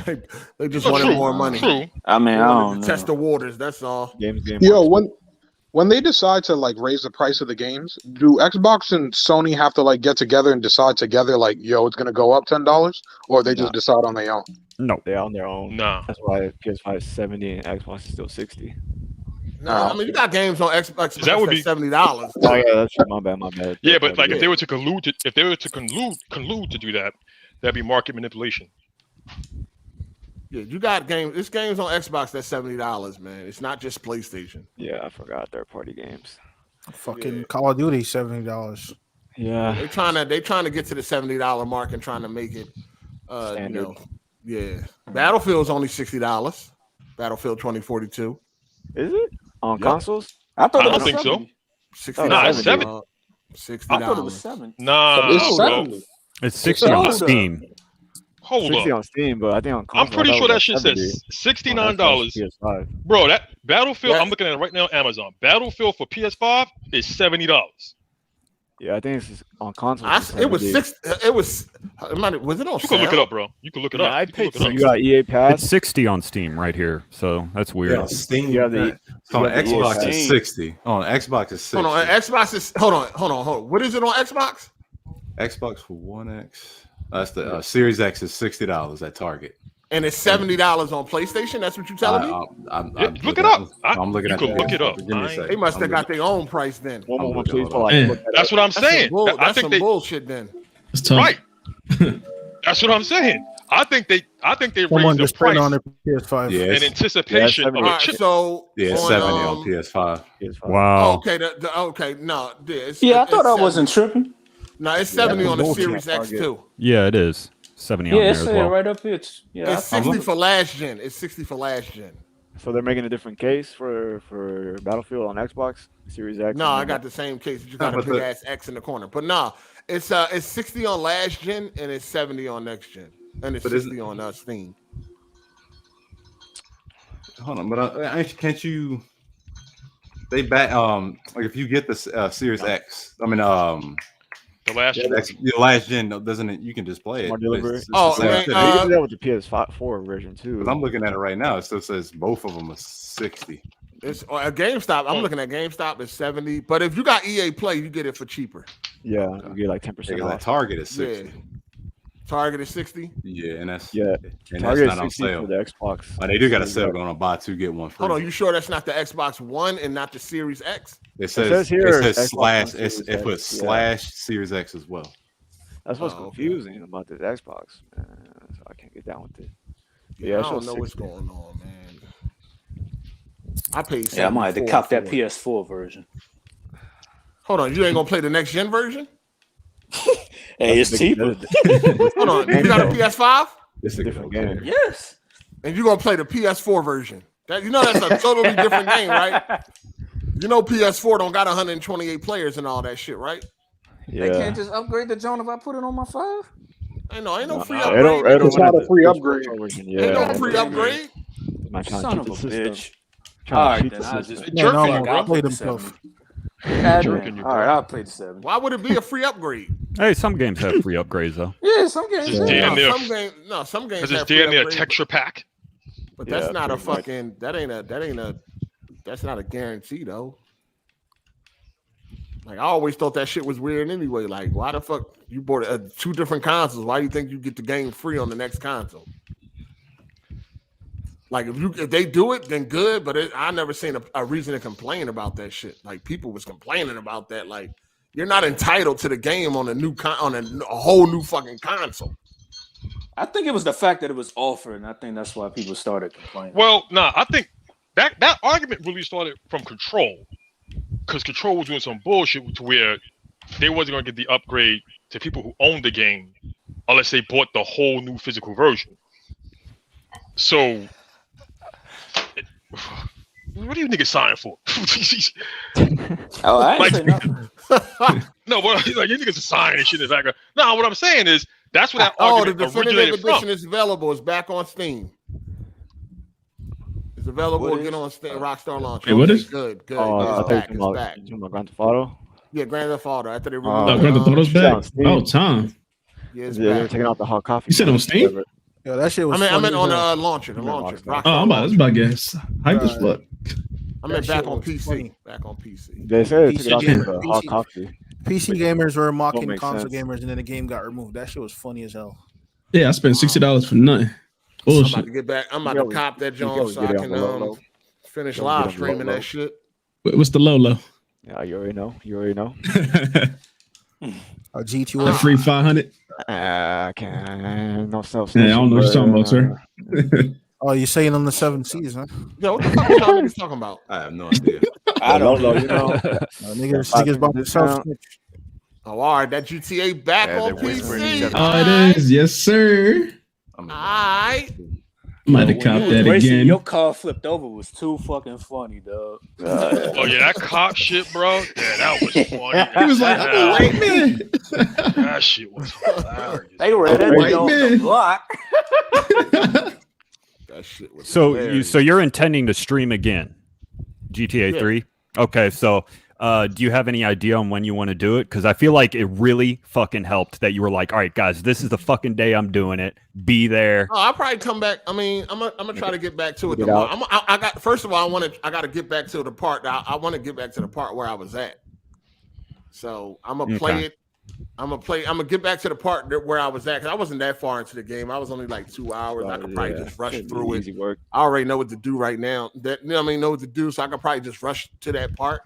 Speaker 1: they just wanted more money.
Speaker 2: True.
Speaker 6: I mean, I don't know.
Speaker 1: Test the waters. That's all.
Speaker 9: Yo, when they decide to raise the price of the games, do Xbox and Sony have to get together and decide together it's gonna go up $10, or they just decide on their own?
Speaker 10: No,
Speaker 5: they're on their own.
Speaker 2: No,
Speaker 5: that's why PS5 is $70 and Xbox is still $60.
Speaker 1: No, I mean you got games on Xbox
Speaker 2: that would be
Speaker 1: $70.
Speaker 5: Oh yeah, that's true. My bad.
Speaker 2: Yeah, but if they were to collude to do that, that'd be market manipulation.
Speaker 1: Yeah, you got games. This game's on Xbox that's $70, man. It's not just PlayStation.
Speaker 5: Yeah, I forgot third-party games.
Speaker 13: Fucking Call of Duty $70.
Speaker 5: Yeah.
Speaker 1: They trying to get to the $70 mark and trying to make it
Speaker 5: Standard.
Speaker 1: Yeah. Battlefield's only $60. Battlefield 2042.
Speaker 5: Is it on consoles?
Speaker 6: I thought
Speaker 2: I
Speaker 6: it was
Speaker 2: don't think so.
Speaker 6: $70.
Speaker 2: Nah, it's $70.
Speaker 1: $60.
Speaker 6: I thought it was $70.
Speaker 2: Nah,
Speaker 9: It's
Speaker 2: bro.
Speaker 9: $70.
Speaker 10: It's 60 on Steam.
Speaker 2: Hold
Speaker 5: 60
Speaker 2: up.
Speaker 5: on Steam, but I think on
Speaker 2: I'm
Speaker 5: console,
Speaker 2: pretty
Speaker 5: I
Speaker 2: sure
Speaker 5: thought it
Speaker 2: that
Speaker 5: was
Speaker 2: shit
Speaker 5: like
Speaker 2: says
Speaker 5: $70
Speaker 2: $69.
Speaker 5: PS5.
Speaker 2: Bro, that Battlefield,
Speaker 1: Yeah.
Speaker 2: I'm looking at it right now on Amazon. Battlefield for PS5 is $70.
Speaker 5: Yeah, I think it's on console.
Speaker 1: It was $6. It was on
Speaker 2: You can look
Speaker 1: sale?
Speaker 2: it up, bro. You can look it up.
Speaker 3: I
Speaker 2: You can
Speaker 3: paid
Speaker 2: look it up.
Speaker 5: You got EA Pass.
Speaker 10: It's 60 on Steam right here, so that's weird.
Speaker 12: Yeah, Steam.
Speaker 5: You have the-
Speaker 12: on
Speaker 5: you have the
Speaker 12: Xbox
Speaker 5: EA
Speaker 12: is 60. On Xbox is 60.
Speaker 1: Hold on, Xbox is hold on. What is it on Xbox?
Speaker 12: Xbox for One X. That's the Series X is $60 at Target.
Speaker 1: And it's $70 on PlayStation. That's what you telling me?
Speaker 12: I'm
Speaker 2: Yeah,
Speaker 12: looking
Speaker 2: look it up.
Speaker 12: I'm looking
Speaker 2: You
Speaker 12: at
Speaker 2: can look it up.
Speaker 12: Give me a second.
Speaker 1: They must have
Speaker 12: I'm
Speaker 1: got their own price then.
Speaker 5: One more,
Speaker 12: looking
Speaker 5: please.
Speaker 12: at
Speaker 5: While I
Speaker 13: it.
Speaker 5: look that
Speaker 2: That's
Speaker 5: up.
Speaker 2: what I'm saying. I
Speaker 1: That's
Speaker 2: think
Speaker 1: some
Speaker 2: they
Speaker 1: bullshit then.
Speaker 13: It's tough.
Speaker 2: right. That's what I'm saying. I think they
Speaker 13: Someone
Speaker 2: raised the
Speaker 13: just put it
Speaker 2: price
Speaker 13: on their PS5.
Speaker 12: Yeah,
Speaker 2: in
Speaker 12: it's,
Speaker 2: anticipation of
Speaker 5: Yeah,
Speaker 2: a
Speaker 1: All right,
Speaker 2: chip.
Speaker 1: so
Speaker 12: yeah, it's
Speaker 1: on,
Speaker 12: 70 on PS5.
Speaker 5: PS5.
Speaker 10: Wow.
Speaker 1: Okay, okay, no, it's,
Speaker 6: Yeah, I
Speaker 1: it's
Speaker 6: thought I
Speaker 1: 70.
Speaker 6: wasn't tripping.
Speaker 1: No, it's 70 on the
Speaker 5: bullshit,
Speaker 1: Series X
Speaker 5: Target.
Speaker 1: too.
Speaker 10: Yeah, it is 70 on
Speaker 6: Yeah,
Speaker 10: there
Speaker 6: it's
Speaker 10: as
Speaker 6: saying
Speaker 10: well.
Speaker 6: right up here. It's
Speaker 1: It's 60 for last gen. It's 60 for last gen.
Speaker 5: So they're making a different case for Battlefield on Xbox Series X.
Speaker 1: No, I got the same case. You got a
Speaker 12: but
Speaker 1: big
Speaker 12: the-
Speaker 1: ass X in the corner. But no, it's 60 on last gen and it's 70 on next gen. And it's
Speaker 12: But
Speaker 1: 60 on Steam.
Speaker 12: Hold on, but can't you? They back like if you get the Series X, I mean
Speaker 2: The last
Speaker 12: the last gen doesn't it? You can just play it.
Speaker 5: More delivery.
Speaker 12: It's
Speaker 1: Oh,
Speaker 12: the same
Speaker 1: man,
Speaker 12: shit.
Speaker 5: You can do that with the PS4 version too.
Speaker 12: 'Cause I'm looking at it right now. It still says both of them are 60.
Speaker 1: It's at GameStop. I'm looking at GameStop. It's 70. But if you got EA Play, you get it for cheaper.
Speaker 5: Yeah, you get like 10%
Speaker 12: Because
Speaker 5: off.
Speaker 12: at Target is 60.
Speaker 1: Yeah. Target is 60.
Speaker 12: Yeah, and that's
Speaker 5: Yeah,
Speaker 12: and
Speaker 5: Target
Speaker 12: that's
Speaker 5: is
Speaker 12: not on
Speaker 5: 60
Speaker 12: sale.
Speaker 5: for the Xbox.
Speaker 12: Oh, they do got a sale going on. Buy two get one free.
Speaker 1: Hold on, you sure that's not the Xbox One and not the Series X?
Speaker 12: It
Speaker 5: says
Speaker 12: says
Speaker 5: here
Speaker 12: it says
Speaker 5: Xbox
Speaker 12: slash.
Speaker 5: One Series
Speaker 12: It put
Speaker 5: X,
Speaker 12: slash Series X as well.
Speaker 5: That's what's
Speaker 1: Oh, okay.
Speaker 5: confusing about this Xbox. So I can't get down with it.
Speaker 1: Yeah, I
Speaker 5: it
Speaker 1: don't
Speaker 5: shows
Speaker 1: know what's
Speaker 5: 60.
Speaker 1: going on, man. I paid.
Speaker 6: Yeah, I might have to
Speaker 1: 74
Speaker 6: cop that
Speaker 1: for it.
Speaker 6: PS4 version.
Speaker 1: Hold on, you ain't gonna play the next gen version?
Speaker 6: Hey, it's cheaper.
Speaker 1: Hold on, you got a PS5
Speaker 12: It's a
Speaker 5: different
Speaker 12: good
Speaker 5: game.
Speaker 6: Yes.
Speaker 1: and you gonna play the PS4 version? That you know that's a totally different game, right? You know PS4 don't got 128 players and all that shit, right?
Speaker 5: Yeah.
Speaker 6: They can't just upgrade the joint if I put it on my 5?
Speaker 1: Ain't no free
Speaker 5: It
Speaker 1: upgrade.
Speaker 5: don't
Speaker 9: It's
Speaker 5: run
Speaker 9: not
Speaker 5: at
Speaker 9: a free
Speaker 5: the
Speaker 9: upgrade.
Speaker 5: version.
Speaker 1: Ain't
Speaker 5: Yeah.
Speaker 1: no free upgrade.
Speaker 5: Man, trying
Speaker 6: Son
Speaker 5: to
Speaker 6: of
Speaker 5: cheat
Speaker 6: a
Speaker 5: the system.
Speaker 6: bitch.
Speaker 5: Trying
Speaker 6: All
Speaker 5: to
Speaker 6: right,
Speaker 5: cheat
Speaker 6: then
Speaker 5: the
Speaker 6: I'll
Speaker 5: system.
Speaker 6: just
Speaker 13: Man,
Speaker 1: Jerking,
Speaker 13: almost
Speaker 1: bro.
Speaker 13: played himself.
Speaker 2: Jerking you,
Speaker 6: All right, I'll play the 7.
Speaker 1: Why would it be a free upgrade?
Speaker 10: Hey, some games have free upgrades though.
Speaker 6: Yeah, some games.
Speaker 2: It's
Speaker 6: yeah.
Speaker 2: damn near.
Speaker 1: Some games
Speaker 2: Because it's
Speaker 1: have free
Speaker 2: damn near a
Speaker 1: upgrades,
Speaker 2: texture pack.
Speaker 1: but that's
Speaker 5: Yeah,
Speaker 1: not a
Speaker 5: pretty much.
Speaker 1: fucking. That's not a guarantee though. Like I always thought that shit was weird anyway. Like why the fuck you bought two different consoles? Why do you think you get the game free on the next console? Like if they do it, then good. But I never seen a reason to complain about that shit. Like people was complaining about that. Like you're not entitled to the game on a whole new fucking console.
Speaker 6: I think it was the fact that it was offered, and I think that's why people started complaining.
Speaker 2: Well, nah, I think that argument really started from Control. Because Control was doing some bullshit to where they wasn't going to get the upgrade to people who owned the game unless they bought the whole new physical version. So, what are you niggas signing for?
Speaker 6: Oh, I ain't
Speaker 2: Like-
Speaker 6: say nothing.
Speaker 2: No, but like you niggas are signing and shit in the background. No, what I'm saying is that's where that
Speaker 1: Oh, the
Speaker 2: argument
Speaker 1: definitive
Speaker 2: originated
Speaker 1: edition
Speaker 2: from.
Speaker 1: is available. It's back on Steam. It's available
Speaker 6: What
Speaker 1: again
Speaker 6: is?
Speaker 1: on Steam, Rockstar launch.
Speaker 13: Wait, what is?
Speaker 1: Good?
Speaker 5: Oh, I
Speaker 1: It's
Speaker 5: thought
Speaker 1: back.
Speaker 5: you
Speaker 1: It's
Speaker 5: were
Speaker 1: back.
Speaker 5: talking about Grand Theft Auto.
Speaker 1: Yeah, Grand Theft Auto. After they removed
Speaker 5: Oh,
Speaker 13: Grand Theft Auto's
Speaker 5: Yeah, on
Speaker 13: back.
Speaker 5: Steam.
Speaker 13: Oh, time.
Speaker 1: Yeah, it's
Speaker 5: Yeah, they were
Speaker 1: back.
Speaker 5: taking out the hot coffee.
Speaker 13: You said on Steam?
Speaker 4: Yeah, that shit was.
Speaker 1: I
Speaker 4: funny
Speaker 1: meant
Speaker 4: as
Speaker 1: on the
Speaker 4: hell.
Speaker 1: launcher. The
Speaker 5: Yeah,
Speaker 1: launcher.
Speaker 5: Rockstar.
Speaker 1: Rockstar
Speaker 13: Oh, I'm about
Speaker 1: launcher.
Speaker 13: to guess. Hype as fuck.
Speaker 1: I meant
Speaker 4: That
Speaker 1: back
Speaker 4: shit
Speaker 1: on
Speaker 4: was
Speaker 1: PC.
Speaker 4: funny.
Speaker 1: Back on PC.
Speaker 5: They said they took it out
Speaker 4: PC
Speaker 5: for the hot
Speaker 4: PC
Speaker 5: coffee.
Speaker 4: PC gamers were mocking
Speaker 5: make
Speaker 4: console
Speaker 5: sense.
Speaker 4: gamers, and then the game got removed. That shit was funny as hell.
Speaker 13: Yeah, I spent $60 for nothing.
Speaker 1: I'm about
Speaker 13: Bullshit.
Speaker 1: to get back. I'm about
Speaker 5: You
Speaker 1: to cop that
Speaker 5: you
Speaker 1: joint
Speaker 5: always
Speaker 1: so I
Speaker 5: get it on
Speaker 1: can
Speaker 5: the low.
Speaker 1: finish
Speaker 5: You always
Speaker 1: live
Speaker 5: get it on the
Speaker 1: streaming
Speaker 5: low.
Speaker 1: that shit.
Speaker 13: What's the low?
Speaker 5: Yeah, you already know. You already know.
Speaker 4: A G2.
Speaker 13: The free 500.
Speaker 5: I can't. No self.
Speaker 13: Yeah, I don't know what you're talking about, sir.
Speaker 4: Oh, you're saying on the 7 Cs, huh?
Speaker 1: Yo, what the fuck are y'all niggas talking about?
Speaker 12: I have no idea.
Speaker 5: I don't know. You know.
Speaker 4: Niggas about to self snitch.
Speaker 1: Oh, all right, that GTA back on PC.
Speaker 7: Oh, it is, yes, sir.
Speaker 1: All right.
Speaker 7: I'm about to cop that again.
Speaker 6: Your car flipped over was too fucking funny, dog.
Speaker 2: Oh yeah, that cop shit, bro. Yeah, that was funny.
Speaker 7: He was like, "I'm a white man."
Speaker 2: That shit was hilarious.
Speaker 6: They were at the block.
Speaker 1: That shit was
Speaker 10: so you're intending to stream again, GTA 3? Okay, so do you have any idea on when you want to do it? Because I feel like it really fucking helped that you were like, all right, guys, this is the fucking day I'm doing it. Be there.
Speaker 1: Oh, I'll probably come back. I mean, I'm gonna try to get back to it tomorrow. I got first of all, I got to get back to the part. I want to get back to the part where I was at. So I'm gonna play it. I'm gonna get back to the part where I was at because I wasn't that far into the game. I was only like 2 hours. I could probably just rush through it.
Speaker 5: Work.
Speaker 1: I already know what to do right now. Know what to do, so I could probably just rush to that part.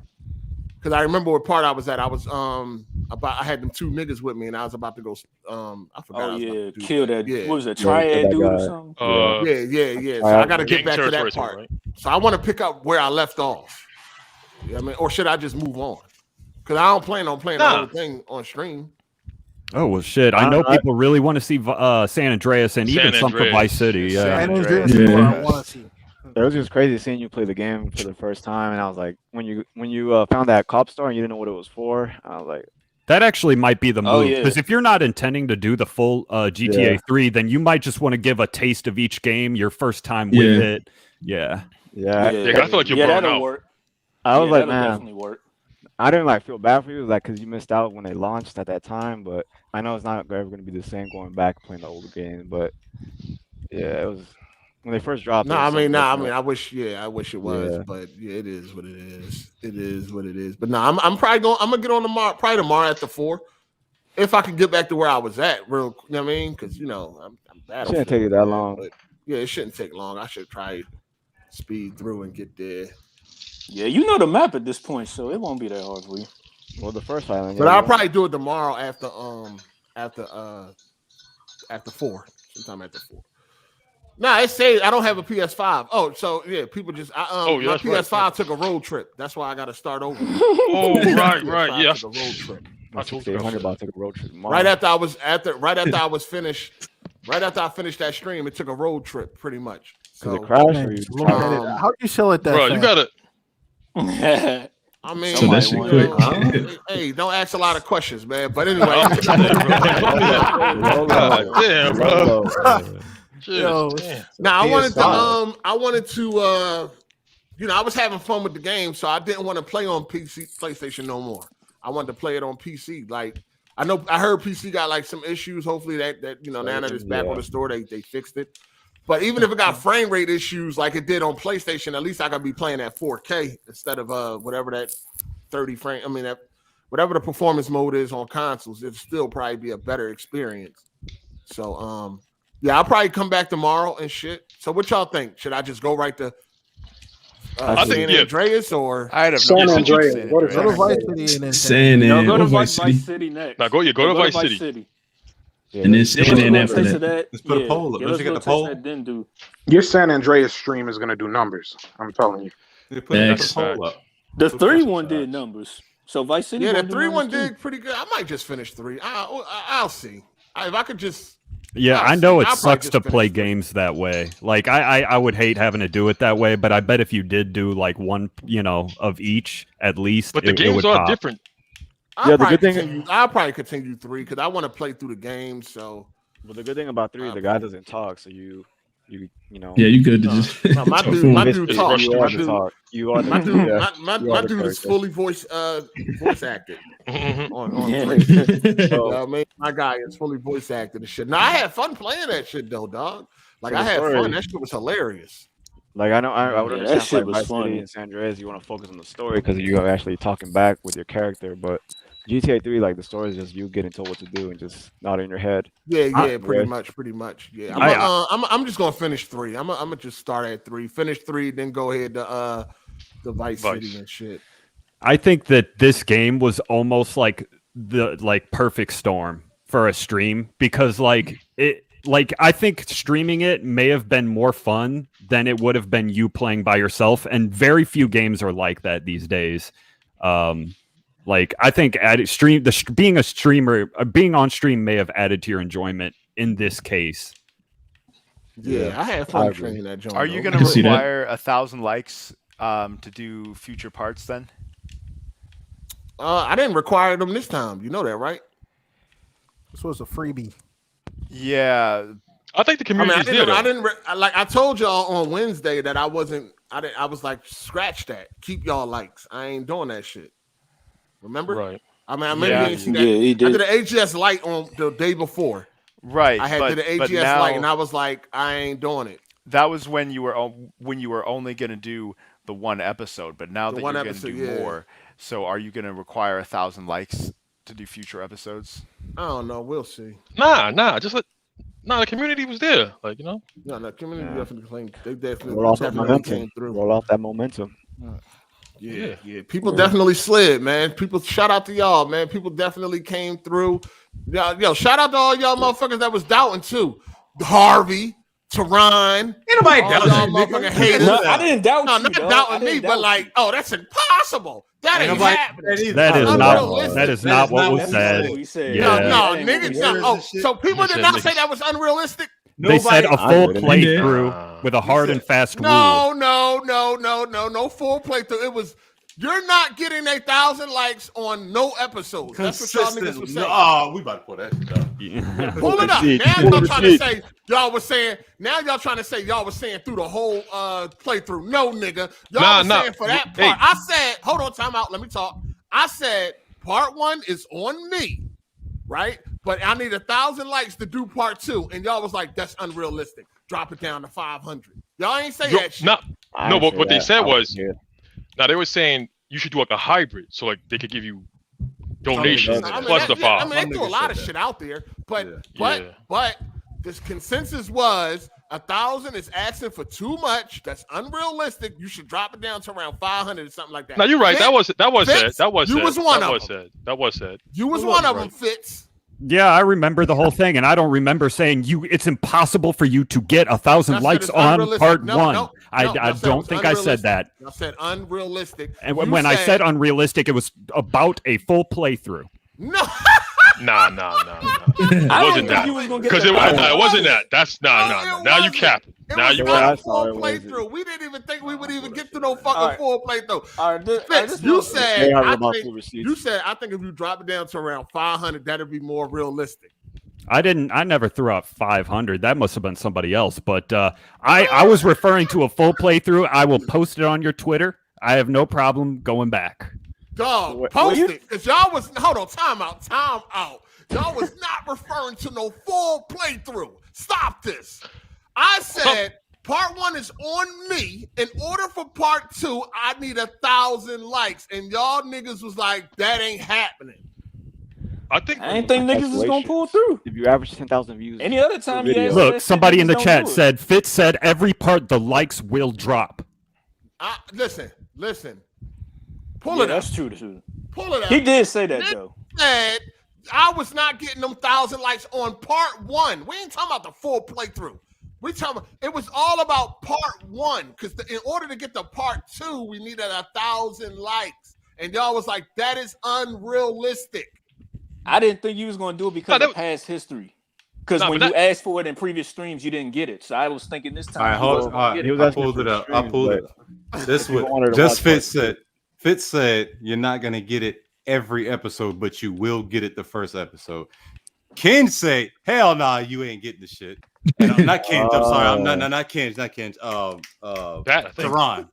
Speaker 1: Because I remember what part I was at. I was I had them 2 niggas with me, and I was about to go. I forgot.
Speaker 6: Oh yeah, kill that. Yeah. What was it? Triad dude or something?
Speaker 1: Yeah. So I got to get back to that part. Right? So I want to pick up where I left off. You know what I mean, or should I just move on? Because I don't plan on playing the whole thing on stream.
Speaker 10: Oh well, shit! I know people really want to see San Andreas and even some for Vice City. Yeah,
Speaker 13: San Andreas is what I want to see.
Speaker 5: It was just crazy seeing you play the game for the first time, and I was like, when you found that cop star and you didn't know what it was for, I was like,
Speaker 10: that actually might be the move. Because if you're not intending to do the full GTA 3, then you might just want to give a taste of each game your first time with it. Yeah.
Speaker 2: I feel like you're burnt out.
Speaker 6: Work.
Speaker 5: I was like, man,
Speaker 6: definitely work.
Speaker 5: I didn't like feel bad for you, like because you missed out when they launched at that time. But I know it's not ever going to be the same going back playing the older game. But yeah, it was. When they first dropped,
Speaker 1: I wish it was, but it is what it is. It is what it is. But I'm gonna get on tomorrow after 4, if I can get back to where I was at. You know what I mean? Because I'm bad.
Speaker 5: It shouldn't take you that long.
Speaker 1: But yeah, it shouldn't take long. I should try speed through and get there.
Speaker 6: Yeah, you know the map at this point, so it won't be that hard for you.
Speaker 5: Well, the first island.
Speaker 1: But I'll probably do it tomorrow after 4, sometime after 4. Nah, it says I don't have a PS5. Oh, so yeah, people just my PS5 took a road trip. That's why I got to start over.
Speaker 2: Oh, right, yeah.
Speaker 1: Took a road trip.
Speaker 5: I told you about to take a road trip.
Speaker 1: Right after I finished that stream, it took a road trip pretty much.
Speaker 5: So, it crashed.
Speaker 13: How'd you sell it that?
Speaker 2: Bro, you gotta.
Speaker 1: I mean,
Speaker 7: so that shit quick.
Speaker 1: Hey, don't ask a lot of questions, man. But anyway,
Speaker 2: damn, bro.
Speaker 1: Now I wanted to I was having fun with the game, so I didn't want to play on PlayStation no more. I wanted to play it on PC. Like I heard PC got like some issues. Hopefully that now that it's back on the store, they fixed it. But even if it got frame rate issues like it did on PlayStation, at least I could be playing at 4K instead of whatever that 30 frame. I mean that whatever the performance mode is on consoles, it'll still probably be a better experience. So yeah, I'll probably come back tomorrow and shit. So what y'all think? Should I just go right to San Andreas or
Speaker 9: San Andreas?
Speaker 13: Go to Vice City and then
Speaker 7: San
Speaker 6: go to Vice City next.
Speaker 2: Now go to Vice City.
Speaker 7: And then San after that.
Speaker 12: Let's put a poll up. Let's get the poll.
Speaker 9: Your San Andreas stream is gonna do numbers. I'm telling you.
Speaker 12: Put a poll up.
Speaker 6: The 3-1 did numbers. So Vice City.
Speaker 1: Yeah, the 3-1 did pretty good. I might just finish 3. I'll see. If I could just.
Speaker 10: Yeah, I know it sucks to play games that way. Like I would hate having to do it that way, but I bet if you did do like one, of each at least.
Speaker 2: But the games are different.
Speaker 1: I'll probably continue 3 because I want to play through the game. So,
Speaker 5: well, the good thing about 3 is the guy doesn't talk, so you
Speaker 7: Yeah, you good to just.
Speaker 1: My dude talks. My dude is fully voice acted. My guy is fully voice acted and shit. Now I had fun playing that shit though, dog. Like I had fun. That shit was hilarious.
Speaker 5: Like I would understand that shit was funny. In San Andreas, you want to focus on the story because you're actually talking back with your character, but GTA 3, like the story is just you getting told what to do and just nodding your head.
Speaker 1: Yeah, pretty much. Yeah, I'm just gonna finish 3. I'm gonna just start at 3, finish 3, then go ahead to the Vice City and shit.
Speaker 10: I think that this game was almost like the perfect storm for a stream because I think streaming it may have been more fun than it would have been you playing by yourself, and very few games are like that these days. Like I think being a streamer, being on stream may have added to your enjoyment in this case.
Speaker 1: Yeah, I had fun training that joint.
Speaker 3: Are you going to require 1,000 likes to do future parts then?
Speaker 1: I didn't require them this time. You know that, right?
Speaker 13: This was a freebie.
Speaker 3: Yeah,
Speaker 2: I think the community.
Speaker 1: I told y'all on Wednesday that I wasn't. I was like, scratch that. Keep y'all likes. I ain't doing that shit. Remember?
Speaker 2: Right.
Speaker 1: I mean, maybe you didn't see that. I did an AGS light on the day before.
Speaker 3: Right.
Speaker 1: I did an AGS light, and I was like, I ain't doing it.
Speaker 3: That was when you were only going to do the one episode, but now that you're going to do more, so are you going to require 1,000 likes to do future episodes?
Speaker 1: I don't know. We'll see.
Speaker 2: Nah. Just the community was there. Like, you know.
Speaker 1: No, the community definitely
Speaker 5: roll off that momentum.
Speaker 1: Came through.
Speaker 5: Roll off that momentum.
Speaker 1: Yeah. People definitely slid, man. People, shout out to y'all, man. People definitely came through. Yo, shout out to all y'all motherfuckers that was doubting too. Harvey, Teron.
Speaker 6: Ain't nobody doubting
Speaker 1: y'all motherfucking haters.
Speaker 6: No, I didn't doubt you.
Speaker 1: Not doubting me, but like, that's impossible. That ain't happening.
Speaker 10: That is not what was said.
Speaker 1: No, niggas. So people did not say that was unrealistic.
Speaker 10: They said a full playthrough with a hard and fast rule.
Speaker 1: No full playthrough. It was, you're not getting 1,000 likes on no episodes. That's what y'all niggas were saying.
Speaker 12: Oh, we about to pull that shit up.
Speaker 1: Pull it up. Now y'all trying to say y'all was saying. Now y'all trying to say y'all was saying through the whole playthrough. No, nigga. Y'all was saying for that part. I said, hold on, time out. Let me talk. I said part 1 is on me, right? But I need 1,000 likes to do part 2, and y'all was like, that's unrealistic. Drop it down to 500. Y'all ain't say that shit.
Speaker 2: No, but what they said was, now they were saying you should do like a hybrid, so like they could give you donations plus the file.
Speaker 1: I mean, they threw a lot of shit out there, but this consensus was 1,000 is asking for too much. That's unrealistic. You should drop it down to around 500 or something like that.
Speaker 2: No, you're right. That was said.
Speaker 1: You was one of them.
Speaker 2: That was said.
Speaker 1: You was one of them, Fitz.
Speaker 10: Yeah, I remember the whole thing, and I don't remember saying it's impossible for you to get 1,000 likes on part 1. I don't think I said that.
Speaker 1: I said unrealistic.
Speaker 10: And when I said unrealistic, it was about a full playthrough.
Speaker 1: No.
Speaker 2: Nah. It wasn't that. Because it wasn't that. That's nah. Now you cap. Now you
Speaker 1: cap. Full playthrough. We didn't even think we would even get to no fucking full playthrough. All right, you said I think if you drop it down to around 500, that'd be more realistic.
Speaker 10: I never threw out 500. That must have been somebody else. But I was referring to a full playthrough. I will post it on your Twitter. I have no problem going back.
Speaker 1: Dog, post it. Because y'all was, hold on, time out. Y'all was not referring to no full playthrough. Stop this. I said part 1 is on me. In order for part 2, I need 1,000 likes. And y'all niggas was like, that ain't happening.
Speaker 6: I ain't think niggas was gonna pull through.
Speaker 5: If you average 10,000 views,
Speaker 6: any other time you
Speaker 10: look, somebody in the chat said Fitz said every part the likes will drop.
Speaker 1: Listen. Pull it up.
Speaker 6: That's true.
Speaker 1: Pull it up.
Speaker 6: He did say that though.
Speaker 1: Said I was not getting them 1,000 likes on part 1. We ain't talking about the full playthrough. We talking about, it was all about part 1 because in order to get to part 2, we needed 1,000 likes, and y'all was like, that is unrealistic.
Speaker 6: I didn't think you was gonna do it because of past history. Because when you asked for it in previous streams, you didn't get it. So I was thinking this time.
Speaker 12: All right, I pulled it up. This was just Fitz said. Fitz said you're not gonna get it every episode, but you will get it the first episode. Ken said, "Hell nah, you ain't getting the shit." And not Ken. I'm sorry. I'm not Ken. Not Ken. Teron.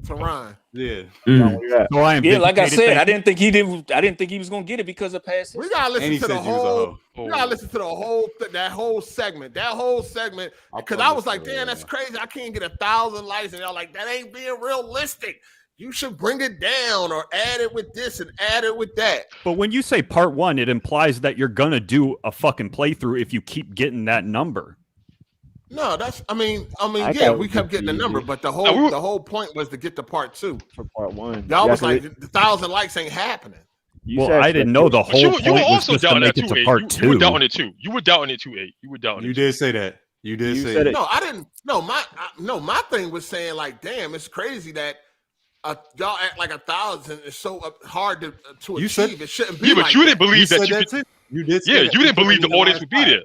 Speaker 1: Teron.
Speaker 12: Yeah.
Speaker 6: Yeah, like I said, I didn't think he was gonna get it because of past history.
Speaker 1: We gotta listen to the whole. We gotta listen to the whole that whole segment. Because I was like, damn, that's crazy. I can't get 1,000 likes, and y'all like, that ain't being realistic. You should bring it down or add it with this and add it with that.
Speaker 10: But when you say part 1, it implies that you're gonna do a fucking playthrough if you keep getting that number.
Speaker 1: No, that's. I mean, yeah, we kept getting the number, but the whole point was to get to part 2
Speaker 5: for part 1.
Speaker 1: Y'all was like, the 1,000 likes ain't happening.
Speaker 10: I didn't know the whole point was just to make it to part 2.
Speaker 2: You were doubting it too. You were doubting it too, 8. You were doubting it.
Speaker 12: You did say that. You did say that.
Speaker 1: No, I didn't. No, my thing was saying like, damn, it's crazy that y'all act like 1,000 is so hard to
Speaker 12: You
Speaker 1: achieve.
Speaker 12: said-
Speaker 1: It shouldn't be.
Speaker 2: Yeah, but
Speaker 1: like
Speaker 2: you
Speaker 1: that.
Speaker 2: didn't believe that
Speaker 12: said
Speaker 2: you
Speaker 12: that
Speaker 2: could.
Speaker 12: too. You did. Say
Speaker 2: Yeah,
Speaker 12: that.
Speaker 2: you didn't believe the
Speaker 12: Put it in
Speaker 2: audience
Speaker 12: last
Speaker 2: would be there.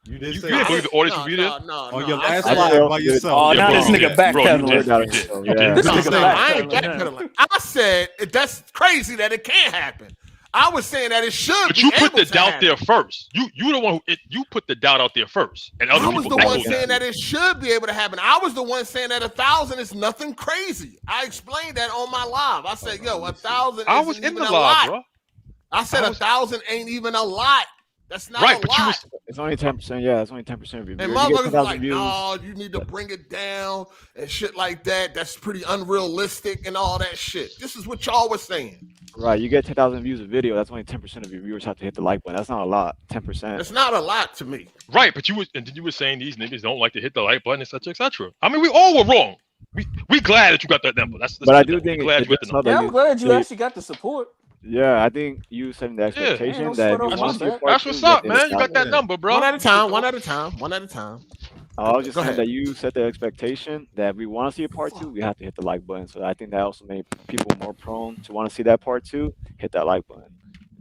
Speaker 12: You did
Speaker 2: You
Speaker 12: say
Speaker 2: didn't
Speaker 12: that.
Speaker 2: believe the audience would be there.
Speaker 12: On your
Speaker 1: I
Speaker 12: last
Speaker 1: said-
Speaker 12: live by yourself.
Speaker 6: Oh,
Speaker 2: Yeah,
Speaker 6: now
Speaker 2: bro,
Speaker 6: this
Speaker 2: you
Speaker 6: nigga
Speaker 2: did. Bro, you
Speaker 6: backpedaling.
Speaker 2: did. You did.
Speaker 1: This
Speaker 6: This
Speaker 1: is
Speaker 6: nigga
Speaker 1: the thing. I ain't
Speaker 6: backpedaling.
Speaker 1: backpedaling. I said that's crazy that it can't happen. I was saying that it should.
Speaker 2: But
Speaker 1: be
Speaker 2: you put
Speaker 1: able
Speaker 2: the
Speaker 1: to
Speaker 2: doubt
Speaker 1: happen.
Speaker 2: there first. You the one who you put the doubt out there first, and other
Speaker 1: I was
Speaker 2: people
Speaker 1: the one
Speaker 2: echoed
Speaker 1: saying that it should be able to happen. I was the one saying that 1,000 is nothing crazy. I explained that on my live. I said, "Yo, 1,000
Speaker 2: I was
Speaker 1: isn't
Speaker 2: in
Speaker 1: even
Speaker 2: the
Speaker 1: a
Speaker 2: live,
Speaker 1: lot."
Speaker 2: bro.
Speaker 1: I said 1,000 ain't even a lot. That's not
Speaker 2: Right,
Speaker 1: a
Speaker 2: but you
Speaker 1: lot.
Speaker 2: was
Speaker 5: It's only 10%. Yeah, it's only 10% of your
Speaker 1: And
Speaker 5: viewers. You get
Speaker 1: motherfuckers
Speaker 5: 10,000
Speaker 1: was like,
Speaker 5: views.
Speaker 1: "No, you need to bring it down and shit like that. That's pretty unrealistic and all that shit." This is what y'all was saying.
Speaker 5: Right, you get 10,000 views a video. That's only 10% of your viewers have to hit the like button. That's not a lot. 10%.
Speaker 1: It's not a lot to me.
Speaker 2: right, but you were saying these niggas don't like to hit the like button, etc., etc. I mean, we all were wrong. We glad that you got that number.
Speaker 5: But I do think
Speaker 2: glad
Speaker 5: it
Speaker 2: you got the
Speaker 5: does
Speaker 2: number.
Speaker 6: Yeah,
Speaker 5: help
Speaker 6: I'm
Speaker 5: that
Speaker 6: glad you
Speaker 5: so
Speaker 6: actually got the support.
Speaker 5: Yeah, I think you setting the expectation
Speaker 6: don't
Speaker 5: that
Speaker 6: sweat
Speaker 5: if you
Speaker 6: off
Speaker 5: want
Speaker 6: my
Speaker 5: to see a
Speaker 6: back.
Speaker 5: part
Speaker 2: That's
Speaker 5: two,
Speaker 2: what's
Speaker 5: you have
Speaker 2: up,
Speaker 5: to hit
Speaker 2: man. You got
Speaker 5: 1,000.
Speaker 2: that number, bro.
Speaker 1: One at a time. One at a time. One at a time.
Speaker 5: I was just
Speaker 1: Go
Speaker 5: saying
Speaker 1: ahead.
Speaker 5: that you set the expectation that if we want to see a part two, we have to hit the like button. So I think that also made people more prone to want to see that part two. Hit that like button,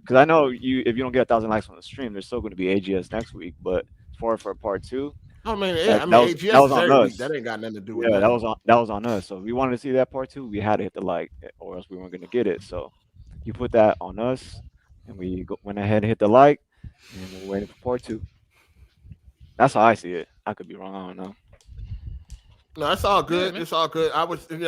Speaker 5: because I know if you don't get 1,000 likes on the stream, there's still going to be AGS next week. But for a part two,
Speaker 1: I mean,
Speaker 5: that
Speaker 1: AGS
Speaker 5: was
Speaker 1: is
Speaker 5: on
Speaker 1: every
Speaker 5: us.
Speaker 1: week. That ain't got nothing to do with
Speaker 5: Yeah,
Speaker 1: that.
Speaker 5: that was on us. So if we wanted to see that part two, we had to hit the like, or else we weren't going to get it. So you put that on us, and we went ahead and hit the like, and we're waiting for part two. That's how I see it. I could be wrong. I don't know.
Speaker 1: No, it's all good.
Speaker 2: man.
Speaker 1: It's all good. I was, it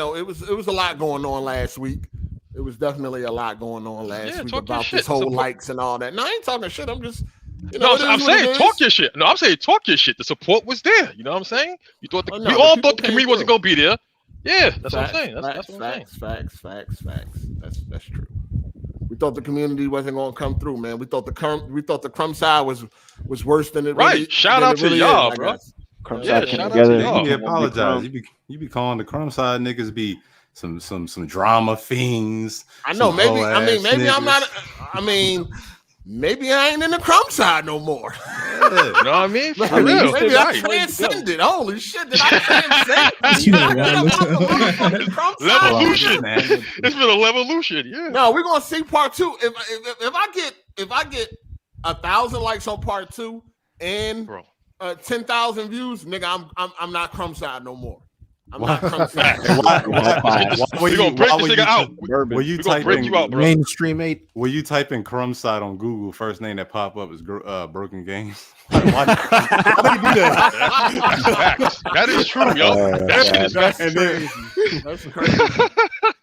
Speaker 1: was a lot going on last week. It was definitely a lot going on last week
Speaker 2: talk your
Speaker 1: about
Speaker 2: shit.
Speaker 1: this whole
Speaker 2: Support-
Speaker 1: likes and all that. No, I ain't talking shit. I'm just,
Speaker 2: No,
Speaker 1: it
Speaker 2: I'm
Speaker 1: is what
Speaker 2: saying
Speaker 1: it
Speaker 2: talk
Speaker 1: is.
Speaker 2: your shit. No, I'm saying talk your shit. The support was there. You know what I'm saying? You thought
Speaker 1: Oh, no,
Speaker 2: we
Speaker 1: the
Speaker 2: all
Speaker 1: people
Speaker 2: thought the
Speaker 1: came
Speaker 2: community wasn't
Speaker 1: through.
Speaker 2: gonna be there. Yeah, that's what I'm
Speaker 1: Facts,
Speaker 2: saying. That's what I'm saying.
Speaker 1: Facts. That's true. We thought the community wasn't gonna come through, man. We thought the crumb side was worse than it
Speaker 2: Right.
Speaker 1: really.
Speaker 2: Shout
Speaker 1: than
Speaker 2: out
Speaker 1: it
Speaker 2: to
Speaker 1: really
Speaker 2: y'all,
Speaker 1: is, I
Speaker 2: bro.
Speaker 1: guess.
Speaker 5: Crumb
Speaker 2: Yeah,
Speaker 5: side came
Speaker 2: shout out
Speaker 5: together.
Speaker 2: to y'all.
Speaker 12: You
Speaker 5: became one big
Speaker 12: apologize.
Speaker 5: crumb.
Speaker 12: You be calling the crumb side niggas be some drama fiends.
Speaker 1: I know.
Speaker 12: some
Speaker 1: Maybe.
Speaker 12: hoe
Speaker 1: I mean,
Speaker 12: ass
Speaker 1: maybe I'm
Speaker 12: niggas.
Speaker 1: not. I mean, maybe I ain't in the crumb side no more.
Speaker 2: You know what I mean? For
Speaker 1: Maybe,
Speaker 2: real.
Speaker 1: maybe I
Speaker 2: Right.
Speaker 1: transcended. Holy shit! Did I transcend?
Speaker 7: You
Speaker 1: Did
Speaker 7: know
Speaker 1: I get
Speaker 7: what?
Speaker 1: up off the motherfucking crumb side?
Speaker 2: Levolution. It's been a levolution. Yeah.
Speaker 1: No, we're gonna see part two. If I get 1,000 likes on part two and
Speaker 2: Bro.
Speaker 1: 10,000 views, nigga, I'm not crumb side no more. I'm
Speaker 12: Why-
Speaker 1: not crumb side.
Speaker 2: We gonna break this nigga out.
Speaker 12: Will you
Speaker 2: We gonna
Speaker 12: type
Speaker 2: break
Speaker 12: in
Speaker 2: you out, bro.
Speaker 13: Mainstream 8.
Speaker 12: Will you type in crumb side on Google? First name that pop up is Broken Games.
Speaker 13: How do you do that?
Speaker 2: Facts. That is true, yo. That shit is
Speaker 1: That's
Speaker 2: facts.
Speaker 1: crazy. That's crazy.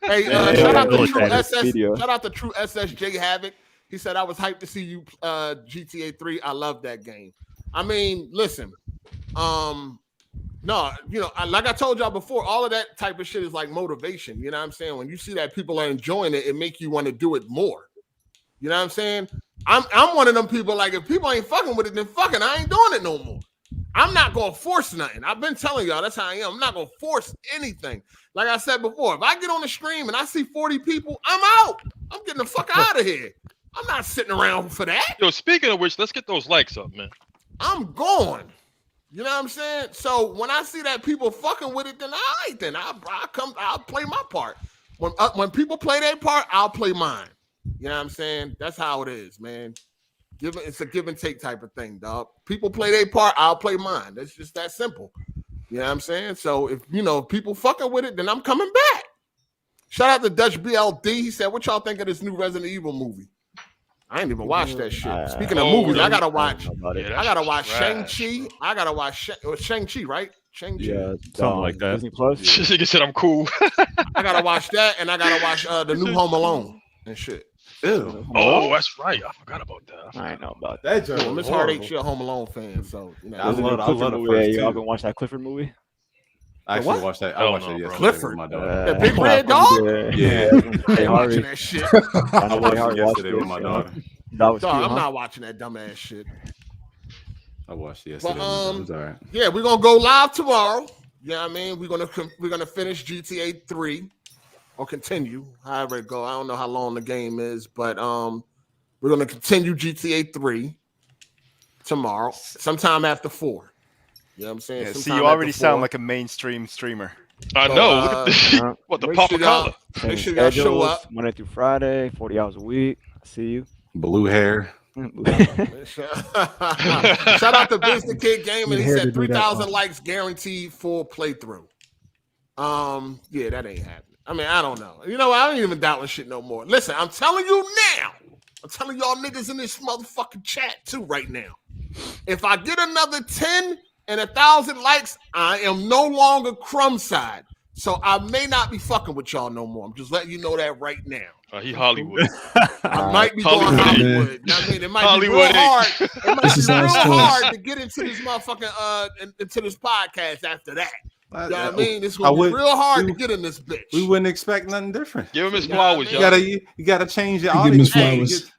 Speaker 1: Hey, shout out to True SSJ Havoc. He said I was hyped to see you GTA 3. I love that game. I mean, listen, no, like I told y'all before, all of that type of shit is like motivation. You know what I'm saying? When you see that people are enjoying it, it make you want to do it more. You know what I'm saying? I'm one of them people, like, if people ain't fucking with it, then fucking I ain't doing it no more. I'm not gonna force nothing. I've been telling y'all that's how I am. I'm not gonna force anything. Like I said before, if I get on the stream and I see 40 people, I'm out. I'm getting the fuck out of here. I'm not sitting around for that.
Speaker 2: Yo, speaking of which, let's get those likes up, man.
Speaker 1: I'm going. You know what I'm saying? So when I see that people fucking with it, then all right, then I'll play my part. When people play their part, I'll play mine. You know what I'm saying? That's how it is, man. It's a give and take type of thing, dog. People play their part, I'll play mine. That's just that simple. You know what I'm saying? So if people fucking with it, then I'm coming back. Shout out to Dutch BLD. He said, "What y'all think of this new Resident Evil movie?" I ain't even watched that shit. Speaking of movies, I gotta watch. I gotta watch Shang-Chi. I gotta watch Shang-Chi, right? Shang-Chi.
Speaker 5: Yeah,
Speaker 10: something like that.
Speaker 5: Disney Plus.
Speaker 2: This nigga said I'm cool.
Speaker 1: I gotta watch that, and I gotta watch the new Home Alone and shit.
Speaker 12: Ew.
Speaker 2: Oh, that's right. I forgot about that.
Speaker 5: I ain't know about
Speaker 12: That
Speaker 5: that.
Speaker 12: joke
Speaker 1: Well,
Speaker 12: was
Speaker 1: Miss Hard
Speaker 12: horrible.
Speaker 1: 8, she a Home Alone fan, so
Speaker 12: I love the
Speaker 5: movie.
Speaker 12: first
Speaker 5: Y'all
Speaker 12: two.
Speaker 5: been watch that Clifford movie?
Speaker 12: I actually
Speaker 1: what?
Speaker 12: watched that.
Speaker 2: Hell
Speaker 12: I watched
Speaker 2: no,
Speaker 12: it
Speaker 2: bro.
Speaker 12: yesterday
Speaker 1: Clifford.
Speaker 12: with my daughter.
Speaker 1: The big red dog?
Speaker 12: Yeah.
Speaker 1: I ain't watching that shit.
Speaker 12: I watched it yesterday with my daughter.
Speaker 5: That was
Speaker 1: Dog,
Speaker 5: cute,
Speaker 1: I'm
Speaker 5: huh?
Speaker 1: not watching that dumbass shit.
Speaker 12: I watched it yesterday.
Speaker 1: But
Speaker 12: It was all right.
Speaker 1: yeah, we're gonna go live tomorrow. You know what I mean? We're gonna finish GTA 3 or continue, however it go. I don't know how long the game is, but we're gonna continue GTA 3 tomorrow, sometime after 4. You know what I'm saying?
Speaker 3: Yeah, see,
Speaker 1: Sometime
Speaker 3: you already
Speaker 1: after
Speaker 3: sound
Speaker 1: 4.
Speaker 3: like a mainstream streamer.
Speaker 2: I know. Look at this. What the pop color?
Speaker 5: Make sure y'all show up Monday through Friday, 40 hours a week. I see you.
Speaker 12: Blue hair.
Speaker 1: Shout out to Business Kid Gaming. He said 3,000 likes guaranteed full playthrough. Yeah, that ain't happening. I mean, I don't know. You know, I don't even doubt this shit no more. Listen, I'm telling you now. I'm telling y'all niggas in this motherfucking chat too right now. If I get another 10 and 1,000 likes, I am no longer crumb side. So I may not be fucking with y'all no more. I'm just letting you know that right now.
Speaker 2: He Hollywood.
Speaker 1: I might be going Hollywood. I mean, it might be real hard. It might be real hard to get into this motherfucking into this podcast after that. You know what I mean? It's gonna be real hard to get in this bitch.
Speaker 12: We wouldn't expect nothing different.
Speaker 2: Give him his flowers,
Speaker 12: y'all. You gotta change your audience.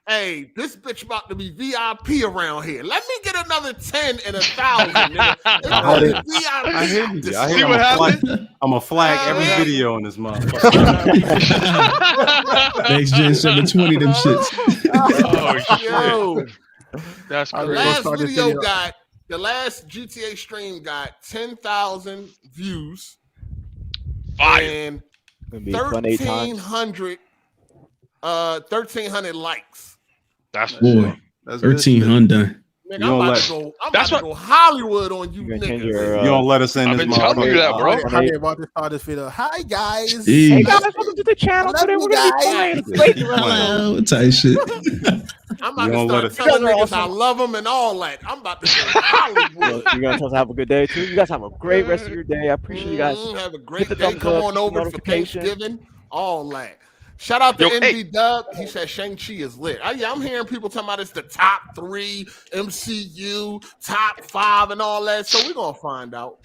Speaker 1: Hey, this bitch about to be VIP around here. Let me get another 10 and 1,000.
Speaker 12: I hear you. See what happened? I'm gonna flag every video in this motherfucker.
Speaker 7: Next Gen 720, them shits.
Speaker 2: Oh shit! That's crazy.
Speaker 1: The last GTA stream got 10,000 views and 1,300 likes.
Speaker 2: That's
Speaker 7: boy. 1,300.
Speaker 1: Nigga, I'm about to go Hollywood on you niggas.
Speaker 12: You don't let us in
Speaker 2: I've
Speaker 12: this
Speaker 2: been telling you that, bro.
Speaker 13: I ain't about to start this video. Hi guys.
Speaker 5: Hey guys, welcome to the channel. Today we're gonna be playing
Speaker 7: tight shit.
Speaker 1: I'm about to start telling niggas I love them and all that. I'm about to go Hollywood.
Speaker 5: You guys have a good day too. You guys have a great rest of your day. I appreciate you guys.
Speaker 1: Have a great day. Come on over for Thanksgiving. All that. Shout out to NB Dub. He said Shang-Chi is lit. Yeah, I'm hearing people talking about it's the top 3 MCU, top 5, and all that. So we're gonna find out.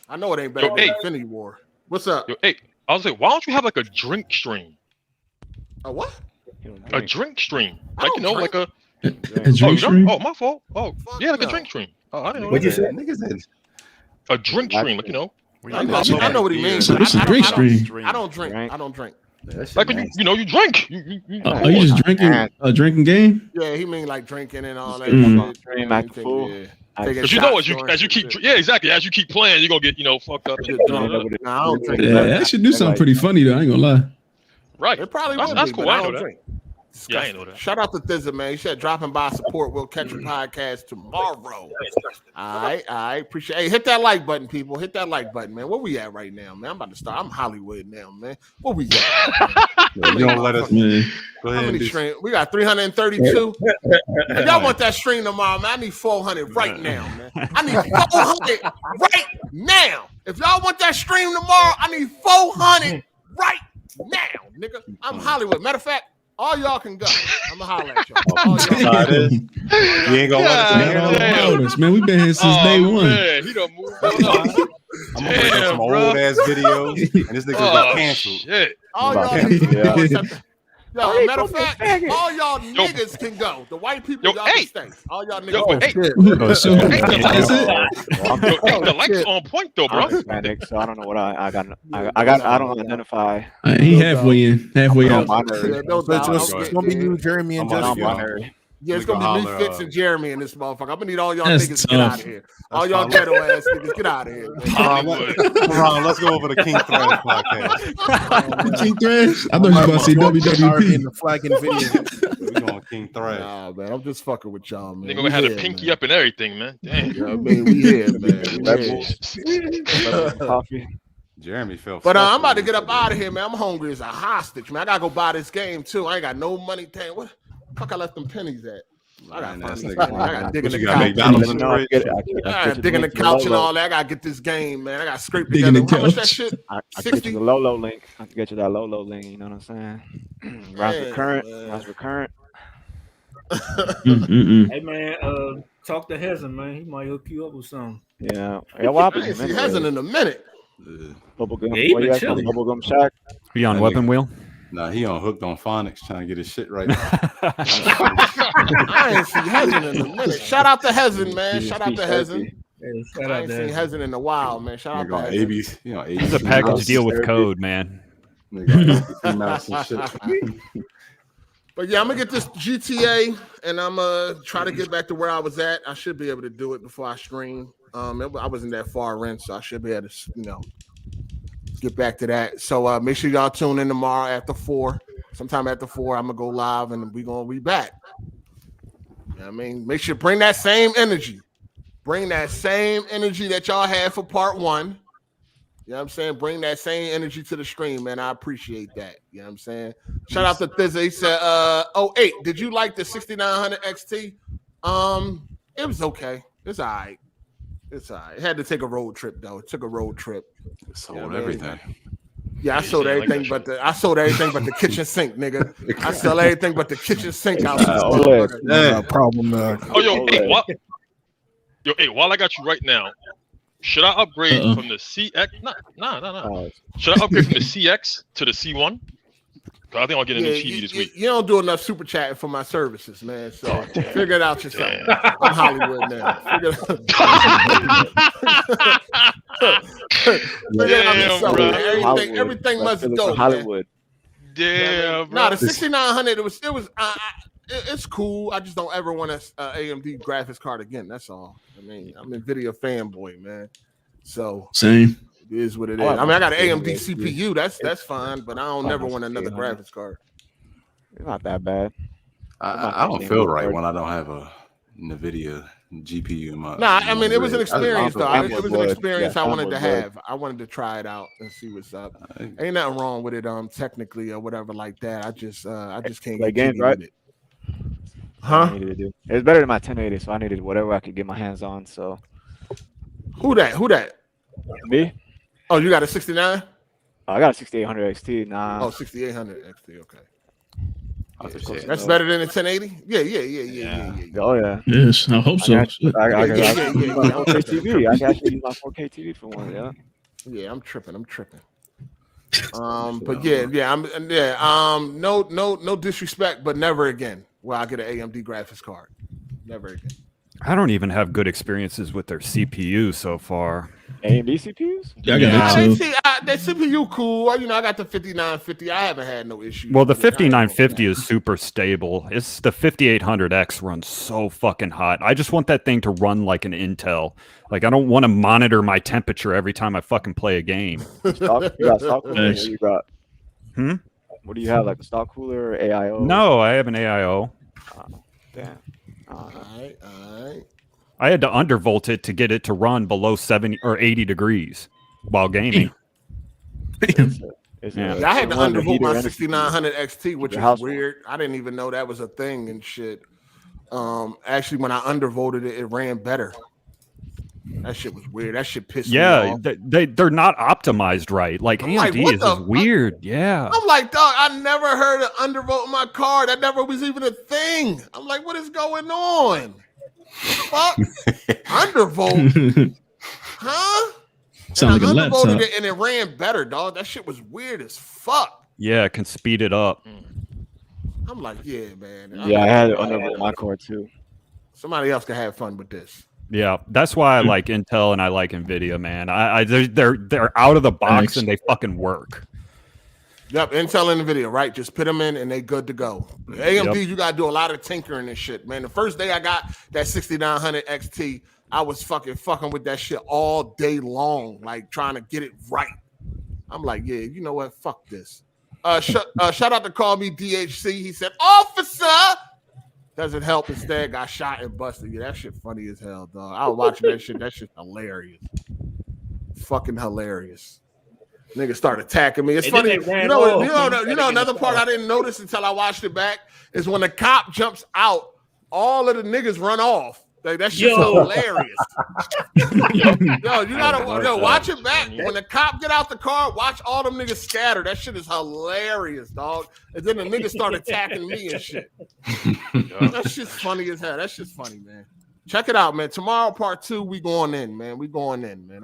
Speaker 1: I know it ain't better than Infinity War. What's up?
Speaker 2: Hey, I was like, why don't you have like a drink stream?
Speaker 1: A what?
Speaker 2: A drink stream. Like like a
Speaker 7: drink stream?
Speaker 2: Oh, my fault. Oh, yeah, like a drink stream. Oh, I didn't know.
Speaker 8: What'd you say?
Speaker 12: Niggas said
Speaker 2: a drink stream, like
Speaker 1: I know what he means.
Speaker 7: What's a drink stream?
Speaker 1: I don't drink. I don't drink.
Speaker 2: Like you drink.
Speaker 7: Are you just drinking game?
Speaker 1: Yeah, he mean like drinking and all that.
Speaker 2: Because you know, as you keep, exactly. As you keep playing, you're gonna get fucked up.
Speaker 7: That should do something pretty funny though. I ain't gonna lie.
Speaker 2: Right.
Speaker 1: It probably
Speaker 2: that's cool. I know that. Yeah, I ain't know that.
Speaker 1: Shout out to Thizza, man. He said dropping by support. We'll catch a podcast tomorrow. All right. Appreciate it. Hey, hit that like button, people. Hit that like button, man. Where we at right now, man? I'm about to start. I'm Hollywood now, man. Where we at?
Speaker 12: You don't let us, man.
Speaker 1: How many streams? We got 332. If y'all want that stream tomorrow, man, I need 400 right now, man. I need 400 right now. If y'all want that stream tomorrow, I need 400 right now, nigga. I'm Hollywood. Matter of fact, all y'all can go. I'm gonna holler at y'all.
Speaker 12: You ain't gonna let us
Speaker 7: man. We've been here since day one.
Speaker 2: Man, he done moved on.
Speaker 12: I'm gonna bring up some old ass videos, and this nigga got canceled.
Speaker 2: Shit.
Speaker 1: All y'all can go. Yo, matter of fact, all y'all niggas can go. The white people, y'all can stay. All y'all niggas.
Speaker 2: The likes on point though, bro.
Speaker 5: So I don't know what I got. I don't identify.
Speaker 7: He halfway in, halfway out.
Speaker 13: It's gonna be you, Jeremy, and Justin.
Speaker 1: Yeah, it's gonna be me, Fitz, and Jeremy in this motherfucker. I'm gonna need all y'all niggas to get out of here. All y'all ghetto ass niggas, get out of here.
Speaker 12: Let's go over to King Thresh podcast.
Speaker 7: King Thresh? I thought you were about to say WWP.
Speaker 13: The flagging video.
Speaker 12: We going King Thresh.
Speaker 1: Nah, man, I'm just fucking with y'all, man.
Speaker 2: They gonna have the pinky up and everything, man. Damn.
Speaker 1: You know what I mean? We here, man.
Speaker 5: Coffee.
Speaker 12: Jeremy felt.
Speaker 1: But I'm about to get up out of here, man. I'm hungry as a hostage, man. I gotta go buy this game too. I ain't got no money. What? Fuck, I left them pennies at. I got dig in the couch. I got dig in the couch and all that. I gotta get this game, man. I got scrape together. How much that shit?
Speaker 5: I can get you the Lolo link. I can get you that Lolo link. You know what I'm saying? Rise recurrent.
Speaker 6: Hey man, talk to Hezen, man. He might hook you up with something.
Speaker 5: Yeah.
Speaker 1: I ain't see Hezen in a minute.
Speaker 5: Bubblegum Shack.
Speaker 10: You on Weapon Wheel?
Speaker 12: Nah, he on Hooked on Phonics trying to get his shit right.
Speaker 1: I ain't seen Hezen in a minute. Shout out to Hezen, man. Shout out to Hezen. I ain't seen Hezen in a while, man. Shout out to Hezen.
Speaker 10: He's a package deal with code, man.
Speaker 1: But yeah, I'm gonna get this GTA and I'm gonna try to get back to where I was at. I should be able to do it before I stream. I wasn't that far in, so I should be able to, get back to that. So make sure y'all tune in tomorrow after 4. Sometime after 4, I'm gonna go live and we're gonna be back. You know what I mean? Make sure bring that same energy. Bring that same energy that y'all had for part 1. You know what I'm saying? Bring that same energy to the stream, man. I appreciate that. You know what I'm saying? Shout out to Thizza. He said, 08, did you like the 6900 XT? It was okay. It's all right. It's all right. It had to take a road trip, though. It took a road trip.
Speaker 12: It sold everything.
Speaker 1: Yeah, I sold everything but the kitchen sink, nigga. I sell everything but the kitchen sink out.
Speaker 13: Problem.
Speaker 2: Hey, while I got you right now, should I upgrade from the CX? No. Should I upgrade from the CX to the C1? I think I'll get a new TV this week.
Speaker 1: You don't do enough super chatting for my services, man. So figure it out yourself. I'm Hollywood now. Figure it out yourself. Everything must go. Hollywood.
Speaker 2: Damn, bro.
Speaker 1: Nah, the 6900. It's cool. I just don't ever want an AMD graphics card again. That's all. I mean, I'm a NVIDIA fanboy, man. So
Speaker 7: same.
Speaker 1: It is what it is. I mean, I got an AMD CPU. That's fine, but I don't never want another graphics card.
Speaker 5: It's not that bad.
Speaker 12: I don't feel right when I don't have a NVIDIA GPU in my.
Speaker 1: Nah, I mean, it was an experience, though. It was an experience I wanted to have. I wanted to try it out and see what's up. Ain't nothing wrong with it, technically or whatever like that. I just can't
Speaker 5: play
Speaker 1: get
Speaker 5: games, right?
Speaker 1: with it. Huh?
Speaker 5: It's better than my 1080, so I needed whatever I could get my hands on. So,
Speaker 1: who that?
Speaker 5: Me?
Speaker 1: Oh, you got a 69?
Speaker 5: I got a 6800 XT. Nah.
Speaker 1: Oh, 6800 XT. Okay. That's better than a 1080. Yeah.
Speaker 5: Oh yeah.
Speaker 7: Yes, I hope so.
Speaker 5: I got my 4K TV. I can actually use my 4K TV for one. Yeah.
Speaker 1: Yeah, I'm tripping. But no disrespect, but never again will I get an AMD graphics card. Never again.
Speaker 10: I don't even have good experiences with their CPU so far.
Speaker 5: AMD CPUs?
Speaker 7: Yeah, I got that too.
Speaker 1: That CPU cool. I got the 5950. I haven't had no issues.
Speaker 10: Well, the 5950 is super stable. It's the 5800X runs so fucking hot. I just want that thing to run like an Intel. Like, I don't want to monitor my temperature every time I fucking play a game.
Speaker 5: You got stock cooler?
Speaker 7: Nice.
Speaker 5: You got? What do you have? Like a stock cooler or AIO?
Speaker 10: No, I have an AIO.
Speaker 5: Damn.
Speaker 1: All right.
Speaker 10: I had to undervolt it to get it to run below 70 or 80 degrees while gaming.
Speaker 1: Yeah, I had to undervolt my 6900 XT, which is weird. I didn't even know that was a thing and shit. Actually, when I undervolted it, it ran better. That shit was weird. That shit pissed me off.
Speaker 10: Yeah, they're not optimized right. Like, AMD is just weird. Yeah.
Speaker 1: I'm like, dog, I never heard of undervoting my car. That never was even a thing. I'm like, what is going on? Fuck? Undervolt? Huh?
Speaker 7: Sound like a laptop.
Speaker 1: Undervoted it and it ran better, dog. That shit was weird as fuck.
Speaker 10: Yeah, it can speed it up.
Speaker 1: I'm like, yeah, man.
Speaker 5: Yeah, I had to undervolt my car too.
Speaker 1: Somebody else can have fun with this.
Speaker 10: Yeah, that's why I like Intel and I like NVIDIA, man. They're out of the box and they fucking work.
Speaker 1: Yep, Intel and NVIDIA, right? Just put them in and they good to go. AMD, you got to do a lot of tinkering and shit, man. The first day I got that 6900 XT, I was fucking with that shit all day long, like trying to get it right. I'm like, yeah, you know what? Fuck this. Shout out to Call Me DHC. He said, officer! Doesn't help. Instead, got shot and busted. Yeah, that shit funny as hell, dog. I was watching that shit. That shit hilarious. Fucking hilarious. Niggas start attacking me. It's funny. You know, another part I didn't notice until I watched it back is when the cop jumps out, all of the niggas run off. Like, that shit's hilarious. Yo, you gotta watch it back. When the cop get out the car, watch all them niggas scatter. That shit is hilarious, dog. And then the niggas start attacking me and shit. That shit's funny as hell. That shit's funny, man. Check it out, man. Tomorrow, part 2, we going in, man. We going in, man.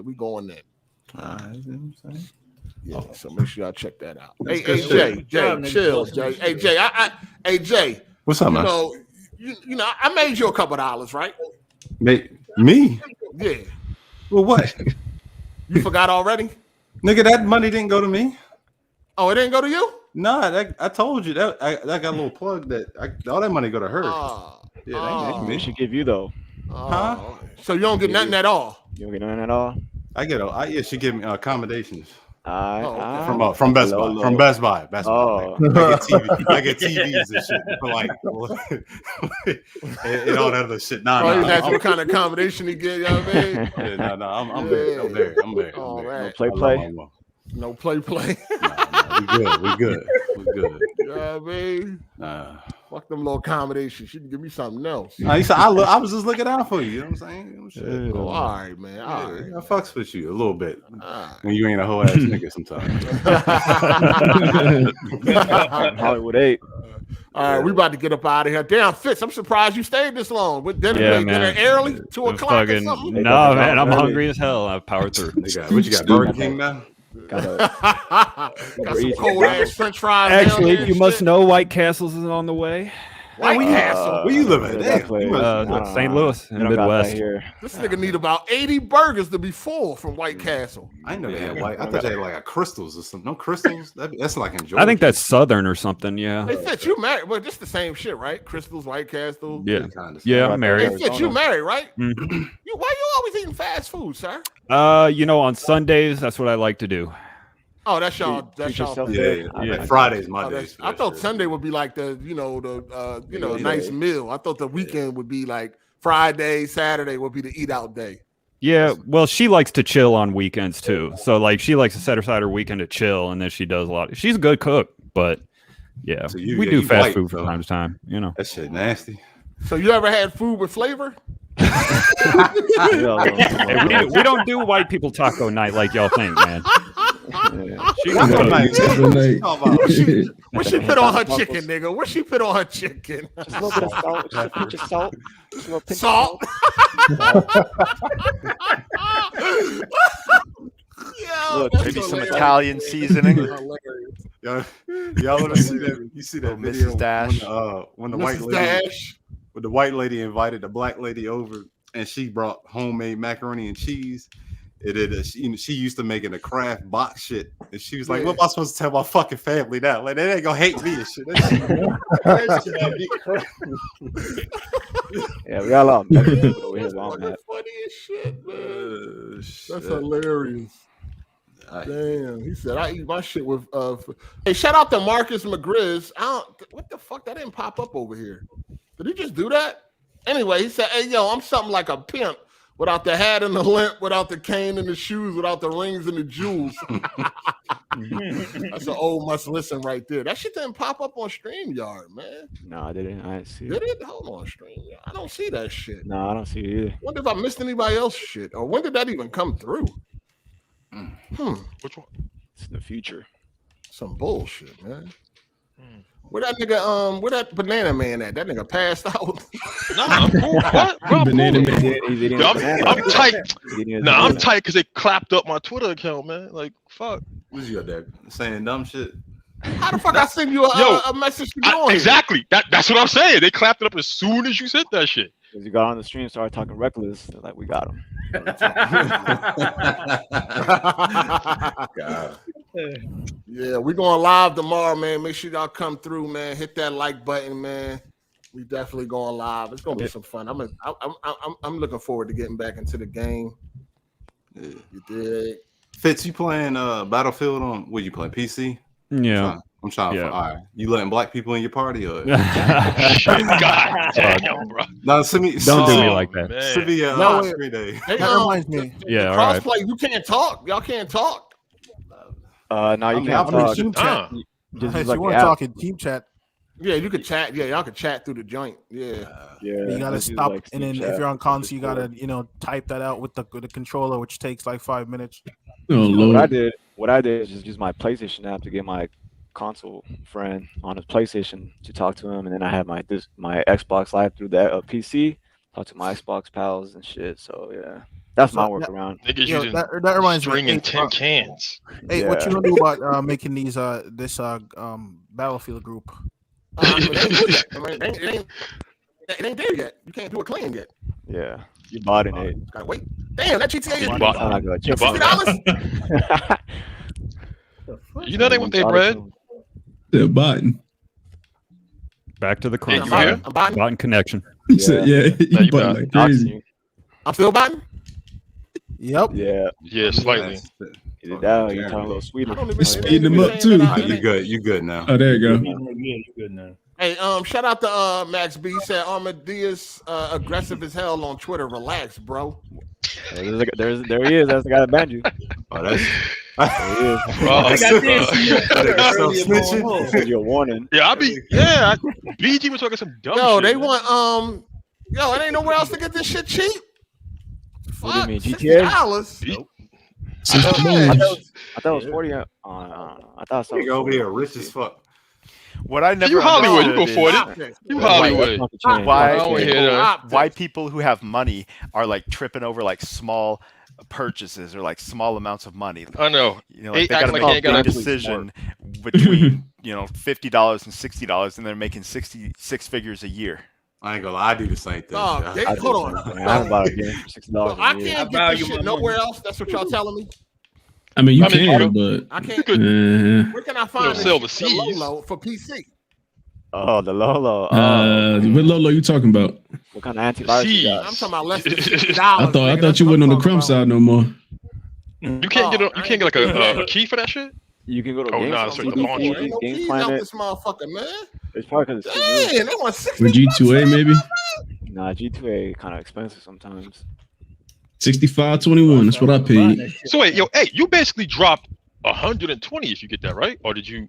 Speaker 1: We going in. Yeah, so make sure y'all check that out. Hey, Jay, chill, Jay. Hey, Jay.
Speaker 12: What's up, man?
Speaker 1: You know, I made you a couple $, right?
Speaker 12: Me?
Speaker 1: Yeah.
Speaker 12: Well, what?
Speaker 1: You forgot already?
Speaker 12: Nigga, that money didn't go to me.
Speaker 1: Oh, it didn't go to you?
Speaker 12: No, I told you that I got a little plug that all that money go to her.
Speaker 5: They should give you though.
Speaker 12: Huh?
Speaker 1: So you don't get nothing at all.
Speaker 5: You don't get nothing at all.
Speaker 12: I get. Yeah, she give me accommodations.
Speaker 1: Okay.
Speaker 12: From Best Buy. From Best Buy.
Speaker 5: Oh.
Speaker 12: I get TVs and shit for like and all that other shit.
Speaker 1: That's what kind of accommodation he get. You know what I mean?
Speaker 12: Yeah, no, I'm there.
Speaker 1: All right.
Speaker 5: No play.
Speaker 1: No play.
Speaker 12: We good.
Speaker 1: You know what I mean? Fuck them little accommodations. You can give me something else.
Speaker 12: I was just looking out for you. You know what I'm saying?
Speaker 1: Oh, all right, man. All right.
Speaker 12: I fucks with you a little bit when you ain't a whole ass nigga sometimes.
Speaker 5: Hollywood 8.
Speaker 1: All right, we about to get up out of here. Damn, Fitz, I'm surprised you stayed this long. With dinner early, 2 o'clock or something?
Speaker 10: No, man, I'm hungry as hell. I powered through.
Speaker 12: What you got, Burger King now?
Speaker 1: Got some cold ass French fries.
Speaker 10: Actually, you must know White Castle's is on the way.
Speaker 1: White Castle.
Speaker 12: Where you live at?
Speaker 10: St. Louis in the Midwest.
Speaker 1: This nigga need about 80 burgers to be full from White Castle.
Speaker 12: I never had white. I thought you had like a Crystals or something. No Crystals. That's like in Georgia.
Speaker 10: I think that's Southern or something. Yeah.
Speaker 1: Hey, Fitz, you married? Well, just the same shit, right? Crystals, White Castle.
Speaker 10: Yeah. Yeah, I'm married.
Speaker 1: Hey, Fitz, you married, right?
Speaker 10: Mm-hmm.
Speaker 1: Why you always eating fast food, sir?
Speaker 10: On Sundays, that's what I like to do.
Speaker 1: Oh, that's y'all. That's y'all.
Speaker 12: Yeah. Fridays, Mondays.
Speaker 1: I thought Sunday would be like the nice meal. I thought the weekend would be like Friday, Saturday would be the eat out day.
Speaker 10: Yeah, well, she likes to chill on weekends too. So like, she likes to set aside her weekend to chill, and then she does a lot. She's a good cook, but yeah,
Speaker 12: So
Speaker 10: we do fast food from time to time.
Speaker 12: That shit nasty.
Speaker 1: So you ever had food with flavor?
Speaker 10: Hey, we don't do white people taco night like y'all think, man. She can
Speaker 1: What she put on her chicken, nigga? What she put on her chicken?
Speaker 5: Just a little bit of salt. Just a pinch of salt. Just a little pinch
Speaker 1: Salt.
Speaker 3: Maybe some Italian seasoning.
Speaker 12: Y'all let me see that. You see that video?
Speaker 3: Mrs. Dash.
Speaker 12: When the
Speaker 1: Mrs.
Speaker 12: white lady invited the black lady over, and she brought homemade macaroni and cheese. She used to make it a craft box shit, and she was like, "What am I supposed to tell my fucking family now? Like they ain't gonna hate me and shit." That
Speaker 5: Yeah, we got a lot of Mexican over here on that.
Speaker 1: Funny as shit, man. That's hilarious. Damn, he said I eat my shit with. Hey, shout out to Marcus McGrizz. What the fuck? That didn't pop up over here. Did he just do that? Anyway, he said, "Hey, yo, I'm something like a pimp." Without the hat and the limp, without the cane and the shoes, without the rings and the jewels. That's an old must listen right there. That shit didn't pop up on StreamYard, man.
Speaker 5: No, I didn't. I didn't see
Speaker 1: it. Did it? Hold on, StreamYard. I don't see that shit.
Speaker 5: No, I don't see it either.
Speaker 1: Wonder if I missed anybody else's shit, or when did that even come through?
Speaker 2: Which one?
Speaker 5: It's in the future.
Speaker 1: Some bullshit, man. Where that nigga, where that banana man at? That nigga passed out.
Speaker 2: Nah, I'm cool. What? Bro,
Speaker 5: Banana man.
Speaker 2: Yo, I'm tight. Nah, I'm tight because they clapped up my Twitter account, man. Like, fuck.
Speaker 12: Who's you there saying dumb shit?
Speaker 1: How the fuck I send you a message to go on?
Speaker 2: Exactly. That's what I'm saying. They clapped it up as soon as you said that shit.
Speaker 5: Because you got on the stream, started talking reckless. They're like, we got him.
Speaker 12: God.
Speaker 1: Yeah, we're going live tomorrow, man. Make sure y'all come through, man. Hit that like button, man. We definitely going live. It's gonna be some fun. I'm looking forward to getting back into the game.
Speaker 12: Yeah.
Speaker 1: You did.
Speaker 12: Fitz, you playing Battlefield on? What you playing? PC?
Speaker 10: Yeah.
Speaker 12: I'm trying to. All right. You letting black people in your party or?
Speaker 2: God damn, bro.
Speaker 12: No,
Speaker 10: don't do me like that.
Speaker 12: Send me screen day.
Speaker 1: Hey,
Speaker 13: That reminds me.
Speaker 10: Yeah, all right.
Speaker 1: Crossplay, you can't talk. Y'all can't talk.
Speaker 5: No, you can't talk.
Speaker 13: Team chat.
Speaker 5: Just
Speaker 13: If
Speaker 5: like
Speaker 13: you want
Speaker 5: the
Speaker 13: to
Speaker 5: app.
Speaker 13: talk in team chat,
Speaker 1: Yeah, you could chat. Yeah, y'all could chat through the joint. Yeah.
Speaker 13: you gotta
Speaker 5: just use,
Speaker 13: stop,
Speaker 5: like,
Speaker 13: and then
Speaker 5: Steam
Speaker 13: if
Speaker 5: chat,
Speaker 13: you're on console, you
Speaker 5: Discord.
Speaker 13: gotta type that out with the controller, which takes like 5 minutes.
Speaker 7: Oh
Speaker 5: What
Speaker 7: Lord.
Speaker 5: I did is just use my PlayStation app to get my console friend on his PlayStation to talk to him, and then I had my Xbox Live through that PC, talk to my Xbox pals and shit. So yeah, that's my workaround.
Speaker 2: Niggas
Speaker 13: Yo,
Speaker 2: using
Speaker 13: that reminds me.
Speaker 2: string
Speaker 13: Hey,
Speaker 2: and tin cans.
Speaker 13: Hey, what you gonna do about making these this Battlefield group?
Speaker 1: It ain't there yet. You can't do a clean yet.
Speaker 5: Yeah, you bought it, Nate.
Speaker 1: Gotta wait. Damn, that GTA is
Speaker 5: $60.
Speaker 2: You know they want their bread.
Speaker 7: They're buying.
Speaker 10: Back to the crunch.
Speaker 1: I'm buying.
Speaker 10: Button connection.
Speaker 7: Yeah, you bought like crazy.
Speaker 1: I'm still buying.
Speaker 13: Yep.
Speaker 2: Yeah, slightly.
Speaker 5: You're talking a little sweeter.
Speaker 7: It's speeding them up too.
Speaker 12: You good now.
Speaker 7: Oh, there you go.
Speaker 14: Yeah, you good now.
Speaker 1: Hey, shout out to Max B. He said Armadillo's aggressive as hell on Twitter. Relax, bro.
Speaker 5: There he is. That's the guy that banned you.
Speaker 12: Oh, that's.
Speaker 5: You're a warning.
Speaker 2: Yeah, BG was talking some dumb shit.
Speaker 1: They want it ain't nowhere else to get this shit cheap.
Speaker 5: What do you mean, GTA?
Speaker 1: $60?
Speaker 5: Nope. I thought it was 40. I thought so.
Speaker 12: You go over here, rich as fuck.
Speaker 3: What I never
Speaker 2: you Hollywood, you
Speaker 3: understood
Speaker 2: go for it. You Hollywood.
Speaker 3: Why people who have money are like tripping over like small purchases or like small amounts of money.
Speaker 2: I know.
Speaker 3: Like they gotta make a decision between $50 and $60, and they're making 66 figures a year.
Speaker 12: I ain't gonna lie, I do the same thing.
Speaker 1: Hold on.
Speaker 5: I bought a game for $60.
Speaker 1: I can't get this shit nowhere else. That's what y'all telling me.
Speaker 7: I mean, you can, but
Speaker 1: I can't. Where can I find
Speaker 2: this
Speaker 1: Lolo for PC?
Speaker 5: Oh, the Lolo.
Speaker 7: What Lolo you talking about?
Speaker 5: What kind of antivirus you got?
Speaker 1: I'm talking about less than $60.
Speaker 7: I thought you wasn't on the crumb side no more.
Speaker 2: You can't get like a key for that shit.
Speaker 5: You can go to
Speaker 1: Games Planet. This motherfucker, man.
Speaker 5: It's probably because it's
Speaker 1: they want 60.
Speaker 7: For G2A maybe.
Speaker 5: Nah, G2A kind of expensive sometimes.
Speaker 7: 65.21. That's what I paid.
Speaker 2: So wait, you basically dropped 120 if you get that, right? Or did you?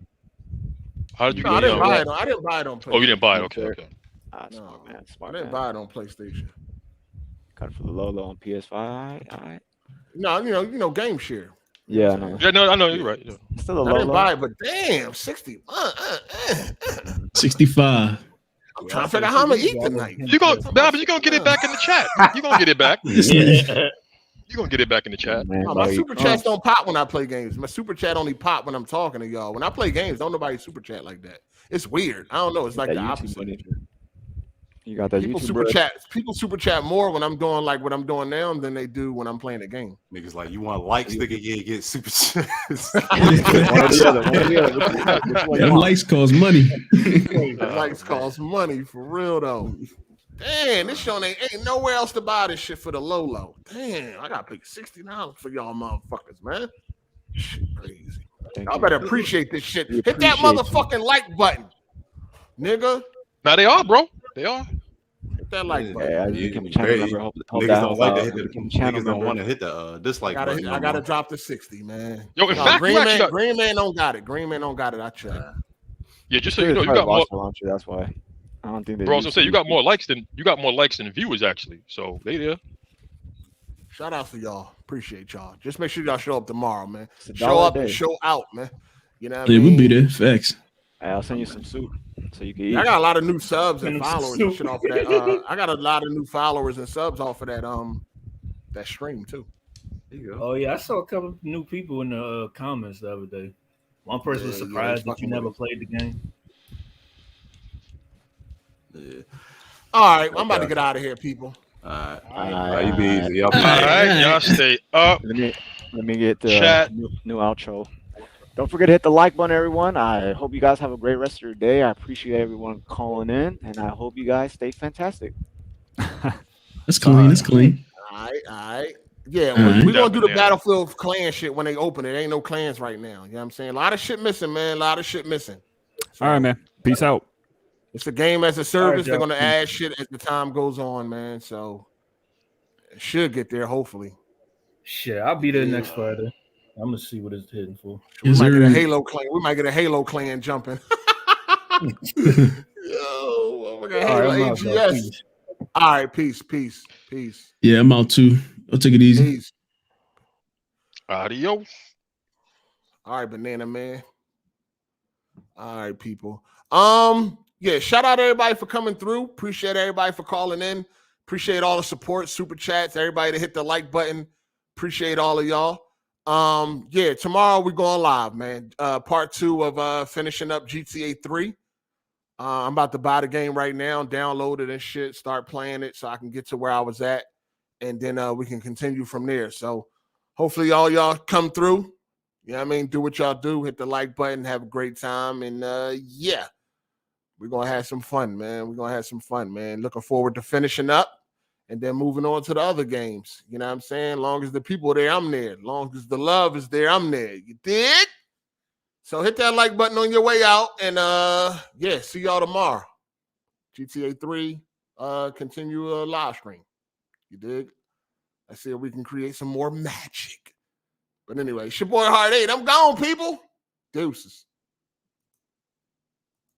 Speaker 2: How did you?
Speaker 1: I didn't buy it. I didn't buy it on PlayStation.
Speaker 2: Oh, you didn't buy it. Okay.
Speaker 5: Smart man.
Speaker 1: I didn't buy it on PlayStation.
Speaker 5: Got it for the Lolo on PS5. All right.
Speaker 1: No, you know, game share.
Speaker 5: Yeah, I know.
Speaker 2: Yeah, no, I know you're right. Yeah.
Speaker 5: Still a
Speaker 1: I didn't
Speaker 5: Lolo.
Speaker 1: buy it, but damn, 60.
Speaker 7: 65.
Speaker 1: I'm trying to figure out how I'm gonna eat tonight.
Speaker 2: You're gonna get it back in the chat. You're gonna get it back. You're gonna get it back in the chat.
Speaker 1: My super chats don't pop when I play games. My super chat only pop when I'm talking to y'all. When I play games, don't nobody super chat like that. It's weird. I don't know. It's like the opposite.
Speaker 5: You got that
Speaker 1: people
Speaker 5: YouTube
Speaker 1: super chat. People super chat more when I'm doing like what I'm doing now than they do when I'm playing a game.
Speaker 12: Niggas like, you want likes, nigga? Yeah, get super chats.
Speaker 7: Them likes cost money.
Speaker 1: Likes cost money for real though. Damn, this show ain't nowhere else to buy this shit for the Lolo. Damn, I gotta pay $60 for y'all motherfuckers, man. Shit crazy. Y'all better appreciate this shit. Hit that motherfucking like button, nigga.
Speaker 2: Now they are, bro. They are.
Speaker 1: Hit that like button.
Speaker 5: Yeah, you become a channel member.
Speaker 12: Niggas don't like to hit the niggas don't want to hit the dislike button.
Speaker 1: I gotta drop the 60, man.
Speaker 2: Yo, in fact,
Speaker 1: Green Man don't got it. Green Man don't got it. I checked.
Speaker 2: Yeah, just so you know, you got more.
Speaker 5: Launcher, that's why. I don't think they.
Speaker 2: Bro, I was gonna say you got more likes than viewers actually. So they there.
Speaker 1: Shout out to y'all. Appreciate y'all. Just make sure y'all show up tomorrow, man. Show up and show out, man. You know what I mean?
Speaker 7: We'll be there. Facts.
Speaker 5: I'll send you some soup so you can eat.
Speaker 1: I got a lot of new subs and followers and shit off of that. I got a lot of new followers and subs off of that stream too.
Speaker 14: There you go. Oh yeah, I saw a couple of new people in the comments the other day. One person was surprised that you never played the game.
Speaker 1: Yeah. All right, I'm about to get out of here, people.
Speaker 12: All right, you be easy. Y'all
Speaker 2: all right, y'all stay up.
Speaker 5: Let me get the
Speaker 2: chat.
Speaker 5: New outro. Don't forget to hit the like button, everyone. I hope you guys have a great rest of your day. I appreciate everyone calling in, and I hope you guys stay fantastic.
Speaker 7: That's clean. That's clean.
Speaker 1: All right. Yeah, we're going to do the Battlefield clan shit when they open it. Ain't no clans right now. You know what I'm saying? A lot of shit missing, man. A lot of shit missing.
Speaker 10: So, all right, man. Peace out.
Speaker 1: It's a game as a service. They're going to add shit as the time goes on, man. So it should get there, hopefully.
Speaker 14: Shit, I'll be there next Friday. I'm gonna see what it's hitting for.
Speaker 1: We might get a Halo clan. We might get a Halo clan jumping. Yo, we got Halo AGS. All right, peace.
Speaker 7: Yeah, I'm out too. I'll take it easy.
Speaker 1: Peace.
Speaker 2: Adios.
Speaker 1: All right, Banana Man. All right, people. Yeah, shout out everybody for coming through. Appreciate everybody for calling in. Appreciate all the support, super chats, everybody to hit the like button. Appreciate all of y'all. Yeah, tomorrow we're going live, man. Part 2 of finishing up GTA 3. I'm about to buy the game right now, download it and shit, start playing it so I can get to where I was at, and then we can continue from there. So hopefully all y'all come through. You know what I mean? Do what y'all do, hit the like button, have a great time, and yeah. We're gonna have some fun, man. We're gonna have some fun, man. Looking forward to finishing up and then moving on to the other games. You know what I'm saying? Long as the people are there, I'm there. Long as the love is there, I'm there. You dig? So hit that like button on your way out, and yeah, see y'all tomorrow. GTA 3, continue live stream. You dig? Let's see if we can create some more magic. But anyway, it's your boy Hard8. I'm gone, people. Deuces.